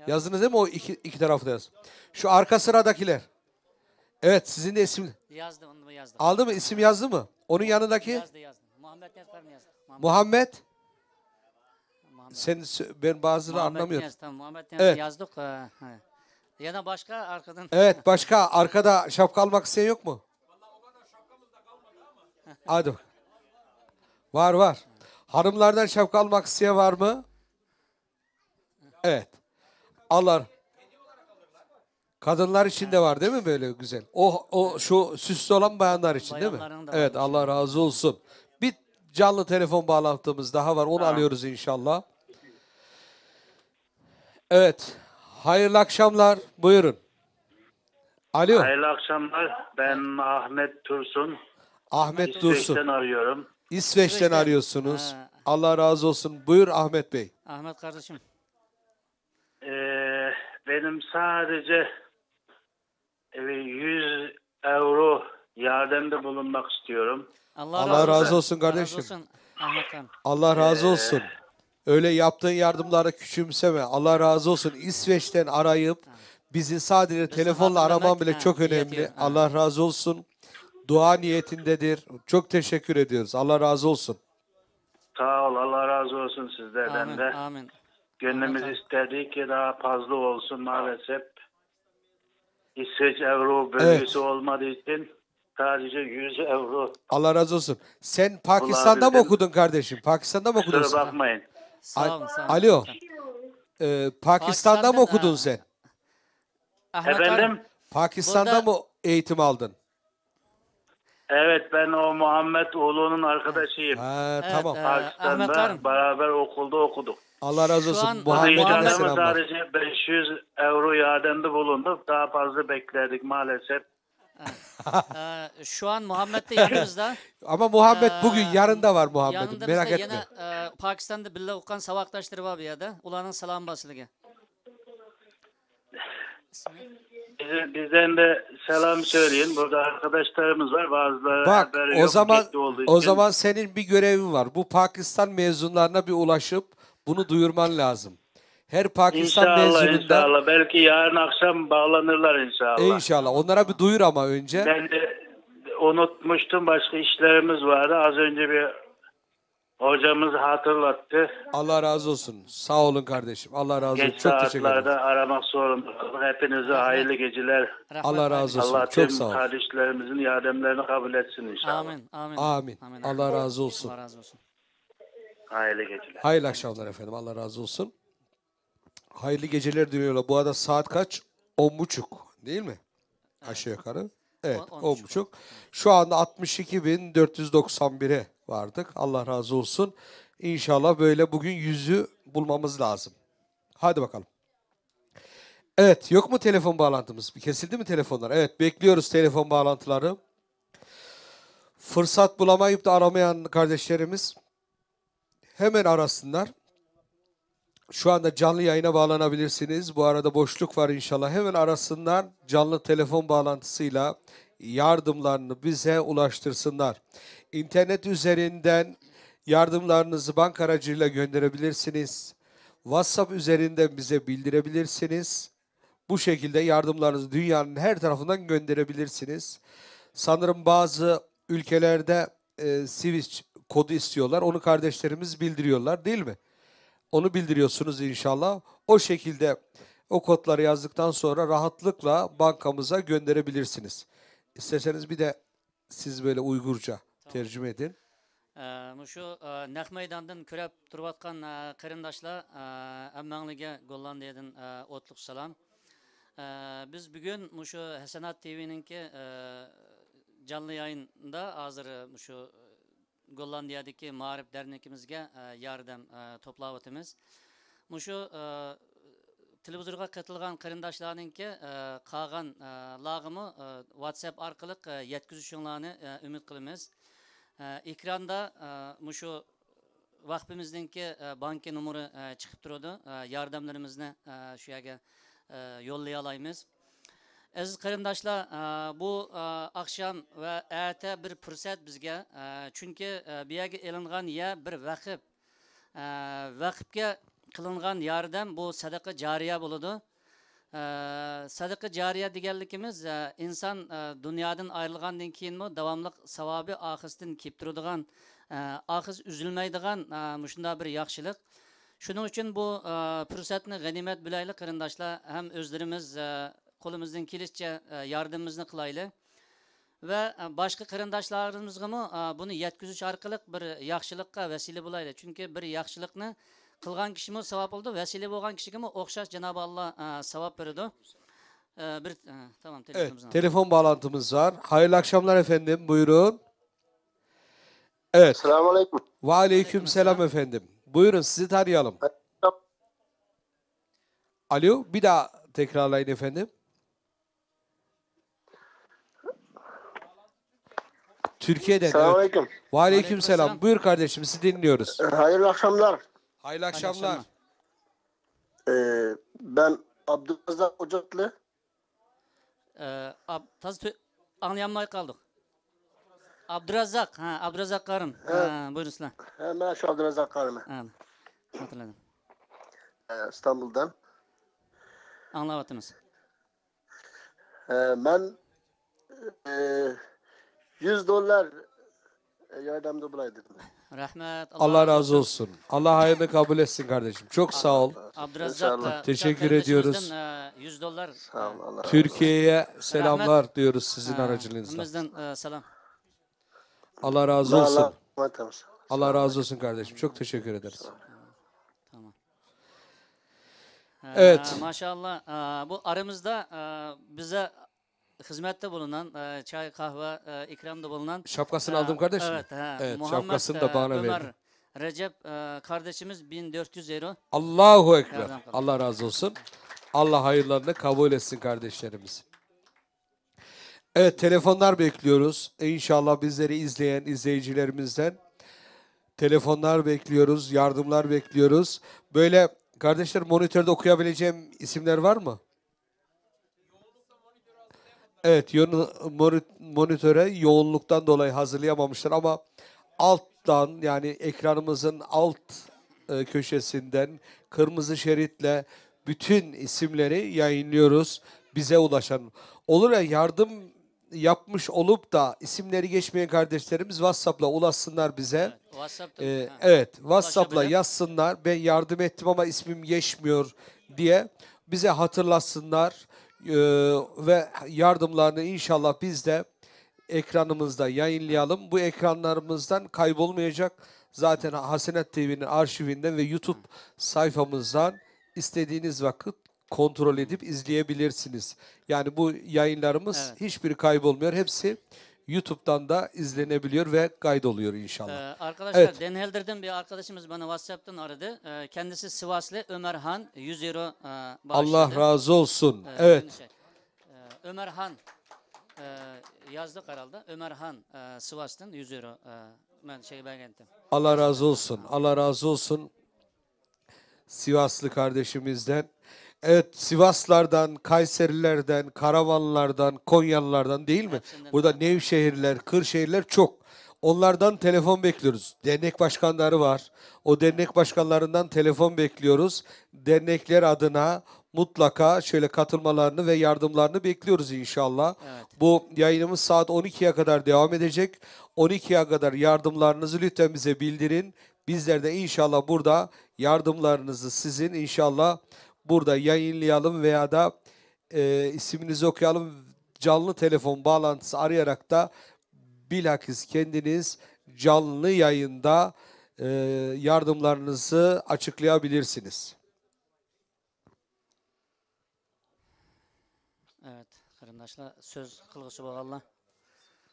Yazdınız değil mi? O iki tarafı da yaz. Şu arka sıradakiler. Evet, sizin de isim. Yazdı, onu da yazdı. Aldı mı? İsim yazdı mı? Onun yanındaki? Yazdı. Muhammed yazdı mı yazdı? Muhammed. Ben bazıları anlamıyorum. Muhammed Evet. yazdık. Ya da başka arkadan. Evet, başka arkada şapka almak isteyen yok mu? Hadi. Var. Hanımlardan şapka almak isteyen var mı? Evet. Allah. Kadınlar için de var değil mi böyle güzel? O şu süslü olan bayanlar için değil mi? Bayanların da Evet, Allah razı olsun. Bir canlı telefon bağlantımız daha var. Onu alıyoruz inşallah. Evet. Hayırlı akşamlar. Buyurun. Alo. Hayırlı akşamlar. Ben Ahmet Tursun. Ahmet İsveç'ten Dursun. arıyorum. İsveç'ten arıyorsunuz. Allah razı olsun. Buyur Ahmet Bey. Ahmet kardeşim. Benim sadece 100 euro yardımda bulunmak istiyorum. Allah razı olsun kardeşim. Allah razı olsun. Öyle yaptığın yardımları küçümseme. Allah razı olsun. İsveç'ten arayıp bizi sadece telefonla araman bile çok önemli. Allah razı olsun. Dua niyetindedir. Çok teşekkür ediyoruz. Allah razı olsun. Sağ ol. Allah razı olsun sizlerden de. Amin. Gönlümüz istedi ki daha fazla olsun maalesef. İsveç euro bölgesi olmadığı için sadece 100 euro. Allah razı olsun. Sen Pakistan'da mı okudun kardeşim? Pakistan'da mı okudun Kusura sen? bakmayın. Sağ olun. Alo. Pakistan'da mı okudun sen? Efendim? Pakistan'da mı eğitim aldın? Evet, ben o Muhammed oğlunun arkadaşıyım. Tamam. Pakistan'da beraber okulda okuduk. Allah razı olsun. Muhammed'e Muhammed'e selamlar. sadece 500 euro yardımda bulunduk. Daha fazla beklerdik maalesef. Şu an Muhammed de yanımızda. Ama Muhammed bugün, yarın da var Muhammed'in. Yanında Merak bizde etme. yine Pakistan'da birlikte okuyan savaktaşları var bir yerde. Ulanın salam basılığı. Bizden de selam söyleyin. Burada arkadaşlarımız var. Bazıları Bak haberi o yok, zaman gitti olduğu o için. zaman senin bir görevin var. Bu Pakistan mezunlarına bir ulaşıp bunu duyurman lazım. Her Pakistan İnşallah, mezununda inşallah. Belki yarın akşam bağlanırlar inşallah. inşallah onlara bir duyur ama önce. Ben de unutmuştum. Başka işlerimiz vardı. Az önce bir hocamız hatırlattı. Allah razı olsun. Sağ olun kardeşim. Allah razı olsun. Geç Çok teşekkür ederim. saatlerde aramak zorunda kaldım. Hepinize hayırlı geceler. Allah razı olsun. Allah Çok tüm sağ ol. kardeşlerimizin yardımlarını kabul etsin inşallah. Amin. Allah razı olsun. Allah razı olsun. Hayırlı geceler. Hayırlı akşamlar efendim. Allah razı olsun. Hayırlı geceler diliyorlar. Bu arada saat kaç? 10.30 değil mi? Aşağı yukarı. Evet, 10,5. 10,5. Şu anda 62.491'e vardık. Allah razı olsun. İnşallah böyle bugün 100'ü bulmamız lazım. Hadi bakalım. Evet, yok mu telefon bağlantımız? Kesildi mi telefonlar? Evet, bekliyoruz telefon bağlantıları. Fırsat bulamayıp da aramayan kardeşlerimiz hemen arasınlar. Şu anda canlı yayına bağlanabilirsiniz. Bu arada boşluk var inşallah. Hemen arasınlar. Canlı telefon bağlantısıyla yardımlarını bize ulaştırsınlar. İnternet üzerinden yardımlarınızı bank aracıyla gönderebilirsiniz. WhatsApp üzerinden bize bildirebilirsiniz. Bu şekilde yardımlarınızı dünyanın her tarafından gönderebilirsiniz. Sanırım bazı ülkelerde Switch kodu istiyorlar. Onu kardeşlerimiz bildiriyorlar, değil mi? Onu bildiriyorsunuz inşallah. O şekilde o kodları yazdıktan sonra rahatlıkla bankamıza gönderebilirsiniz. İsterseniz bir de siz böyle Uygurca tercüme edin. Şu naq maydandan ko'rib turayotgan qarindoshlar hammanglarga Gollandiyadan o'tliq salom. Biz bugun shu Hasanat TV'ninki canlı yayında hozir shu Gollandiyadagi Ma'rif dernekimizga yordam to'playotimiz. Shu televizorga qatilgan qarindoshlarninki qolgan lag'imi WhatsApp orqali yetkazishinglarni umid qilamiz. Ekranda shu vaqtimizningki banka nomeri chiqib turadi. Yordamlarimizni shu yerga yo'llay olamiz. Aziz qarindoshlar, bu akşam ve erta bir fursat bizga, chunki bu yerga elingan bir vaqf. Vaqfga qilingan yordam bu sadaqa jariya bo'ladi. Sadaqa jariya deganligimiz inson dunyodan ayrilgandan keyinmi davomli savobi oxirdan kelib turadigan, oxir uzilmaydigan shunday bir yaxshilik. Shuning uchun bu fursatni g'animat bilaylik qarindoshlar, ham o'zlarimiz qo'limizdan kelishicha yordamimizni qilaylik va boshqa qarindoshlarimizni buni yetkazish orqali bir yaxshilikqa vasila bo'laylik. Chunki bir yaxshilikni qilgan kishimi savob oldi, vasila bo'lgan kishiga o'xshash Cenab-ı Allah savob beradi. Tamam, evet, telefon bağlantımız var. Hayırlı akşamlar efendim, buyurun. Evet. Selamünaleyküm. Ve aleyküm selam efendim. Buyurun, sizi tanıyalım. Alo, bir daha tekrarlayın efendim. Türkiye'den. Selamünaleyküm. Evet. Ve aleyküm selam. Buyur kardeşim, sizi dinliyoruz. Hayırlı akşamlar. Hayırlı akşamlar. Ben Abdülrazak Ocaklı. Anlayamay kaldık. Abdülrazak, Abdülrazak Karım. Buyurun sizler. Ben şu Abdülrazak Karım'ı. Hatırladım. İstanbul'dan. Anlavatınız. Ben $100 yardımda bulaydım. Rahmet. Allah razı olsun. Allah hayırlı kabul etsin kardeşim. Çok sağ ol. Abdülrazak, teşekkür ediyoruz. $100. Sağ olun. Allah Türkiye'ye selamlar diyoruz sizin aracılığınızla. Bizden selam. Allah razı olsun. Allah, Allah razı olsun kardeşim. Çok teşekkür ederiz. Tamam. Evet. Maşallah. Bu aramızda bize hizmette bulunan, çay, kahve, ikramda bulunan. Şapkasını aldım kardeşim. Evet. Evet, Muhammed şapkasını da bana Ömer verdi. Recep kardeşimiz 1400 euro. Allahu Ekber. Allah razı olsun. Allah hayırlarını kabul etsin kardeşlerimiz. Evet, telefonlar bekliyoruz. İnşallah bizleri izleyen izleyicilerimizden telefonlar bekliyoruz, yardımlar bekliyoruz. Böyle kardeşler, monitörde okuyabileceğim isimler var mı? Evet, monitöre yoğunluktan dolayı hazırlayamamışlar ama alttan, yani ekranımızın alt köşesinden kırmızı şeritle bütün isimleri yayınlıyoruz. Bize ulaşan. Olur ya, yardım yapmış olup da isimleri geçmeyen kardeşlerimiz WhatsApp'la ulaşsınlar bize. Evet, WhatsApp'la yazsınlar. Ben yardım ettim ama ismim geçmiyor diye bize hatırlatsınlar. Ve yardımlarını inşallah biz de ekranımızda yayınlayalım. Bu ekranlarımızdan kaybolmayacak. Zaten Hasenat TV'nin arşivinden ve YouTube sayfamızdan istediğiniz vakit kontrol edip izleyebilirsiniz. Yani bu yayınlarımız Evet. hiçbiri kaybolmuyor. Hepsi YouTube'dan da izlenebiliyor ve kaydoluyor inşallah. Arkadaşlar Evet. Denhelder'den bir arkadaşımız bana WhatsApp'tan aradı. Kendisi Sivaslı Ömerhan 100 euro bağışladı. Allah razı olsun. Evet. Ömerhan yazdık herhalde. Ömerhan Sivas'tan 100 euro ben belgentim. Allah razı olsun. Allah razı olsun. Sivaslı kardeşimizden. Evet, Sivaslardan, Kayserilerden, Karamanlılardan, Konyalılardan değil mi? Burada Nevşehirler, Kırşehirler çok. Onlardan telefon bekliyoruz. Dernek başkanları var. O dernek başkanlarından telefon bekliyoruz. Dernekler adına mutlaka şöyle katılmalarını ve yardımlarını bekliyoruz inşallah. Evet. Bu yayınımız saat 12'ye kadar devam edecek. 12'ye kadar yardımlarınızı lütfen bize bildirin. Bizler de inşallah burada yardımlarınızı sizin inşallah burada yayınlayalım veya da isminizi okuyalım. Canlı telefon bağlantısı arayarak da bilakis kendiniz canlı yayında yardımlarınızı açıklayabilirsiniz. Evet, kardeşler söz kılgısı var Allah.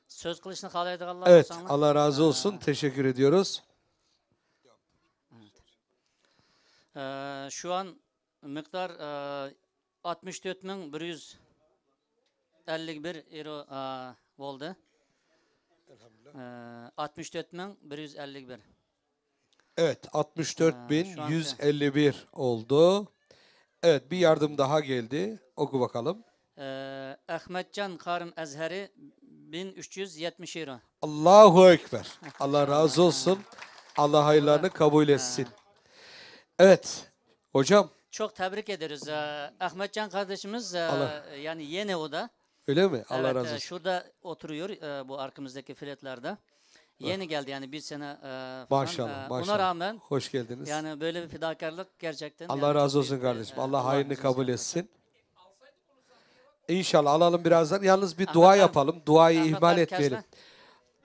Söz kılışını kalaydık Allah. Evet, Allah razı olsun. Teşekkür ediyoruz. Şu an miktar 64.151 euro oldu. 64.151. Evet, 64.151 oldu. Evet, bir yardım daha geldi. Oku bakalım. Ahmetcan Karım Ezheri 1370 euro. Allahu Ekber. Allah razı olsun. Allah hayırlarını kabul etsin. Evet, hocam. Çok tebrik ederiz. Ahmetcan kardeşimiz yani yeni o da. Öyle mi? Allah evet, razı olsun. Şurada oturuyor bu arkamızdaki fletlerde. Yeni geldi yani bir sene falan. Maşallah, maşallah. Ona rağmen hoş geldiniz. Yani böyle bir fedakarlık gerçekten. Allah yani razı çok olsun büyük kardeşim. Allah hayrını kabul olsun. etsin. İnşallah alalım birazdan. Yalnız bir Ahmet dua abi, yapalım. Duayı Ahmet ihmal abi, etmeyelim. Keslan.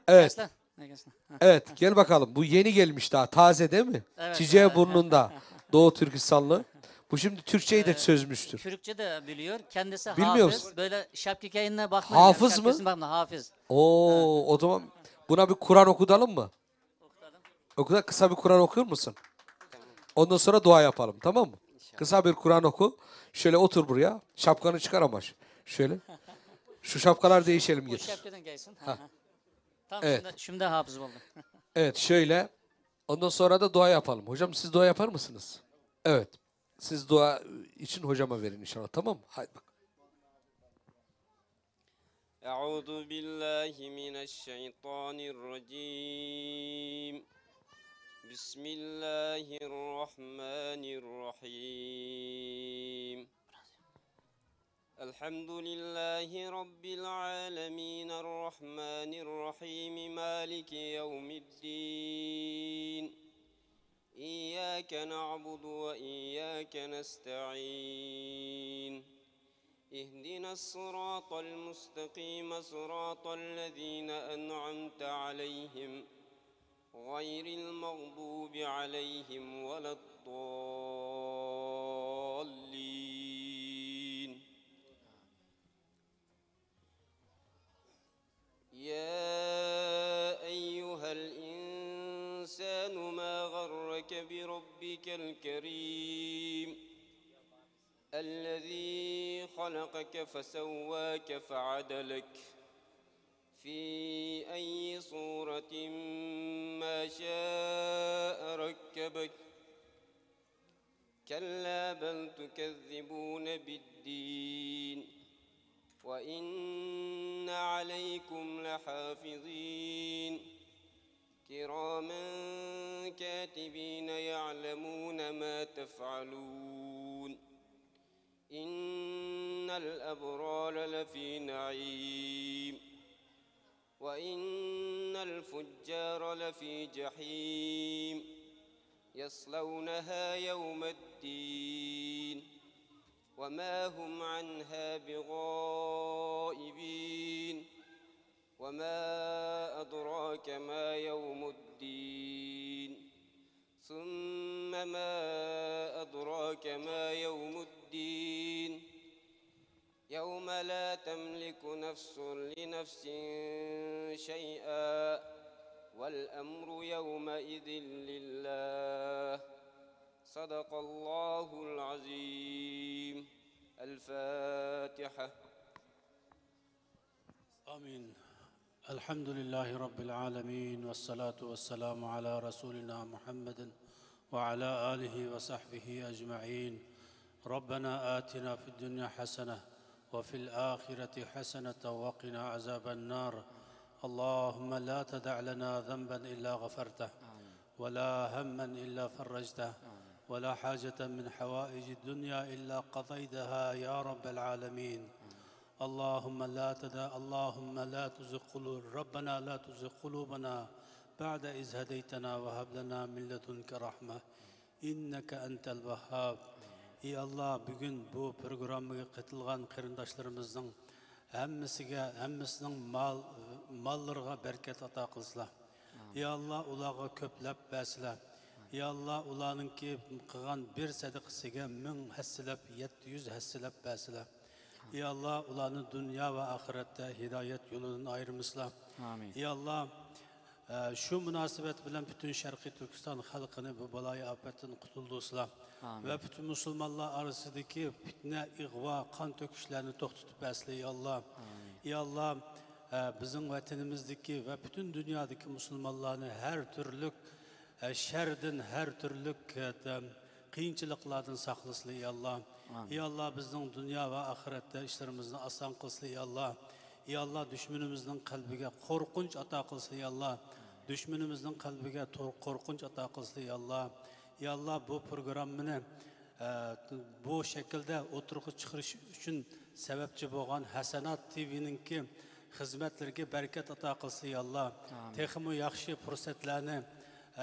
Evet. Keslan. Keslan. Evet, gel bakalım. Bu yeni gelmiş daha. Taze değil mi? Evet. Çiçeği burnunda. Doğu Türkistanlı. Bu şimdi Türkçeyi de çözmüştür. Türkçe de biliyor. Kendisi Bilmiyor hafız. musun? Böyle şapki yayınına bakmayın. Hafız mı? Bakma, hafız. Oo, o zaman buna bir Kur'an okutalım mı? Okuda kısa bir Kur'an okur musun? Ondan sonra dua yapalım, tamam mı? Kısa bir Kur'an oku. Şöyle otur buraya. Şapkanı çıkar ama şöyle. Şu şapkalar değişelim Bu getir. şapkadan gelsin. Ha. Tamam, Evet. şimdi hafız oldu. Evet, şöyle. Ondan sonra da dua yapalım. Hocam siz dua yapar mısınız? Evet. Siz dua için hocama verin inşallah, tamam mı? Haydi bak. Euzu billahi mineşşeytanirracim. Bismillahirrahmanirrahim. Elhamdülillahi Rabbil alemin. Errahmanirrahim. Maliki yevmiddin. İyyâke na'budu ve iyyâke nesta'in. اهدنا الصراط المستقيم صراط الذين أنعمت عليهم غير المغضوب عليهم ولا الضالين يا أيها الإنسان ما غرك بربك الكريم الذي خلقك فسواك فعدلك في أي صورة ما شاء ركبك كلا بل تكذبون بالدين وإن عليكم لحافظين كراما كاتبين يعلمون ما تفعلون إن الأبرار لفي نعيم وإن الفجار لفي جحيم يصلونها يوم الدين وما هم عنها بغائبين وما أدراك ما يوم الدين ثم ما أدراك ما يوم الدين يوم لا تملك نفس لنفس شيئا والأمر يومئذ لله صدق الله العظيم الفاتحة آمين. الحمد لله رب العالمين والصلاة والسلام على رسولنا محمد وعلى آله وصحبه أجمعين. ربنا آتنا في الدنيا حسنة وفي الآخرة حسنة وقنا عذاب النار. اللهم لا تدع لنا ذنبا إلا غفرته ولا هما إلا فرجته ولا حاجة من حوائج الدنيا إلا قضيتها يا رب العالمين. اللهم لا تزغ ربنا لا تزغ قلوبنا بعد إذ هديتنا وهب لنا من لدنك رحمة إنك أنت الوهاب. Ey Allah, bugün bu programga katılgan qarindoshlarımızın hammasinin mallarga berkat ato qilsizlar. Ey Allah, ularga ko'plab bersinlar. Ey Allah, ularninki qilgan bir sadaqasiga 1000 hassilab 700 hassilab bersinlar. Ey Allah, ularni dunyo va oxiratda hidoyat yo'lidan ayirmaslar. Amin. Ey Allah, şu münasebet bilen bütün Şarkı Türkistan halkını bu balaya afetten kurtuldursunlar. Ve bütün Müslümanlar arasındaki fitne, ihva, kan töküşlerini toktutup besle ey Allah. Ey Allah, bizim vatanımızdaki ve bütün dünyadaki Müslümanlarını her türlü şerden, her türlü kıyınçılıklardan saklasın ey Allah. Ey Allah, bizim dünya ve ahirette işlerimizni asan kılsın ey Allah. Ey Allah, düşmanımızın kalbine korkunç ata kılsın ey Allah. Düşmanımızın kalbine korkunç ata kılsın ey Allah. Ey Allah, bu programını bu şekilde oturuq çıkırış için sebepçi olan Hasanat TV'ninki hizmetlerine bereket ata kılsın ey Allah. Texmi yaxşı fırsatlarını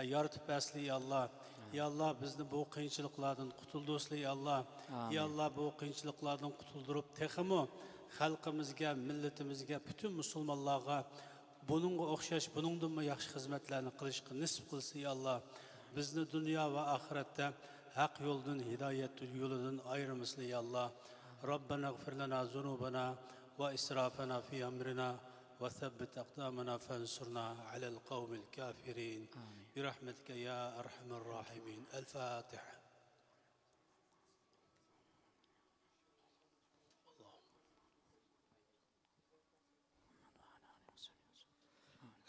yaratıp versin ey Allah. Ey Allah, bizni bu kıyınçılıklardan kurtuldursun ey Allah. Ey Allah, bu kıyınçılıklardan kurtuldurup texmi xalqimizga, millatimizga, bütün Müslümanlarga bununla o'xshash, buningdan yaxshi xizmatlarni qilishga nisb qilsin ey Allah. Bizni dunyo va oxiratda haq yo'ldan, hidoyat yo'lidan ayirmasin ey Allah. Rabbana ighfir lana zunubana va israfana fi amrina va thabbit aqdamana fansurna alal qawmil kafirin. Bi rahmatika ya arhamar rahimin. El Fatiha.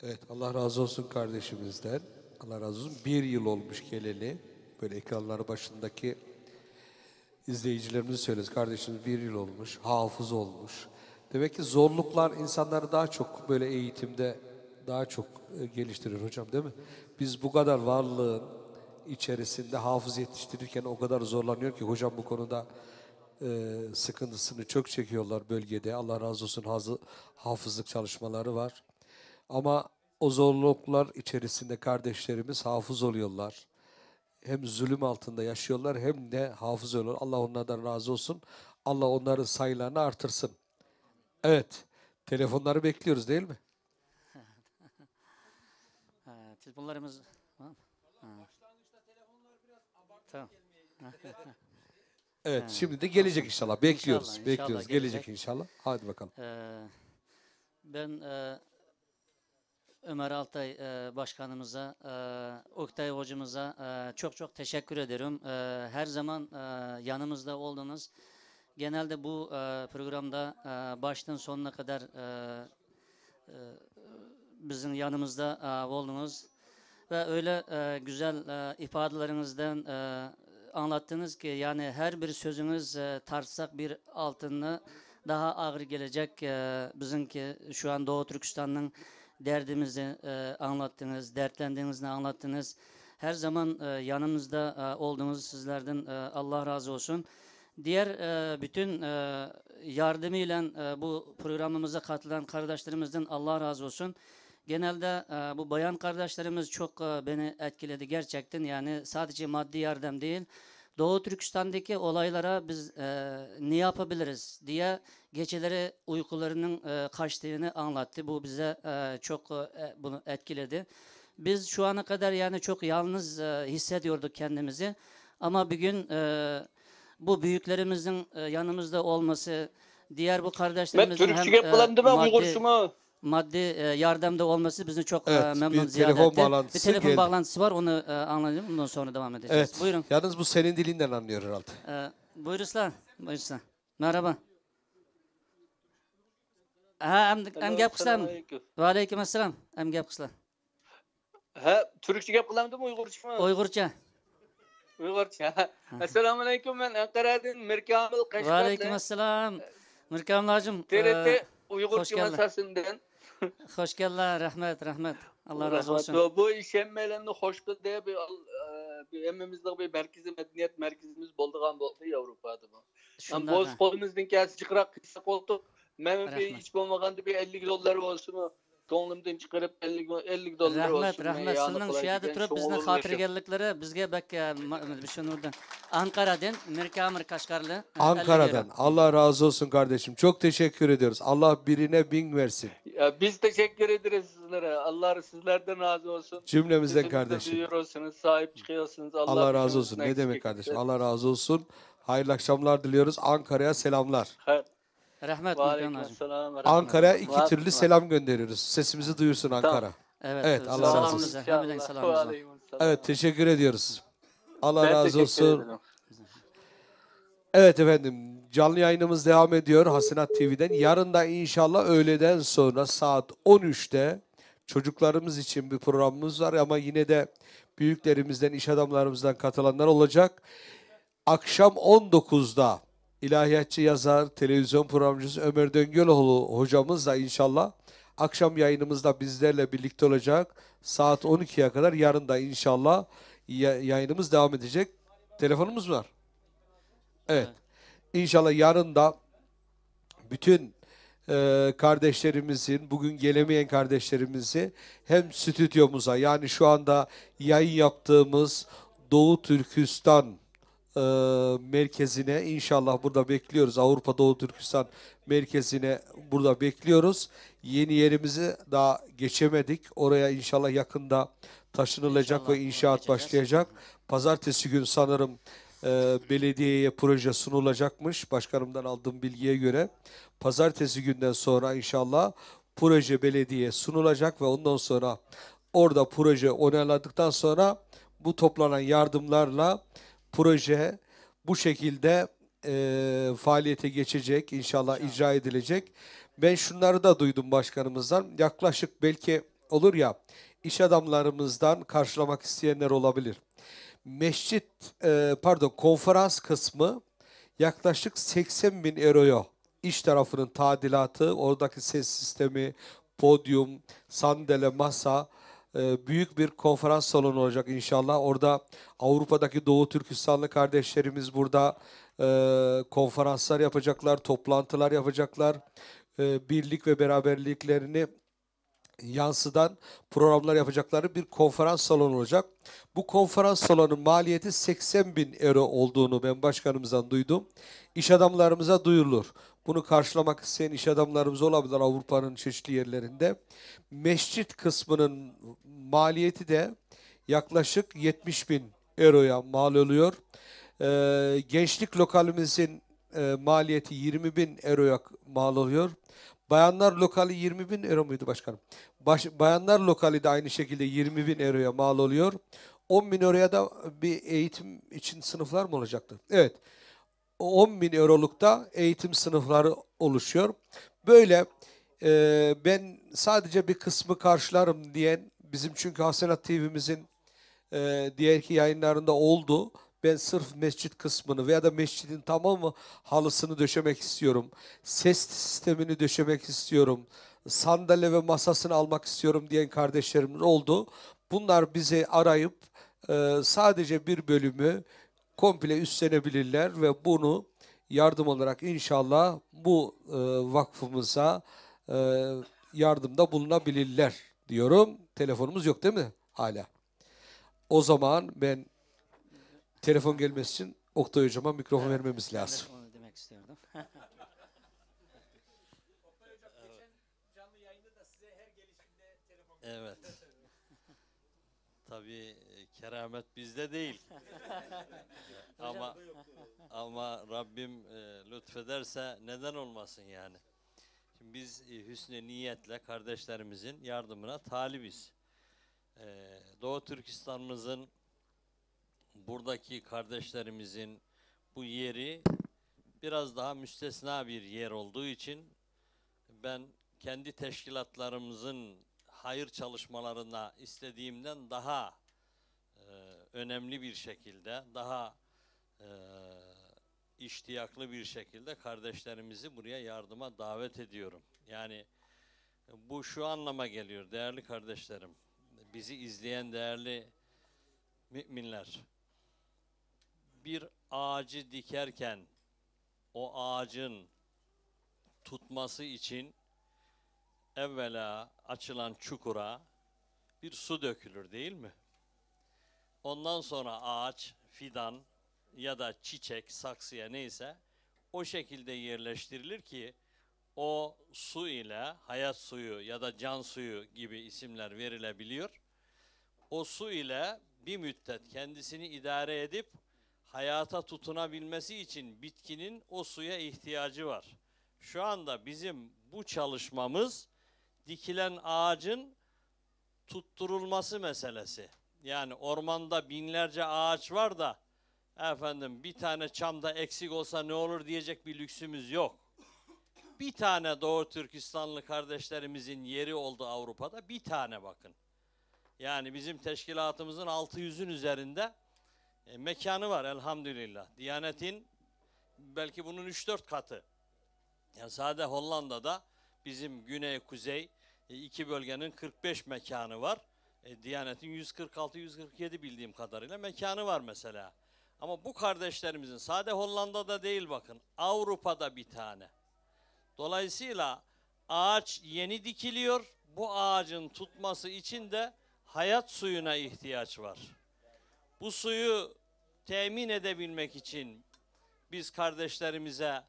Evet, Allah razı olsun kardeşimizden. Allah razı olsun. 1 yıl olmuş geleli. Böyle ekranları başındaki izleyicilerimiz söyleriz. Kardeşimiz 1 yıl olmuş, hafız olmuş. Demek ki zorluklar insanları daha çok böyle eğitimde daha çok geliştirir hocam, değil mi? Biz bu kadar varlığın içerisinde hafız yetiştirirken o kadar zorlanıyor ki hocam bu konuda sıkıntısını çok çekiyorlar bölgede. Allah razı olsun, hafızlık çalışmaları var. Ama o zorluklar içerisinde kardeşlerimiz hafız oluyorlar. Hem zulüm altında yaşıyorlar hem de hafız oluyorlar. Allah onlardan razı olsun. Allah onların sayılarını artırsın. Evet. Telefonları bekliyoruz değil mi? Telefonlarımız... Tamam. Evet, şimdi de gelecek inşallah. Bekliyoruz. İnşallah, bekliyoruz. inşallah Gelecek inşallah. Hadi bakalım. Ben Ömer Altay Başkanımıza, Oktay Hocamıza çok çok teşekkür ediyorum. Her zaman yanımızda oldunuz. Genelde bu programda baştan sonuna kadar bizim yanımızda oldunuz. Ve öyle güzel ifadelerinizden anlattınız ki yani her bir sözünüz tartsak bir altını daha ağır gelecek. Bizimki şu an Doğu Türkistan'ın derdimizi anlattınız, dertlendiğinizi anlattınız. Her zaman yanımızda olduğunuz sizlerden Allah razı olsun. Diğer bütün yardımıyla bu programımıza katılan kardeşlerimizden Allah razı olsun. Genelde bu bayan kardeşlerimiz çok beni etkiledi gerçekten. Yani sadece maddi yardım değil, Doğu Türkistan'daki olaylara biz ne yapabiliriz diye geceleri uykularının kaçtığını anlattı. Bu bize çok bunu etkiledi. Biz şu ana kadar yani çok yalnız hissediyorduk kendimizi. Ama bugün bu büyüklerimizin yanımızda olması, diğer bu kardeşlerimizin Ben Türkçe yapılandı ben Uygurcuma. maddi yardımda olması bizi çok Evet, memnun bir ziyaret telefon etti. bağlantısı Bir telefon geldi. bağlantısı var, onu anlayalım. Ondan sonra devam edeceğiz. Evet. Buyurun. Yalnız bu senin dilinden anlıyor herhalde. Buyur Islan. Buyur Islan. Merhaba. Ha, em gap kıslam. Ve aleyküm esselam. Em gap kıslam. Ha, Türkçe yapılandı mı Uygurcuma? Uygurca. Uygurca. Esselamu aleyküm, ben Ankara'dan Mirkamil Ve Kaşgar'dan. aleyküm esselam. Mirkamlacım. TRT Uygurca masasından. Hoş geldin. Rahmet. Allah razı olsun. Bu işemmelerinde hoş diye bir emmimizde bir merkezi medeniyet merkezimiz bulduğum oldu Avrupa'da bu. Şundan Boz kolumuzdan gelsi çıkırak kısa koltuk. Benim bir hiç olmagandı bir 50 dolar olsun. To'nimdan chiqarib 50 dollar olsun. Rahmet. Sizning shu yerda turib bizni xotirjamliklari bizga bak shundan Ankara'dan Mirkamir Kaşgarlı. Ankara'dan. Allah razı olsun kardeşim. Çok teşekkür ediyoruz. Allah birine bin versin. Ya, biz teşekkür ederiz sizlere. Allah sizlerden razı olsun. Cümlemizden kardeşim. Duyuyorsunuz, sahip çıkıyorsunuz. Allah razı olsun. Ne demek kardeşim? Allah razı olsun. Hayırlı akşamlar diliyoruz. Ankara'ya selamlar. Rahmet. Ankara'ya iki türlü selam gönderiyoruz. Sesimizi duyursun Ankara. Evet. Allah razı olsun. Evet, teşekkür ediyoruz. Allah razı olsun. Evet efendim, canlı yayınımız devam ediyor Hasenat TV'den. Yarın da inşallah öğleden sonra saat 13'te çocuklarımız için bir programımız var ama yine de büyüklerimizden, iş adamlarımızdan katılanlar olacak. Akşam 19'da ilahiyatçı yazar, televizyon programcısı Ömer Döngöloğlu hocamız da inşallah akşam yayınımızda bizlerle birlikte olacak. Saat 12'ye kadar yarın da inşallah yayınımız devam edecek. Telefonumuz var. Evet. İnşallah yarın da bütün kardeşlerimizin, bugün gelemeyen kardeşlerimizi hem stüdyomuza, yani şu anda yayın yaptığımız Doğu Türkistan merkezine inşallah burada bekliyoruz. Avrupa Doğu Türkistan merkezine burada bekliyoruz. Yeni yerimizi daha geçemedik. Oraya inşallah yakında taşınılacak inşallah, ve inşaat başlayacak. Pazartesi gün sanırım belediyeye proje sunulacakmış. Başkanımdan aldığım bilgiye göre. Pazartesi günden sonra inşallah proje belediyeye sunulacak ve ondan sonra orada proje onayladıktan sonra bu toplanan yardımlarla proje bu şekilde faaliyete geçecek, inşallah icra edilecek. Ben şunları da duydum başkanımızdan. Yaklaşık belki olur ya, iş adamlarımızdan karşılamak isteyenler olabilir. Konferans kısmı yaklaşık 80 bin euroya iş tarafının tadilatı, oradaki ses sistemi, podyum, sandalye, masa, büyük bir konferans salonu olacak inşallah. Orada Avrupa'daki Doğu Türkistanlı kardeşlerimiz burada konferanslar yapacaklar, toplantılar yapacaklar. Birlik ve beraberliklerini yansıdan programlar yapacakları bir konferans salonu olacak. Bu konferans salonunun maliyeti 80 bin euro olduğunu ben başkanımızdan duydum. İş adamlarımıza duyurulur. Bunu karşılamak isteyen iş adamlarımız olabilir Avrupa'nın çeşitli yerlerinde. Mescit kısmının maliyeti de yaklaşık 70 bin euroya mal oluyor. Gençlik lokalimizin maliyeti 20 bin euroya mal oluyor. Bayanlar lokali 20 bin euro muydu başkanım? Bayanlar lokali de aynı şekilde 20 bin euroya mal oluyor. 10 bin euroya da bir eğitim için sınıflar mı olacaktı? Evet. 10 bin eurolukta eğitim sınıfları oluşuyor. Böyle ben sadece bir kısmı karşılarım diyen, bizim çünkü Hasenat TV'mizin diğerki yayınlarında oldu. Ben sırf mescit kısmını veya da mescidin tamamı halısını döşemek istiyorum. Ses sistemini döşemek istiyorum. Sandalye ve masasını almak istiyorum diyen kardeşlerimiz oldu. Bunlar bizi arayıp sadece bir bölümü komple üstlenebilirler ve bunu yardım olarak inşallah bu vakfımıza yardımda bulunabilirler diyorum. Telefonumuz yok değil mi hala? O zaman ben telefon gelmesi için Oktay Hocam'a mikrofon vermemiz lazım. Onu demek istiyordum. Evet. tabii keramet bizde değil. ama ama Rabbim lütfederse neden olmasın yani. Şimdi biz hüsnü niyetle kardeşlerimizin yardımına talibiz. Doğu Türkistan'ımızın, buradaki kardeşlerimizin bu yeri biraz daha müstesna bir yer olduğu için ben kendi teşkilatlarımızın hayır çalışmalarına istediğimden daha önemli bir şekilde, daha iştiyaklı bir şekilde kardeşlerimizi buraya yardıma davet ediyorum. Yani bu şu anlama geliyor değerli kardeşlerim, bizi izleyen değerli müminler. Bir ağacı dikerken o ağacın tutması için evvela açılan çukura bir su dökülür değil mi? Ondan sonra ağaç, fidan ya da çiçek, saksıya neyse o şekilde yerleştirilir ki o su ile hayat suyu ya da can suyu gibi isimler verilebiliyor. O su ile bir müddet kendisini idare edip hayata tutunabilmesi için bitkinin o suya ihtiyacı var. Şu anda bizim bu çalışmamız dikilen ağacın tutturulması meselesi. Yani ormanda binlerce ağaç var da efendim bir tane çamda eksik olsa ne olur diyecek bir lüksümüz yok. Bir tane Doğu Türkistanlı kardeşlerimizin yeri oldu Avrupa'da, bir tane bakın. Yani bizim teşkilatımızın 600'ün üzerinde mekanı var elhamdülillah. Diyanet'in belki bunun 3-4 katı. Yani sadece Hollanda'da bizim güney kuzey iki bölgenin 45 mekanı var. Diyanet'in 146-147 bildiğim kadarıyla mekanı var mesela. Ama bu kardeşlerimizin sadece Hollanda'da değil bakın, Avrupa'da bir tane. Dolayısıyla ağaç yeni dikiliyor. Bu ağacın tutması için de hayat suyuna ihtiyaç var. Bu suyu temin edebilmek için biz kardeşlerimize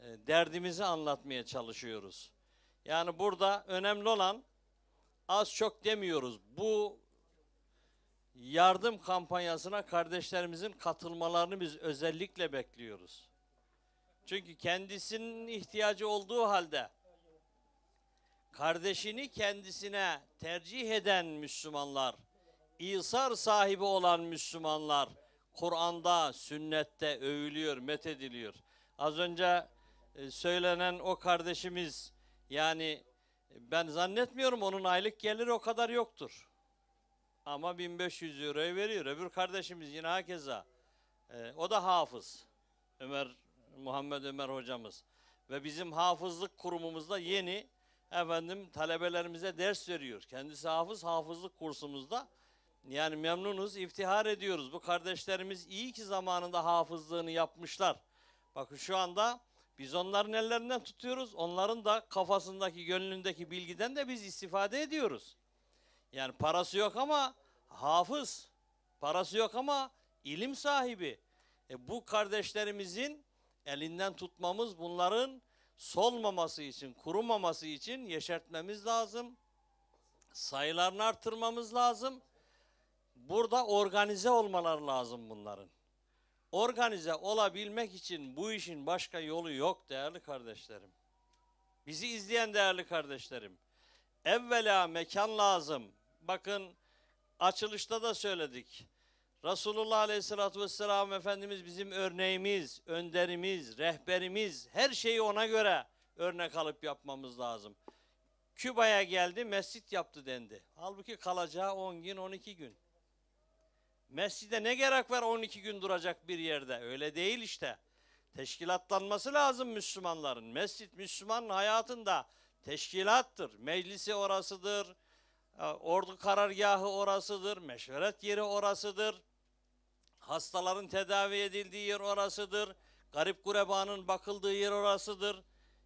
derdimizi anlatmaya çalışıyoruz. Yani burada önemli olan az çok demiyoruz. Bu yardım kampanyasına kardeşlerimizin katılmalarını biz özellikle bekliyoruz. Çünkü kendisinin ihtiyacı olduğu halde kardeşini kendisine tercih eden Müslümanlar, İsar sahibi olan Müslümanlar Kur'an'da, sünnette övülüyor, methediliyor. Az önce söylenen o kardeşimiz, yani ben zannetmiyorum onun aylık geliri o kadar yoktur. Ama 1500 euroyu veriyor. Öbür kardeşimiz yine hakeza. O da hafız. Muhammed Ömer hocamız. Ve bizim hafızlık kurumumuzda yeni talebelerimize ders veriyor. Kendisi hafız, hafızlık kursumuzda. Yani memnunuz, iftihar ediyoruz. Bu kardeşlerimiz iyi ki zamanında hafızlığını yapmışlar. Bakın şu anda biz onların ellerinden tutuyoruz. Onların da kafasındaki, gönlündeki bilgiden de biz istifade ediyoruz. Yani parası yok ama hafız. Parası yok ama ilim sahibi. Bu kardeşlerimizin elinden tutmamız, bunların solmaması için, kurumaması için yeşertmemiz lazım. Sayılarını artırmamız lazım. Burada organize olmaları lazım bunların. Organize olabilmek için bu işin başka yolu yok değerli kardeşlerim. Bizi izleyen değerli kardeşlerim. Evvela mekan lazım. Bakın açılışta da söyledik. Resulullah Aleyhisselatü Vesselam Efendimiz bizim örneğimiz, önderimiz, rehberimiz. Her şeyi ona göre örnek alıp yapmamız lazım. Küba'ya geldi, mescit yaptı dendi. Halbuki kalacağı 10 gün, 12 gün. Mescide ne gerek var 12 gün duracak bir yerde? Öyle değil işte. Teşkilatlanması lazım Müslümanların. Mescit Müslümanın hayatında teşkilattır. Meclisi orasıdır. Ordu karargahı orasıdır. Meşveret yeri orasıdır. Hastaların tedavi edildiği yer orasıdır. Garip gurebanın bakıldığı yer orasıdır.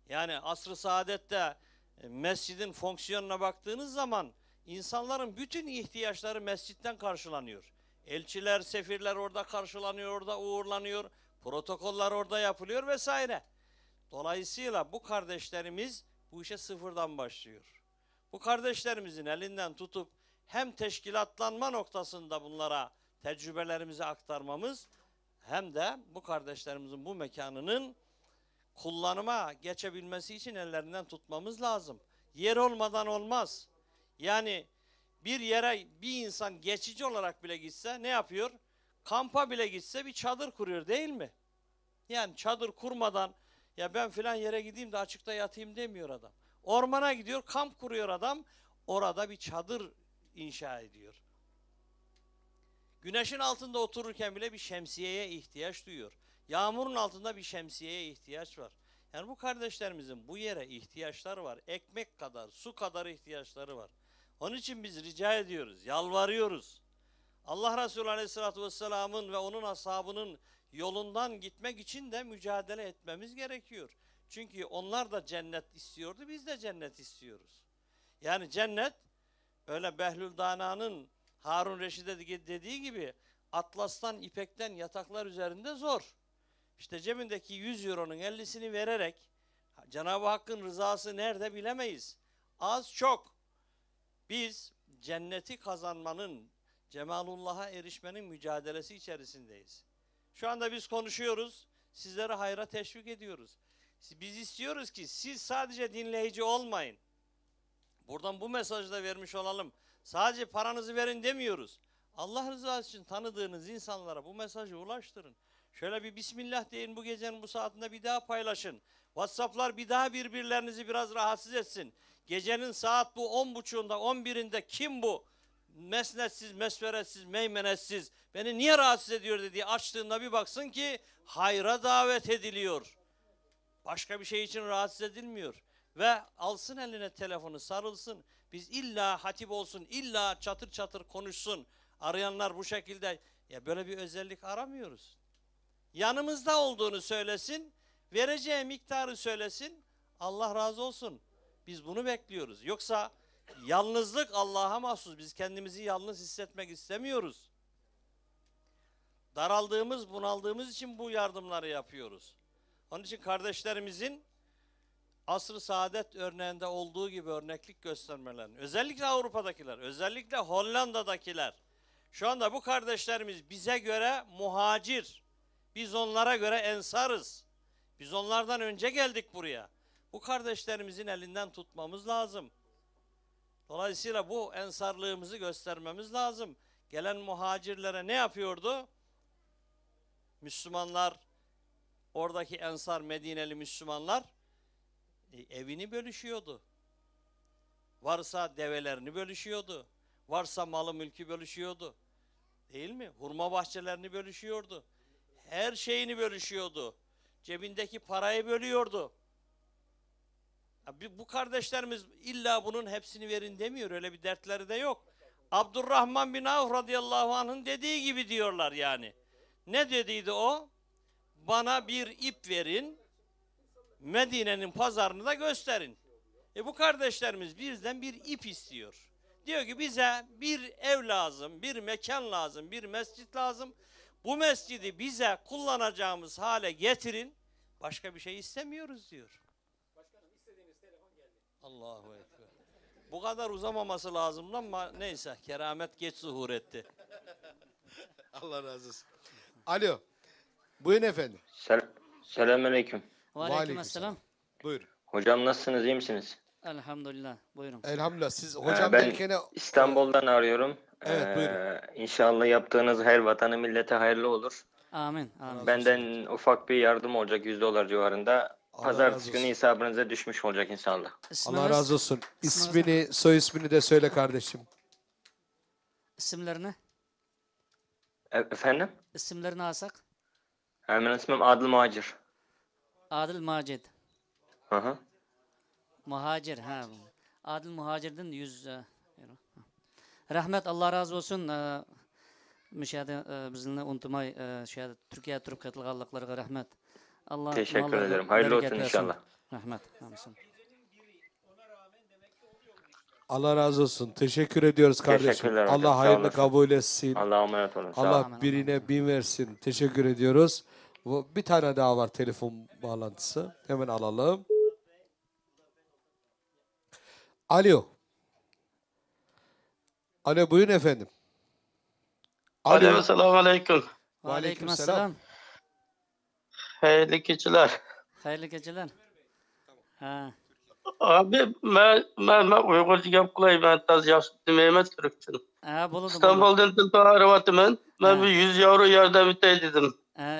Yani asr-ı saadette mescidin fonksiyonuna baktığınız zaman insanların bütün ihtiyaçları mescitten karşılanıyor. Elçiler, sefirler orada karşılanıyor, orada uğurlanıyor. Protokoller orada yapılıyor vesaire. Dolayısıyla bu kardeşlerimiz bu işe sıfırdan başlıyor. Bu kardeşlerimizin elinden tutup hem teşkilatlanma noktasında bunlara tecrübelerimizi aktarmamız hem de bu kardeşlerimizin bu mekanının kullanıma geçebilmesi için ellerinden tutmamız lazım. Yer olmadan olmaz. Yani bir yere bir insan geçici olarak bile gitse ne yapıyor? Kampa bile gitse bir çadır kuruyor değil mi? Yani çadır kurmadan ya ben filan yere gideyim de açıkta yatayım demiyor adam. Ormana gidiyor, kamp kuruyor adam. Orada bir çadır inşa ediyor. Güneşin altında otururken bile bir şemsiyeye ihtiyaç duyuyor. Yağmurun altında bir şemsiyeye ihtiyaç var. Yani bu kardeşlerimizin bu yere ihtiyaçları var. Ekmek kadar, su kadar ihtiyaçları var. Onun için biz rica ediyoruz, yalvarıyoruz. Allah Resulü Aleyhisselatü Vesselam'ın ve onun ashabının yolundan gitmek için de mücadele etmemiz gerekiyor. Çünkü onlar da cennet istiyordu, biz de cennet istiyoruz. Yani cennet öyle Behlül Dana'nın Harun Reşid'e dediği gibi atlastan, ipekten yataklar üzerinde zor. İşte cebindeki 100 euronun 50'sini vererek Cenab-ı Hakk'ın rızası nerede bilemeyiz. Az çok biz cenneti kazanmanın, Cemalullah'a erişmenin mücadelesi içerisindeyiz. Şu anda biz konuşuyoruz, sizleri hayra teşvik ediyoruz. Biz istiyoruz ki siz sadece dinleyici olmayın. Buradan bu mesajı da vermiş olalım. Sadece paranızı verin demiyoruz. Allah rızası için tanıdığınız insanlara bu mesajı ulaştırın. Şöyle bir Bismillah deyin, bu gecenin bu saatinde bir daha paylaşın. WhatsApp'lar bir daha birbirlerinizi biraz rahatsız etsin. Gecenin saat bu 10.30'unda 11'inde kim bu? Mesnetsiz, mesveretsiz, meymenetsiz beni niye rahatsız ediyor dediği açtığında bir baksın ki hayra davet ediliyor. Başka bir şey için rahatsız edilmiyor. Ve alsın eline telefonu, sarılsın. Biz illa hatip olsun, illa çatır çatır konuşsun. Arayanlar bu şekilde, ya böyle bir özellik aramıyoruz. Yanımızda olduğunu söylesin, vereceği miktarı söylesin. Allah razı olsun. Biz bunu bekliyoruz. Yoksa yalnızlık Allah'a mahsus. Biz kendimizi yalnız hissetmek istemiyoruz. Daraldığımız, bunaldığımız için bu yardımları yapıyoruz. Onun için kardeşlerimizin asr-ı saadet örneğinde olduğu gibi örneklik göstermelerini, özellikle Avrupa'dakiler, özellikle Hollanda'dakiler, şu anda bu kardeşlerimiz bize göre muhacir, biz onlara göre ensarız. Biz onlardan önce geldik buraya. Bu kardeşlerimizin elinden tutmamız lazım. Dolayısıyla bu ensarlığımızı göstermemiz lazım. Gelen muhacirlere ne yapıyordu? Müslümanlar, oradaki ensar Medineli Müslümanlar evini bölüşüyordu. Varsa develerini bölüşüyordu. Varsa malı mülkü bölüşüyordu. Değil mi? Hurma bahçelerini bölüşüyordu. Her şeyini bölüşüyordu. Cebindeki parayı bölüyordu. Bu kardeşlerimiz illa bunun hepsini verin demiyor. Öyle bir dertleri de yok. Abdurrahman bin Avf radıyallahu anh'ın dediği gibi diyorlar yani. Ne dediydi o? Bana bir ip verin, Medine'nin pazarını da gösterin. Bu kardeşlerimiz bizden bir ip istiyor. Diyor ki bize bir ev lazım, bir mekan lazım, bir mescit lazım. Bu mescidi bize kullanacağımız hale getirin. Başka bir şey istemiyoruz diyor. Allahu Ekber. Bu kadar uzamaması lazımdı ama neyse, keramet geç zuhur etti. Allah razı olsun. Alo. Buyurun efendim. Selamünaleyküm. Aleykümselam. Buyurun. Hocam nasılsınız, iyi misiniz? Elhamdülillah. Buyurun. Elhamdülillah. Siz hocam Ben derken İstanbul'dan arıyorum. Evet, buyurun. İnşallah yaptığınız her vatanı millete hayırlı olur. Amin. Amin. Benden ufak bir yardım olacak, $100 civarında. Allah Pazartesi razı günü olsun. hesabınıza düşmüş olacak inşallah. Allah razı olsun. İsmini, soy ismini de söyle kardeşim. İsimlerini? Efendim? İsimlerini alsak? Benim ismim Adil Muhacir. Adil Macid. Hı hı. Muhacir. Ha. Adil Muhacir'den 100 euro. Rahmet, Allah razı olsun. Müşahede bizimle unutmay Türkiye turib katılganlıklarga rahmet. Allah Teşekkür ederim. Hayırlı olsun inşallah. Rahmet. Allah razı olsun. Teşekkür ediyoruz kardeşim. Teşekkürler hocam, Allah sağ hayırlı olasın. kabul etsin. Allah'a emanet olun. Sağ Allah olun. birine bin versin. Teşekkür ediyoruz. Bir tane daha var telefon bağlantısı. Hemen alalım. Alo. Alo buyurun efendim. Alo, selamun aleyküm. Aleykümselam. Hayırlı geceler. Hayırlı geceler. Ha. Abi, ben Uygurca gap kılay, ben taz yaxşı demeyemez Türkçe. Ha, bulundu. İstanbul'dan telefon aravatımın, ben bir 100 euro yardım etey dedim.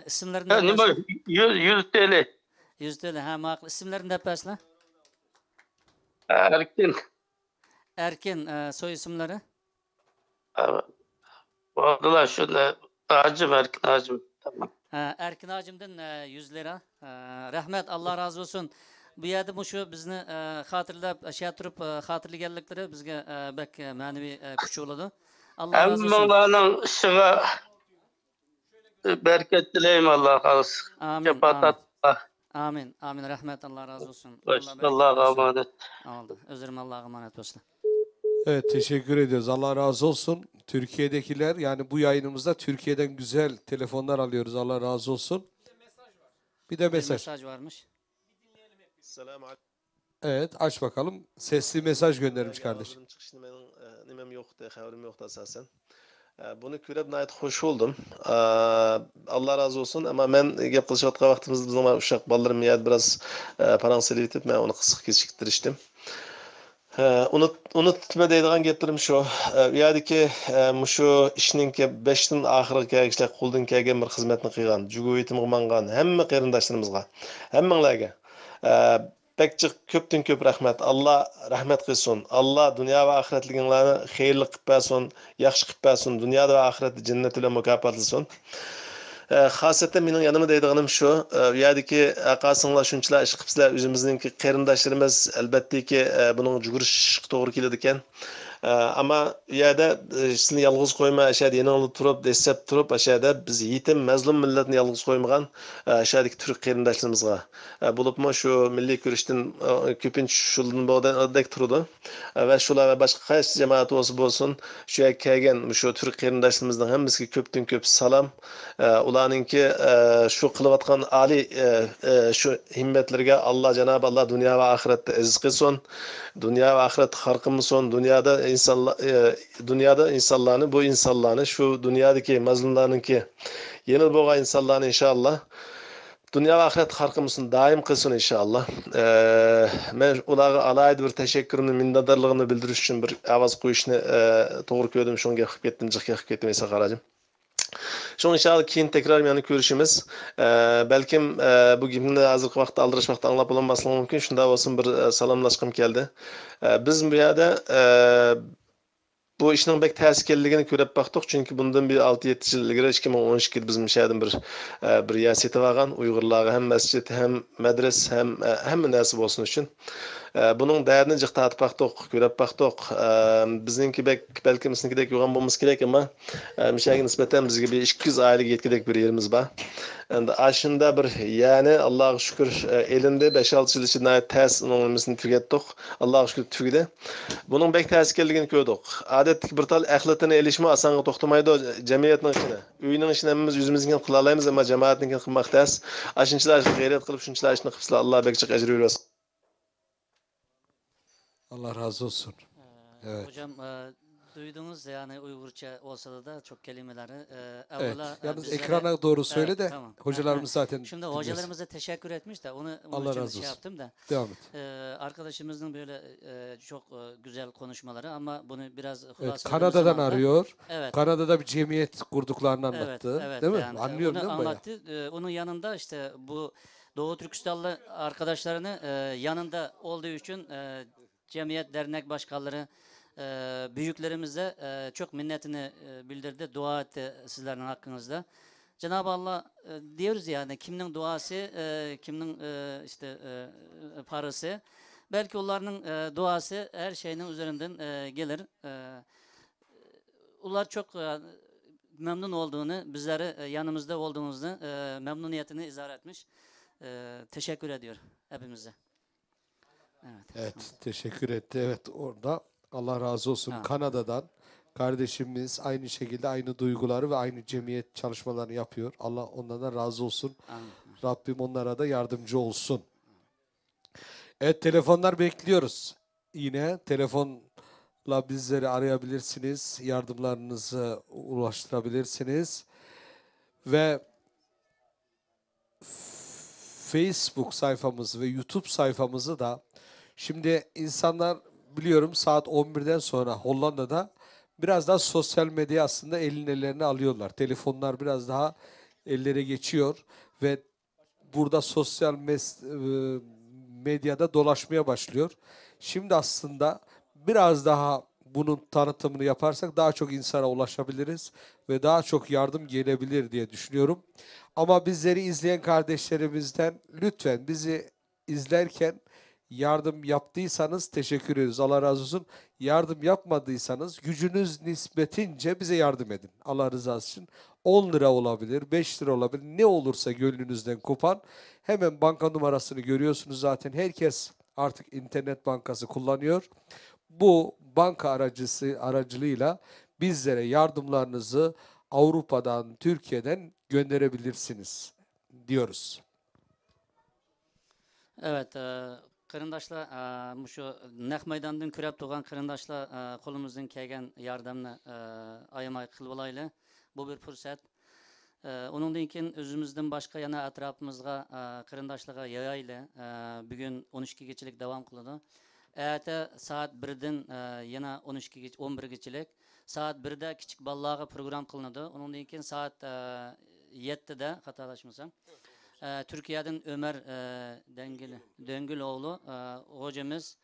İsimlerini Ha, nima 100 TL. 100 TL, ha maqul. İsimlerini de yaparsın. Erkin. Erkin, soy isimleri? Vallahi şöyle, Hacım, Erkin Hacım. Tamam. Erkin Hacım'dan 100 lira. Rahmet, Allah razı olsun. Bu yerda şu bizni hatırlab, aşağı turib hatırlaganliklari bizga bak ma'naviy kuch bo'ladi. Allah razı olsun. Hammalarning ishiga bereket dileyim, Allah razı olsun. Amin. Kepatat. Amin. Amin. Rahmet, Allah razı olsun. Allah'a emanet. Oldu. Özürüm, Allah'a emanet olsun. Evet teşekkür ediyoruz. Allah razı olsun. Türkiye'dekiler yani bu yayınımızda Türkiye'den güzel telefonlar alıyoruz. Allah razı olsun. Bir de mesaj. Bir mesaj varmış. Evet aç bakalım. Sesli mesaj göndermiş kardeş. Nimem yoktu, haberim yoktu esasen. Bunu ko'rib nayt hoş oldum. Allah razı olsun. Ama ben gap qilishayotgan vaqtimizda bizning uşaq ballarım yad biraz paransilik etib, men uni qisqa kechiktirishdim. Unutma deydigan gaplarim shu. U yerdagi shu ishninki 5dan oxirgi kelgishlar qo'ldan kelgan bir xizmatni qilgan, jugu yetim qilmangan hamma qarindoshlarimizga, hammanglarga pek köptün köp rahmet. Allah rahmet qilsin. Allah dünya ve ahiretliginlarni xeyirli qilib bersin, yaxshi qilib bersin. Dunyoda va oxiratda jannat bilan mukofotlasin. Xosatan mening yanıma deydiganim shu, u yerdagi aqasinglar shunchalar ish qilibsizlar, o'zimizningki qarindoshlarimiz albattaki buning jugurish to'g'ri keladi ekan. Ama u yerda sizni yolg'iz qo'yma, ashada yaningda turib, desab turib, ashada biz yetim, mazlum millatni yolg'iz qo'ymagan ashadagi turk qarindoshlarimizga bo'libmi shu milliy ko'rishdan ko'pincha shundan bo'dek turdi va shular va boshqa qaysi jamoat bo'lsin, shu yerga kelgan shu turk qarindoshlarimizning hammasiga ko'pdan ko'p salom. Ularningki shu qilayotgan oliy shu himmatlarga Allah Cenab-ı Allah dünya ve oxiratda aziz qilsin. Dünya ve oxiratda xor qilmasin. Dünyada insanlarni, bu insanlarni shu dunyodagi mazlumlarningki yenil bo'lgan insonlarni inshaalloh dünya ve oxirat xor qilmasin, doim qilsin inshaalloh. Men ularga alayda bir tashakkurimni, minnatdorligimni bildirish uchun bir ovoz qo'yishni to'g'ri ko'rdim. Shunga qilib ketdim, jiqqa qilib ketdim esa qarajim. Şun inşallah keyin tekrar yani görüşümüz. Belkim bu gibini hazırki vaqtda aldırış vaqtda anlap olanmaslığım mümkün. Şunda olsun bir salamlaşkım geldi. Biz bu yerde bu işin bek təsirliligini görüp baktık. Çünkü bundan bir 6-7 yıl ilgili 2012'de bizim şehirden bir yaseti vargan. Uygurlarga hem mescid hem medres hem nasip olsun için. Bunun değerini cıqta atıp baktık, görüp baktık. Bizninki belki bizninkidek yoğun bulmamız gerek ama müşahede nispeten bizge bir 200 aylık yetkidek bir yerimiz var. Aşında bir yani Allah'a şükür elinde 5-6 yıl içinde ters olmamızını tükettik. Allah'a şükür tükedi. Bunun bek təsirliligini gördük. Adetlik bir tal ahlatını elişme asanı toxtamaydı cemiyetin içine. Üyünün içine hemimiz yüzümüzden kılalayımız ama cemaatin kılmak ters. Aşınçılar gayret kılıp şunçılar işini kıpsılar. Allah bekçik ecri versin. Allah razı olsun. Evet. Hocam duydunuz yani Uygurca olsa da çok kelimeleri. Evet. Yalnız ekrana doğru söyle de tamam. hocalarımız zaten Şimdi hocalarımıza teşekkür etmiş de onu Allah razı şey olsun. yaptım da. Devam et. Arkadaşımızın böyle çok güzel konuşmaları ama bunu biraz Evet, Kanada'dan arıyor. Evet. Kanada'da bir cemiyet kurduklarını anlattı. Evet, değil mi? yani, Anlıyorum onu değil mi? anlattı. Onun yanında işte bu Doğu Türkistanlı arkadaşlarını yanında olduğu için cemiyet, dernek başkanları, büyüklerimize çok minnetini bildirdi, dua etti sizlerin hakkınızda. Cenab-ı Allah diyoruz yani kimnin duası, kimnin işte parası. Belki onların duası her şeyin üzerinden gelir. Onlar çok memnun olduğunu, bizleri yanımızda olduğunuzda memnuniyetini izah etmiş. Teşekkür ediyor hepimize. Evet, teşekkür etti. Evet, orada Allah razı olsun Kanada'dan kardeşimiz aynı şekilde aynı duyguları ve aynı cemiyet çalışmalarını yapıyor. Allah onlardan razı olsun. Amin. Rabbim onlara da yardımcı olsun. Evet, telefonlar bekliyoruz. Yine telefon bizleri arayabilirsiniz. Yardımlarınızı ulaştırabilirsiniz. Ve Facebook sayfamız ve YouTube sayfamızı da şimdi insanlar biliyorum saat 11'den sonra Hollanda'da biraz daha sosyal medya aslında ellerine alıyorlar. Telefonlar biraz daha ellere geçiyor ve burada sosyal medyada dolaşmaya başlıyor. Şimdi aslında biraz daha bunun tanıtımını yaparsak daha çok insana ulaşabiliriz ve daha çok yardım gelebilir diye düşünüyorum. Ama bizleri izleyen kardeşlerimizden lütfen bizi izlerken yardım yaptıysanız teşekkür ediyoruz. Allah razı olsun. Yardım yapmadıysanız gücünüz nispetince bize yardım edin. Allah rızası için. 10 lira olabilir, 5 lira olabilir. Ne olursa gönlünüzden kopan. Hemen banka numarasını görüyorsunuz zaten. Herkes artık internet bankası kullanıyor. Bu banka aracılığıyla bizlere yardımlarınızı Avrupa'dan, Türkiye'den gönderebilirsiniz diyoruz. Evet, qarindoshlar, shu naq maydondan ko'rib turgan qarindoshlar qo'limizdan kelgan yordamni ayamay qilib olaylik. Bu bir fursat. Uningdan keyin o'zimizdan boshqa yana atrofimizga qarindoshlarga yayaylik. Bugun 12gachilik davom qiladi. Erta soat 1dan yana 11gachilik. Soat 1da kichik bolalarga program qilinadi. Uningdan keyin soat 7da xatolashmasam Türkiye'den Ömer Döngüloğlu hocamız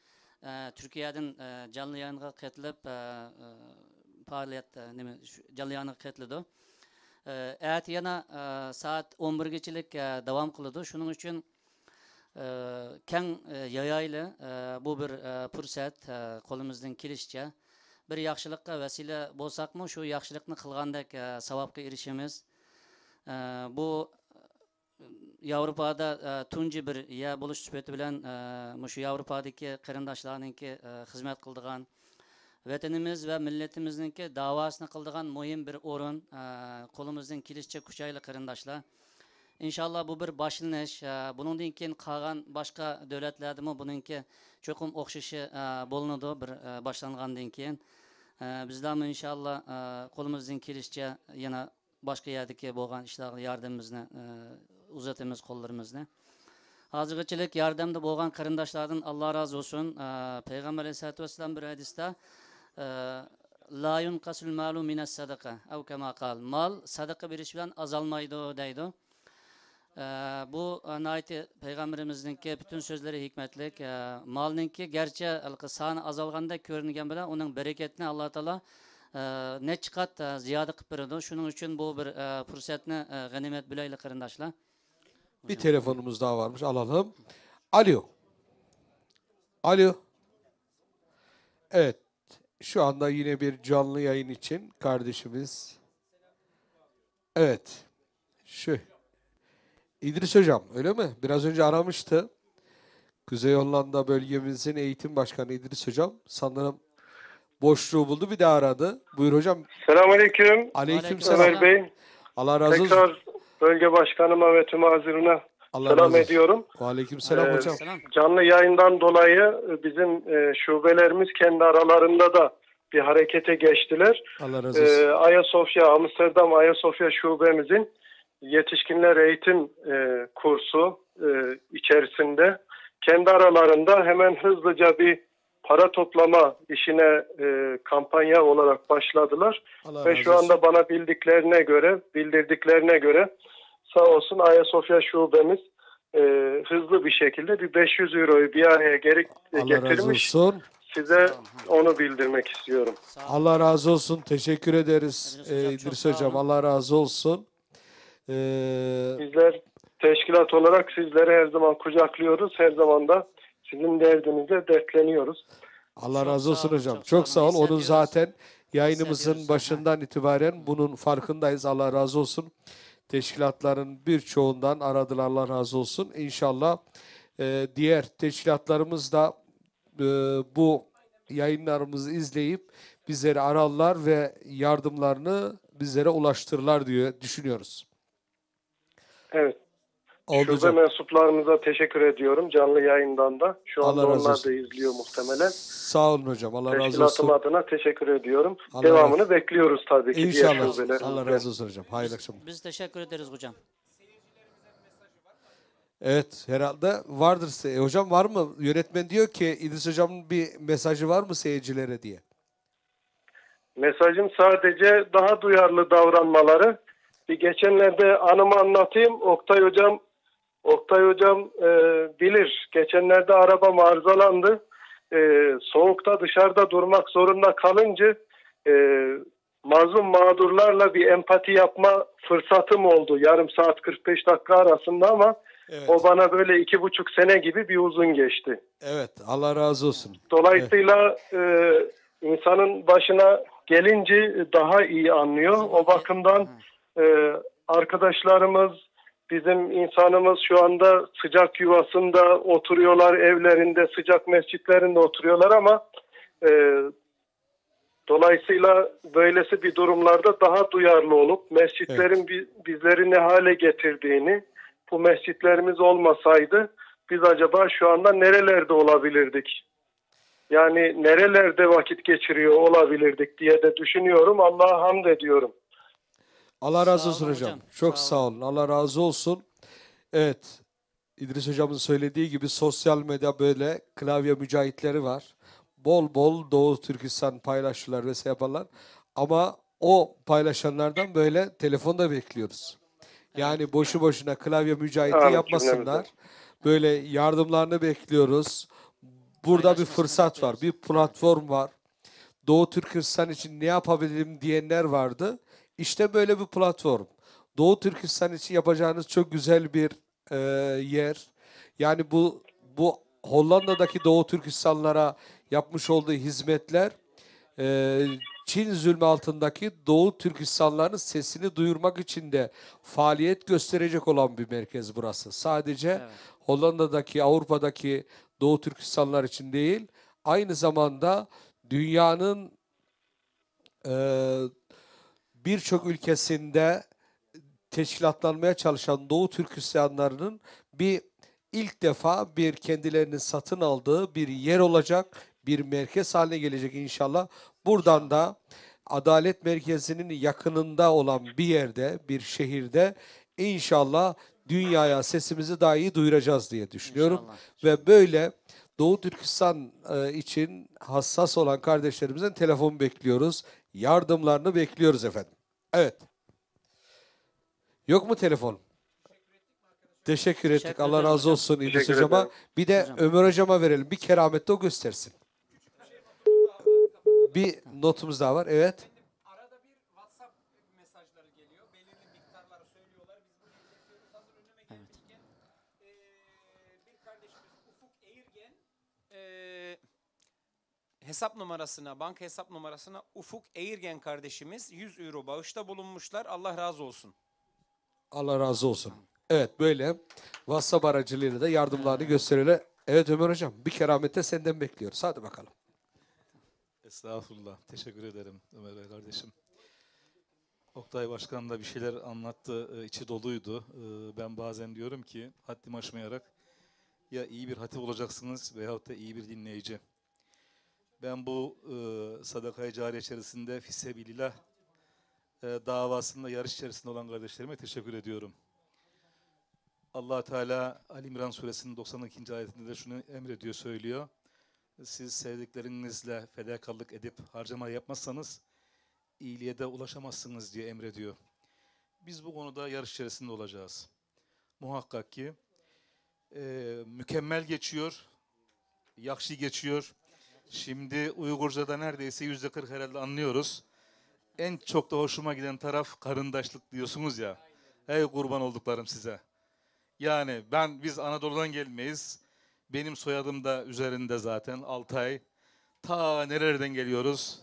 Türkiye'den canlı yayınga katılıp faaliyet canlı yayınga katıldı. Evet yana saat 11gachilik devam kıldı. Şunun için keng yayaylı bu bir fursat qo'limizdan kelishicha bir yaxshilikqa vasila bo'lsakmi shu yaxshilikni qilgandek savobga erishamiz. Bu Avrupa'da tunji bir ya buluş sübeti bilen şu Avrupa'daki qarindoshlarninki xizmat qildigan vatanimiz ve milletimizniki davasını qildigan muhim bir o'rin qo'limizdan kelishicha kuchayli qarindoshlar. İnşallah bu bir boshlanish. Buningdan keyin qolgan boshqa davlatlardami buningki cho'qim o'xshashi bo'linadi bir boshlangandan keyin. Bizlarmi inşallah qo'limizdan kelishicha yana boshqa yerdagi bo'lgan ishlarga yordamimizni uzatamiz qo'llarimizni. Hozirgachilik yordamda bo'lgan qarindoshlardan Alloh razı olsun. Payg'ambar alayhisolatu vasallam bir hadisda la yunqasul malu minas sadaqa aw kama qal. Mal sadaqa berish bilan azalmaydi deydi. Bu nayeti Peygamberimizningki bütün sözleri hikmetlik. Malninki gerçi sani azalganda ko'ringan bilan uning bereketini Alloh taolo necha qat ziyoda qilib beradi. Shuning uchun bu bir fursatni g'animat bilaylik qarindoshlar. Bir telefonumuz daha varmış. Alalım. Alo. Alo. Evet. Şu anda yine bir canlı yayın için kardeşimiz. Evet. İdris Hocam öyle mi? Biraz önce aramıştı. Kuzey Hollanda bölgemizin eğitim başkanı İdris Hocam. Sanırım boşluğu buldu, bir daha aradı. Buyur hocam. Selamünaleyküm. Aleykümselam. Ömer Bey. Allah razı olsun. Tekrar bölge başkanıma ve tüm hazırına selam ediyorum. Aleykümselam hocam. Canlı yayından dolayı bizim şubelerimiz kendi aralarında da bir harekete geçtiler. Allah razı olsun. Ayasofya, Amsterdam Ayasofya şubemizin yetişkinler eğitim kursu içerisinde kendi aralarında hemen hızlıca bir para toplama işine kampanya olarak başladılar. Allah Ve razı şu anda olsun. bana bildirdiklerine göre sağ olsun Ayasofya şubemiz hızlı bir şekilde bir 500 euroyu bir araya Allah razı getirmiş. olsun. Size onu bildirmek istiyorum. Allah razı olsun. Teşekkür ederiz İdris Hocam. Allah razı olsun. Bizler teşkilat olarak sizleri her zaman kucaklıyoruz. Her zaman da sizin derdinizle dertleniyoruz. Allah razı olsun hocam. Çok sağ ol. Onun zaten yayınımızın başından itibaren bunun farkındayız. Allah razı olsun. Teşkilatların birçoğundan aradılar. Allah razı olsun. İnşallah diğer teşkilatlarımız da bu yayınlarımızı izleyip bizleri ararlar ve yardımlarını bizlere ulaştırırlar diye düşünüyoruz. Evet. Oldu şube hocam. mensuplarımıza teşekkür ediyorum canlı yayından da. Şu anda Allah razı onlar olsun. da izliyor muhtemelen. Sağ olun hocam. Allah razı Teşkilatım olsun. adına teşekkür ediyorum. Allah Devamını razı- bekliyoruz tabii ki diğer İnşallah. şubelerimizde. Allah razı olsun hocam. Hayırlı akşamlar. Biz teşekkür ederiz hocam. Evet, herhalde vardır. Hocam var mı? Yönetmen diyor ki İdris hocamın bir mesajı var mı seyircilere diye. Mesajım sadece daha duyarlı davranmaları. Bir geçenlerde anımı anlatayım. Oktay hocam bilir. Geçenlerde arabam arızalandı. Soğukta dışarıda durmak zorunda kalınca mazlum mağdurlarla bir empati yapma fırsatım oldu. Yarım saat 45 dakika arasında ama o bana böyle 2,5 sene gibi bir uzun geçti. Evet, Allah razı olsun. Dolayısıyla insanın başına gelince daha iyi anlıyor. O bakımdan arkadaşlarımız, bizim insanımız şu anda sıcak yuvasında oturuyorlar, evlerinde, sıcak mescitlerinde oturuyorlar ama dolayısıyla böylesi bir durumlarda daha duyarlı olup mescitlerin bizleri ne hale getirdiğini, bu mescitlerimiz olmasaydı biz acaba şu anda nerelerde olabilirdik? Yani nerelerde vakit geçiriyor olabilirdik diye de düşünüyorum. Allah'a hamd ediyorum. Allah razı olsun hocam. Çok sağ olun. Allah razı olsun. Evet. İdris hocamın söylediği gibi sosyal medya böyle klavye mücahitleri var. Bol bol Doğu Türkistan paylaşırlar ve yaparlar. Ama o paylaşanlardan böyle telefonda bekliyoruz. Yani boşu boşuna klavye mücahiti Amin yapmasınlar. cümlemize. Böyle yardımlarını bekliyoruz. Burada bir fırsat var. Bir platform var. Doğu Türkistan için ne yapabilirim diyenler vardı. İşte böyle bir platform. Doğu Türkistan için yapacağınız çok güzel bir yer. Yani bu Hollanda'daki Doğu Türkistanlara yapmış olduğu hizmetler Çin zulmü altındaki Doğu Türkistanların sesini duyurmak için de faaliyet gösterecek olan bir merkez burası. Sadece Hollanda'daki, Avrupa'daki Doğu Türkistanlar için değil, aynı zamanda dünyanın birçok ülkesinde teşkilatlanmaya çalışan Doğu Türkistanlarının ilk defa bir kendilerinin satın aldığı bir yer olacak, bir merkez haline gelecek inşallah. Buradan da Adalet Merkezi'nin yakınında olan bir yerde, bir şehirde inşallah dünyaya sesimizi daha iyi duyuracağız diye düşünüyorum. Ve böyle Doğu Türkistan için hassas olan kardeşlerimizden telefon bekliyoruz. Yardımlarını bekliyoruz efendim. Evet. Yok mu telefon? Teşekkür ettik. Allah razı olsun İdris Teşekkür hocama. ederim. Bir de Ömer hocama verelim. Bir keramet de o göstersin. Bir notumuz daha var. Evet. Hesap numarasına, banka hesap numarasına Ufuk Eğirgen kardeşimiz 100 euro bağışta bulunmuşlar. Allah razı olsun. Allah razı olsun. Evet böyle WhatsApp aracılığıyla da yardımlarını gösteriyorlar. Evet Ömer hocam bir keramette senden bekliyoruz. Hadi bakalım. Estağfurullah. Teşekkür ederim Ömer Bey kardeşim. Oktay Başkan da bir şeyler anlattı. İçi doluydu. Ben bazen diyorum ki haddimi aşmayarak ya iyi bir hatip olacaksınız veyahut da iyi bir dinleyici. Ben bu sadaka-i cariye içerisinde fissebilillah davasında yarış içerisinde olan kardeşlerime teşekkür ediyorum. Allah Teala Ali İmran suresinin 92. ayetinde de şunu emrediyor, söylüyor. Siz sevdiklerinizle fedakarlık edip harcama yapmazsanız iyiliğe de ulaşamazsınız diye emrediyor. Biz bu konuda yarış içerisinde olacağız. Muhakkak ki mükemmel geçiyor, yakşı geçiyor. Şimdi Uygurca'da neredeyse %40 herhalde anlıyoruz. En çok da hoşuma giden taraf karındaşlık diyorsunuz ya. Ey kurban olduklarım size. Yani biz Anadolu'dan gelmeyiz. Benim soyadım da üzerinde zaten Altay. Ta nerelerden geliyoruz.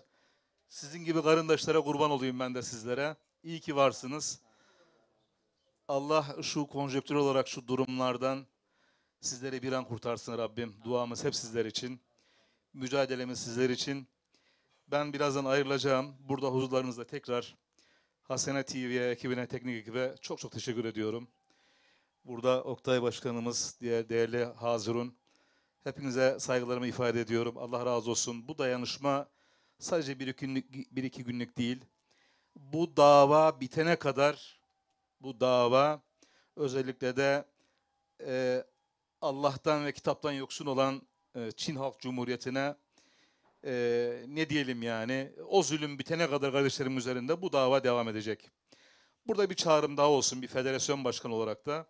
Sizin gibi karındaşlara kurban olayım ben de sizlere. İyi ki varsınız. Allah şu konjonktür olarak şu durumlardan sizleri bir an kurtarsın Rabbim. Duamız hep sizler için. Mücadelemiz sizler için. Ben birazdan ayrılacağım. Burada huzurlarınızda tekrar Hasene TV'ye, ekibine, teknik ekibe çok çok teşekkür ediyorum. Burada Oktay Başkanımız, diğer değerli Hazirun, hepinize saygılarımı ifade ediyorum. Allah razı olsun. Bu dayanışma sadece bir iki günlük değil. Bu dava bitene kadar, bu dava özellikle de Allah'tan ve kitaptan yoksun olan Çin Halk Cumhuriyeti'ne ne diyelim yani, o zulüm bitene kadar kardeşlerim üzerinde bu dava devam edecek. Burada bir çağrım daha olsun bir federasyon başkanı olarak da.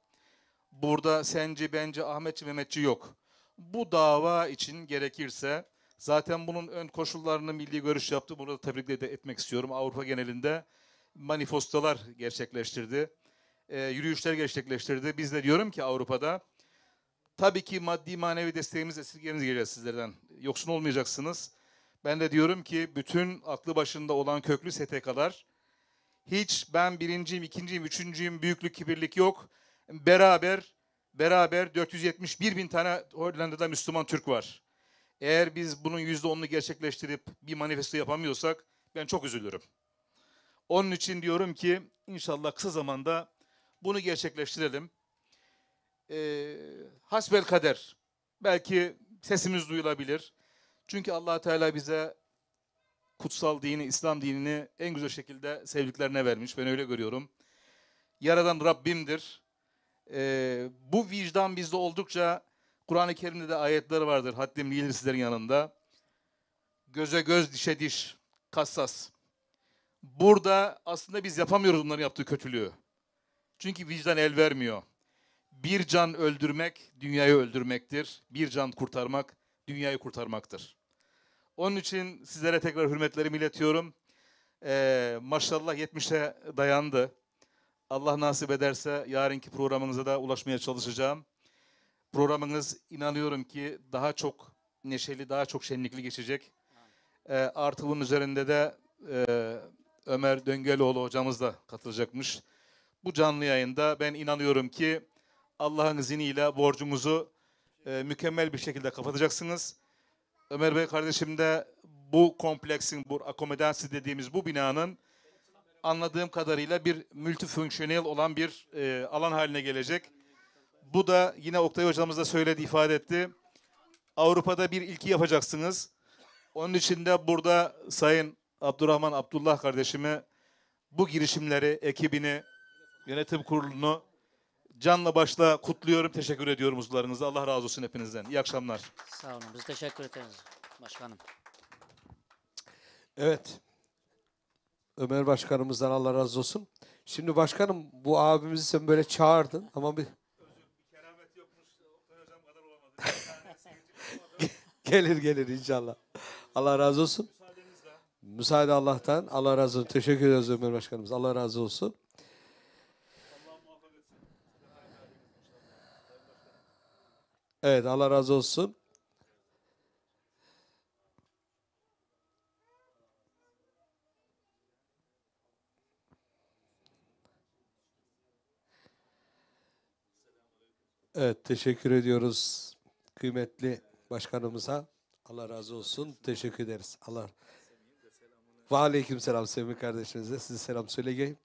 Burada senci, bence, Ahmetçi, Mehmetçi yok. Bu dava için gerekirse, zaten bunun ön koşullarını milli görüş yaptı. Bunu da tebrik etmek istiyorum. Avrupa genelinde manifestolar gerçekleştirdi. Yürüyüşler gerçekleştirdi. Biz de diyorum ki Avrupa'da, tabii ki maddi manevi desteğimiz, esirgemiz gelecek sizlerden. Yoksun olmayacaksınız. Ben de diyorum ki bütün aklı başında olan köklü STK'lar, hiç ben birinciyim, ikinciyim, üçüncüyüm, büyüklük, kibirlik yok. Beraber 471 bin tane Hollanda'da Müslüman Türk var. Eğer biz bunun %10'unu gerçekleştirip bir manifesto yapamıyorsak ben çok üzülürüm. Onun için diyorum ki inşallah kısa zamanda bunu gerçekleştirelim. Hasbel kader. Belki sesimiz duyulabilir. Çünkü Allah Teala bize kutsal dini, İslam dinini en güzel şekilde sevdiklerine vermiş. Ben öyle görüyorum. Yaradan Rabbimdir. Bu vicdan bizde oldukça, Kur'an-ı Kerim'de de ayetler vardır. Haddim gelir sizlerin yanında. Göze göz, dişe diş, kassas. Burada aslında biz yapamıyoruz onların yaptığı kötülüğü. Çünkü vicdan el vermiyor. Bir can öldürmek, dünyayı öldürmektir. Bir can kurtarmak, dünyayı kurtarmaktır. Onun için sizlere tekrar hürmetlerimi iletiyorum. Maşallah 70'e dayandı. Allah nasip ederse yarınki programınıza da ulaşmaya çalışacağım. Programınız inanıyorum ki daha çok neşeli, daha çok şenlikli geçecek. Artı bunun üzerinde de Ömer Döngeloğlu hocamız da katılacakmış. Bu canlı yayında ben inanıyorum ki Allah'ın izniyle borcumuzu mükemmel bir şekilde kapatacaksınız. Ömer Bey kardeşim de bu kompleksin, bu akomodasyon dediğimiz bu binanın anladığım kadarıyla bir multifonksiyonel olan bir alan haline gelecek. Bu da yine Oktay hocamız da söyledi, ifade etti. Avrupa'da bir ilki yapacaksınız. Onun için de burada Sayın Abdurrahman Abdullah kardeşimi, bu girişimleri, ekibini, yönetim kurulunu canla başla kutluyorum, teşekkür ediyorum huzurlarınızda. Allah razı olsun hepinizden. İyi akşamlar. Sağ olun. Biz teşekkür ederiz başkanım. Evet. Ömer Başkanımızdan Allah razı olsun. Şimdi başkanım, bu abimizi sen böyle çağırdın ama bir... gelir inşallah. Allah razı olsun. Müsaade Allah'tan. Allah razı olsun. Teşekkür ederiz Ömer Başkanımız. Allah razı olsun. Evet, Allah razı olsun. Evet, teşekkür ediyoruz kıymetli başkanımıza. Allah razı olsun. Teşekkür ederiz. Allah. Ve aleyküm selam Semih kardeşinize. Size selam söyleyeyim.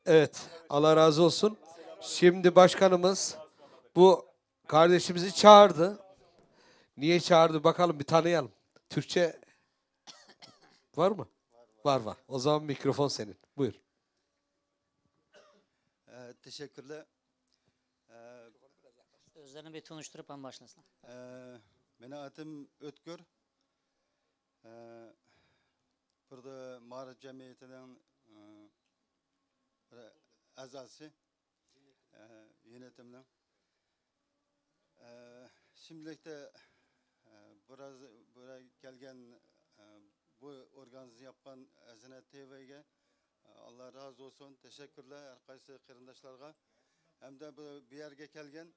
Evet, Allah razı olsun. Şimdi başkanımız bu kardeşimizi çağırdı. Niye çağırdı bakalım, bir tanıyalım. Türkçe var mı? Var. O zaman mikrofon senin. Buyur. Teşekkürler. Özlerini bir tanıştırıp an başlasın. Benim adım Ötkür. Burada Mağara Cemiyeti'nin azası, yönetimden. Şimdilik de buraya gelgen, bu organize yapan Ezine TV'ye Allah razı olsun. Teşekkürler her kaysı kırındaşlarga. Hem de bir yerge gelgen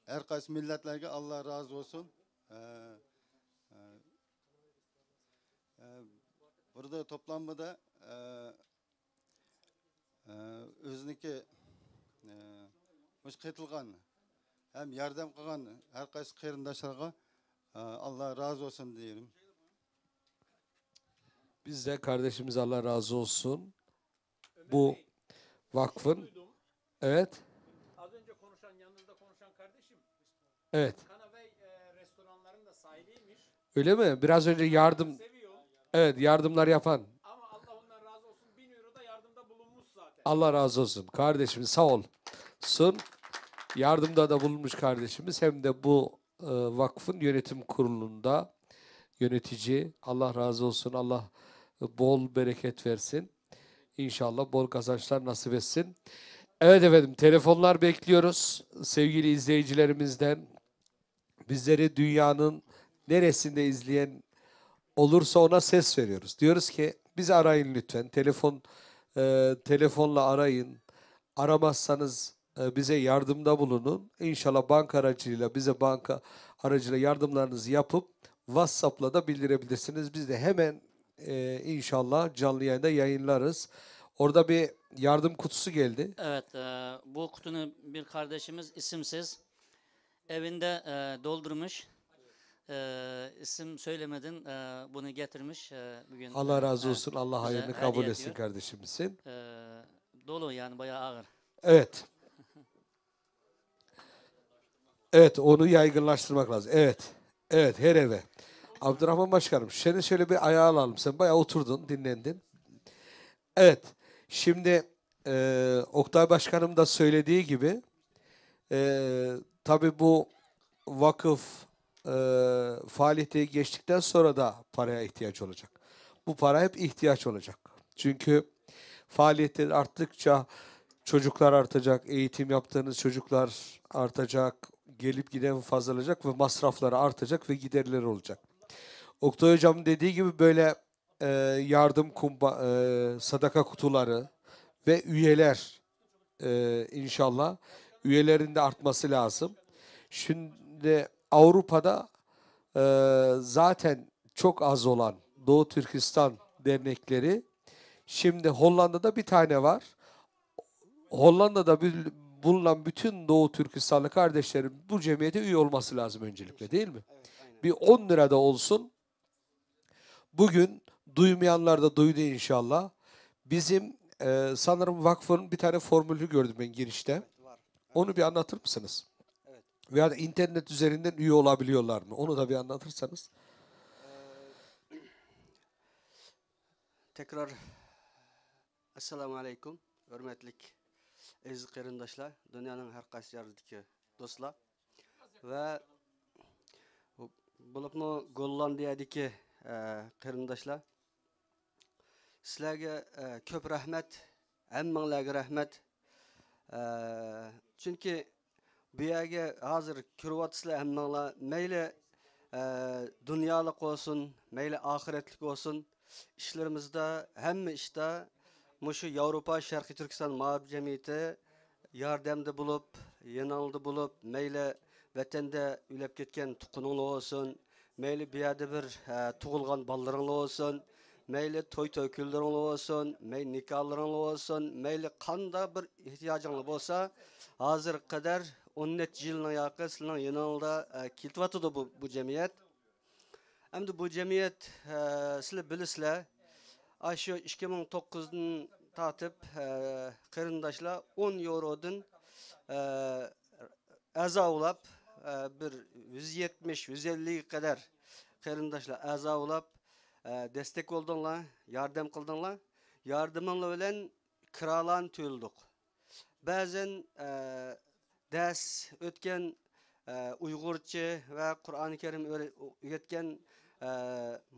her kaysı milletlerge Allah razı olsun. Burada toplanmada özüneki müşketılgan hem yardım kılgan her kaysı kırındaşlarga Allah razı olsun diyelim. Biz de kardeşimiz Allah razı olsun. Bu Vakfın. Evet. Az önce konuşan, yanınızda konuşan kardeşim. Evet. Kanavey restoranların da sahibiymiş. Öyle mi? Biraz önce yardım. Evet, yardımlar yapan. Ama Allah ondan razı olsun. 1000 euro da yardımda bulunmuş zaten. Allah razı olsun. Kardeşim sağ olsun. Yardımda da bulunmuş kardeşimiz. Hem de bu vakfın yönetim kurulunda yönetici. Allah razı olsun. Allah bol bereket versin. İnşallah bol kazançlar nasip etsin. Evet efendim, telefonlar bekliyoruz. Sevgili izleyicilerimizden, bizleri dünyanın neresinde izleyen olursa ona ses veriyoruz. Diyoruz ki bizi arayın lütfen. Telefonla arayın. Aramazsanız bize yardımda bulunun. İnşallah banka aracılığıyla bize banka aracılığıyla yardımlarınızı yapıp WhatsApp'la da bildirebilirsiniz. Biz de hemen inşallah canlı yayında yayınlarız. Orada bir yardım kutusu geldi. Evet, bu kutunu bir kardeşimiz isimsiz evinde doldurmuş. İsim söylemedin, bunu getirmiş. Bugün Allah razı olsun. Allah bize hayırını hediye kabul ediyor. etsin kardeşimizin. Dolu yani, bayağı ağır. Evet. Evet, onu yaygınlaştırmak lazım. Evet. Evet, her eve. Abdurrahman Başkanım, seni şöyle bir ayağa alalım. Sen bayağı oturdun, dinlendin. Evet. Şimdi Oktay Başkanım da söylediği gibi tabii bu vakıf faaliyete geçtikten sonra da paraya ihtiyaç olacak. Bu para hep ihtiyaç olacak. Çünkü faaliyetler arttıkça çocuklar artacak, eğitim yaptığınız çocuklar artacak, gelip giden fazlalayacak ve masrafları artacak ve giderleri olacak. Oktay Hocam dediği gibi böyle yardım sadaka kutuları ve üyeler inşallah üyelerin de artması lazım. Şimdi Avrupa'da zaten çok az olan Doğu Türkistan dernekleri, şimdi Hollanda'da bir tane var. Hollanda'da bulunan bütün Doğu Türkistanlı kardeşlerim bu cemiyete üye olması lazım öncelikle, değil mi? Bir 10 lira da olsun. Bugün duymayanlar da duydu inşallah. Bizim sanırım vakfın bir tane formülü gördüm ben girişte. Onu bir anlatır mısınız? Evet. Veya da internet üzerinden üye olabiliyorlar mı? Onu da bir anlatırsanız. Tekrar Esselamu Aleyküm. Hürmetlik aziz qarindoshlar, dunyoning har qaysi yeridagi do'stlar va bo'libmi Gollandiyadagi qarindoshlar, sizlarga ko'p rahmat, hammanglarga rahmat. Chunki bu yerga hozir kiryapsizlar hammanglar, mayli dunyolik bo'lsin, mayli oxiratlik bo'lsin, ishlarimizda, hamma ishda mushu Yevropa Sharqiy Turkiston Ma'rif jamiyati yordamda bo'lib, yanalda bo'lib, mayli vatanda ulab ketgan tuquninglar bo'lsin, mayli bu yerda bir tug'ilgan bolalaringlar bo'lsin, mayli to'y to'ykunlaringlar bo'lsin, mayli nikohlaringlar bo'lsin, mayli qanday bir ehtiyojinglar bo'lsa, hozir qadar 10 yildan yoqi sizlarning yaningizda ketyotdi bu jamiyat. Endi bu jamiyat sizlar bilasizlar, shu 2009'dan tatip qarindoshlar 10 eurodan a'zo bo'lib, bir 170-150 kadar qarindoshlar a'zo bo'lib destek oldinglar, yardım qildinglar. Yardıminglar bilan kiralarni to'ldik. Ba'zan ders o'tgan Uyg'urcha va Qur'oni Karim o'rgatgan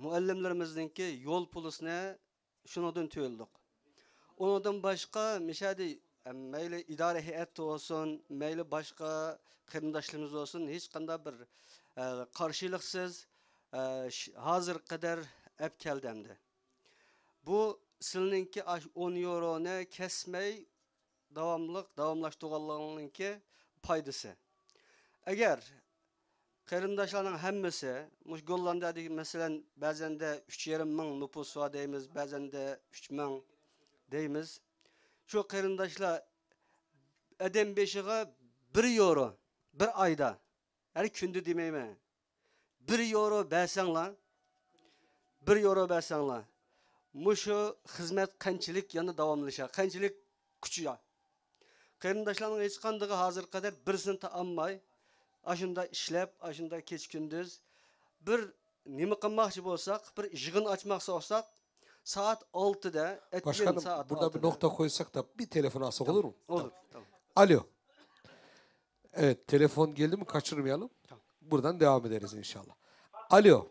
muallimlarimizningki yo'l pulisini shundan to'ldik. Ondan başqa mishadi mayli idora heyeti olsun, mayli başqa qarindoshlarimiz olsun, hech qanday bir qarshiliksiz hozir qadar olib keldimdi. Bu sizlarningki 10 euroni kesmay davomlashtirganligingki foydasi. Agar qarindoshlarning hammasi mush Gollandiyadagi masalan ba'zanda 3,5 ming nüfus var deymiz, ba'zanda 3 ming deymiz. Şu qarindoshlar adam beshiga 1 euro bir ayda, her kunda demayman, 1 euro bersanglar, 1 euro bersanglar, mushu xizmat qanchalik yana davomlashadi, qanchalik kuchi. Qarindoshlarning hech qandig'i hozir qadar birisini ta'ammay, ashunda ishlab, ashunda kech kunduz bir nima qilmoqchi bo'lsak, bir yig'in ochmoqchi bo'lsak, saat 6'da, etkin Başkanım saat burada 6'da. bir nokta koysak da bir telefon alsak olur mu? Olur. Tamam. Alo. Evet, telefon geldi mi kaçırmayalım. Buradan devam ederiz inşallah. Alo.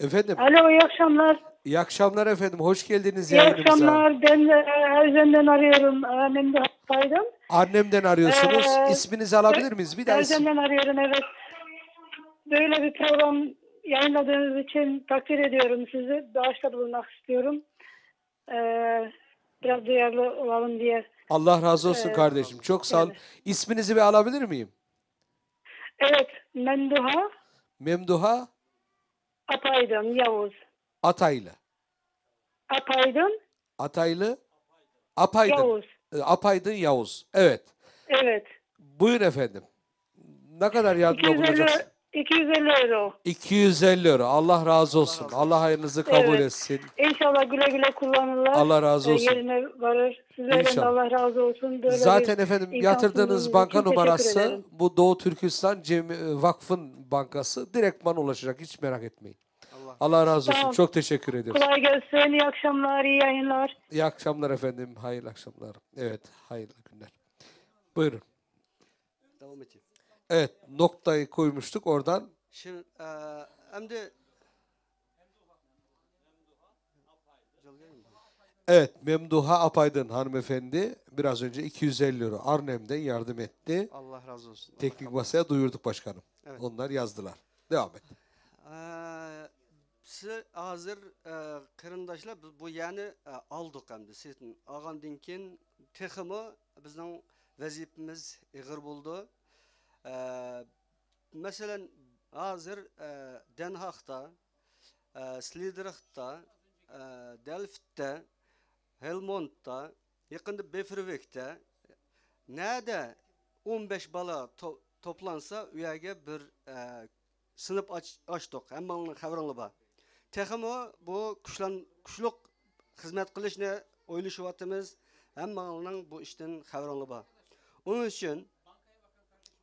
Efendim. Alo, iyi akşamlar. İyi akşamlar efendim. Hoş geldiniz İyi yayınımıza. akşamlar. Ben Erzen'den arıyorum. Annem de hastaydım. Annemden arıyorsunuz. İsminizi alabilir miyiz? Bir daha isim. Erzen'den arıyorum, evet. Böyle bir program yayınladığınız için takdir ediyorum sizi. Bağışta bulunmak istiyorum. Biraz duyarlı olalım diye. Allah razı olsun kardeşim. Çok sağ olun. İsminizi bir alabilir miyim? Evet, Memduha Memduha Apaydın Yavuz. Ataylı. Apaydın Ataylı Apaydın. Yavuz. Apaydın Yavuz. Evet. Evet. Buyurun efendim. Ne kadar yardımda 250, bulunacaksın? 250 euro. 250 euro. Allah razı olsun. Allah hayırınızı kabul Evet. etsin. İnşallah güle güle kullanırlar. Allah razı olsun. Yerine varır. Sizlerden de İnşallah. Allah razı olsun. Böyle Zaten bir efendim imkan yatırdığınız sunduğunuz banka için teşekkür numarası ederim. bu Doğu Türkistan Vakfı'nın bankası. Direktman ulaşacak. Hiç merak etmeyin. Allah razı olsun. Tamam. Çok teşekkür ederiz. Kolay gelsin. İyi akşamlar. İyi yayınlar. İyi akşamlar efendim. Hayırlı akşamlar. Evet. Hayırlı günler. Buyurun. Devam edeyim. Evet. Noktayı koymuştuk. Oradan Şimdi hem de evet, Memduha Apaydın hanımefendi biraz önce 250 euro Arnhem'den yardım etti. Allah razı olsun. Teknik masaya duyurduk başkanım. Evet. Onlar yazdılar. Devam et. Siz hazır qarindoshlar biz bu yani aldık hem de sizin ağandan keyin texmi bizning vazifamiz ig'ir bo'ldi. Masalan hazır Den Haag'da, Sliedrecht'ta, Delft'te, Helmond'da, yaqinda Beverwijk'te nerede 15 bala toplansa u yerga bir sınıf açtık. Hammaning xabaringlar bor. Texmi bu kuchliq xizmat qilishni o'ylashyapmiz. Hammaning bu ishdan xabaringlar bor. Onun için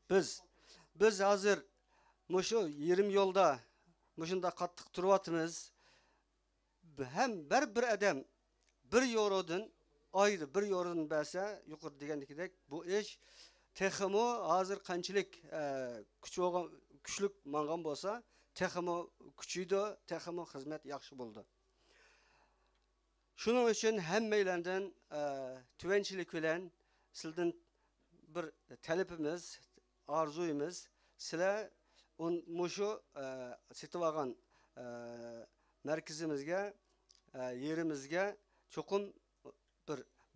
biz hazır mushu 20 yolda mushunda qattiq turyapmiz. Hem bir adam 1 eurodan ayrı 1 eurodan bersa yuqori degandekidek bu ish texmi hazır qanchalik kuchlik mangan bo'lsa texmi kuchaydi, texmi xizmat yaxshi bo'ldi. Shuning uchun hammalardan tuvanchilik bilan sizdan bir talabimiz, orzuyimiz sizlar mushu setib olgan markazimizga, yerimizga cho'qim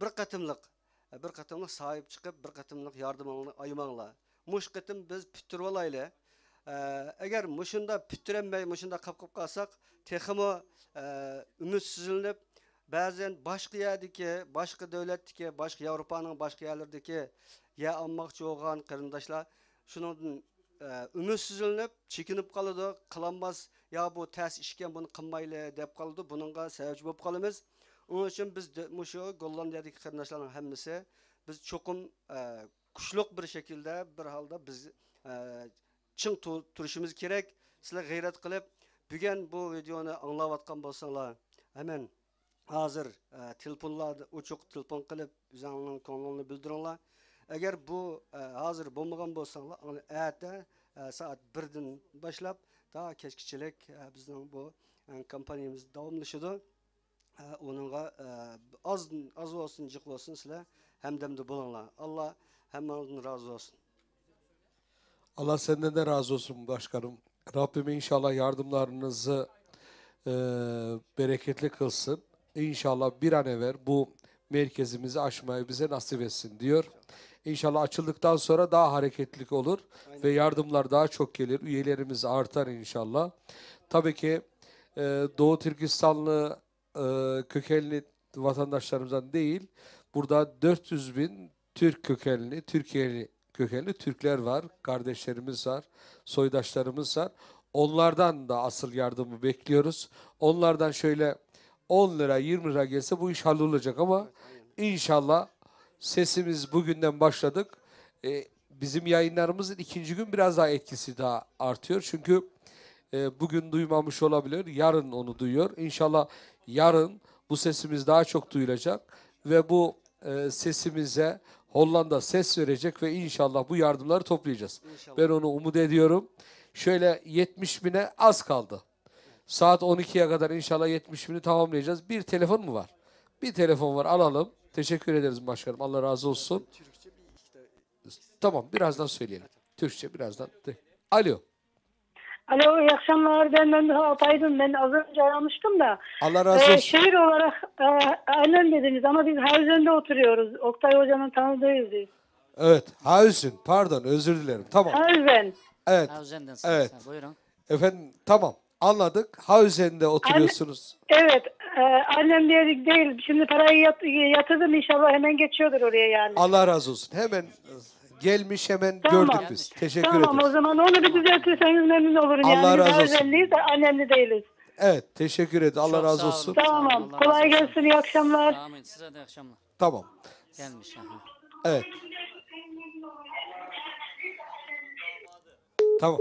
bir qatimliq sahip chiqib, bir qatimliq yordaminglarni aymanglar. Mush qatim biz putirib olaylik. Agar mushunda putiranmay, mushunda qolib qolsak, texmi umidsizlanib, ba'zan boshqa yerdagi, boshqa davlatdagi, boshqa Yevropaning boshqa yerlaridagi ya olmoqchi bo'lgan qarindoshlar shuningdan umidsizlanib, chekinib qoladi, qilolmas, ya bu ters ishgan buni qilmayli deb qoladi. Buningga sababchi bo'lib qolamiz. Onun için biz mushu Gollandiyadagi qarindoshlarning hammasi biz cho'qim kuchliq bir şekilde bir halda biz ching turishimiz kerak. Sizlar g'ayrat qilib, bugun bu videoni anglayotgan bo'lsanglar, hemen hozir telefonlarda ochiq telefon qilib, bizning ko'ngilni bildiringlar. Agar bu hozir bo'lmagan bo'lsanglar, erta soat 1dan boshlab ta kechkichilik bizning bu kompaniyamiz davomlashadi. Onunla az olsun, cık olsun sizler hemdemde bulunlar. Allah hemmanızdan razı olsun. Allah senden de razı olsun başkanım. Rabbim inşallah yardımlarınızı bereketli kılsın. İnşallah bir an evvel bu merkezimizi açmayı bize nasip etsin diyor. İnşallah açıldıktan sonra daha hareketlilik olur. Aynen. Ve yardımlar daha çok gelir. Üyelerimiz artar inşallah. Tabii ki Doğu Türkistanlı kökenli vatandaşlarımızdan değil, burada 400 bin Türk kökenli, Türkiye'li kökenli Türkler var, kardeşlerimiz var, soydaşlarımız var. Onlardan da asıl yardımı bekliyoruz. Onlardan şöyle 10 lira, 20 lira gelse bu iş hallolacak ama inşallah Sesimiz bugünden başladık. Bizim yayınlarımızın ikinci gün biraz daha etkisi daha artıyor. Çünkü bugün duymamış olabilir. Yarın onu duyuyor. İnşallah yarın bu sesimiz daha çok duyulacak. Ve bu sesimize Hollanda ses verecek ve inşallah bu yardımları toplayacağız. İnşallah. Ben onu umut ediyorum. Şöyle 70 bine az kaldı. Saat 12'ye kadar inşallah 70 bini tamamlayacağız. Bir telefon mu var? Bir telefon var, alalım. Teşekkür ederiz başkanım. Allah razı olsun. Tamam, birazdan söyleyelim. Türkçe birazdan. Alo. Alo, iyi akşamlar. Ben Apaydın. Ben az önce aramıştım da. Allah razı olsun. Şehir olarak annem dediniz ama biz Havzen'de oturuyoruz. Oktay Hoca'nın tanıdığıyız biz. Evet. Havzün. Pardon, özür dilerim. Tamam. Havzen. Evet. Havzen'densiniz. Evet. Ha, buyurun. Efendim, tamam. Anladık. Havzen'de oturuyorsunuz. Evet. Annem diye değil. Şimdi parayı yatırdım, inşallah hemen geçiyordur oraya yani. Allah razı olsun. Hemen gelmiş, hemen Tamam. gördük biz. Teşekkür Tamam, ederiz. o zaman onu bir düzeltirseniz memnun olurum. Allah Yani biz razı olsun. Havzenliyiz de annemli değiliz. Evet. Teşekkür ederim. Allah Çok razı sağ olun. olsun. Tamam. Kolay gelsin. İyi akşamlar. Amin. Size de iyi akşamlar. Tamam. Gelmiş. Aha. Evet. Tamam.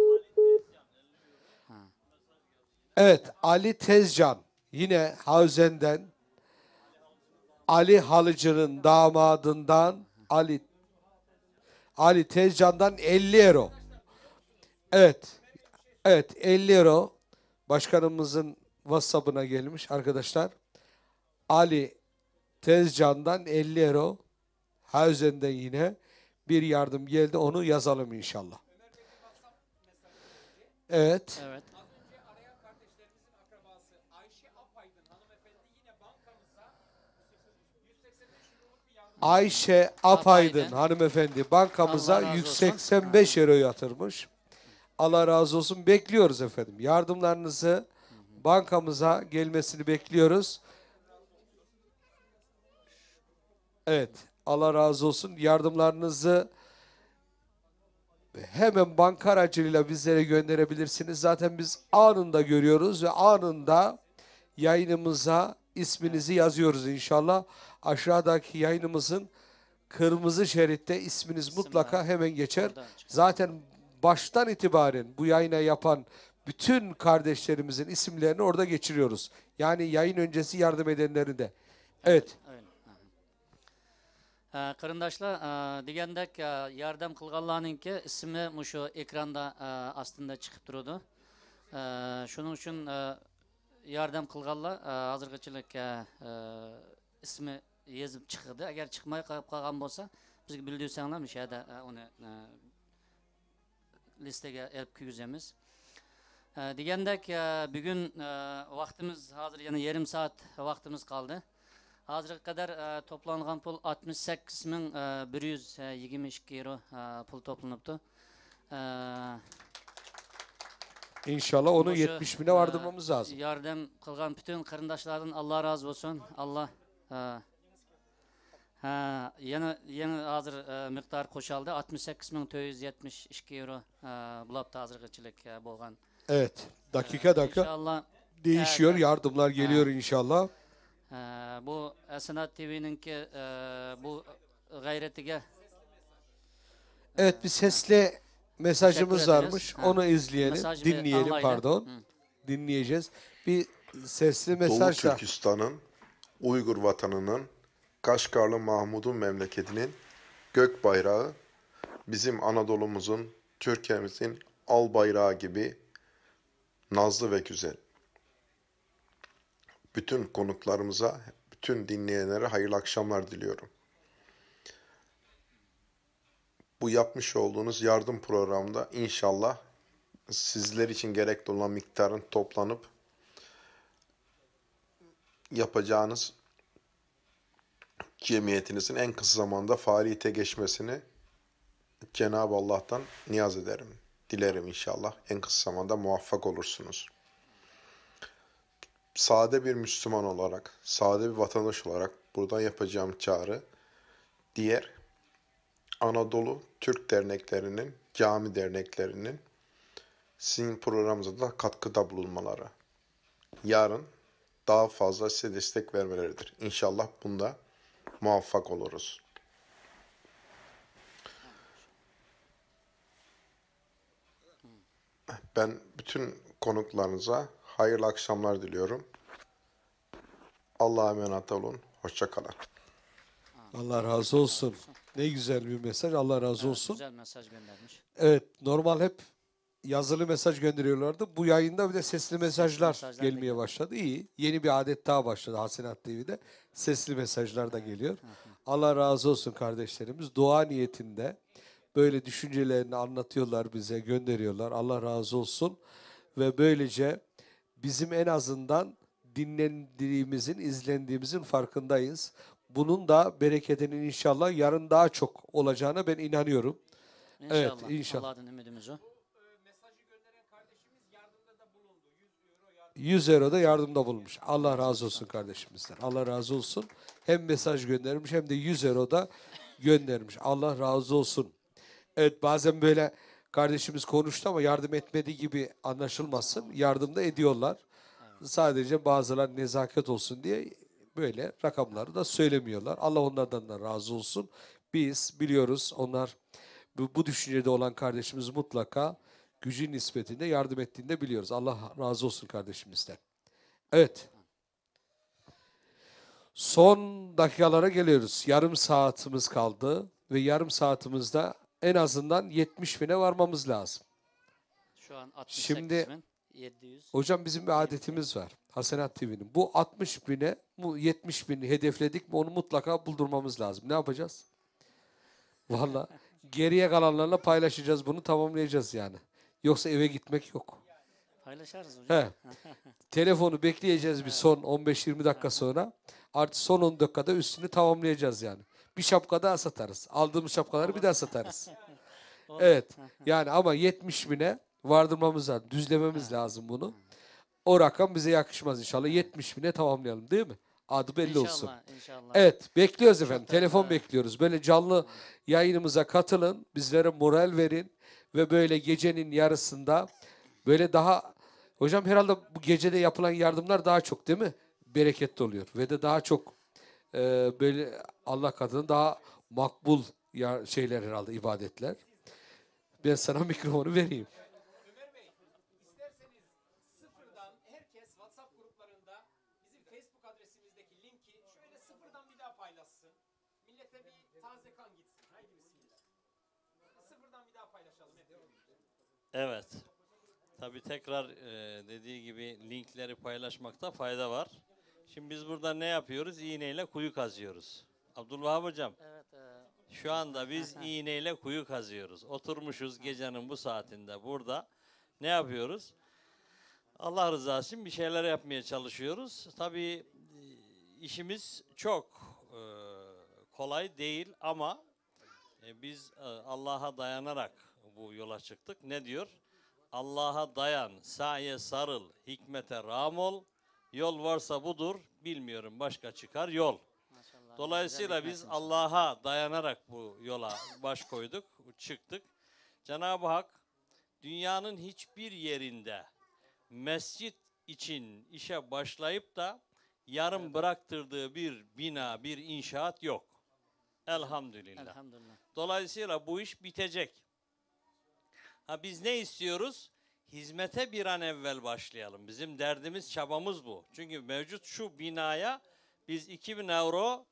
Evet, Ali Tezcan yine Havzen'den, Ali Halıcı'nın damadından Ali Tezcan'dan 50 euro. Evet. Evet, 50 euro başkanımızın WhatsApp'ına gelmiş arkadaşlar. Ali Tezcan'dan 50 euro. Havzen'den yine bir yardım geldi. Onu yazalım inşallah. Evet. Evet. Ayşe Apaydın hanımefendi bankamıza Allah razı olsun. 185 euro yatırmış. Allah razı olsun. Bekliyoruz efendim. Yardımlarınızı bankamıza gelmesini bekliyoruz. Evet. Allah razı olsun. Yardımlarınızı hemen banka aracılığıyla bizlere gönderebilirsiniz. Zaten biz anında görüyoruz ve anında yayınımıza isminizi yazıyoruz inşallah. Aşağıdaki yayınımızın kırmızı şeritte isminiz mutlaka hemen geçer. Zaten baştan itibaren bu yayına yapan bütün kardeşlerimizin isimlerini orada geçiriyoruz. Yani yayın öncesi yardım edenleri de. Evet. Qarindoshlar, degandek yordam qilganlarninki ismi mushu ekranda ostida chiqib turadi. Shuning uchun yordam qilganlar hozirgachilik ismi yozib chiqdi. Agar chiqmay qolgan bo'lsa, bizga bildirsanglar, o'sha yerda uni listaga olib kirgizamiz. Degandek, bugun vaqtimiz hozir yana yarim soat vaqtimiz qoldi. Hozirga qadar to'plangan pul 68.122 euro pul to'planibdi. İnşallah onu 70 bine vardırmamız lazım. Yordam qilgan bütün qarindoshlardan Allah razı olsun. Allah yana hozir miqdor qo'shildi. 68.472 euro bo'libdi hozirgachilik bo'lgan. Evet. Dakika İnşallah değişiyor. Yardımlar geliyor inşallah. Bu Sanat TV'ninki bu gayretiga. Evet, bir sesli mesajımız Teşekkür ederiz. varmış. Ha. Onu izleyelim, Mesaj bir dinleyelim anlayla. pardon. Hı. Dinleyeceğiz. Bir sesli Doğu mesaj da. Türkistan'ın, Uygur vatanının, Kaşgarlı Mahmud'un memleketinin gök bayrağı, bizim Anadolu'muzun, Türkiye'mizin al bayrağı gibi nazlı ve güzel. Bütün konuklarımıza, bütün dinleyenlere hayırlı akşamlar diliyorum. Bu yapmış olduğunuz yardım programında inşallah sizler için gerekli olan miktarın toplanıp yapacağınız cemiyetinizin en kısa zamanda faaliyete geçmesini Cenab-ı Allah'tan niyaz ederim. Dilerim inşallah en kısa zamanda muvaffak olursunuz. Sade bir Müslüman olarak, sade bir vatandaş olarak buradan yapacağım çağrı, diğer Anadolu Türk derneklerinin, cami derneklerinin sizin programınıza da katkıda bulunmaları. Yarın daha fazla size destek vermeleridir. İnşallah bunda muvaffak oluruz. Ben bütün konuklarınıza hayırlı akşamlar diliyorum. Allah'a emanet olun. Hoşça kalın. Allah razı olsun. Ne güzel bir mesaj. Allah razı Evet, olsun. güzel mesaj göndermiş. Evet, normal hep yazılı mesaj gönderiyorlardı. Bu yayında bir de sesli mesajlar mesajlar gelmeye başladı. İyi. Yeni bir adet daha başladı Hasenat TV'de. Sesli mesajlar da geliyor. Allah razı olsun kardeşlerimiz. Dua niyetinde böyle düşüncelerini anlatıyorlar bize, gönderiyorlar. Allah razı olsun. Ve böylece bizim en azından dinlendiğimizin, izlendiğimizin farkındayız. Bunun da bereketinin inşallah yarın daha çok olacağına ben inanıyorum. İnşallah. Evet, inşallah. Allah'ın ümidimiz o. 100 euro da yardımda bulunmuş. Allah razı olsun kardeşimizden. Allah razı olsun. Hem mesaj göndermiş hem de 100 euro da göndermiş. Allah razı olsun. Evet, bazen böyle kardeşimiz konuştu ama yardım etmediği gibi anlaşılmasın. Yardım da ediyorlar. Sadece bazıları nezaket olsun diye böyle rakamları da söylemiyorlar. Allah onlardan da razı olsun. Biz biliyoruz, onlar bu düşüncede olan kardeşimiz mutlaka gücü nispetinde yardım ettiğini de biliyoruz. Allah razı olsun kardeşimizden. Evet. Son dakikalara geliyoruz. Yarım saatimiz kaldı ve yarım saatimizde en azından 70 bine varmamız lazım. Şu an 68 Şimdi bin, 700. hocam bizim bir adetimiz var. Hasenat TV'nin. Bu 60 bine, bu 70 bini hedefledik mi onu mutlaka buldurmamız lazım. Ne yapacağız? Valla geriye kalanlarla paylaşacağız, bunu tamamlayacağız yani. Yoksa eve gitmek yok. Paylaşırız hocam. He. Telefonu bekleyeceğiz bir son 15-20 dakika sonra. Artık son 10 dakikada üstünü tamamlayacağız yani. Bir şapka daha satarız. Aldığımız şapkaları bir daha satarız. Evet. Yani ama 70 bine vardırmamız lazım. Düzlememiz lazım bunu. O rakam bize yakışmaz inşallah. 70 bine tamamlayalım değil mi? Adı belli olsun. İnşallah, inşallah. Evet, bekliyoruz efendim. Telefon bekliyoruz. Böyle canlı yayınımıza katılın. Bizlere moral verin. Ve böyle gecenin yarısında böyle daha, hocam herhalde bu gecede yapılan yardımlar daha çok değil mi? Bereketli oluyor. Ve de daha çok böyle Allah katında daha makbul şeyler herhalde, ibadetler. Ben sana mikrofonu vereyim. Herkes WhatsApp gruplarında bizim Facebook adresimizdeki linki şöyle sıfırdan bir daha paylaşsın. Millete bir taze kan gitsin. Haydi bismillah. Sıfırdan bir daha paylaşalım hep birlikte. Evet. Tabii tekrar dediği gibi linkleri paylaşmakta fayda var. Şimdi biz burada ne yapıyoruz? İğneyle kuyu kazıyoruz. Abdülvahap hocam. Evet. Şu anda biz iğneyle kuyu kazıyoruz. Oturmuşuz gecenin bu saatinde burada. Ne yapıyoruz? Allah rızası için bir şeyler yapmaya çalışıyoruz. Tabii işimiz çok kolay değil ama biz Allah'a dayanarak bu yola çıktık. Ne diyor? Allah'a dayan, saye sarıl, hikmete rağm ol. Yol varsa budur, bilmiyorum başka çıkar yol. Dolayısıyla biz Allah'a dayanarak bu yola baş koyduk, çıktık. Cenab-ı Hak dünyanın hiçbir yerinde mescit için işe başlayıp da yarım bıraktırdığı bir bina, bir inşaat yok. Elhamdülillah. Elhamdülillah. Dolayısıyla bu iş bitecek. Ha biz ne istiyoruz? Hizmete bir an evvel başlayalım. Bizim derdimiz, çabamız bu. Çünkü mevcut şu binaya biz 2000 euro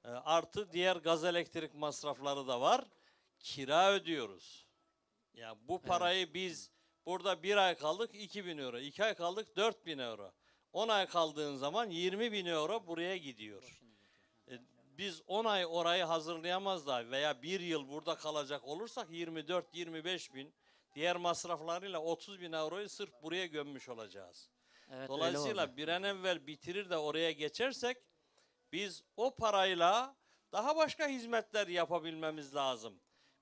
artı diğer gaz elektrik masrafları da var. Kira ödüyoruz. Ya bu parayı biz burada bir ay kaldık 2000 euro. 2 ay kaldık 4000 euro. 10 ay kaldığın zaman 20.000 euro buraya gidiyor. Biz 10 ay orayı hazırlayamaz da veya bir yıl burada kalacak olursak 24-25 bin diğer masraflarıyla 30.000 euroyu sırf buraya gömmüş olacağız. Evet, Dolayısıyla bir an evvel bitirir de oraya geçersek biz o parayla daha başka hizmetler yapabilmemiz lazım.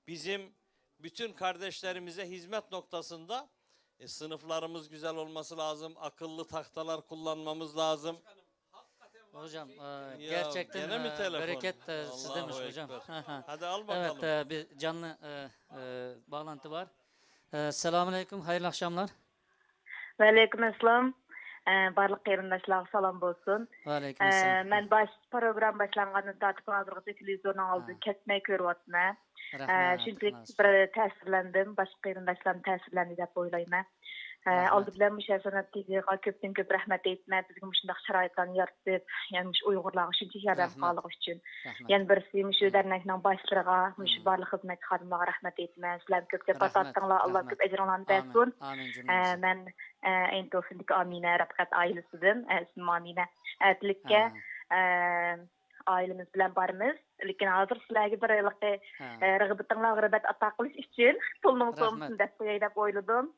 Bizim bütün kardeşlerimize hizmet noktasında sınıflarımız güzel olması lazım. Akıllı tahtalar kullanmamız lazım. Hocam gerçekten bereket sizdemiş hocam. Hadi al bakalım. Evet, bir canlı bağlantı var. Selamünaleyküm, hayırlı akşamlar. Ve aleykümselam. Barlık kıyırındaşlar salam bolsun. Aleykümselam. Ben program başlanğandan tartıp hazırgısı televizyonun aldı kesmey körüwatma. Şunçalik bir täsirlendim. Başka kıyırındaşlarım täsirlendi dep oylayma. Aldı bilen Müşer Sanat TV'ga köpten köp rahmet etme. Bizge muşundaq şaraitlarni yaratıp, yani Uygurlarga şunçalik yardam qilganligi üçün. Yani birisi müşü dernekning başlariga, müşü barlyk hizmet xadimlarga rahmet etme. Sizlar köp dep atatdyňlar. Allah köp ejirlaryny bersin. Men Eindhoven'deki Amine Rapkat ailesidim. İsmim Amine. Tilekke ailemiz bilen barmız. Lekin hazır sizlerge bir rıgıbetiňler gırbet ata kılıç için pulnuň somsun dep koýay dep oyladım.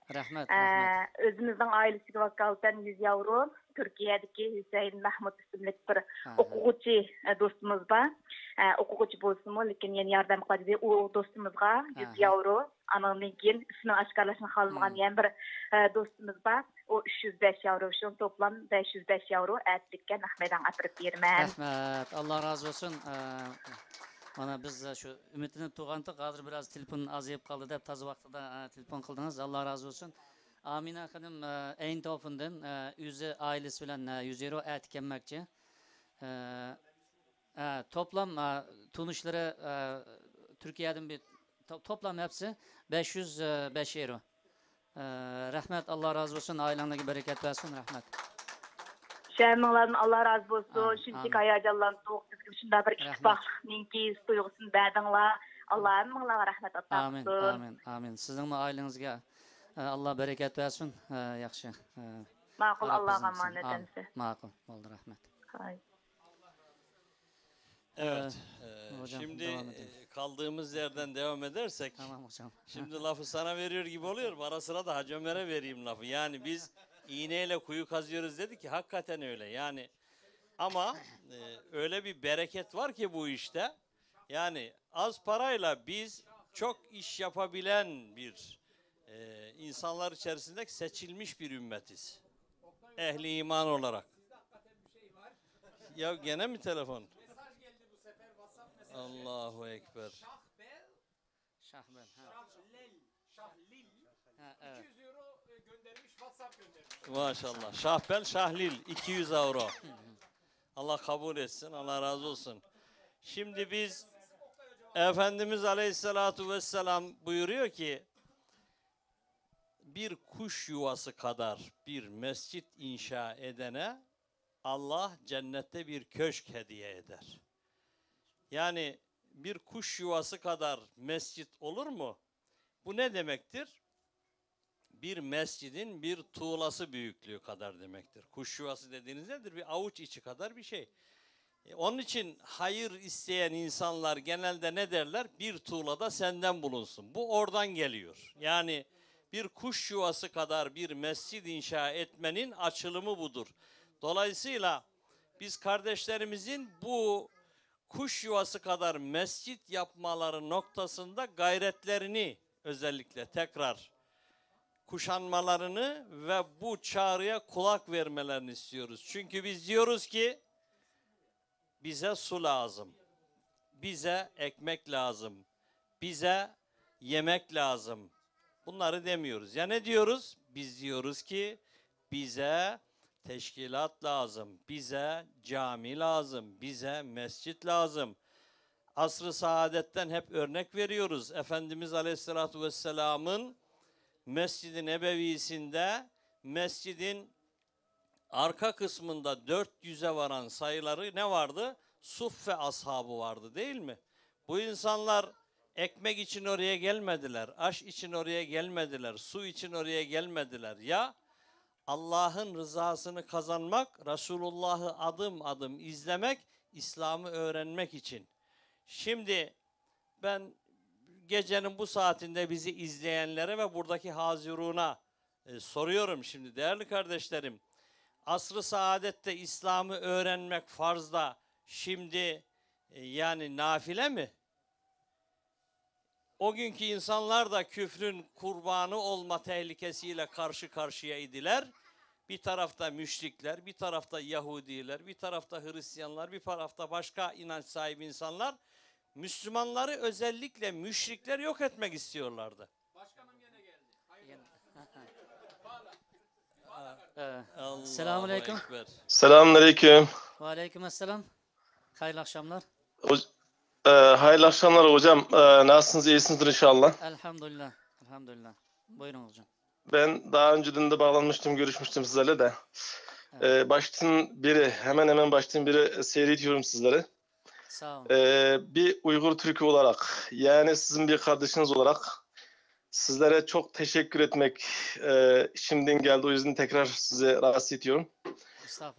Özümüzden ailesiga vakalatan 100 euro. Türkiye'deki Hüseyin Mahmut isimlik bir okuguçy dostumuz var. Okuguçy bolsunmu, lekin yeni yardım kılady o dostumuzga 100 euro. Anandan keyin ismini aşkarlaşma kalmagan yani bir dostumuz var. O 305 euro. Şu toplam 505 euro. Ertlikken Ahmet'den apırıp vermem. Rahmet. Allah razı olsun. Mana biz şu ümitini tuğandık. Hazır biraz telefon azayıp kaldı dep tazı vaqtida telefon kıldınız. Allah razı olsun. Amine hanım Eindhoven'dan yüzü ailesi bilen 100 euro etkenmekçi. Toplam tunuşları Türkiye'den bir toplam hepsi 505 euro. Rahmet, Allah razı olsun. Ailendeki bereket versin. Rahmet. Şermanların Allah razı olsun. Şunçik hayacanlandık. Bizim şunda bir ittifaqlıqninki duyğusunu berdinglar. Allah'ım mыңlağa rahmet atasın. Amin. Amin. Sizin ailenizge Allah bereket versin. Yaxşı. Maqul, Allah'a emanet edemsi. Maqul. Oldu, rahmet. Evet. Şimdi kaldığımız yerden devam edersek. Tamam hocam. Şimdi lafı sana veriyor gibi oluyor. Ara sıra da Hacı Ömer'e vereyim lafı. Yani biz iğneyle kuyu kazıyoruz dedi ki hakikaten öyle. Yani ama öyle bir bereket var ki bu işte. Yani az parayla biz çok iş yapabilen bir insanlar içerisinde seçilmiş bir ümmetiz. Ehli iman olarak. Ya gene mi telefon? Allahu Ekber. Şahbel. Şahlil. 200 euro göndermiş, WhatsApp göndermiş. Maşallah. Şahbel Şahlil 200 euro. Allah kabul etsin. Allah razı olsun. Şimdi biz Efendimiz Aleyhisselatu Vesselam buyuruyor ki bir kuş yuvası kadar bir mescit inşa edene Allah cennette bir köşk hediye eder. Yani bir kuş yuvası kadar mescit olur mu? Bu ne demektir? Bir mescidin bir tuğlası büyüklüğü kadar demektir. Kuş yuvası dediğiniz nedir? Bir avuç içi kadar bir şey. Onun için hayır isteyen insanlar genelde ne derler? Bir tuğlada senden bulunsun. Bu oradan geliyor. Yani bir kuş yuvası kadar bir mescid inşa etmenin açılımı budur. Dolayısıyla biz kardeşlerimizin bu kuş yuvası kadar mescit yapmaları noktasında gayretlerini özellikle tekrar kuşanmalarını ve bu çağrıya kulak vermelerini istiyoruz. Çünkü biz diyoruz ki bize su lazım, bize ekmek lazım, bize yemek lazım. Bunları demiyoruz. Ya ne diyoruz? Biz diyoruz ki bize teşkilat lazım, bize cami lazım, bize mescit lazım. Asr-ı saadetten hep örnek veriyoruz. Efendimiz Aleyhisselatü Vesselam'ın Mescid-i Nebevi'sinde mescidin arka kısmında 400'e varan sayıları ne vardı? Suffe ashabı vardı değil mi? Bu insanlar ekmek için oraya gelmediler, aş için oraya gelmediler, su için oraya gelmediler. Ya Allah'ın rızasını kazanmak, Resulullah'ı adım adım izlemek, İslam'ı öğrenmek için. Şimdi ben gecenin bu saatinde bizi izleyenlere ve buradaki haziruna soruyorum şimdi değerli kardeşlerim. Asr-ı saadette İslam'ı öğrenmek farzda şimdi yani nafile mi? O günkü insanlar da küfrün kurbanı olma tehlikesiyle karşı karşıya idiler. Bir tarafta müşrikler, bir tarafta Yahudiler, bir tarafta Hristiyanlar, bir tarafta başka inanç sahibi insanlar. Müslümanları özellikle müşrikler yok etmek istiyorlardı. Başkanım gene geldi. Selamünaleyküm. Selamünaleyküm. Ve aleykümselam. Hayırlı akşamlar. Hayırlı akşamlar hocam. Nasılsınız? İyisinizdir inşallah. Elhamdülillah. Elhamdülillah. Buyurun hocam. Ben daha önceden de bağlanmıştım, görüşmüştüm sizlerle de. Baştan biri, hemen baştan biri seyrediyorum sizleri. Sağ olun. Bir Uygur Türk'ü olarak, yani sizin bir kardeşiniz olarak sizlere çok teşekkür etmek şimdiden geldi. O yüzden tekrar size rahatsız ediyorum.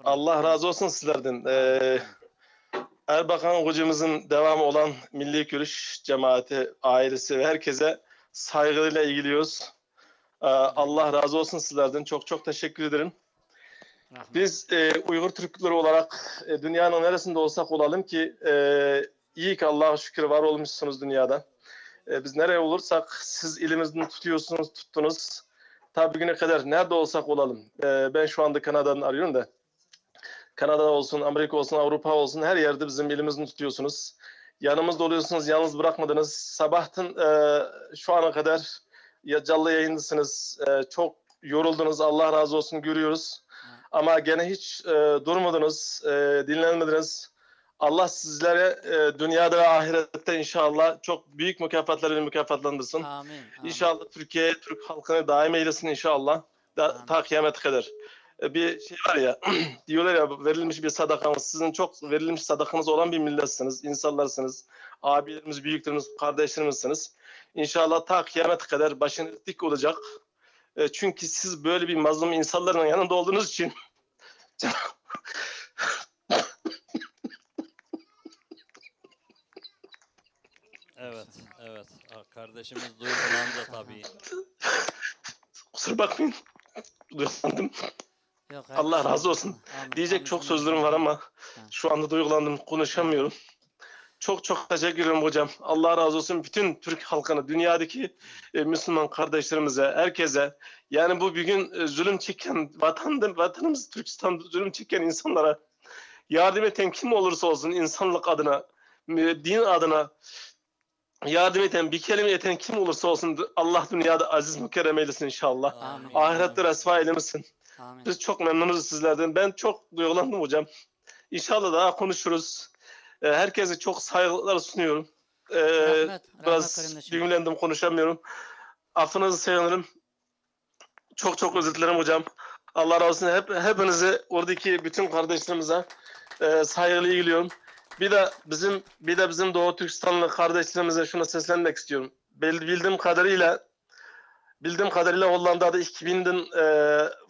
Allah razı olsun sizlerden. Erbakan hocamızın devamı olan Milli Görüş cemaati, ailesi ve herkese saygıyla ilgiliyoruz. Allah razı olsun sizlerden. Çok teşekkür ederim. Biz Uygur Türkleri olarak dünyanın neresinde olsak olalım ki iyi ki Allah'a şükür var olmuşsunuz dünyada. Biz nereye olursak siz elimizden tuttunuz. Tabi güne kadar nerede olsak olalım. Ben şu anda Kanada'dan arıyorum da. Kanada olsun, Amerika olsun, Avrupa olsun her yerde bizim elimizden tutuyorsunuz. Yanımızda oluyorsunuz, yalnız bırakmadınız. Sabahtan şu ana kadar canlı yayındasınız. Çok yoruldunuz, Allah razı olsun, görüyoruz. Ama gene hiç durmadınız, dinlenmediniz. Allah sizlere dünyada ve ahirette inşallah çok büyük mükafatlarıyla mükafatlandırsın. Amin. İnşallah Türkiye, Türk halkını daim eylesin inşallah. Ta kıyamete kadar. Bir şey var ya, diyorlar ya, verilmiş bir sadakanız. Sizin çok verilmiş sadakanız olan bir milletsiniz, insanlarsınız. Abilerimiz, büyüklerimiz, kardeşlerimizsiniz. İnşallah ta kıyamete kadar başınız dik olacak. Çünkü siz böyle bir mazlum insanların yanında olduğunuz için Evet. Kardeşimiz duygulandı tabii. kusura bakmayın. Duygulandım. Yok, Allah razı olsun. Diyecek çok sözlerim var ama şu anda duygulandım, konuşamıyorum. Çok teşekkür ederim hocam. Allah razı olsun bütün Türk halkına, dünyadaki Müslüman kardeşlerimize, herkese. Yani bu bugün zulüm çeken vatanımız Türkistan zulüm çeken insanlara yardım eden kim olursa olsun, insanlık adına, din adına yardım eden, bir kelime eten kim olursa olsun Allah dünyada aziz mükerrem eylesin inşallah. Amin. Ahirette resva eylemesin. Amin. Biz çok memnunuz sizlerden. Ben çok duygulandım hocam. İnşallah daha konuşuruz. Herkese çok saygılar sunuyorum. Biraz düğümlendim, konuşamıyorum. Affınızı sığınırım. Çok özür dilerim hocam. Allah razı olsun. Hepinize, oradaki bütün kardeşlerimize saygıyla ilgiliyorum. Bir de bizim Doğu Türkistanlı kardeşlerimize şuna seslenmek istiyorum. Bildiğim kadarıyla Hollanda'da 2000'den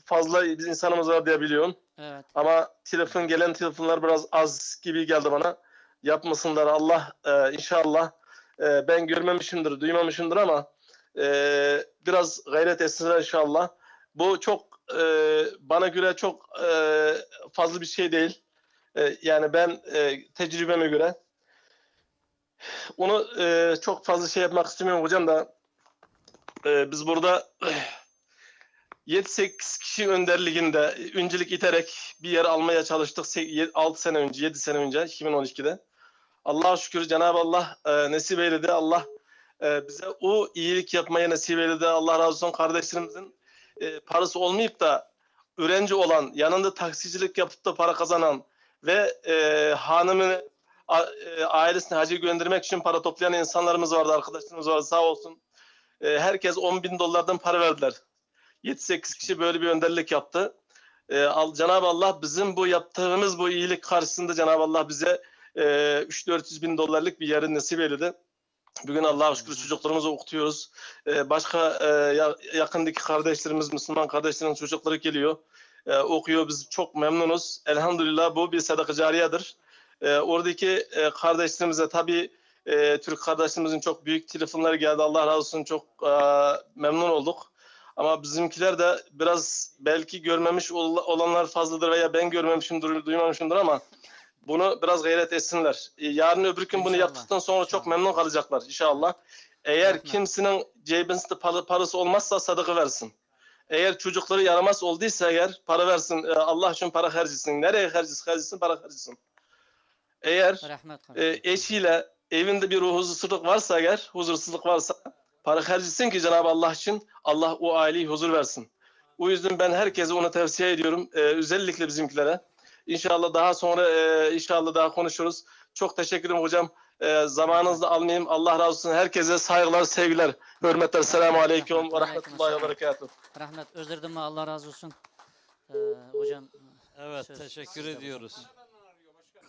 fazla insanımız var diye biliyorum. Evet. Ama gelen telefonlar biraz az gibi geldi bana. Yapmasınlar Allah inşallah. Ben görmemişimdir, duymamışımdır ama biraz gayret etsinler inşallah. Bu çok bana göre çok fazla bir şey değil. Yani ben tecrübeme göre onu çok fazla şey yapmak istemiyorum hocam da biz burada 7-8 kişi önderliğinde öncülük iterek bir yer almaya çalıştık 6 sene önce, 7 sene önce 2012'de. Allah'a şükür Cenab-ı Allah nasip eyledi. Allah bize o iyilik yapmaya nasip eyledi. Allah razı olsun kardeşlerimizin parası olmayıp da öğrenci olan, yanında taksicilik yapıp da para kazanan ve hanımını ailesini hacı göndermek için para toplayan insanlarımız vardı, arkadaşlarımız vardı sağ olsun. Herkes $10.000 para verdiler. 7-8 kişi böyle bir önderlik yaptı. Cenab-ı Allah bizim bu yaptığımız bu iyilik karşısında Cenab-ı Allah bize $300-400 bin bir yerin nasip eyledi. Bugün Allah'a şükür çocuklarımızı okutuyoruz. Başka yakındaki kardeşlerimiz, Müslüman kardeşlerin çocukları geliyor. Okuyor. Biz çok memnunuz. Elhamdülillah bu bir sadaka cariyedir. Oradaki kardeşlerimize tabii Türk kardeşlerimizin çok büyük telefonları geldi. Allah razı olsun. Çok memnun olduk. Ama bizimkiler de biraz belki görmemiş olanlar fazladır veya ben görmemişimdir, duymamışımdır ama bunu biraz gayret etsinler. Yarın öbür gün bunu yaptıktan sonra çok memnun kalacaklar inşallah. Eğer kimsenin cebinde parası olmazsa sadaka versin. Eğer çocukları yaramaz olduysa eğer para versin. Allah için para harcasın. Nereye harcasın? Para harcasın. Eğer eşiyle evinde bir huzursuzluk varsa para harcasın ki Cenab-ı Allah için Allah o aileyi huzur versin. O yüzden ben herkese onu tavsiye ediyorum. Özellikle bizimkilere. İnşallah daha sonra inşallah daha konuşuruz. Çok teşekkür ederim hocam. Zamanınızı almayayım. Allah razı olsun. Herkese saygılar, sevgiler, hürmetler. Selamun aleyküm ve rahmetullahi ve berekatuhu. Rahmet, özür dilerim, Allah razı olsun. Hocam. Evet, teşekkür ediyoruz.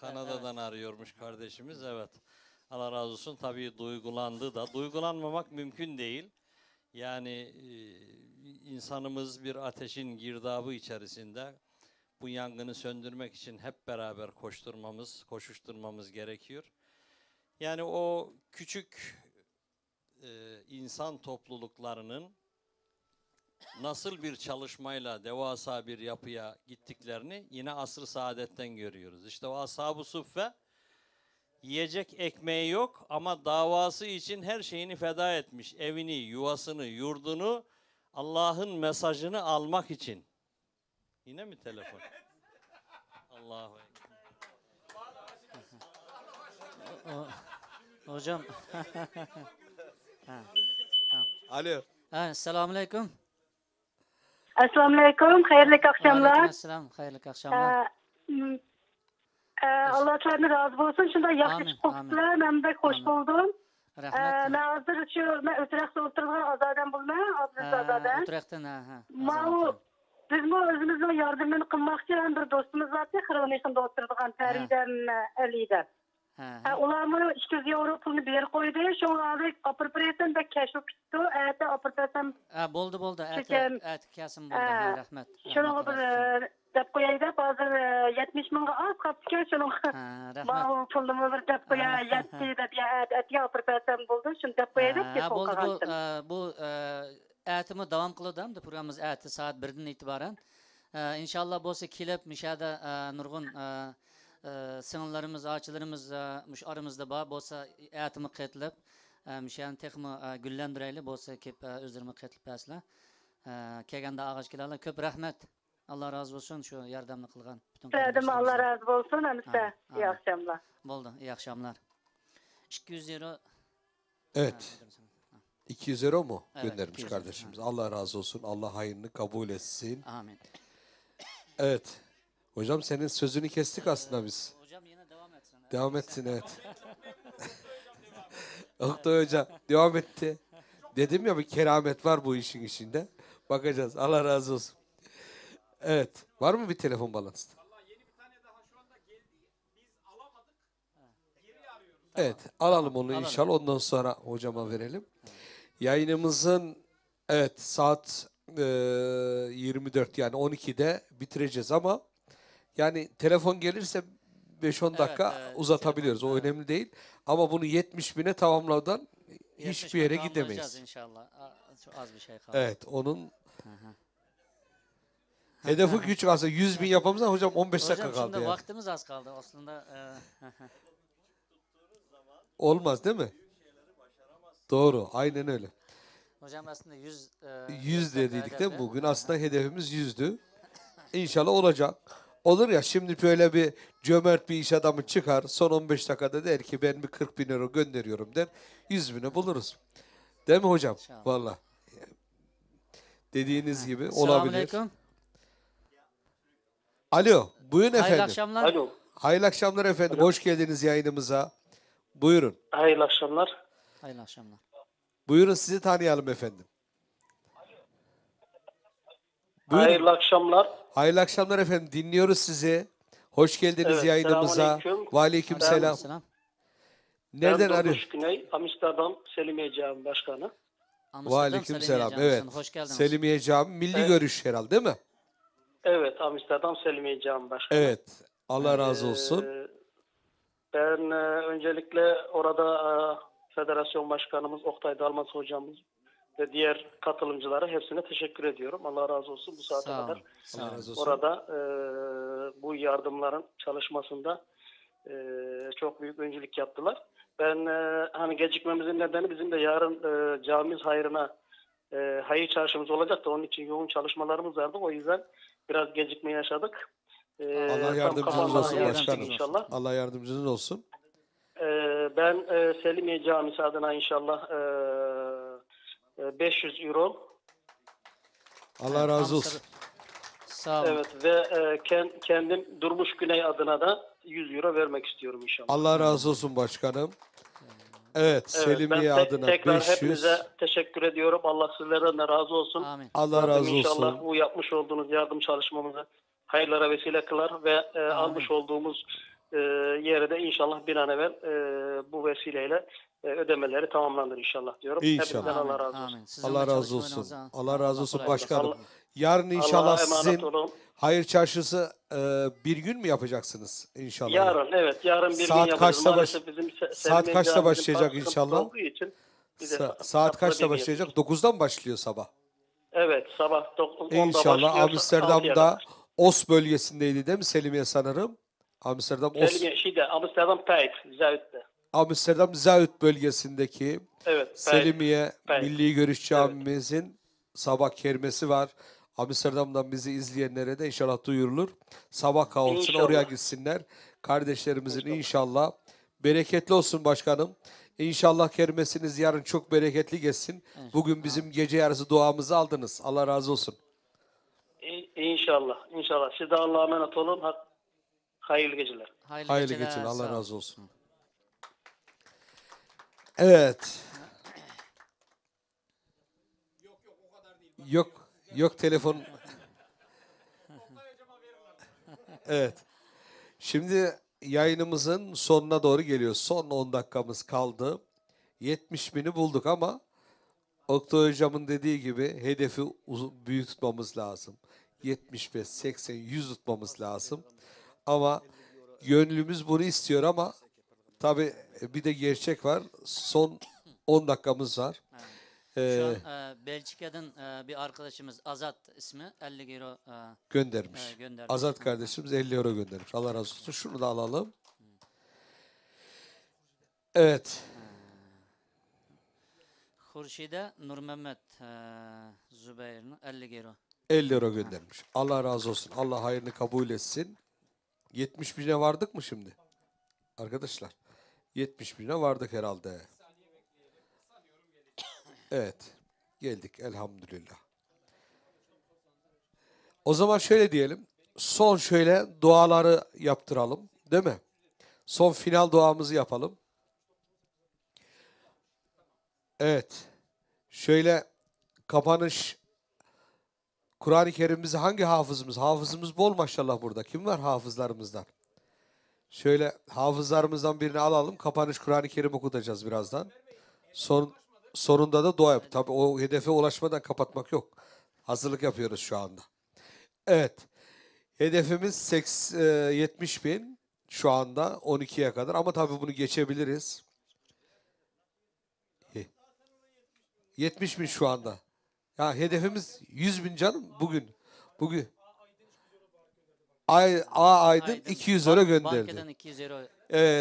Kanada'dan arıyormuş kardeşimiz. Evet. Allah razı olsun. Tabii duygulandı da. Duygulanmamak mümkün değil. Yani insanımız bir ateşin girdabı içerisinde. Bu yangını söndürmek için hep beraber koşuşturmamız gerekiyor. Yani o küçük insan topluluklarının nasıl bir çalışmayla devasa bir yapıya gittiklerini yine asr-ı saadetten görüyoruz. İşte o ashab-ı suffe yiyecek ekmeği yok ama davası için her şeyini feda etmiş. Evini, yuvasını, yurdunu, Allah'ın mesajını almak için. Yine mi telefon? Allahu Ekber. Hocam. Alo. Selamun aleyküm. Assalamu alaikum, hayırlı akşamlar. Aleykümselam, hayırlı akşamlar. Allah sizden razı olsun. Şunda yaxşı koktular, ben de hoş buldum. Rahmet. Ben hazır şu, ben Utrecht'te oturduğum azadan bulma, azadan. Utrecht'ten, Biz bu özümüzün yardımını kılmak için bir dostumuz var ki, Hırvaniston'da oturduğum Feriden Ali'den. Ular mı 200 euro pulunu bir koydu. Şu an apırpıreten de keşif gitti. Evet, apırpıreten. Oldu. Evet, kesin buldu. Rahmet. Şunu dep koyaydı. Bazı 70 bin az kaptı. Şunu bağlı pulumu bir dep koyaydı. Yetti apırpıreten buldu. Şunu dep koyaydı. Bu etimi devam kılıdım. Programımız eti saat 1'den itibaren. İnşallah bu kelip müşahede nurgun sınırlarımız, ağaçlarımız muş aramızda var. Bolsa etimi qetlib, müşahede texmi güllendireyli. Bolsa kep özlerimi qetlib asla. Kelganda ağaç kelerler. Köp rahmet. Allah razı olsun şu yardımını kılgan. Allah razı olsun. Hamısı. İyi akşamlar. Oldu. İyi akşamlar. 200 euro. Evet. 200 euro mu Evet, göndermiş 200 kardeşimiz? Allah razı olsun. Allah hayırını kabul etsin. Amin. Evet. Hocam senin sözünü kestik aslında biz. Hocam yine devam etsin. Devam etsin, evet. Oktay Hoca devam etti. Dedim ya bir keramet var bu işin içinde. Bakacağız. Allah razı olsun. Evet. Var mı bir telefon balansı? Evet. Alalım onu inşallah. Ondan sonra hocama verelim. Yayınımızın saat 24 yani 12'de bitireceğiz ama yani telefon gelirse 5-10 dakika uzatabiliyoruz. O önemli değil. Ama bunu 70 bine tamamlamadan hiçbir yere gidemeyiz. İnşallah. Çok az bir şey kaldı. Evet. Onun hedefi küçük aslında. 100 bin yapmamızdan hocam 15 dakika kaldı. Hocam şimdi yani. vaktimiz az kaldı aslında. Olmaz değil mi? Doğru. Aynen öyle. Hocam aslında 100 dediydik de bugün aslında hedefimiz 100'dü. İnşallah olacak. Olur ya şimdi böyle bir cömert bir iş adamı çıkar. Son 15 dakikada der ki ben bir 40 bin euro gönderiyorum der. 100 bine buluruz. Değil mi hocam? Vallahi. Dediğiniz gibi olabilir. Selamünaleyküm. Alo. Buyurun efendim. Hayırlı akşamlar. Alo. Hayırlı akşamlar efendim. Hoş geldiniz yayınımıza. Buyurun. Hayırlı akşamlar. Hayırlı akşamlar. Buyurun sizi tanıyalım efendim. Buyurun. Hayırlı akşamlar. Hayırlı akşamlar efendim. Dinliyoruz sizi. Hoş geldiniz Evet, yayınımıza. selamünaleyküm. Ve aleyküm selam. Nereden ben arıyor? Durmuş Güney, Amsterdam Selimiye Camii Başkanı. Ve aleyküm selam. Evet. Hoş geldiniz. Selimiye Camii. Milli Evet. görüş herhalde değil mi? Evet, Amsterdam Selimiye Camii Başkanı. Evet. Allah razı olsun. Ben öncelikle orada Federasyon Başkanımız Oktay Dalmaz hocamız ve diğer katılımcılara hepsine teşekkür ediyorum. Allah razı olsun bu saate Sağ olun, kadar. sağ olun. Razı olsun. Orada bu yardımların çalışmasında çok büyük öncülük yaptılar. Ben hani gecikmemizin nedeni bizim de yarın camimiz hayrına hayır çarşımız olacak da onun için yoğun çalışmalarımız vardı. O yüzden biraz gecikme yaşadık. Allah yardımcınız olsun başkanım. İnşallah. Allah yardımcınız olsun. Ben Selimiye Camisi adına inşallah 500 euro Allah razı olsun. Sağ olun. Evet ve kendim Durmuş Güney adına da 100 euro vermek istiyorum inşallah. Allah razı olsun başkanım. Evet, Selimiye ben adına tekrar 500. hepinize teşekkür ediyorum. Allah sizlerden de razı olsun. Amin. Allah Rabbim razı inşallah olsun. bu yapmış olduğunuz yardım çalışmamızı hayırlara vesile kılar ve almış olduğumuz yere de inşallah bir an evvel bu vesileyle ödemeleri tamamlanır inşallah diyorum. İnşallah. Hepinizden Allah razı olsun. Allah razı olsun. Allah razı olsun başkanım. Allah- Yarın inşallah Allah'a emanet sizin olun. hayır çarşısı bir gün mü yapacaksınız inşallah? Yarın evet yarın bir Saat gün yaparız. kaçta Maalesef bizim saat kaçta camimizin başlayacak sıkıntısı inşallah? olduğu için bir de Saat kaçta haftada bir başlayacak? 9'dan başlıyor sabah. Evet sabah 10'da İnşallah başlıyor. 6'ya Amsterdam'da kadar. Os bölgesindeydi değil mi Selimiye sanırım? Amsterdam Os. Selimiye Amsterdam Pijp, Zuid'de. Amsterdam Zuid bölgesindeki Evet, Pijp. Selimiye Pijp. Milli Görüş Camimizin sabah kermesi var. Amsterdam'dan bizi izleyenlere de inşallah duyurulur. Sabah kahvaltısına İnşallah. oraya gitsinler. Kardeşlerimizin inşallah bereketli olsun başkanım. İnşallah kermesiniz yarın çok bereketli geçsin. Bugün bizim gece yarısı duamızı aldınız. Allah razı olsun. İnşallah. İnşallah. Siz de Allah'a emanet olun. Hayırlı geceler. Hayırlı geceler. Allah razı olsun. Evet. Yok telefon. Evet. Şimdi yayınımızın sonuna doğru geliyor. Son 10 dakikamız kaldı. 70.000'i bulduk ama Oktay Hocam'ın dediği gibi hedefi büyük tutmamız lazım. 75, 80, 100 tutmamız lazım. Ama gönlümüz bunu istiyor ama tabii bir de gerçek var. Son 10 dakikamız var. Şu an Belçika'dan bir arkadaşımız Azat ismi 50 euro Göndermiş. gönderdi. Azat kardeşimiz 50 euro göndermiş. Allah razı olsun. Şunu da alalım. Evet. Hurşide Nur Mehmet Zübeyir'in 50 euro. 50 euro göndermiş. Allah razı olsun. Allah hayrını kabul etsin. 70.000'e vardık mı şimdi? Arkadaşlar. 70.000'e vardık herhalde. Evet. Geldik elhamdülillah. O zaman şöyle diyelim. Son şöyle duaları yaptıralım. Değil mi? Son final duamızı yapalım. Evet. Şöyle kapanış Kur'an-ı Kerim'imizi hangi hafızımız? Hafızımız bol maşallah burada. Kim var hafızlarımızdan? Şöyle hafızlarımızdan birini alalım. Kapanış Kur'an-ı Kerim okutacağız birazdan. Sonunda da dua yap. Tabii o hedefe ulaşmadan kapatmak yok. Hazırlık yapıyoruz şu anda. Evet. Hedefimiz 70.000 şu anda 12'ye kadar. Ama tabii bunu geçebiliriz. 70.000 şu anda. Ya hedefimiz 100.000 canım bugün. Aydın 200 euro gönderdi. Bankadan 200 euro.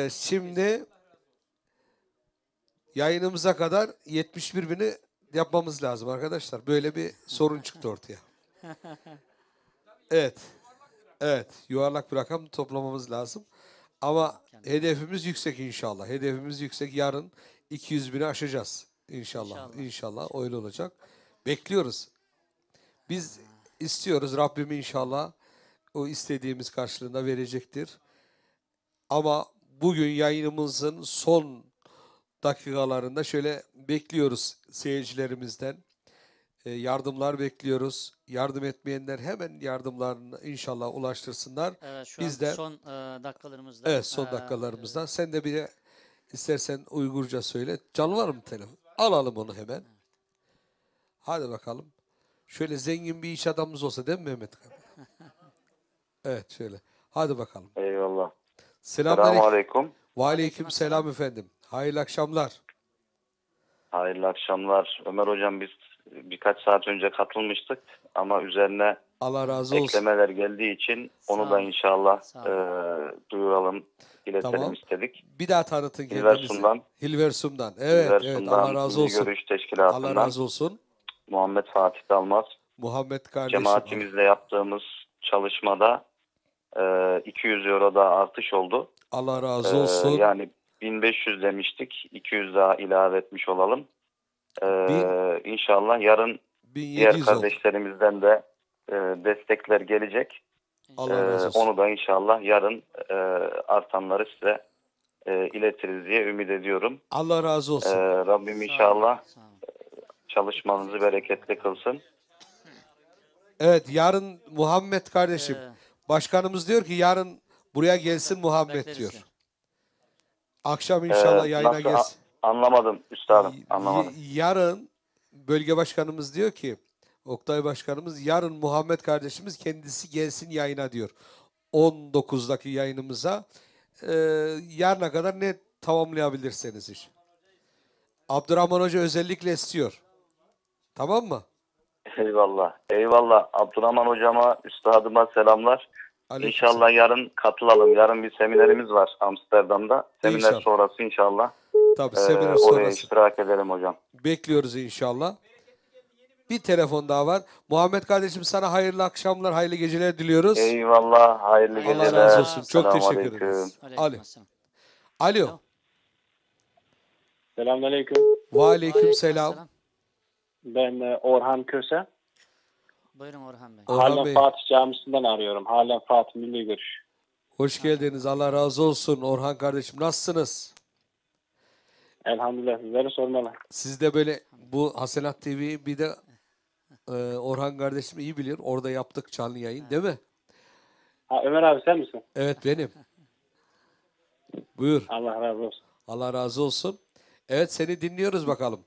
Şimdi yayınımıza kadar 71.000'i yapmamız lazım arkadaşlar. Böyle bir sorun çıktı ortaya. Evet. Evet. Yuvarlak bir rakam toplamamız lazım. Ama hedefimiz yüksek inşallah. Hedefimiz yüksek. Yarın 200.000'i aşacağız. İnşallah öyle olacak. Bekliyoruz. Biz istiyoruz. Rabbim inşallah o istediğimiz karşılığında verecektir. Ama bugün yayınımızın son dakikalarında şöyle bekliyoruz seyircilerimizden. Yardımlar bekliyoruz. Yardım etmeyenler hemen yardımlarını inşallah ulaştırsınlar. Evet, şu Biz de son dakikalarımızda. Evet, son dakikalarımızda. Sen de bir istersen Uygurca söyle. Canlı var mı telefon? Alalım onu hemen. Hadi bakalım. Şöyle zengin bir iş adamımız olsa değil mi Mehmet? Evet şöyle. Hadi bakalım. Eyvallah. Selamünaleyküm. Ve aleyküm selam efendim. Hayırlı akşamlar. Hayırlı akşamlar. Ömer hocam biz birkaç saat önce katılmıştık ama üzerine Allah razı olsun. eklemeler geldiği için onu da inşallah duyuralım, iletelim istedik. Bir daha tanıtın kendinizi. Hilversum'dan. Evet, Allah razı olsun. Görüş Teşkilatı'ndan. Allah razı olsun. Muhammed Fatih Dalmaz. Muhammed kardeşim. Cemaatimizle yaptığımız çalışmada 200 euro da artış oldu. Allah razı olsun. Yani 1500 demiştik. 200 daha ilave etmiş olalım. İnşallah yarın diğer 1700 oldu. kardeşlerimizden de destekler gelecek. Allah razı olsun. Onu da inşallah yarın artanları size iletiriz diye ümit ediyorum. Allah razı olsun. Rabbim inşallah çalışmanızı bereketli kılsın. Evet, yarın Muhammed kardeşim. Başkanımız diyor ki yarın buraya gelsin Muhammed diyor. Akşam inşallah yayına Nasıl gelsin. Anlamadım üstadım, anlamadım. Yarın bölge başkanımız diyor ki, Oktay başkanımız, yarın Muhammed kardeşimiz kendisi gelsin yayına diyor. 19'daki yayınımıza. Yarına kadar ne tamamlayabilirseniz iş. Abdurrahman Hoca özellikle istiyor. Tamam mı? Eyvallah. Eyvallah. Abdurrahman hocama, üstadıma selamlar. İnşallah yarın katılalım. Yarın bir seminerimiz var Amsterdam'da. Seminer İnşallah. sonrası inşallah. Tabii seminer Oraya sonrası. iştirak edelim hocam. Bekliyoruz inşallah. Bir telefon daha var. Muhammed kardeşim sana hayırlı akşamlar, hayırlı geceler diliyoruz. Eyvallah. Hayırlı geceler. Allah razı olsun. Çok Selamun teşekkür aleyküm. ederiz. Alo. Alo. Selamünaleyküm. Ve aleyküm selam. Ben Orhan Köse. Buyurun Orhan Bey. Orhan Halen Bey. Fatih Camisi'nden arıyorum. Halen Fatih Milli Görüş. Hoş geldiniz. Allah razı olsun. Orhan kardeşim nasılsınız? Elhamdülillah sizleri sormalı. Siz de böyle bu Hasenat TV'yi bir de Orhan kardeşim iyi bilir. Orada yaptık canlı yayın değil mi? Ha, Ömer abi sen misin? Evet benim. Buyur. Allah razı olsun. Allah razı olsun. Evet seni dinliyoruz bakalım.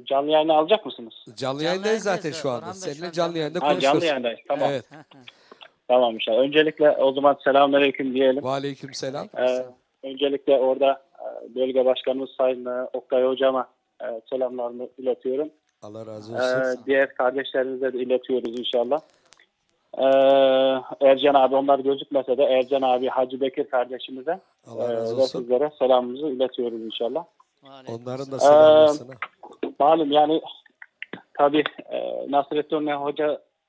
Canlı yayını alacak mısınız? Canlı yayındayız zaten şu anda. Seninle canlı yayında konuşuyoruz. Canlı yayındayız. Tamam. Evet. Tamam inşallah. Öncelikle o zaman selamünaleyküm diyelim. Ve aleyküm selam. Öncelikle orada bölge başkanımız Sayın Oktay Hocam'a selamlarımı iletiyorum. Allah razı olsun. Diğer kardeşlerimize de iletiyoruz inşallah. Ercan abi onlar gözükmese de Ercan abi Hacı Bekir kardeşimize Allah razı ve olsun. sizlere selamımızı iletiyoruz inşallah. Onların da selamları sana. Malum yani tabii Nasrettin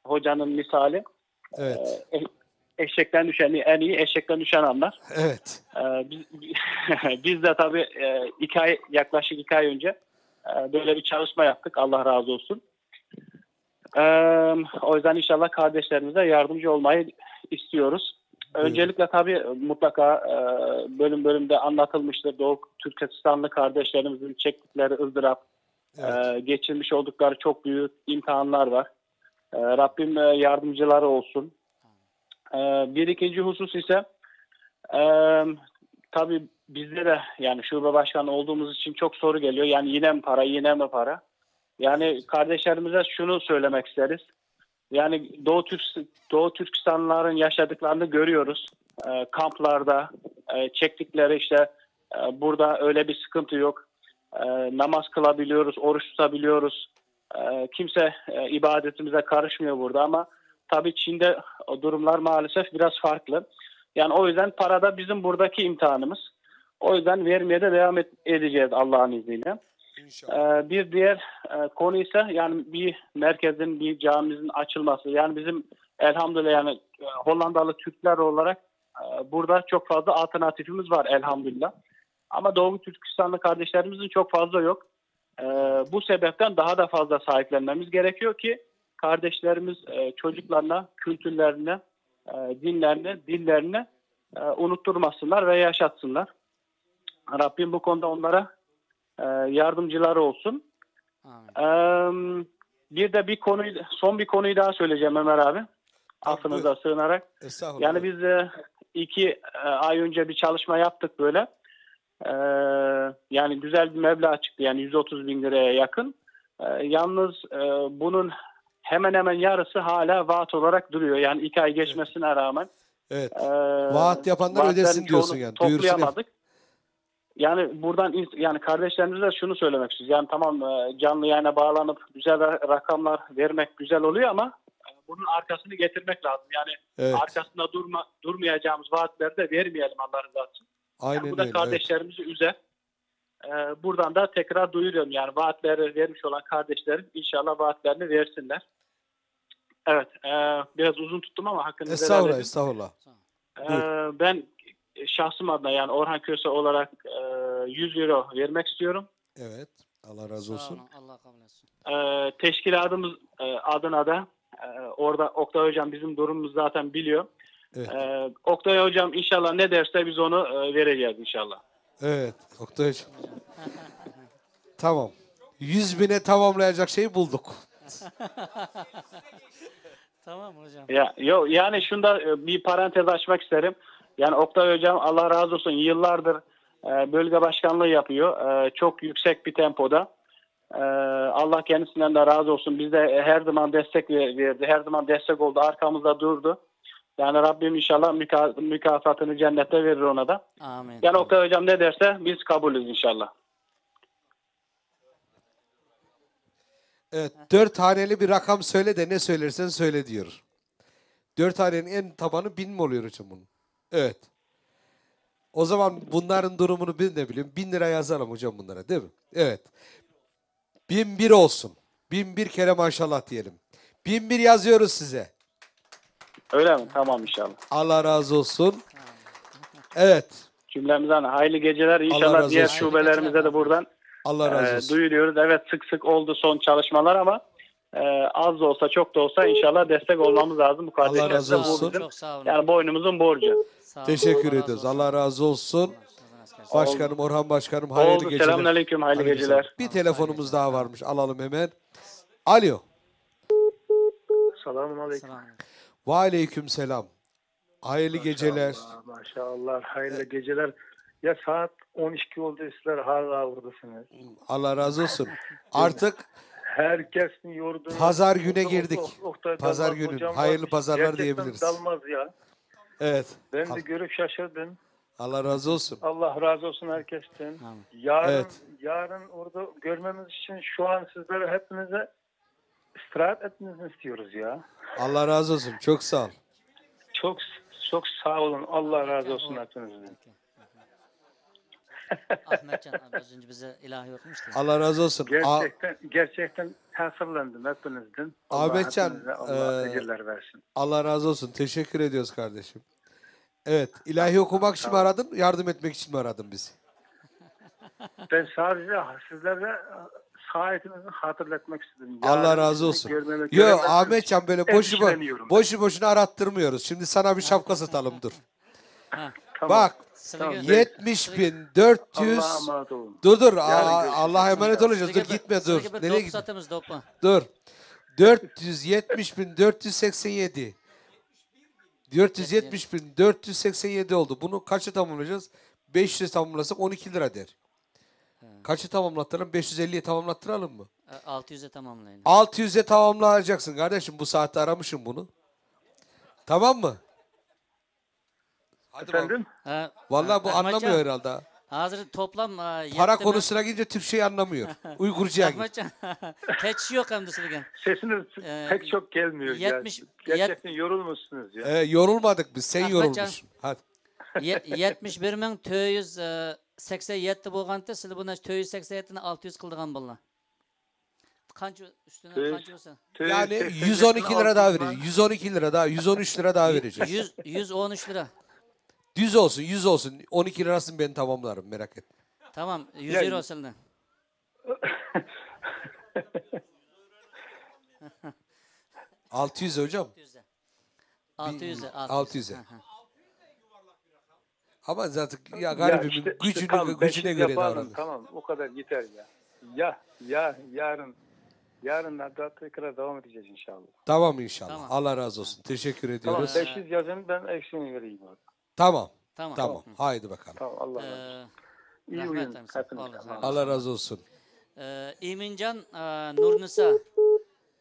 Hoca'nın misali Evet. Eşekten düşeni en iyi eşekten düşen anlar. Evet. Biz de tabii yaklaşık 2 ay önce böyle bir çalışma yaptık. Allah razı olsun. O yüzden inşallah kardeşlerimize yardımcı olmayı istiyoruz. Öncelikle tabii mutlaka bölüm bölümde anlatılmıştır. Doğu Türkistanlı kardeşlerimizin çektikleri ızdırap, geçirmiş oldukları çok büyük imtihanlar var. Rabbim yardımcıları olsun. Bir ikinci husus ise tabii bizde de yani şube başkanı olduğumuz için çok soru geliyor. Yani yine mi para, yine mi para? Yani kardeşlerimize şunu söylemek isteriz. Yani Doğu Türkistanlıların yaşadıklarını görüyoruz. Kamplarda çektikleri işte burada öyle bir sıkıntı yok. Namaz kılabiliyoruz, oruç tutabiliyoruz. Kimse ibadetimize karışmıyor burada ama tabii Çin'de o durumlar maalesef biraz farklı. Yani o yüzden para da bizim buradaki imtihanımız. O yüzden vermeye de devam edeceğiz Allah'ın izniyle. Bir diğer konu ise yani bir merkezin, bir camimizin açılması. Yani bizim elhamdülillah yani Hollandalı Türkler olarak burada çok fazla alternatifimiz var elhamdülillah. Ama Doğu Türkistanlı kardeşlerimizin çok fazla yok. Bu sebepten daha da fazla sahiplenmemiz gerekiyor ki kardeşlerimiz çocuklarına, kültürlerine, dinlerine, dillerini unutturmasınlar ve yaşatsınlar. Rabbim bu konuda onlara yardımcıları olsun. Bir de son bir konuyu daha söyleyeceğim Ömer abi. Affınıza sığınarak. Yani biz 2 ay önce bir çalışma yaptık böyle. Yani güzel bir meblağ çıktı. Yani 130 bin liraya yakın. Yalnız bunun hemen hemen yarısı hala vaat olarak duruyor. Yani 2 ay geçmesine rağmen. Evet. Vaat yapanlar ödesin diyorsun yani. Toplayamadık. Yani buradan yani kardeşlerimize şunu söylemek istiyoruz. Yani tamam canlı yayına bağlanıp güzel rakamlar vermek güzel oluyor ama bunun arkasını getirmek lazım. Yani arkasında durmayacağımız vaatleri de vermeyelim Allah rızası için. Aynen yani bu da öyle, kardeşlerimizi üzer. Buradan da tekrar duyuruyorum. Yani vaatleri vermiş olan kardeşlerim inşallah vaatlerini versinler. Evet. Biraz uzun tuttum ama hakkınızı helal edin. Estağfurullah. Ben şahsım adına yani Orhan Köse olarak 100 euro vermek istiyorum. Evet. Allah razı olsun. Allah kabul etsin. Teşkilatımız adına da orada Oktay Hocam bizim durumumuzu zaten biliyor. Evet. Oktay Hocam inşallah ne derse biz onu vereceğiz inşallah. Evet. Oktay Hocam. Tamam. 100.000'e tamamlayacak şeyi bulduk. Tamam hocam. Yani şunda bir parantez açmak isterim. Yani Oktay Hocam Allah razı olsun yıllardır bölge başkanlığı yapıyor. Çok yüksek bir tempoda. Allah kendisinden de razı olsun. Biz de her zaman destek verdi. Her zaman destek oldu. Arkamızda durdu. Yani Rabbim inşallah mükafatını cennette verir ona da. Amin. Yani Oktay Hocam ne derse biz kabulüz inşallah. Evet. 4 haneli bir rakam söyle de ne söylersen söyle diyor. 4 hanenin en tabanı 1000 mi oluyor hocam bunun? Evet. O zaman bunların durumunu ben de biliyorum. 1000 lira yazalım hocam bunlara değil mi? Evet. 1001 olsun. 1001 kere maşallah diyelim. 1001 yazıyoruz size. Öyle mi? Tamam inşallah. Allah razı olsun. Evet. Cümlemizden hayırlı geceler. Allah İnşallah razı diğer olsun. şubelerimize de buradan Allah razı olsun. duyuruyoruz. Evet sık sık oldu son çalışmalar ama az da olsa çok da olsa inşallah destek olmamız lazım. Bu Allah razı kardeşlerimize. olsun. Bu bizim, yani boynumuzun borcu. Teşekkür ediyoruz. Allah razı olsun. Başkanım, Orhan Başkanım hayırlı Oldu. geceler. Selamünaleyküm, hayırlı geceler. Bir telefonumuz daha varmış. Alalım hemen. Alo. Selamünaleyküm. Ve aleyküm selam. Hayırlı geceler. Maşallah, hayırlı geceler. Ya saat 12 oldu, sizler hala buradasınız. Allah razı olsun. Artık herkesin yorduğu... pazar güne girdik. Pazar Dalmaz günü. hocam Hayırlı var. pazarlar Gerçekten diyebiliriz. dalmaz ya. Evet. Ben de görüp şaşırdım. Allah razı olsun. Allah razı olsun herkesten. Yarın, Evet. yarın orada görmemiz için şu an sizlere hepinize istirahat etmenizi istiyoruz ya. Allah razı olsun. Çok sağ ol. Çok çok sağ olun. Allah razı olsun hepinizden. Ahmetcan abi az önce bize ilahi okumuştu. Allah razı olsun. Gerçekten tesirlendim hepinizden. Ahmetcan, Allah ecirler versin. Allah razı olsun. Teşekkür ediyoruz kardeşim. Evet. İlahi okumak için mi aradın? Yardım etmek için mi aradın bizi? Ben sadece sizlere saatinizi hatırlatmak istedim. Allah razı olsun. Yok Ahmetcan böyle boşu boşuna arattırmıyoruz. Şimdi sana bir şapka satalım dur. Bak 70.400 dur Allah'a emanet olacağız. Dur gitme dur. Nereye gidiyorsun? Dur. 470.487 470.487 oldu. Bunu kaçı tamamlayacağız? 500 tamamlasak 12 lira der. Kaçı tamamlattıralım? 550'ye tamamlattıralım mı? 600'e tamamlayın. 600'e tamamlayacaksın kardeşim. Bu saatte aramışım bunu. Tamam mı? Hadi efendim? Vallahi bu anlamıyor herhalde. Hazır toplam para konusuna gidince Türkçeyi anlamıyor. Uygurcuya git. Teç yok hem de Süleyman. Sesiniz pek çok gelmiyor. 70 gerçekten yorulmuşsunuz ya. Yorulmadık biz. Sen yorulmuşsun. Hadi. 71.487 bo'lganda siz buni 487'ni 600 qildigan bo'ldi. Qancha üstüne qancha olsa? Yani 112 lira daha vereceğiz. 112 lira daha, 113 lira daha vereceğiz. 113 lira. Düz olsun, 100 olsun. 12 lirasını ben tamamlarım, merak etme. Tamam, 100 lira olsun da. $600 hocam. 600'e. Ama zaten ya garibimin gücüne göre davranıyor. Tamam, o kadar yeter ya. Yarın da tekrar devam edeceğiz inşallah. Tamam inşallah. Tamam. Allah razı olsun. Teşekkür ediyoruz. Tamam, 500 yazın, ben eksiğini vereyim. Tamam. Haydi bakalım. Tamam, Allah razı olsun. İyi uyuyun. Allah razı olsun. Emincan Nurnisa.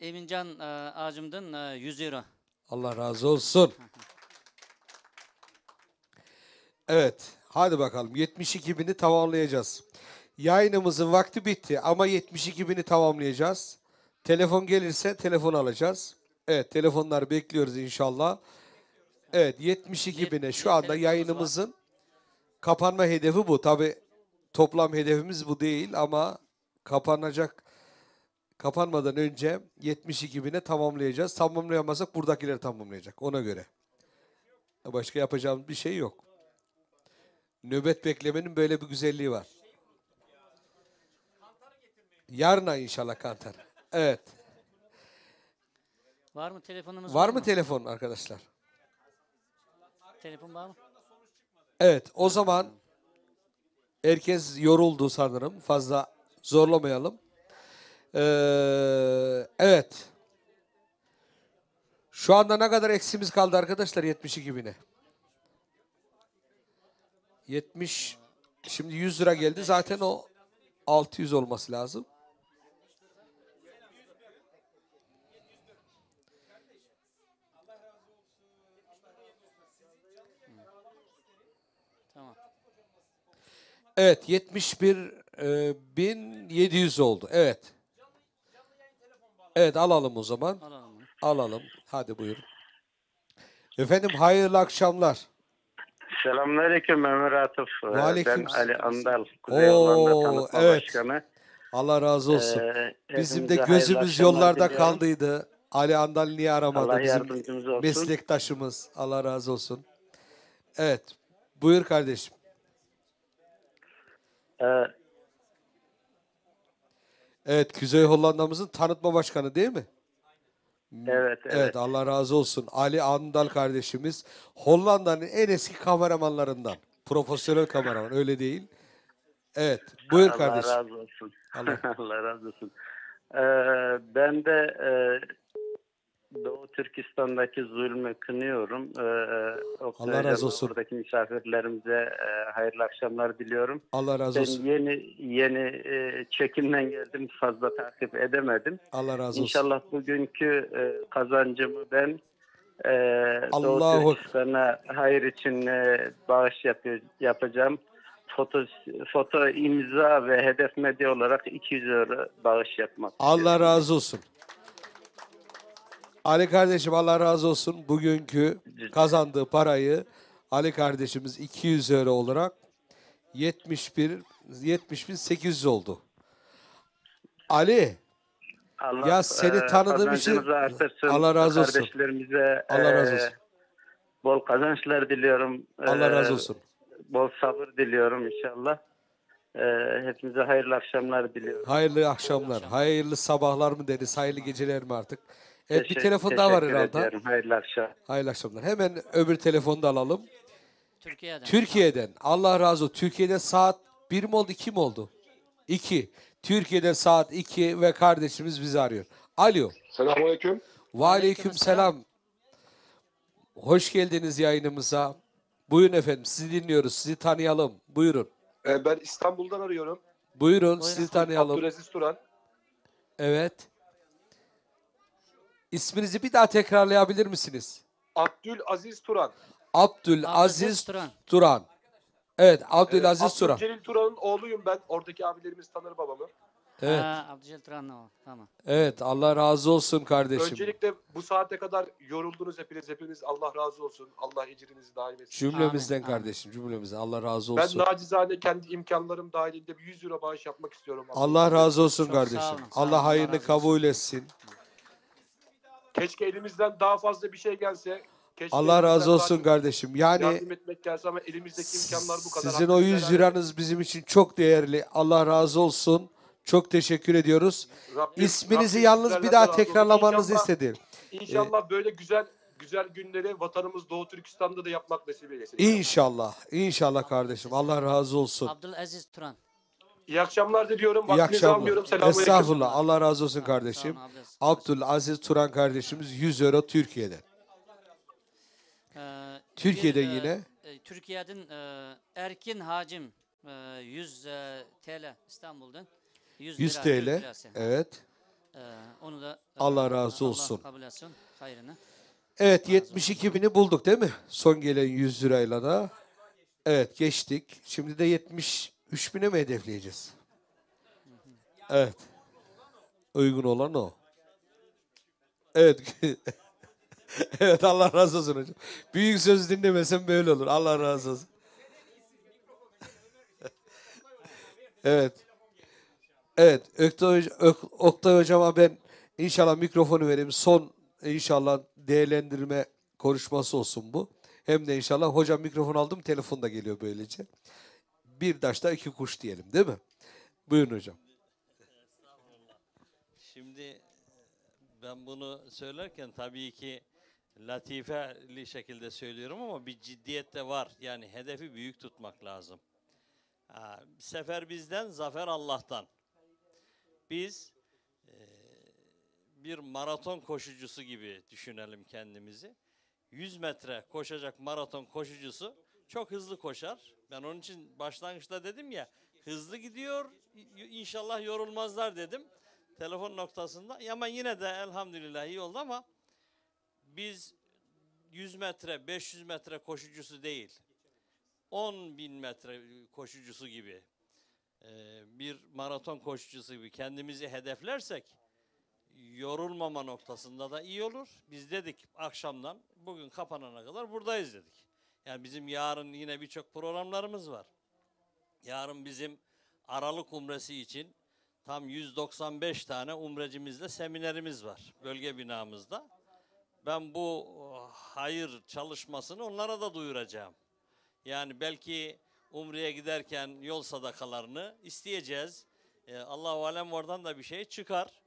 Emincan ağacımdan 100 euro. Allah razı olsun. Evet. Hadi bakalım. 72.000'i tamamlayacağız. Yayınımızın vakti bitti ama 72.000'i tamamlayacağız. Telefon gelirse telefon alacağız. Evet, telefonları bekliyoruz inşallah. Evet, 72.000'e şu anda yayınımızın kapanma hedefi bu. Tabi toplam hedefimiz bu değil ama kapanmadan önce 72.000'e tamamlayacağız. Tamamlayamazsak buradakileri tamamlayacak ona göre. Başka yapacağımız bir şey yok. Nöbet beklemenin böyle bir güzelliği var. Yarına inşallah Kantar. Evet. Var mı telefonumuz? Var mı telefon arkadaşlar? Telefon var mı? Evet, o zaman herkes yoruldu sanırım. Fazla zorlamayalım. Evet. Şu anda ne kadar eksimiz kaldı arkadaşlar 72 bine? 70, şimdi 100 lira geldi. Zaten o 600 olması lazım. Tamam. Evet, 71.700 oldu. Evet. Evet, alalım o zaman. Alalım. Hadi buyurun. Efendim hayırlı akşamlar. Selamünaleyküm Ömer Atıf. Aleyküm Ben Ali Andal. Kuzey Hollanda Tanıtma evet. Başkanı. Allah razı olsun. Bizim de hepinize hayırlı gözümüz akşamlar yollarda diliyorum. kaldıydı. Ali Andal niye aramadı? Allah Bizim yardımcımız olsun. meslektaşımız. Allah razı olsun. Evet. Buyur kardeşim. Evet, Kuzey Hollanda'mızın tanıtma başkanı değil mi? Evet. Evet, Allah razı olsun. Ali Andal kardeşimiz Hollanda'nın en eski kameramanlarından. Profesyonel kameraman, öyle değil. Evet, buyur kardeşim. Allah razı olsun. Allah. Allah razı olsun. Ben de Doğu Türkistan'daki zulmü kınıyorum. Allah razı olsun. Buradaki misafirlerimize hayırlı akşamlar diliyorum. Allah razı olsun. Ben yeni çekimden geldim. Fazla takip edemedim. Allah razı olsun. İnşallah bugünkü kazancımı ben Doğu Allahu Türkistan'a hayır için bağış yapacağım. Foto imza ve hedef medya olarak 200 euro bağış yapmak. Allah razı olsun. Ali kardeşim Allah razı olsun. Bugünkü kazandığı parayı Ali kardeşimiz 200 euro olarak 70.800 oldu. Ali, Allah, ya seni tanıdığım için kazancınızı artırsın. Allah razı olsun. Kardeşlerimize Allah razı olsun. bol kazançlar diliyorum. Allah razı olsun. Bol sabır diliyorum inşallah. Hepinize hayırlı akşamlar diliyorum. Hayırlı akşamlar, hayırlı sabahlar mı deriz, hayırlı geceler mi artık? Evet, bir telefon daha var Teşekkür herhalde. ediyorum. Hayırlı akşamlar. Hayırlı akşamlar. Hemen öbür telefonu da alalım. Türkiye'den. Türkiye'den. Allah razı olsun. Türkiye'de saat 1 mi oldu, 2 mi oldu? 2. Türkiye'de saat 2 ve kardeşimiz bizi arıyor. Alo. Selamünaleyküm. Ve aleyküm selam. Hoş geldiniz yayınımıza. Buyurun efendim, sizi dinliyoruz. Sizi tanıyalım. Buyurun. Ben İstanbul'dan arıyorum. Buyurun, sizi tanıyalım. Abdülaziz Turan. Evet. İsminizi bir daha tekrarlayabilir misiniz? Abdülaziz Turan. Abdülaziz Turan. Evet, Abdülaziz Turan. Abdülcelil Turan'ın oğluyum ben. Oradaki abilerimiz tanır babamı. Evet. Abdülcelil Turan'la o. Tamam. Evet, Allah razı olsun kardeşim. Öncelikle bu saate kadar yoruldunuz hepiniz. Allah razı olsun. Allah ecrinizi daim etsin. Cümlemizden kardeşim, cümlemizden. Allah razı olsun. Ben nacizane kendi imkanlarım dahilinde bir 100 euro bağış yapmak istiyorum. Allah razı olsun Çok kardeşim. sağ olun, Allah hayırını kabul etsin. Keşke elimizden daha fazla bir şey gelse. Keşke Allah razı elimizden olsun daha kardeşim. Yani yardım etmek gelse ama elimizdeki imkanlar bu kadar. sizin o 100 liranız bizim için çok değerli. Allah razı olsun. Çok teşekkür ediyoruz. İsminizi yalnız bir daha tekrarlamanızı istedim. İnşallah böyle güzel günleri vatanımız Doğu Türkistan'da da yapmak nasip eylesin. İnşallah. İnşallah kardeşim. Allah razı olsun. Abdülaziz Turan. İyi akşamlar diliyorum. İyi Vaktinizi akşamlar. almıyorum. Selamünaleyküm. Estağfurullah. Allah razı olsun kardeşim. Abdülaziz Turan kardeşimiz 100 euro Türkiye'den. Türkiye'de yine. Türkiye'den Erkin Hacim 100 TL İstanbul'dan. 100 TL. Evet. Onu da Allah razı olsun. Allah kabul etsin. Hayrını. Evet, 72 bini bulduk değil mi? Son gelen 100 lirayla da. Evet, geçtik. Şimdi de 73 bine mi hedefleyeceğiz? Evet. Uygun olan o. Evet. Evet, Allah razı olsun hocam. Büyük söz dinlemesem böyle olur. Allah razı olsun. Evet. Evet. Oktay hocama ben inşallah mikrofonu vereyim. Son inşallah değerlendirme konuşması olsun bu. Hem de inşallah hocam mikrofon aldım, telefon da geliyor böylece. Bir taşta iki kuş diyelim değil mi? Buyurun hocam. Şimdi ben bunu söylerken tabii ki latifeli şekilde söylüyorum ama bir ciddiyet de var. Yani hedefi büyük tutmak lazım. Sefer bizden, zafer Allah'tan. Biz bir maraton koşucusu gibi düşünelim kendimizi. 100 metre koşacak maraton koşucusu çok hızlı koşar. Ben onun için başlangıçta dedim ya, hızlı gidiyor, inşallah yorulmazlar dedim telefon noktasında. Ama yine de elhamdülillah iyi oldu ama biz 100 metre, 500 metre koşucusu değil, 10.000 metre koşucusu gibi, bir maraton koşucusu gibi kendimizi hedeflersek yorulmama noktasında da iyi olur. Biz dedik akşamdan bugün kapanana kadar buradayız dedik. Yani bizim yarın yine birçok programlarımız var. Yarın bizim Aralık Umresi için tam 195 tane umrecimizle seminerimiz var bölge binamızda. Ben bu hayır çalışmasını onlara da duyuracağım. Yani belki Umre'ye giderken yol sadakalarını isteyeceğiz. Allah-u Alem oradan da bir şey çıkar.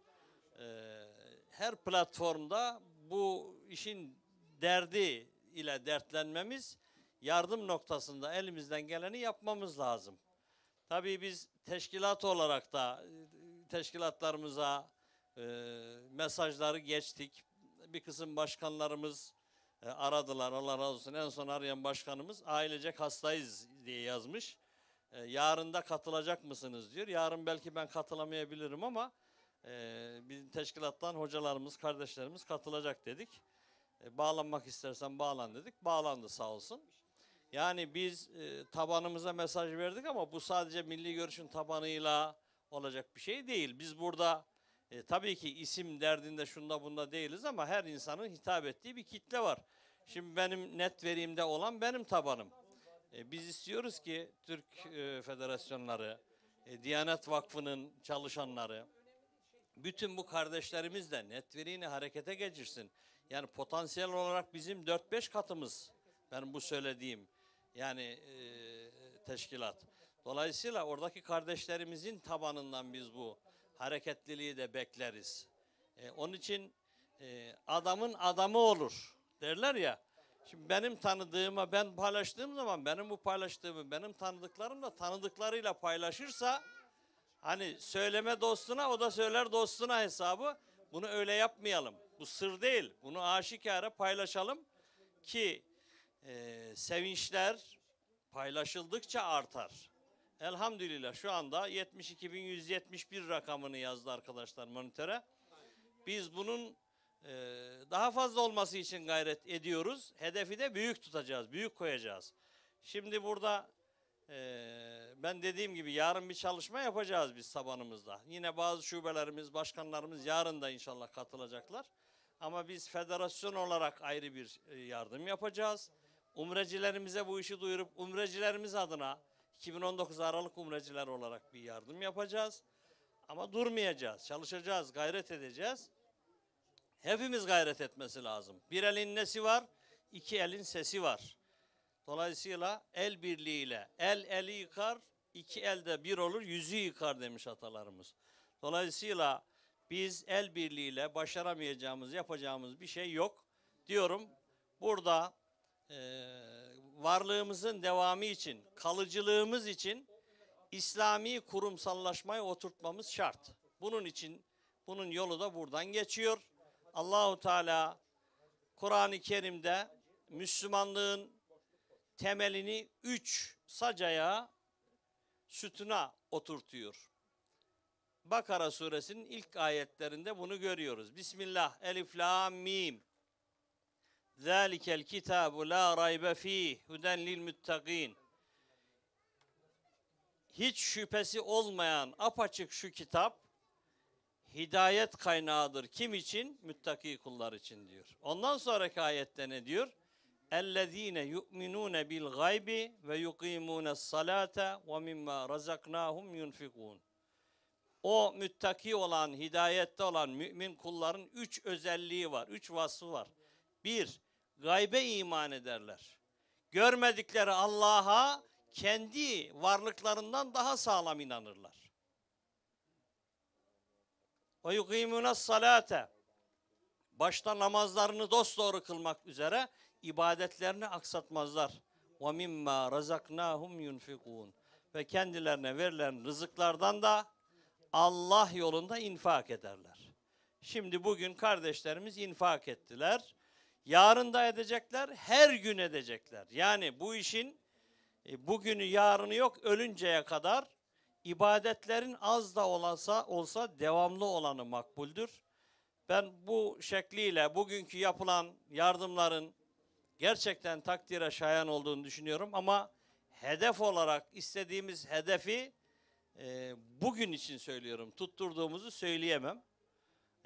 Her platformda bu işin derdi ile dertlenmemiz, yardım noktasında elimizden geleni yapmamız lazım. Tabii biz teşkilat olarak da teşkilatlarımıza mesajları geçtik. Bir kısım başkanlarımız aradılar, Allah razı olsun. En son arayan başkanımız ailecek hastayız diye yazmış. Yarın da katılacak mısınız diyor. Yarın belki ben katılamayabilirim ama bizim teşkilattan hocalarımız, kardeşlerimiz katılacak dedik. Bağlanmak istersen bağlan dedik. Bağlandı sağ olsun. Yani biz tabanımıza mesaj verdik ama bu sadece Milli Görüş'ün tabanıyla olacak bir şey değil. Biz burada tabii ki isim derdinde şunda bunda değiliz ama her insanın hitap ettiği bir kitle var. Şimdi benim net verimde olan benim tabanım. Biz istiyoruz ki Türk federasyonları, Diyanet Vakfı'nın çalışanları, bütün bu kardeşlerimiz de netveriğini harekete geçirsin. Yani potansiyel olarak bizim 4-5 katımız benim bu söylediğim yani teşkilat. Dolayısıyla oradaki kardeşlerimizin tabanından biz bu hareketliliği de bekleriz. Onun için adamın adamı olur derler ya. Şimdi benim tanıdığıma ben paylaştığım zaman benim bu paylaştığımı benim tanıdıklarım da tanıdıklarıyla paylaşırsa hani söyleme dostuna o da söyler dostuna hesabı. Bunu öyle yapmayalım. Bu sır değil. Bunu aşikare paylaşalım ki sevinçler paylaşıldıkça artar. Elhamdülillah şu anda 72.171 rakamını yazdı arkadaşlar monitöre. Biz bunun daha fazla olması için gayret ediyoruz. Hedefi de büyük tutacağız, büyük koyacağız. Şimdi burada ben dediğim gibi yarın bir çalışma yapacağız biz tabanımızda. Yine bazı şubelerimiz, başkanlarımız yarın da inşallah katılacaklar. Ama biz federasyon olarak ayrı bir yardım yapacağız. Umrecilerimize bu işi duyurup umrecilerimiz adına 2019 Aralık umreciler olarak bir yardım yapacağız. Ama durmayacağız, çalışacağız, gayret edeceğiz. Hepimiz gayret etmesi lazım. Bir elin nesi var, iki elin sesi var. Dolayısıyla el birliğiyle el eli yıkar, iki elde bir olur, yüzü yıkar demiş atalarımız. Dolayısıyla biz el birliğiyle başaramayacağımız, yapacağımız bir şey yok diyorum. Burada varlığımızın devamı için, kalıcılığımız için İslami kurumsallaşmayı oturtmamız şart. Bunun için bunun yolu da buradan geçiyor. Allahu Teala Kur'an-ı Kerim'de Müslümanlığın temelini 3 sacaya, sütuna oturtuyor. Bakara suresinin ilk ayetlerinde bunu görüyoruz. Bismillah, elif, lam, mim. Zalikel kitabu la raybe fih, huden lil muttaqin. Hiç şüphesi olmayan apaçık şu kitap, hidayet kaynağıdır. Kim için? Müttaki kullar için diyor. Ondan sonraki ayette ne diyor? اَلَّذ۪ينَ يُؤْمِنُونَ بِالْغَيْبِ وَيُقِيمُونَ الصَّلَاةَ وَمِمَّا رَزَقْنَاهُمْ يُنْفِقُونَ. O müttaki olan, hidayette olan mümin kulların 3 özelliği var, 3 vasfı var. 1. Gaybe iman ederler. Görmedikleri Allah'a kendi varlıklarından daha sağlam inanırlar. Ve yukîmûnes salâte. Başta namazlarını dosdoğru kılmak üzere ibadetlerini aksatmazlar. Ve mimma razaknahum yunfikûn. Ve kendilerine verilen rızıklardan da Allah yolunda infak ederler. Şimdi bugün kardeşlerimiz infak ettiler. Yarın da edecekler, her gün edecekler. Yani bu işin bugünü yarını yok, ölünceye kadar ibadetlerin az da olsa devamlı olanı makbuldür. Ben bu şekliyle bugünkü yapılan yardımların gerçekten takdire şayan olduğunu düşünüyorum ama hedef olarak istediğimiz hedefi bugün için söylüyorum. Tutturduğumuzu söyleyemem.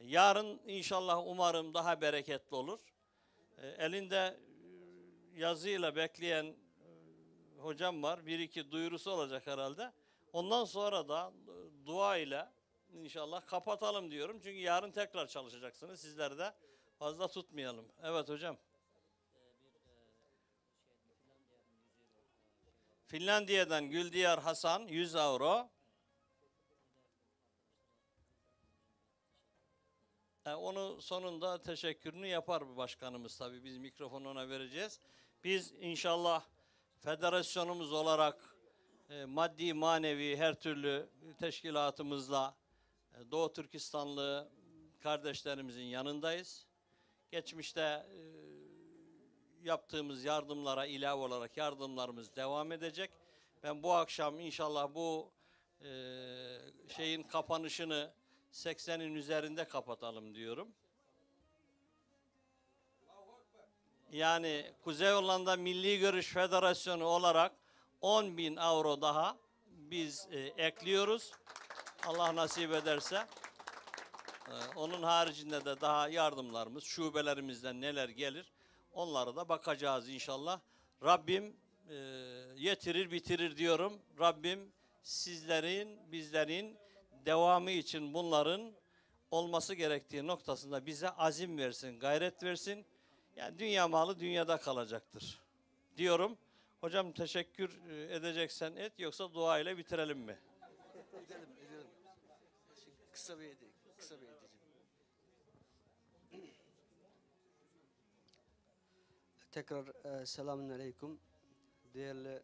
Yarın inşallah umarım daha bereketli olur. Elinde yazıyla bekleyen hocam var. Bir iki duyurusu olacak herhalde. Ondan sonra da dua ile inşallah kapatalım diyorum. Çünkü yarın tekrar çalışacaksınız. Sizleri de fazla tutmayalım. Evet hocam. Finlandiya'dan Güldiyar Hasan 100 euro. Onu sonunda teşekkürünü yapar bu başkanımız tabii. Biz mikrofonu ona vereceğiz. Biz inşallah federasyonumuz olarak maddi manevi her türlü teşkilatımızla Doğu Türkistanlı kardeşlerimizin yanındayız. Geçmişte yaptığımız yardımlara ilave olarak yardımlarımız devam edecek. Ben bu akşam inşallah bu şeyin kapanışını 80'in üzerinde kapatalım diyorum. Yani Kuzey Hollanda Milli Görüş Federasyonu olarak 10.000 euro daha biz ekliyoruz. Allah nasip ederse. Onun haricinde de daha yardımlarımız, şubelerimizden neler gelir onlara da bakacağız inşallah. Rabbim yetirir bitirir diyorum. Rabbim sizlerin, bizlerin devamı için bunların olması gerektiği noktasında bize azim versin, gayret versin. Yani dünya malı dünyada kalacaktır diyorum. Hocam teşekkür edeceksen et, yoksa dua ile bitirelim mi? Edelim. Kısa bir edeceğim. Tekrar selamun aleyküm. Değerli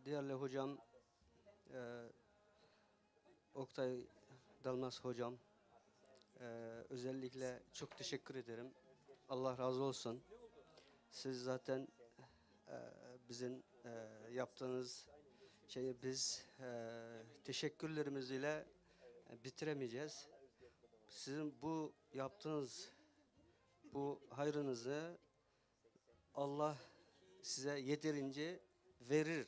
değerli hocam, Oktay Dalmaz hocam, özellikle çok teşekkür ederim. Allah razı olsun. Siz zaten bizim yaptığınız şeyi biz teşekkürlerimiz ile bitiremeyeceğiz. Sizin bu yaptığınız bu hayrınızı Allah size yeterince verir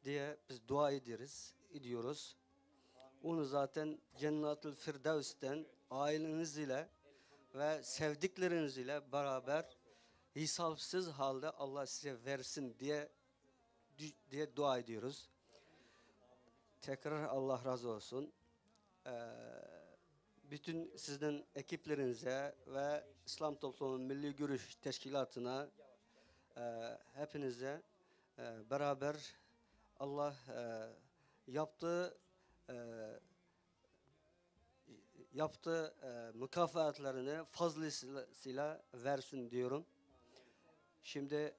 diye biz dua ediyoruz. Onu zaten Cennet-ül Firdevs'ten aileniz ile ve sevdikleriniz ile beraber hesapsız halde Allah size versin diye dua ediyoruz. Tekrar Allah razı olsun. Bütün sizden ekiplerinize ve İslam Toplumu Milli Görüş Teşkilatı'na hepinize beraber Allah yaptığı mükafatlarını fazlasıyla versin diyorum. Şimdi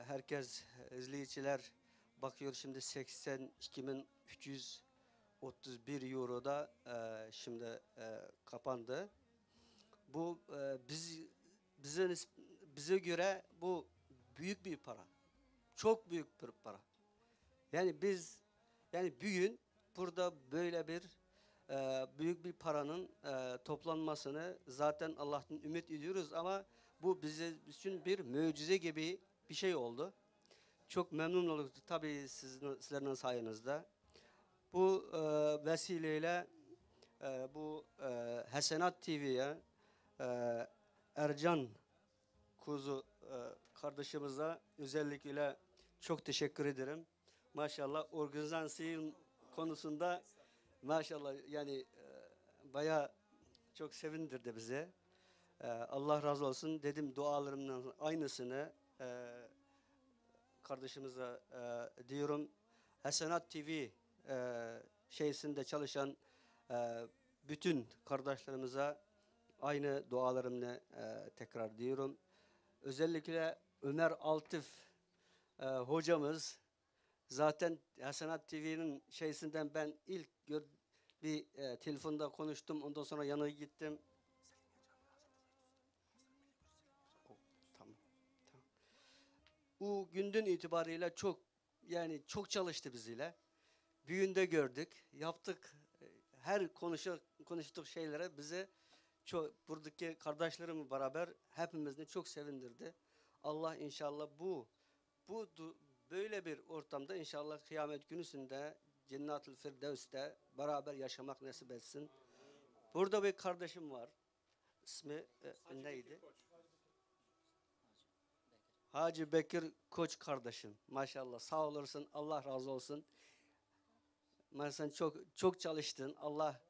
herkes izleyiciler bakıyor, şimdi 82.331 euroda şimdi kapandı. Bu bize göre bu büyük bir para. Çok büyük bir para. Yani bugün burada böyle bir büyük bir paranın toplanmasını zaten Allah'tan ümit ediyoruz ama bu bizim için bir mucize gibi bir şey oldu. Çok memnun olduk tabii sizlerin sayenizde. Bu vesileyle bu Hasenat TV'ye Ercan Kuzu kardeşimize özellikle çok teşekkür ederim. Maşallah organizasyon konusunda maşallah yani bayağı çok sevindirdi bize. Allah razı olsun. Dedim dualarımdan aynısını kardeşimize diyorum. Hasenat TV şeysinde çalışan bütün kardeşlerimize aynı dualarımla tekrar diyorum. Özellikle Ömer Altif hocamız zaten Hasenat TV'nin şeysinden ben ilk bir telefonda konuştum. Ondan sonra yanına gittim. O günden itibariyle çok çalıştı bizle. Büyünde gördük, yaptık. Her konuştuk şeylere bize buradaki kardeşlerimle beraber hepimizi çok sevindirdi. Allah inşallah böyle bir ortamda inşallah kıyamet günüsünde Cennet-ül Firdevs'te beraber yaşamak nasip etsin. Burada bir kardeşim var. İsmi neydi? Hacı Bekir Koç kardeşim. Maşallah sağ olasın. Allah razı olsun. Sen çok çalıştın. Allah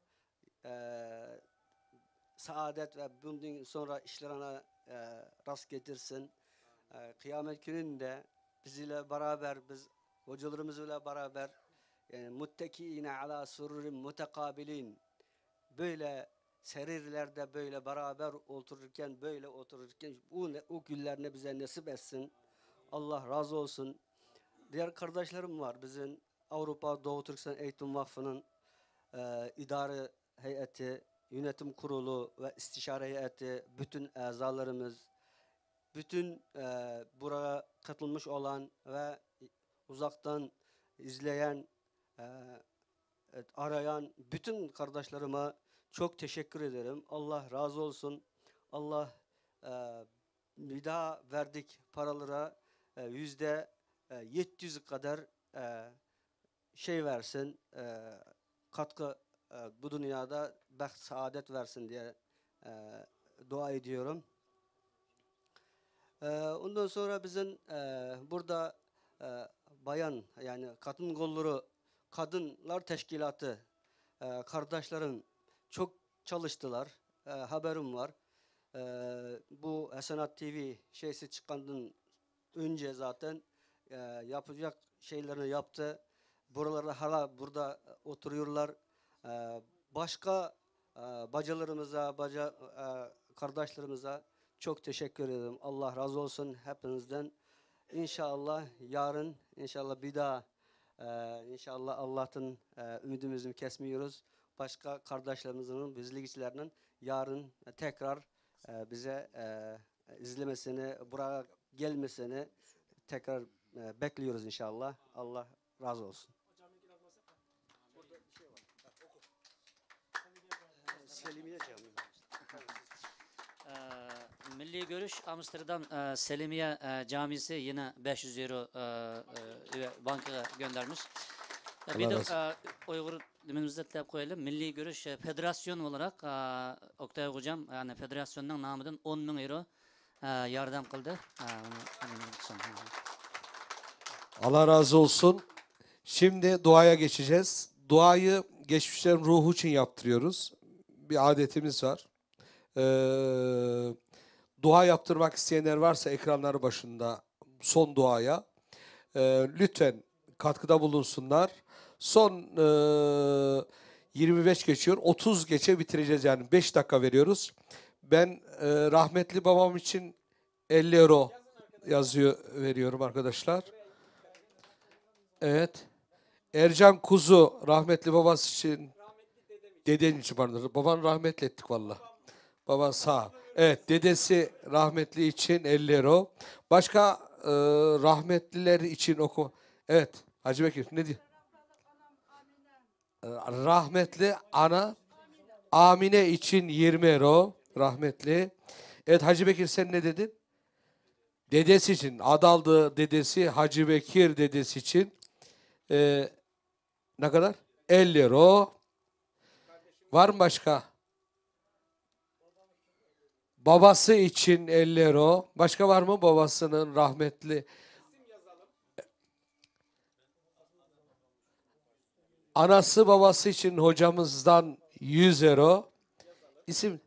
saadet ve bundan sonra işlerine rast getirsin. Kıyamet gününde bizle beraber, biz hocalarımızla beraber muttekiine ala sururin mutekabilin, böyle serirlerde böyle beraber otururken o günlerine bize nasip etsin. Allah razı olsun. Diğer kardeşlerim var. Bizim Avrupa Doğu Türkistan Eğitim Vakfı'nın idare heyeti, yönetim kurulu ve istişare heyeti, bütün azalarımız, bütün buraya katılmış olan ve uzaktan izleyen, arayan bütün kardeşlerime çok teşekkür ederim. Allah razı olsun. Allah bir daha verdik paralara %700 kadar şey versin, katkı bu dünyada baht, saadet versin diye dua ediyorum. Ondan sonra bizim burada bayan, yani kadın kolları, kadınlar teşkilatı kardeşlerim çok çalıştılar. Haberim var. Bu Hasenat TV şeysi çıkandan önce zaten yapacak şeylerini yaptı. Buralarda hala burada oturuyorlar. Başka bacılarımıza, kardeşlerimize çok teşekkür ederim. Allah razı olsun hepinizden. İnşallah yarın, inşallah bir daha, inşallah Allah'tan ümidimizi kesmiyoruz. Başka kardeşlerimizin, bizlikçilerinin yarın tekrar bize izlemesini, buraya gelmesini tekrar bekliyoruz inşallah. Allah razı olsun. Selimiye Camii. Milli Görüş Amsterdam Selimiye Camisi yine 500 euro bankaya göndermiş. Bir de Uygur dilimizde de koyalım. Milli Görüş Federasyon olarak Oktay Hocam yani federasyonun namıdan 10.000 euro yardım kıldı. Allah razı olsun. Şimdi duaya geçeceğiz. Duayı geçmişlerin ruhu için yaptırıyoruz. Bir adetimiz var. Dua yaptırmak isteyenler varsa ekranları başında son duaya lütfen katkıda bulunsunlar. Son 25 geçiyor. 30 geçe bitireceğiz yani. 5 dakika veriyoruz. Ben rahmetli babam için 50 euro veriyorum arkadaşlar. Evet. Ercan Kuzu rahmetli babası için, deden için pardon. Baban rahmetli ettik valla. Baban sağ. Evet, dedesi rahmetli için 50 euro. Başka rahmetliler için oku. Evet, Hacı Bekir ne diyor? Rahmetli ana Amine için 20 euro rahmetli. Evet Hacı Bekir sen ne dedin? Dedesi için, Adaldı dedesi, Hacı Bekir dedesi için ne kadar? 50 euro. Var mı başka? Babası için 50 euro. Başka var mı babasının rahmetli? Anası babası için hocamızdan 100 euro. İsim?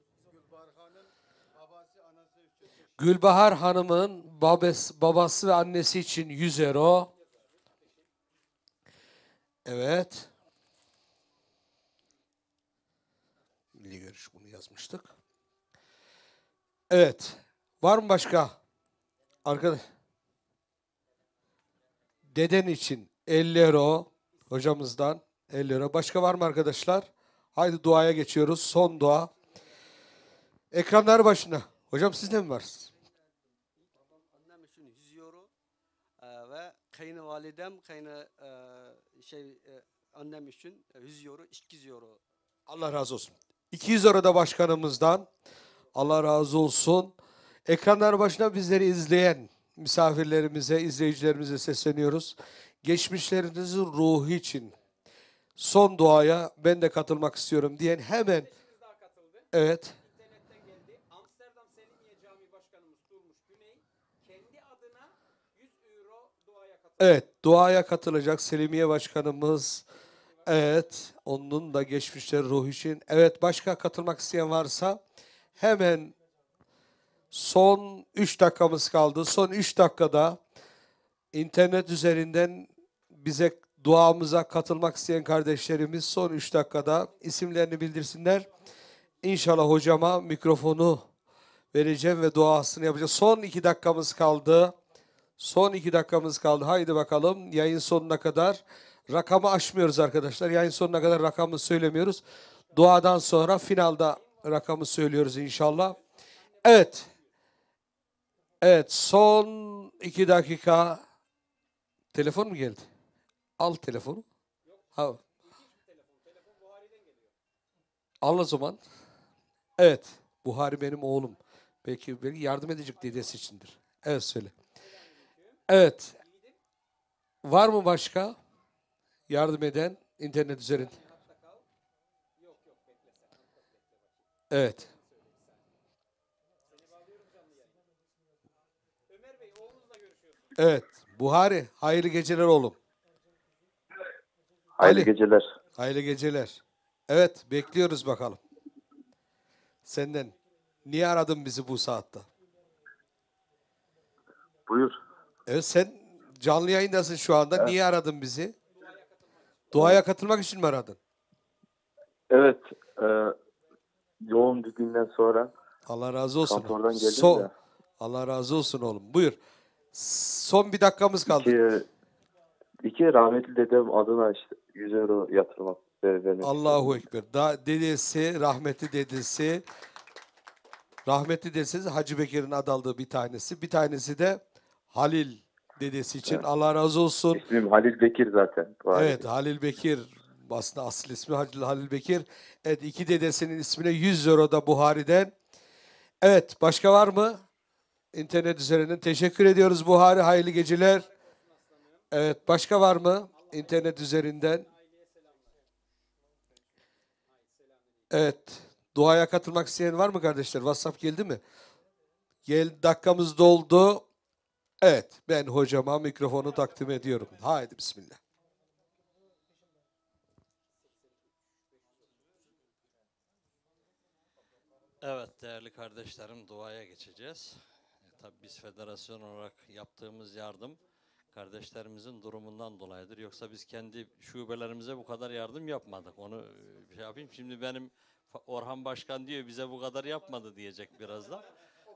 Gülbahar Hanım'ın babası ve annesi için 100 euro. Evet. Milli Görüş bunu yazmıştık. Evet. Var mı başka? Arkadaş. Deden için 50 euro hocamızdan 50 euro. Başka var mı arkadaşlar? Haydi duaya geçiyoruz. Son dua. Ekranlar başına. Hocam sizde mi varsınız? Annem için 100 euro ve kayınvalidem annem için 100 euro, 200 euro. Allah razı olsun. 200 euro da başkanımızdan. Allah razı olsun. Ekranlar başına bizleri izleyen misafirlerimize, izleyicilerimize sesleniyoruz. Geçmişlerinizin ruhu için son duaya ben de katılmak istiyorum diyen hemen. Evet. İnternetten geldi. Amsterdam Selimiye Camii Başkanımız Durmuş Güney kendi adına 100 euro duaya katılacak. Evet, duaya katılacak Selimiye Başkanımız. Evet, onun da geçmişleri ruhu için. Evet, başka katılmak isteyen varsa hemen son 3 dakikamız kaldı. Son 3 dakikada internet üzerinden bize duamıza katılmak isteyen kardeşlerimiz son 3 dakikada isimlerini bildirsinler. İnşallah hocama mikrofonu vereceğim ve duasını yapacağız. Son 2 dakikamız kaldı. Son 2 dakikamız kaldı. Haydi bakalım yayın sonuna kadar. Rakamı aşmıyoruz arkadaşlar. Yayın sonuna kadar rakamı söylemiyoruz. Duadan sonra finalda rakamı söylüyoruz inşallah. Evet. Evet, son 2 dakika. Telefon mu geldi? Al telefonu. Ha. Al o zaman. Evet. Buhari benim oğlum. Belki yardım edecek dedesi içindir. Evet söyle. Evet. Var mı başka yardım eden internet üzerinde? Evet. Evet. Buhari, hayırlı geceler oğlum. Hayırlı Ali. geceler. Hayırlı geceler. Evet, bekliyoruz bakalım. Senden. Niye aradın bizi bu saatte? Buyur. Evet, sen canlı yayındasın şu anda. Evet. Niye aradın bizi? Duaya katılmak için mi aradın? Evet. Yoğun bir günden sonra. Allah razı olsun. Kantordan geldim de. Allah razı olsun oğlum. Buyur. Son 1 dakikamız kaldı. İki rahmetli dedem adına işte 100 euro yatırmak. Allahu Ekber. Dedesi, rahmetli dedesi. Rahmetli dedesi Hacı Bekir'in adı aldığı bir tanesi. Bir tanesi de Halil dedesi için. Evet. Allah razı olsun. İsmim Halil Bekir zaten. Evet, Halil Bekir. Aslında asıl ismi Halil Bekir. Evet, 2 dedesinin ismine 100 euro da Buhari'den. Evet, başka var mı? İnternet üzerinden. Teşekkür ediyoruz Buhari. Hayırlı geceler. Evet, başka var mı? İnternet üzerinden. Evet. Duaya katılmak isteyen var mı kardeşler? WhatsApp geldi mi? Dakikamız doldu. Evet, ben hocama mikrofonu takdim ediyorum. Haydi bismillah. Evet değerli kardeşlerim, duaya geçeceğiz. Tabii biz federasyon olarak yaptığımız yardım kardeşlerimizin durumundan dolayıdır. Yoksa biz kendi şubelerimize bu kadar yardım yapmadık. Onu şey yapayım. Şimdi benim Orhan Başkan diyor bize bu kadar yapmadı diyecek birazdan.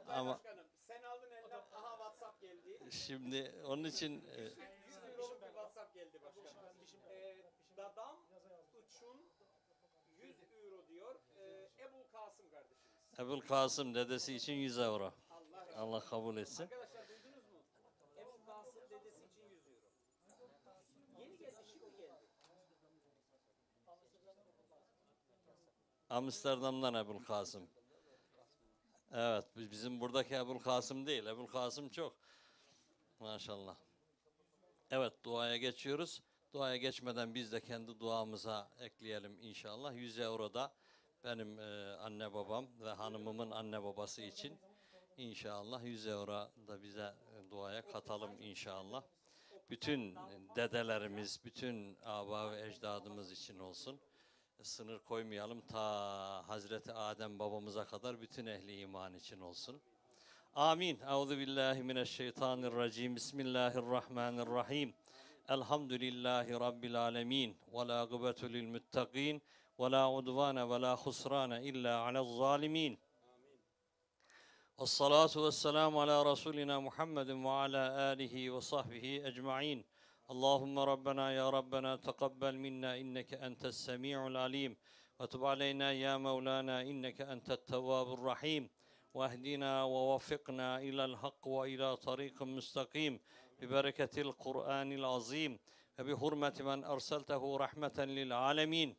Ama Başkanım, sen aldın elden, aha WhatsApp geldi. Şimdi onun için 100 euroluk bir WhatsApp geldi başkanım. Dadam Uçun 100 euro diyor. Ebul Kasım kardeşimiz. Ebul Kasım dedesi için 100 euro. Allah kabul etsin. Arkadaşlar duydunuz mu? Ebul Kasım dedesi için 100 euro. Yeni geldi, şimdi geldi. Amsterdam'dan Ebul Kasım. Evet, bizim buradaki Ebul Kasım değil. Ebul Kasım çok. Maşallah. Evet, duaya geçiyoruz. Duaya geçmeden biz de kendi duamıza ekleyelim inşallah. 100 euro da benim anne babam ve hanımımın anne babası için inşallah 100 euro da bize duaya katalım inşallah. Bütün dedelerimiz, bütün aba ve ecdadımız için olsun. Sınır koymayalım, ta Hazreti Adem babamıza kadar bütün ehli iman için olsun. Amin. Euzu billahi mineşşeytanirracim. Bismillahirrahmanirrahim. Elhamdülillahi rabbil alamin. Ve la gıbetu lil muttaqin ve la udvane ve la husrane illa alel zalimin. Esselatu vesselamu ala Resulina Muhammedin ve ala alihi ve sahbihi ecma'in. Allahümme Rabbena ya Rabbena teqabbel minna inneke entes semi'ul alim. Ve tub aleyna ya Mevlana inneke entet tevvabur rahim. Ve ehdina ve vaffikna ilal hak ve ila tariqin müstakim. Bibereketil Kur'anil azim. Ve bi hurmeti men erseltehu rahmeten lil alemin.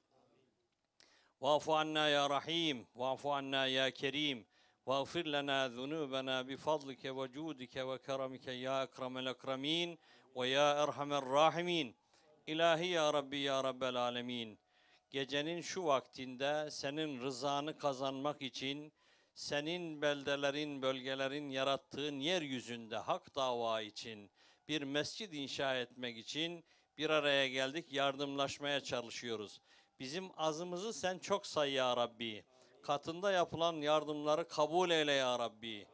Va'fu anna ya Rahim. Va'fu anna ya Kerim. واغفر لنا ذنوبنا بفضلك وجودك وكرمك يا أكرم الأكرمين ويا أرحم الراحمين. İlahi ya Rabbi ya Rabbel Alemin. Gecenin şu vaktinde senin rızanı kazanmak için, senin beldelerin, bölgelerin yarattığın yeryüzünde hak dava için, bir mescid inşa etmek için bir araya geldik, yardımlaşmaya çalışıyoruz. Bizim azımızı sen çok say ya Rabbi. Katında yapılan yardımları kabul eyle ya Rabbi.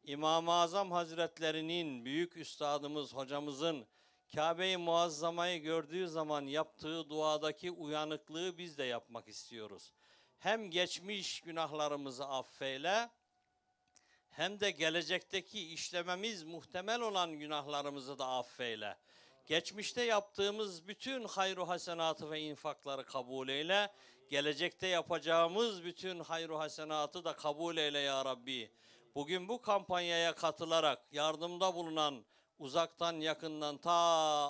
İmam-ı Azam Hazretlerinin, büyük üstadımız, hocamızın Kabe-i Muazzama'yı gördüğü zaman yaptığı duadaki uyanıklığı biz de yapmak istiyoruz. Hem geçmiş günahlarımızı affeyle, hem de gelecekteki işlememiz muhtemel olan günahlarımızı da affeyle. Geçmişte yaptığımız bütün hayru hasenatı ve infakları kabul eyle. Gelecekte yapacağımız bütün hayru hasenatı da kabul eyle ya Rabbi. Bugün bu kampanyaya katılarak yardımda bulunan, uzaktan yakından ta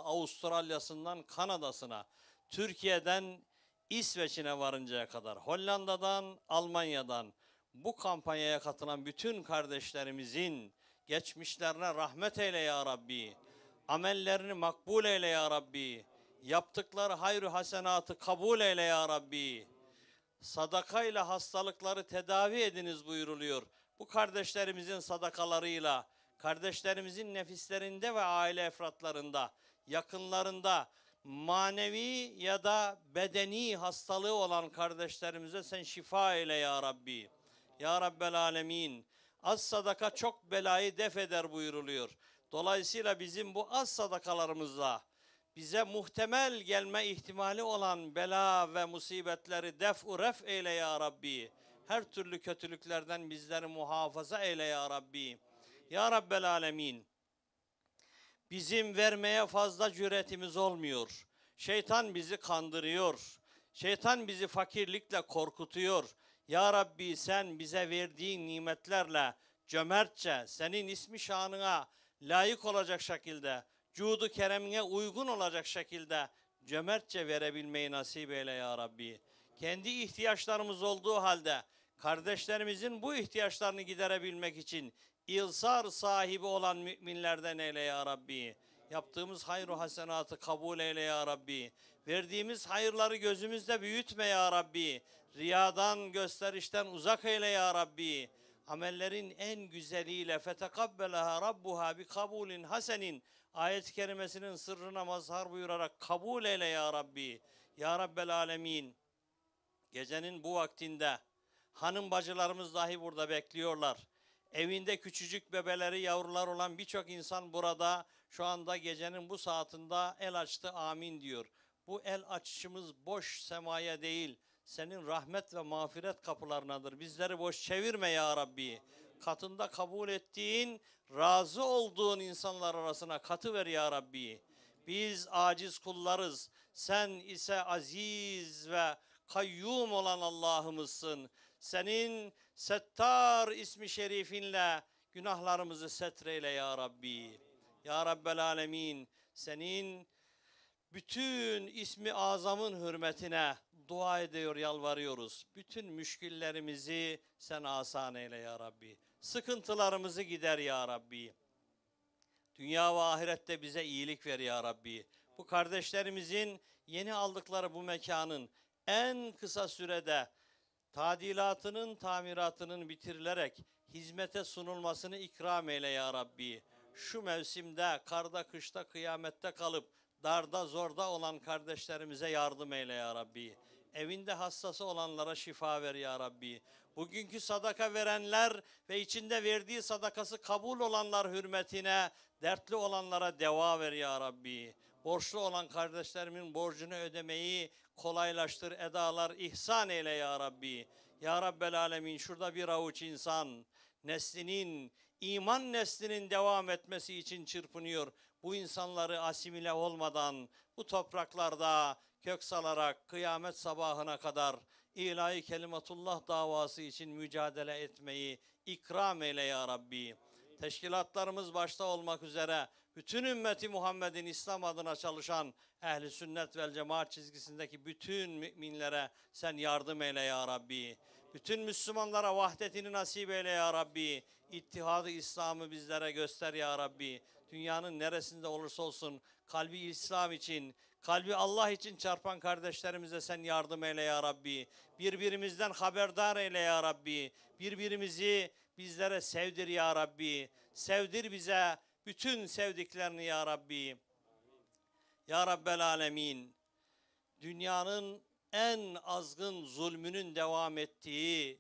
Avustralya'sından Kanada'sına, Türkiye'den İsveç'ine varıncaya kadar, Hollanda'dan Almanya'dan bu kampanyaya katılan bütün kardeşlerimizin geçmişlerine rahmet eyle ya Rabbi. Amellerini makbul eyle ya Rabbi. Yaptıkları hayru hasenatı kabul eyle ya Rabbi. Sadakayla hastalıkları tedavi ediniz buyuruluyor. Bu kardeşlerimizin sadakalarıyla, kardeşlerimizin nefislerinde ve aile efratlarında, yakınlarında manevi ya da bedeni hastalığı olan kardeşlerimize sen şifa eyle ya Rabbi. Ya Rabbel Alemin. Az sadaka çok belayı def eder buyuruluyor. Dolayısıyla bizim bu az sadakalarımızla bize muhtemel gelme ihtimali olan bela ve musibetleri def-u ref eyle ya Rabbi. Her türlü kötülüklerden bizleri muhafaza eyle ya Rabbi. Ya Rabbel Alemin. Bizim vermeye fazla cüretimiz olmuyor. Şeytan bizi kandırıyor. Şeytan bizi fakirlikle korkutuyor. Ya Rabbi sen bize verdiğin nimetlerle cömertçe senin ismi şanına layık olacak şekilde, cudu keremine uygun olacak şekilde cömertçe verebilmeyi nasip eyle ya Rabbi. Kendi ihtiyaçlarımız olduğu halde kardeşlerimizin bu ihtiyaçlarını giderebilmek için ilsar sahibi olan müminlerden eyle ya Rabbi. Yaptığımız hayru hasenatı kabul eyle ya Rabbi. Verdiğimiz hayırları gözümüzde büyütme ya Rabbi. Riyadan, gösterişten uzak eyle ya Rabbi. Amellerin en güzeliyle fetekabbelaha rabbuha bi kabulin hasenin ayet-i kerimesinin sırrına mazhar buyurarak kabul eyle ya Rabbi. Ya Rabbel Alemin. Gecenin bu vaktinde hanım bacılarımız dahi burada bekliyorlar. Evinde küçücük bebeleri, yavrular olan birçok insan burada şu anda gecenin bu saatinde el açtı, amin diyor. Bu el açışımız boş semaya değil, senin rahmet ve mağfiret kapılarınadır. Bizleri boş çevirme ya Rabbi. Katında kabul ettiğin, razı olduğun insanlar arasına katıver ya Rabbi. Biz aciz kullarız. Sen ise aziz ve kayyum olan Allah'ımızsın. Senin Settar ismi şerifinle günahlarımızı setreyle ya Rabbi. Ya Rabbel Alemin, senin bütün ismi azamın hürmetine dua ediyor, yalvarıyoruz. Bütün müşkillerimizi sen asan eyle ya Rabbi. Sıkıntılarımızı gider ya Rabbi. Dünya ve ahirette bize iyilik ver ya Rabbi. Bu kardeşlerimizin yeni aldıkları bu mekanın en kısa sürede tadilatının, tamiratının bitirilerek hizmete sunulmasını ikram eyle ya Rabbi. Şu mevsimde, karda, kışta, kıyamette kalıp darda, zorda olan kardeşlerimize yardım eyle ya Rabbi. Evinde hastası olanlara şifa ver ya Rabbi. Bugünkü sadaka verenler ve içinde verdiği sadakası kabul olanlar hürmetine dertli olanlara deva ver ya Rabbi. Borçlu olan kardeşlerimin borcunu ödemeyi kolaylaştır, edalar ihsan eyle ya Rabbi. Ya Rabbel Alemin, şurada bir avuç insan iman neslinin devam etmesi için çırpınıyor. Bu insanları asimile olmadan bu topraklarda kök salarak kıyamet sabahına kadar ilahi kelimetullah davası için mücadele etmeyi ikram eyle ya Rabbi. Teşkilatlarımız başta olmak üzere bütün ümmeti Muhammed'in İslam adına çalışan ehli sünnet vel cemaat çizgisindeki bütün müminlere sen yardım eyle ya Rabbi. Bütün Müslümanlara vahdetini nasip eyle ya Rabbi. İttihadı İslam'ı bizlere göster ya Rabbi. Dünyanın neresinde olursa olsun kalbi İslam için, kalbi Allah için çarpan kardeşlerimize sen yardım eyle ya Rabbi. Birbirimizden haberdar eyle ya Rabbi. Birbirimizi bizlere sevdir ya Rabbi. Sevdir bize bütün sevdiklerini ya Rabbi. Ya Rabbel Alemin, dünyanın en azgın zulmünün devam ettiği,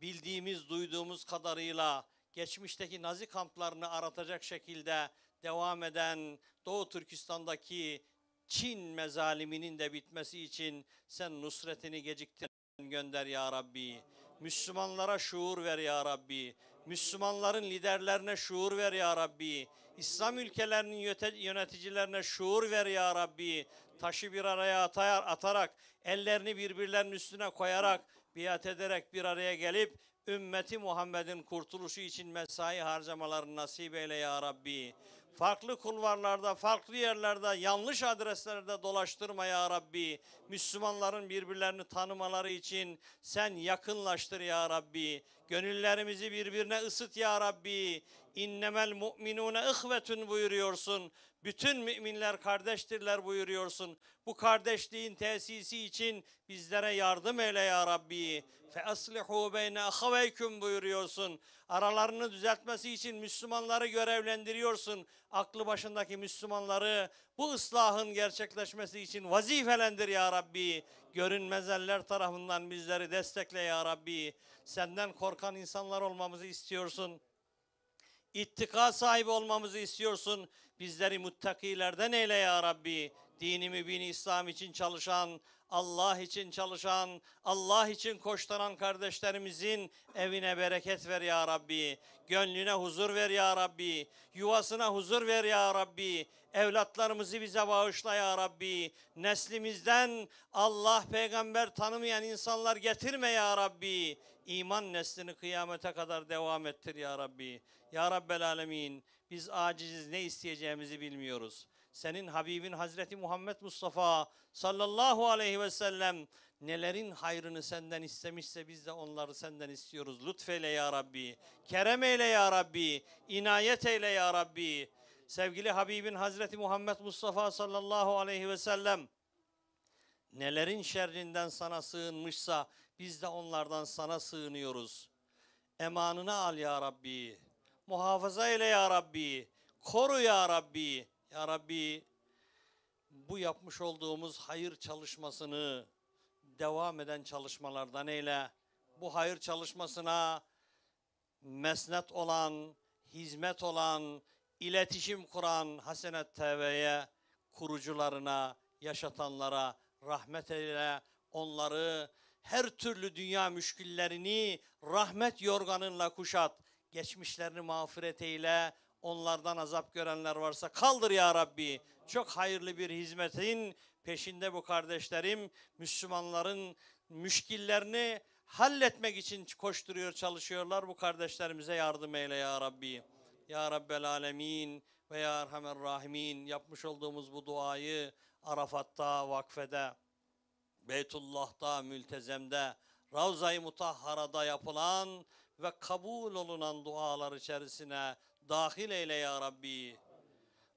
bildiğimiz, duyduğumuz kadarıyla geçmişteki Nazi kamplarını aratacak şekilde devam eden Doğu Türkistan'daki Çin mezaliminin de bitmesi için sen nusretini geciktirmeden gönder ya Rabbi. Müslümanlara şuur ver ya Rabbi. Müslümanların liderlerine şuur ver ya Rabbi. İslam ülkelerinin yöneticilerine şuur ver ya Rabbi. Taşı bir araya atarak, ellerini birbirlerinin üstüne koyarak, biat ederek bir araya gelip ümmeti Muhammed'in kurtuluşu için mesai harcamalarını nasip eyle ya Rabbi. Farklı kulvarlarda, farklı yerlerde, yanlış adreslerde dolaştırma ya Rabbi. Müslümanların birbirlerini tanımaları için sen yakınlaştır ya Rabbi. Gönüllerimizi birbirine ısıt ya Rabbi. İnnemel mu'minune ihvetun buyuruyorsun. Bütün müminler kardeştirler buyuruyorsun. Bu kardeşliğin tesisi için bizlere yardım eyle ya Rabbi. Fe aslihu beyne ahaveyküm buyuruyorsun. Aralarını düzeltmesi için Müslümanları görevlendiriyorsun. Aklı başındaki Müslümanları bu ıslahın gerçekleşmesi için vazifelendir ya Rabbi. Görünmez eller tarafından bizleri destekle ya Rabbi. Senden korkan insanlar olmamızı istiyorsun. İttika sahibi olmamızı istiyorsun. Bizleri muttakilerden eyle ya Rabbi. Dini mübin İslam için çalışan, Allah için çalışan, Allah için koşturan kardeşlerimizin evine bereket ver ya Rabbi. Gönlüne huzur ver ya Rabbi. Yuvasına huzur ver ya Rabbi. Evlatlarımızı bize bağışla ya Rabbi. Neslimizden Allah, peygamber tanımayan insanlar getirme ya Rabbi. İman neslini kıyamete kadar devam ettir ya Rabbi. Ya Rabbel Alemin, biz aciziz, ne isteyeceğimizi bilmiyoruz. Senin Habibin Hazreti Muhammed Mustafa sallallahu aleyhi ve sellem nelerin hayrını senden istemişse biz de onları senden istiyoruz. Lütfeyle ya Rabbi, kerem eyle ya Rabbi, inayet eyle ya Rabbi. Sevgili Habibin Hazreti Muhammed Mustafa sallallahu aleyhi ve sellem nelerin şerrinden sana sığınmışsa biz de onlardan sana sığınıyoruz. Emanını al ya Rabbi, muhafaza eyle ya Rabbi, koru ya Rabbi. Ya Rabbi, bu yapmış olduğumuz hayır çalışmasını devam eden çalışmalardan eyle. Bu hayır çalışmasına mesnet olan, hizmet olan, iletişim kuran Hasenet TV'ye, kurucularına, yaşatanlara rahmet eyle. Onları her türlü dünya müşkillerini rahmet yorganınla kuşat. Geçmişlerini mağfiret eyle. Onlardan azap görenler varsa kaldır ya Rabbi. Çok hayırlı bir hizmetin peşinde bu kardeşlerim. Müslümanların müşkillerini halletmek için koşturuyor, çalışıyorlar. Bu kardeşlerimize yardım eyle ya Rabbi. Ya Rabbel Alemin ve ya Erhamer Rahimin, yapmış olduğumuz bu duayı Arafat'ta, vakfede, Beytullah'ta, mültezemde, Ravza-i Mutahhara'da yapılan ve kabul olunan dualar içerisine dahil eyle ya Rabbi.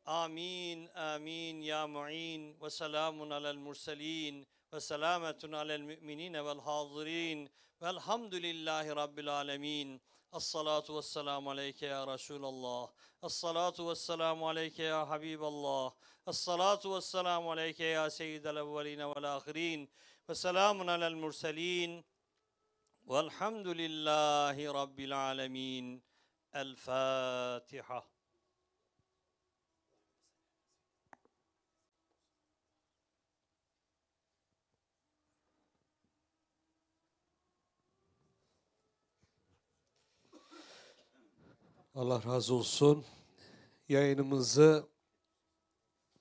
Amin, amin ya mu'in ve selamun alel murselin ve selametun alel müminine vel hazirin velhamdülillahi rabbil alemin. As-salatu vesselamu aleyke ya Resulallah. As-salatu vesselamu aleyke ya Habiballah. As-salatu vesselamu aleyke ya seyyidel evveline vel ahirin. ve selamun alel murselin velhamdülillahi rabbil alemin. El Fatiha. Allah razı olsun. Yayınımızı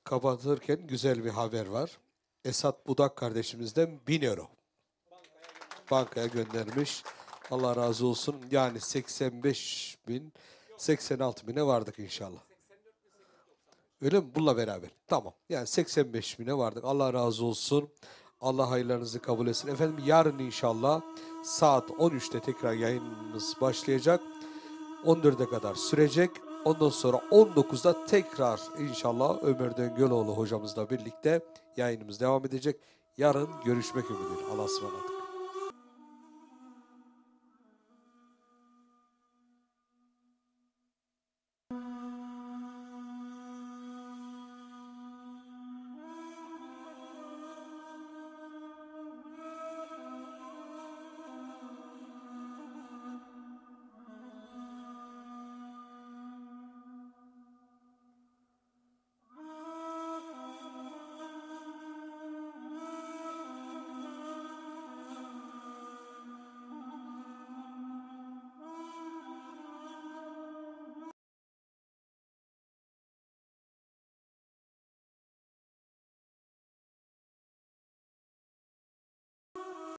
kapatırken güzel bir haber var. Esat Budak kardeşimizden 1000 euro. Bankaya göndermiş. Allah razı olsun. Yani 85.000, 86.000'e vardık inşallah. Öyle mi? Bununla beraber. Tamam. Yani 85.000'e vardık. Allah razı olsun. Allah hayırlarınızı kabul etsin. Efendim yarın inşallah saat 13'te tekrar yayınımız başlayacak. 14'e kadar sürecek. Ondan sonra 19'da tekrar inşallah Ömer Döngöloğlu hocamızla birlikte yayınımız devam edecek. Yarın görüşmek ümidiyle. Allah'a ısmarladık.